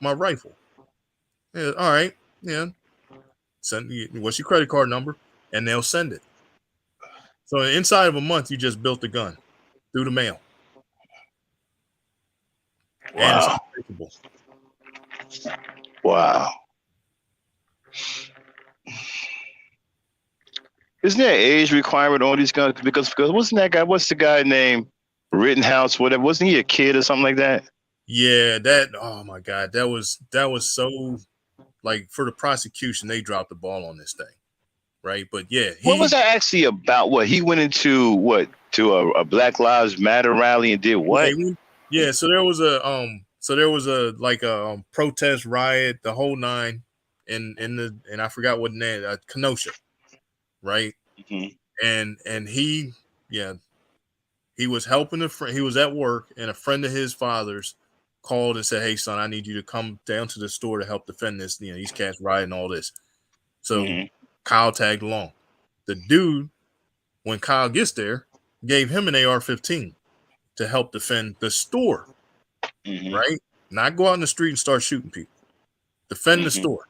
rifle. Yeah, all right, yeah. Send me what's your credit card number, and they'll send it. So inside of a month, you just built the gun through the mail. Wow. And it's unbreakable. Wow. Isn't there an age requirement on these guns? Because wasn't that guy? What's the guy named Rittenhouse? Whatever. Wasn't he a kid or something like that? Yeah, oh my God, that was so, like, for the prosecution, they dropped the ball on this thing, right? But yeah, what was that actually about? What he went into a Black Lives Matter rally and did what? Yeah, so there was a protest riot, the whole nine, and I forgot what name, Kenosha, right? And he was helping a friend. He was at work, and a friend of his father's called and said, "Hey, son, I need you to come down to the store to help defend this. These cats rioting, all this." So Kyle tagged along. The dude, when Kyle gets there, gave him an AR-15 to help defend the store, right? Not go out in the street and start shooting people. Defend the store,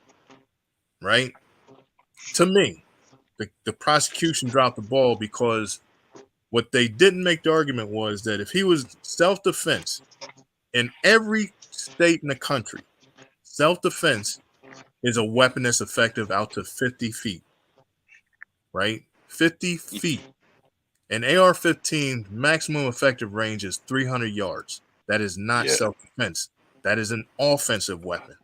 right? To me, the prosecution dropped the ball because what they didn't make the argument was that if he was self-defense, in every state in the country, self-defense is a weapon that's effective out to 50 feet, right? 50 feet. An AR-15 maximum effective range is 300 yards. That is not self-defense. That is an offensive weapon.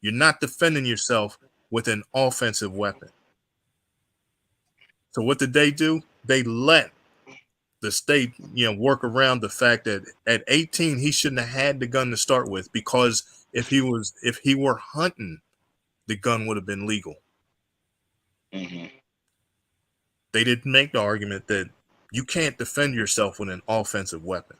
You're not defending yourself with an offensive weapon. So what did they do? They let the state, work around the fact that at 18 he shouldn't have had the gun to start with, because if he were hunting, the gun would have been legal. They didn't make the argument that you can't defend yourself with an offensive weapon.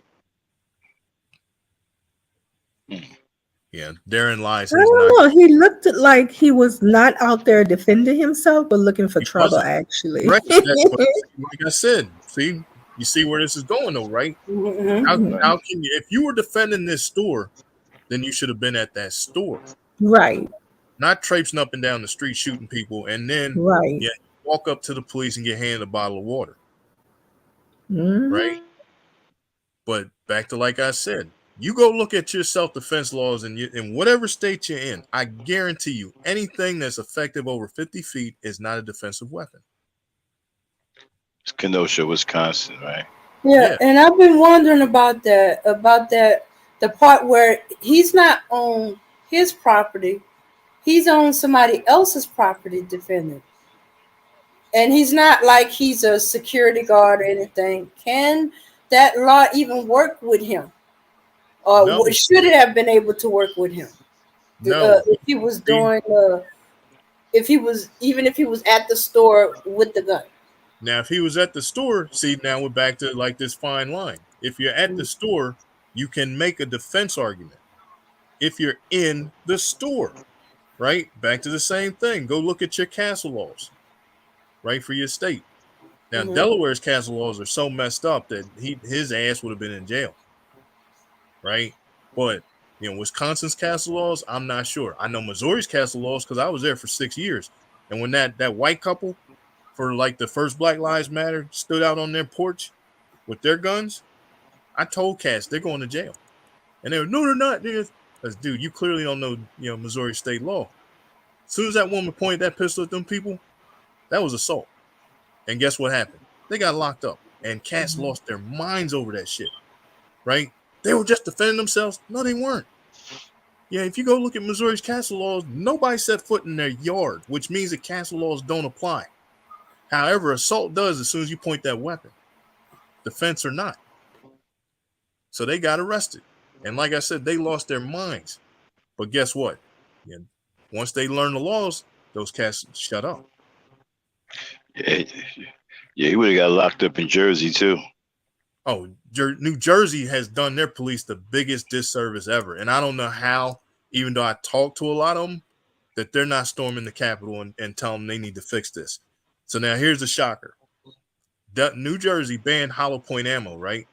Yeah, therein lies his. I don't know. He looked like he was not out there defending himself, but looking for trouble. Actually, right? Like I said, you see where this is going, though, right? How can you, if you were defending this store, then you should have been at that store, right? Not traipsing up and down the street shooting people, and then walk up to the police and get handed a bottle of water, right? But back to, like I said, you go look at your self-defense laws in whatever state you're in. I guarantee you, anything that's effective over 50 feet is not a defensive weapon. It's Kenosha, Wisconsin, right? Yeah, and I've been wondering about that, the part where he's not on his property, he's on somebody else's property defending. And he's not like he's a security guard or anything. Can that law even work with him? Or should it have been able to work with him? No. If he was doing, if he was at the store with the gun. Now, if he was at the store, see, now we're back to like this fine line. If you're at the store, you can make a defense argument. If you're in the store, right? Back to the same thing. Go look at your castle laws, right, for your state. Now, Delaware's castle laws are so messed up that his ass would have been in jail, right? But, Wisconsin's castle laws, I'm not sure. I know Missouri's castle laws because I was there for 6 years. And when that white couple for like the first Black Lives Matter stood out on their porch with their guns, I told cats they're going to jail. And they were, no, they're not. Because, dude, you clearly don't know, Missouri state law. As soon as that woman pointed that pistol at them people, that was assault. And guess what happened? They got locked up. And cats lost their minds over that shit. right? They were just defending themselves. No, they weren't. Yeah, if you go look at Missouri's castle laws, nobody set foot in their yard, which means that castle laws don't apply. However, assault does as soon as you point that weapon, defense or not. So they got arrested. And like I said, they lost their minds. But guess what? Yeah, once they learn the laws, those cats shut up. Yeah, yeah, he would have got locked up in Jersey too. Oh, New Jersey has done their police the biggest disservice ever. And I don't know how, even though I talk to a lot of them, that they're not storming the Capitol and telling them they need to fix this. So now here's the shocker. New Jersey banned hollow point ammo, right?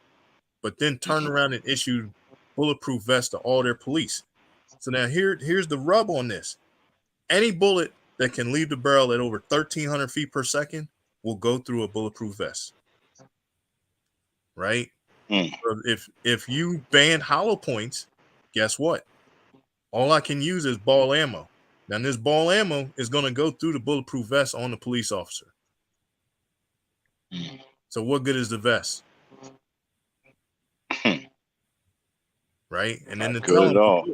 But then turned around and issued bulletproof vests to all their police. So now here's the rub on this. Any bullet that can leave the barrel at over 1,300 feet per second will go through a bulletproof vest. Right? If you ban hollow points, guess what? All I can use is ball ammo. Now this ball ammo is going to go through the bulletproof vest on the police officer. So what good is the vest? Right? And then Not good at all.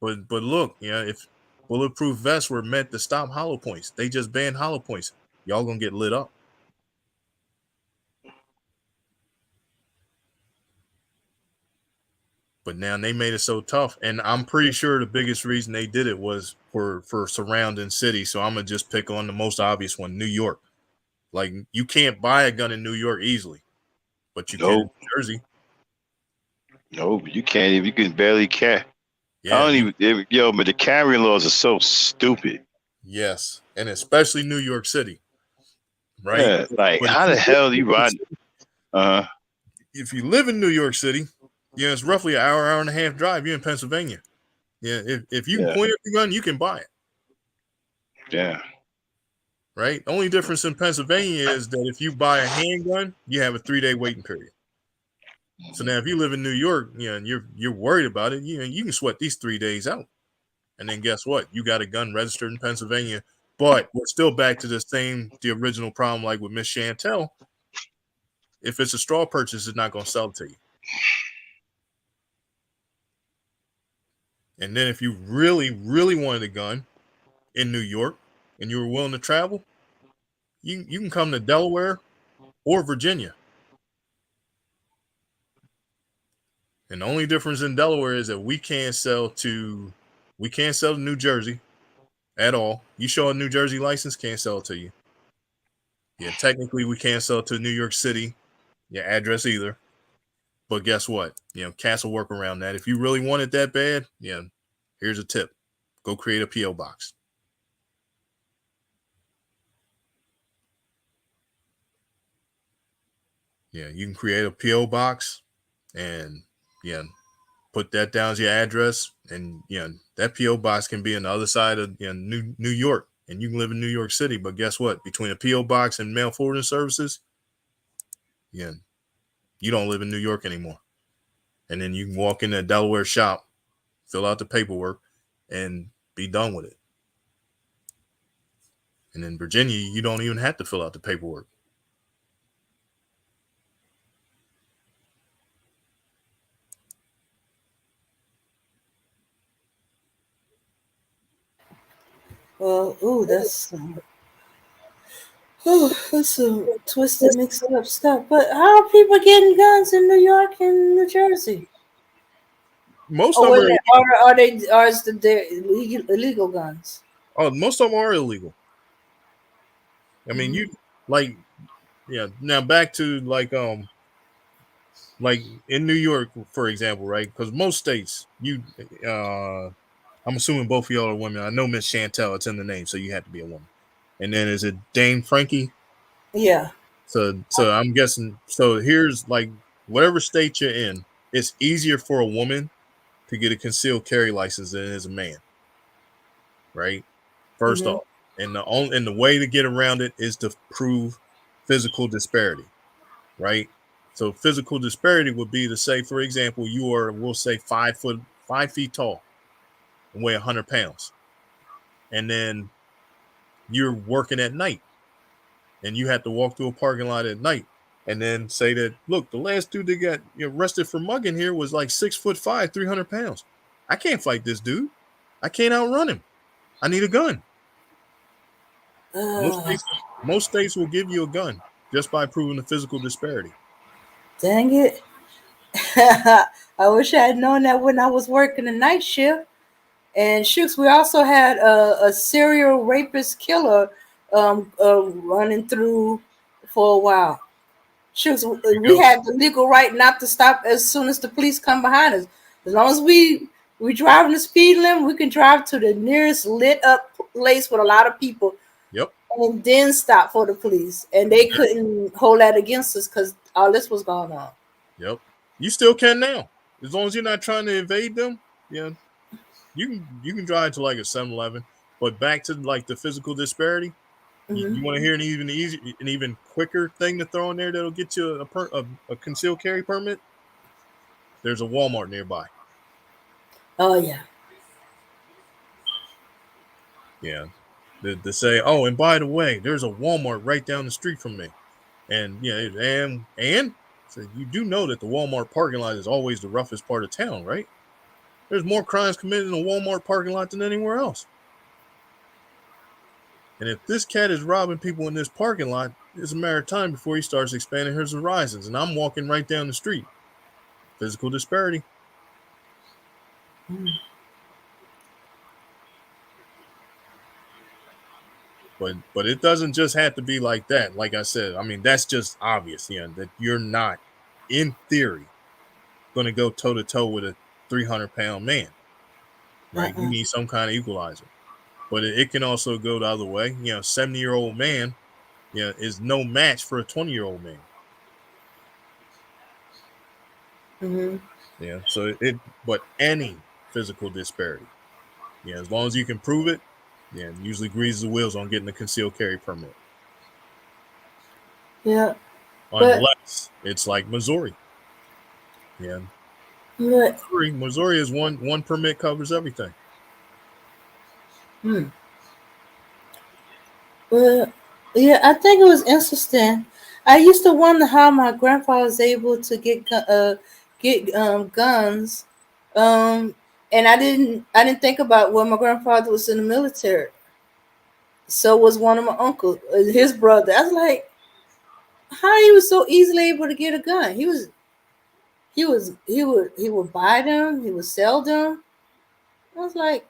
But look, if bulletproof vests were meant to stop hollow points, they just banned hollow points. Y'all gonna get lit up. But now they made it so tough, and I'm pretty sure the biggest reason they did it was for surrounding cities. So I'm gonna just pick on the most obvious one, New York. Like you can't buy a gun in New York easily, but you can in New Jersey. No, you can't even. You can barely carry. Yeah, I don't even. But the carrying laws are so stupid. Yes, and especially New York City, right? Yeah, like but how the hell do you ride? If you live in New York City, it's roughly an hour and a half drive. You're in Pennsylvania. Yeah, if you can point at the gun, you can buy it. Yeah. Right. The only difference in Pennsylvania is that if you buy a handgun, you have a 3-day waiting period. So now, if you live in New York, and you're worried about it, you can sweat these 3 days out, and then guess what? You got a gun registered in Pennsylvania. But we're still back to the original problem, like with Miss Chantel. If it's a straw purchase, it's not going to sell it to you. And then if you really, really wanted a gun in New York and you were willing to travel, you can come to Delaware or Virginia. And the only difference in Delaware is that we can't sell to New Jersey at all. You show a New Jersey license, can't sell it to you. Yeah, technically we can't sell it to New York City, address either. But guess what? Cats will work around that. If you really want it that bad, here's a tip. Go create a P.O. box. Yeah, you can create a P.O. box and put that down as your address. And that P.O. box can be on the other side of New York. And you can live in New York City. But guess what? Between a P.O. box and mail forwarding services, you don't live in New York anymore. And then you can walk in a Delaware shop, fill out the paperwork, and be done with it. And in Virginia, you don't even have to fill out the paperwork. Well, that's some twisted, mixed up stuff. But how are people getting guns in New York and New Jersey? Most of them are is the illegal guns? Oh, most of them are illegal. I mean, now back to like in New York, for example, right? Because most states, I'm assuming both of y'all are women. I know Miss Chantel, it's in the name, so you have to be a woman. And then is it Dame Frankie? Yeah. So I'm guessing. So here's like whatever state you're in, it's easier for a woman to get a concealed carry license than it is a man. Right? First off, and the way to get around it is to prove physical disparity. Right? So physical disparity would be to say, for example, you are, we'll say 5 feet tall and weigh 100 pounds. And then you're working at night and you have to walk through a parking lot at night and then say that, look, the last dude that got arrested for mugging here was like 6'5", 300 pounds. I can't fight this dude. I can't outrun him. I need a gun. Most states will give you a gun just by proving the physical disparity. Dang it. I wish I had known that when I was working the night shift. And shoots, we also had a serial rapist killer running through for a while. Shoots, we had the legal right not to stop as soon as the police come behind us. As long as we driving the speed limit, we can drive to the nearest lit up place with a lot of people. Yep. And then stop for the police. And they couldn't hold that against us because all this was going on. Yep. You still can now. As long as you're not trying to evade them, yeah. You can drive to like a 7-Eleven, but back to like the physical disparity. Mm-hmm. You want to hear an even quicker thing to throw in there that'll get you a concealed carry permit? There's a Walmart nearby. Oh yeah. Yeah. To say, oh, and by the way, there's a Walmart right down the street from me, and and so you do know that the Walmart parking lot is always the roughest part of town, right? There's more crimes committed in a Walmart parking lot than anywhere else. And if this cat is robbing people in this parking lot, it's a matter of time before he starts expanding his horizons. And I'm walking right down the street. Physical disparity. Mm. But it doesn't just have to be like that. Like I said, I mean, that's just obvious, that you're not, in theory, going to go toe-to-toe with a 300-pound man. Right? You need some kind of equalizer. But it can also go the other way. 70-year-old man is no match for a 20-year-old man. Mm-hmm. Yeah. So but any physical disparity. As long as you can prove it, usually greases the wheels on getting a concealed carry permit. Yeah. Unless it's like Missouri. Yeah. Missouri is one permit covers everything. Well, yeah, I think it was interesting. I used to wonder how my grandfather was able to get guns, and I didn't think about my grandfather was in the military. So was one of my uncles, his brother. I was like, how he was so easily able to get a gun? He would buy them, he would sell them. I was like,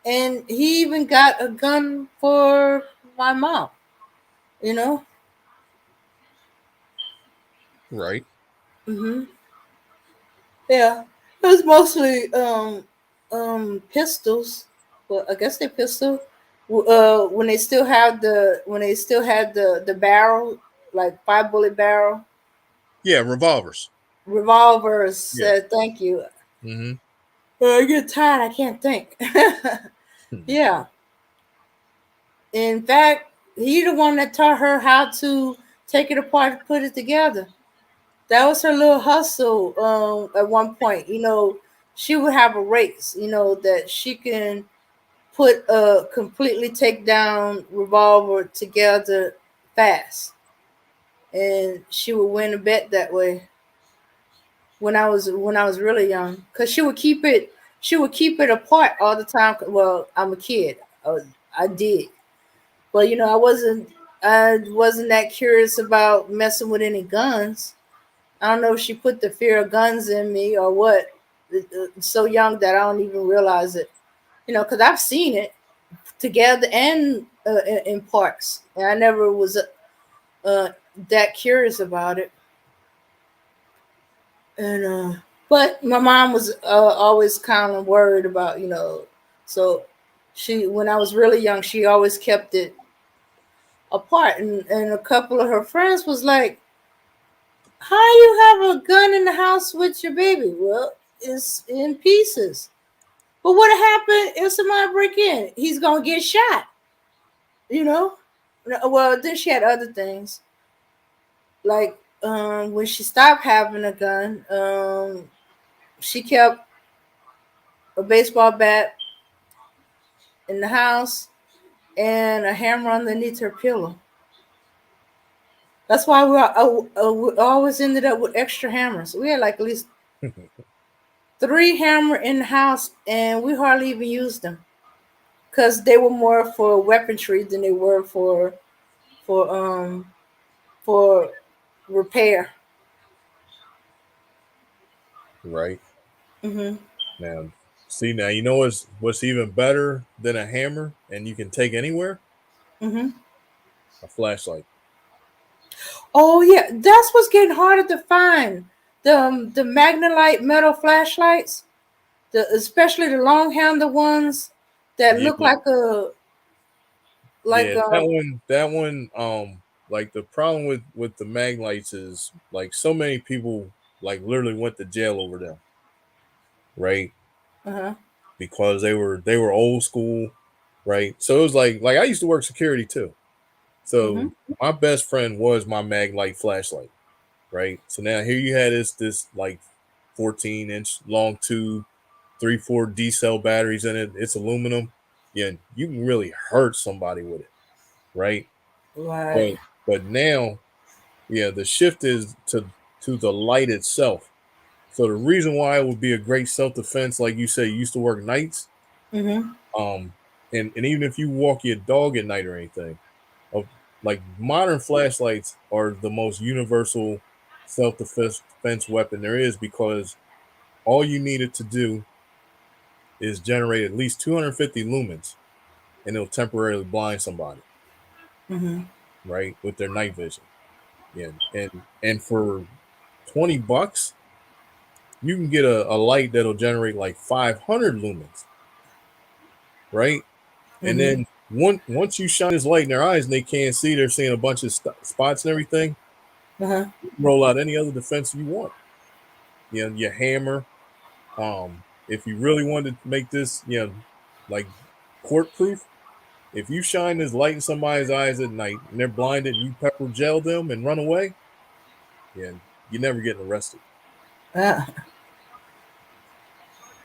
and he even got a gun for my mom. Right. Mm-hmm. Yeah, it was mostly pistols. Well, I guess they pistol. When they still had the barrel, like 5-bullet barrel. Yeah, revolvers. Revolvers. Yeah. Thank you. Mm-hmm. I get tired. I can't think. Yeah. In fact, he the one that taught her how to take it apart and put it together. That was her little hustle at one point. She would have a race, that she can put a completely take down revolver together fast. And she would win a bet that way when I was really young. Cause she would keep it apart all the time. Well, I'm a kid. I did. But I wasn't that curious about messing with any guns. I don't know if she put the fear of guns in me or what. So young that I don't even realize it. Because I've seen it together and in parks, and I never was that curious about it. And but my mom was always kind of worried about so when I was really young, she always kept it apart, and a couple of her friends was like, how you have a gun in the house with your baby? Well, it's in pieces. But what happened if somebody break in? He's gonna get shot. Well, then she had other things. Like when she stopped having a gun, she kept a baseball bat in the house and a hammer underneath her pillow. That's why we always ended up with extra hammers. We had like at least 3 hammer in the house, and we hardly even used them because they were more for weaponry than they were for for repair. Right. Hmm. Now, see, now you know what's even better than a hammer, and you can take anywhere? Hmm. A flashlight. Oh yeah, that's what's getting harder to find. The Magnolite metal flashlights, especially the long handle ones that Yeah, look like a like yeah. That one. Like the problem with the mag lights is like so many people like literally went to jail over them, right? uh-huh. Because they were old school, right? So it was like I used to work security too. Hmm. So my best friend was my mag light flashlight, right? So now here you had this like 14-inch long tube, 3-4 D cell batteries in it. It's aluminum. Yeah, you can really hurt somebody with it, right? Right. But now, yeah, the shift is to the light itself. So the reason why it would be a great self defense, like you say, you used to work nights, Hmm. um, and even if you walk your dog at night or anything, of like modern flashlights are the most universal self defense weapon there is because all you needed to do is generate at least 250 lumens, and it'll temporarily blind somebody, Hmm. right, with their night vision. Yeah, and for $20, you can get a light that'll generate like 500 lumens, right? And Hmm. then once you shine this light in their eyes and they can't see, they're seeing a bunch of spots and everything. Uh-huh. You can roll out any other defense you want. You know, your hammer. If you really wanted to make this, like court proof, if you shine this light in somebody's eyes at night and they're blinded and you pepper gel them and run away, yeah, you're never getting arrested. Uh,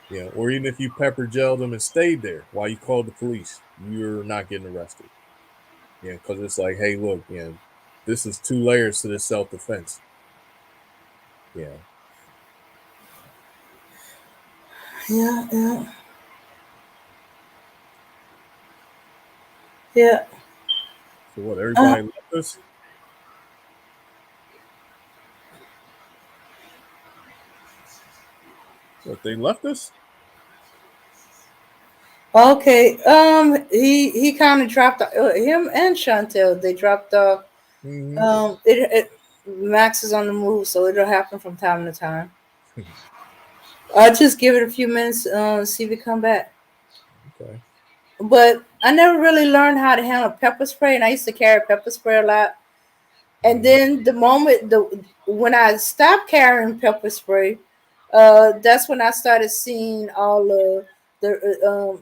Yeah, or even if you pepper gel them and stayed there while you called the police, you're not getting arrested. Yeah, because it's like, hey, look, this is 2 layers to this self defense. Yeah. yeah, yeah, yeah. So what? Uh, Everybody left us. What they left us? okay. He kind of dropped him and Chantel. They dropped off. Mm-hmm. It Max is on the move, so it'll happen from time to time. I'll just give it a few minutes, see if it come back. Okay. But I never really learned how to handle pepper spray, and I used to carry pepper spray a lot. And Mm-hmm. then the moment when I stopped carrying pepper spray, that's when I started seeing all the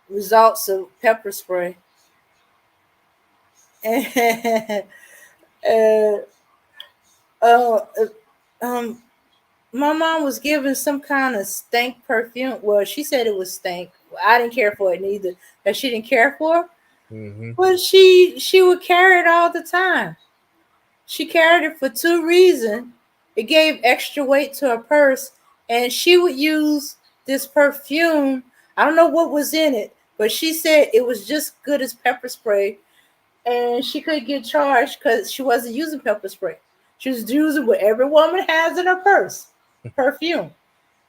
results of pepper spray. And uh, uh, um, my mom was given some kind of stank perfume. Well, she said it was stank. I didn't care for it neither. That she didn't care for, Mm-hmm. but she would carry it all the time. She carried it for 2 reasons. It gave extra weight to her purse, and she would use this perfume. I don't know what was in it, but she said it was just good as pepper spray, and she could get charged because she wasn't using pepper spray. She was using what every woman has in her purse, perfume,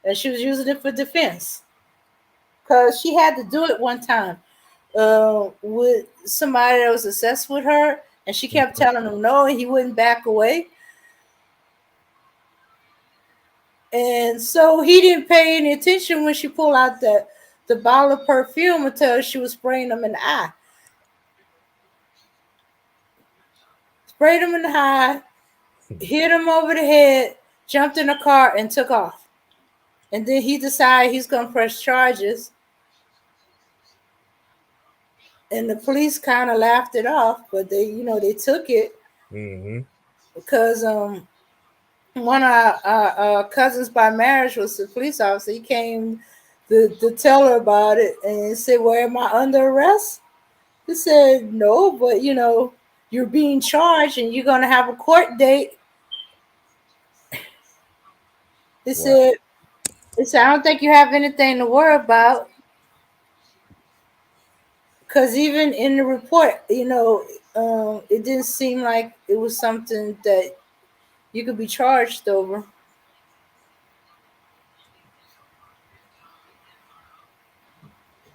and she was using it for defense. Because she had to do it one time with somebody that was obsessed with her, and she kept telling him no, and he wouldn't back away. And so he didn't pay any attention when she pulled out the bottle of perfume until she was spraying him in the eye. Sprayed him in the eye, hit him over the head, jumped in the car, and took off. And then he decided he's going to press charges. And the police kind of laughed it off, but they took it Mm-hmm. because one of our cousins by marriage was a police officer. He came to tell her about it and said, "Well, am I under arrest?" He said, "No, but you're being charged and you're going to have a court date. It said, I don't think you have anything to worry about. Because even in the report, it didn't seem like it was something that you could be charged over.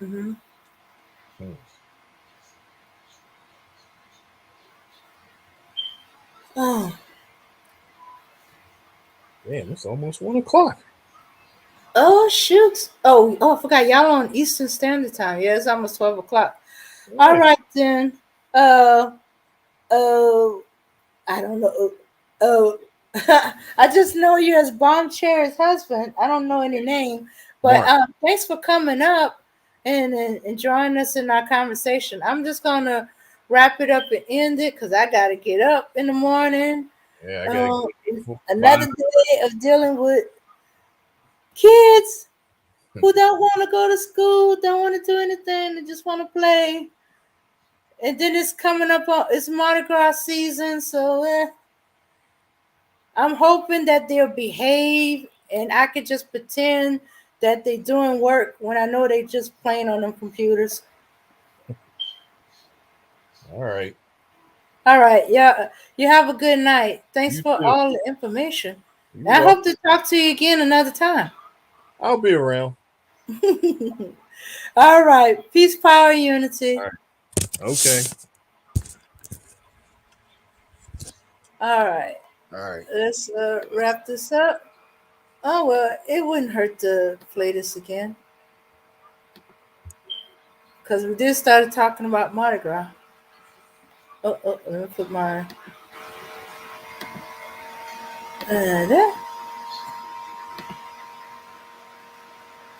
Mm-hmm. Oh. Damn, it's almost 1:00. Oh shoot! I forgot y'all on Eastern Standard Time. Yeah, it's almost 12:00. Yeah. All right then. Uh, I don't know. I just know you as Bomb Chair's husband. I don't know any name, but thanks for coming up and joining us in our conversation. I'm just gonna wrap it up and end it because I gotta get up in the morning. Yeah, I gotta go. Another day of dealing with kids who don't want to go to school, don't want to do anything, they just want to play. And then it's coming up it's Mardi Gras season, so I'm hoping that they'll behave and I could just pretend that they're doing work when I know they're just playing on them computers. All right. All right. Yeah. You have a good night. Thanks You for too. all the information. You're I welcome. hope to talk to you again another time. I'll be around. All right. Peace, power, unity. All right. Okay. All right. All right. Let's wrap this up. Oh, well, it wouldn't hurt to play this again. Because we did start talking about Mardi Gras. Let me put my... there.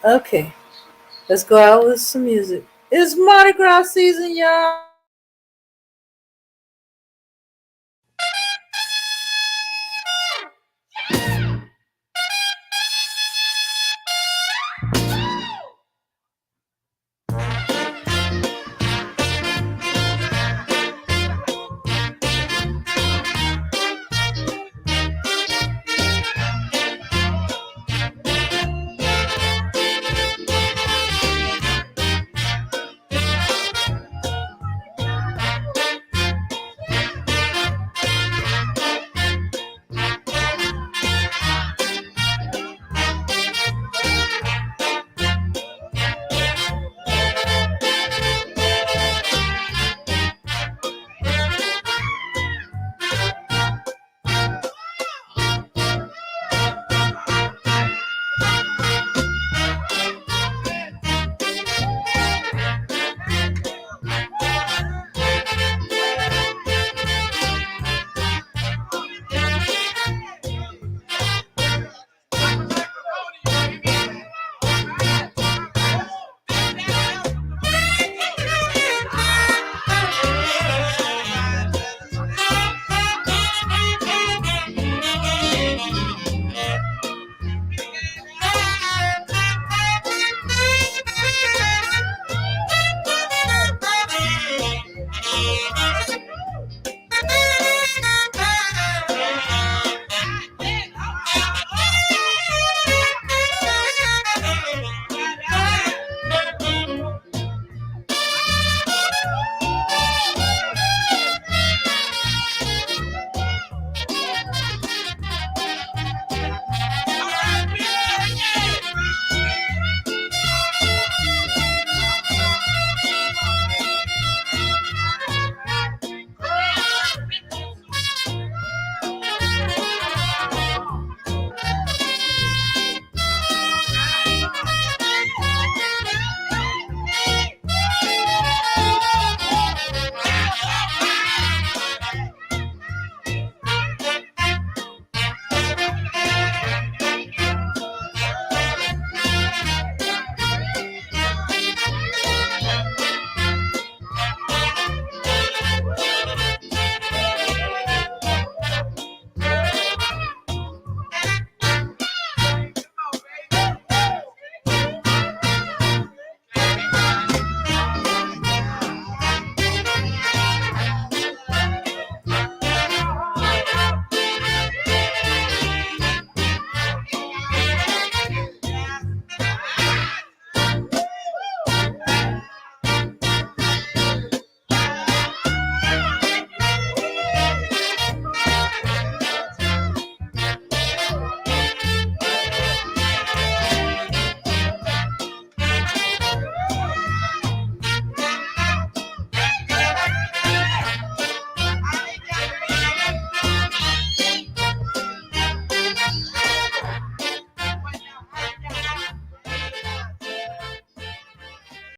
Okay. Let's go out with some music. It's Mardi Gras season, y'all.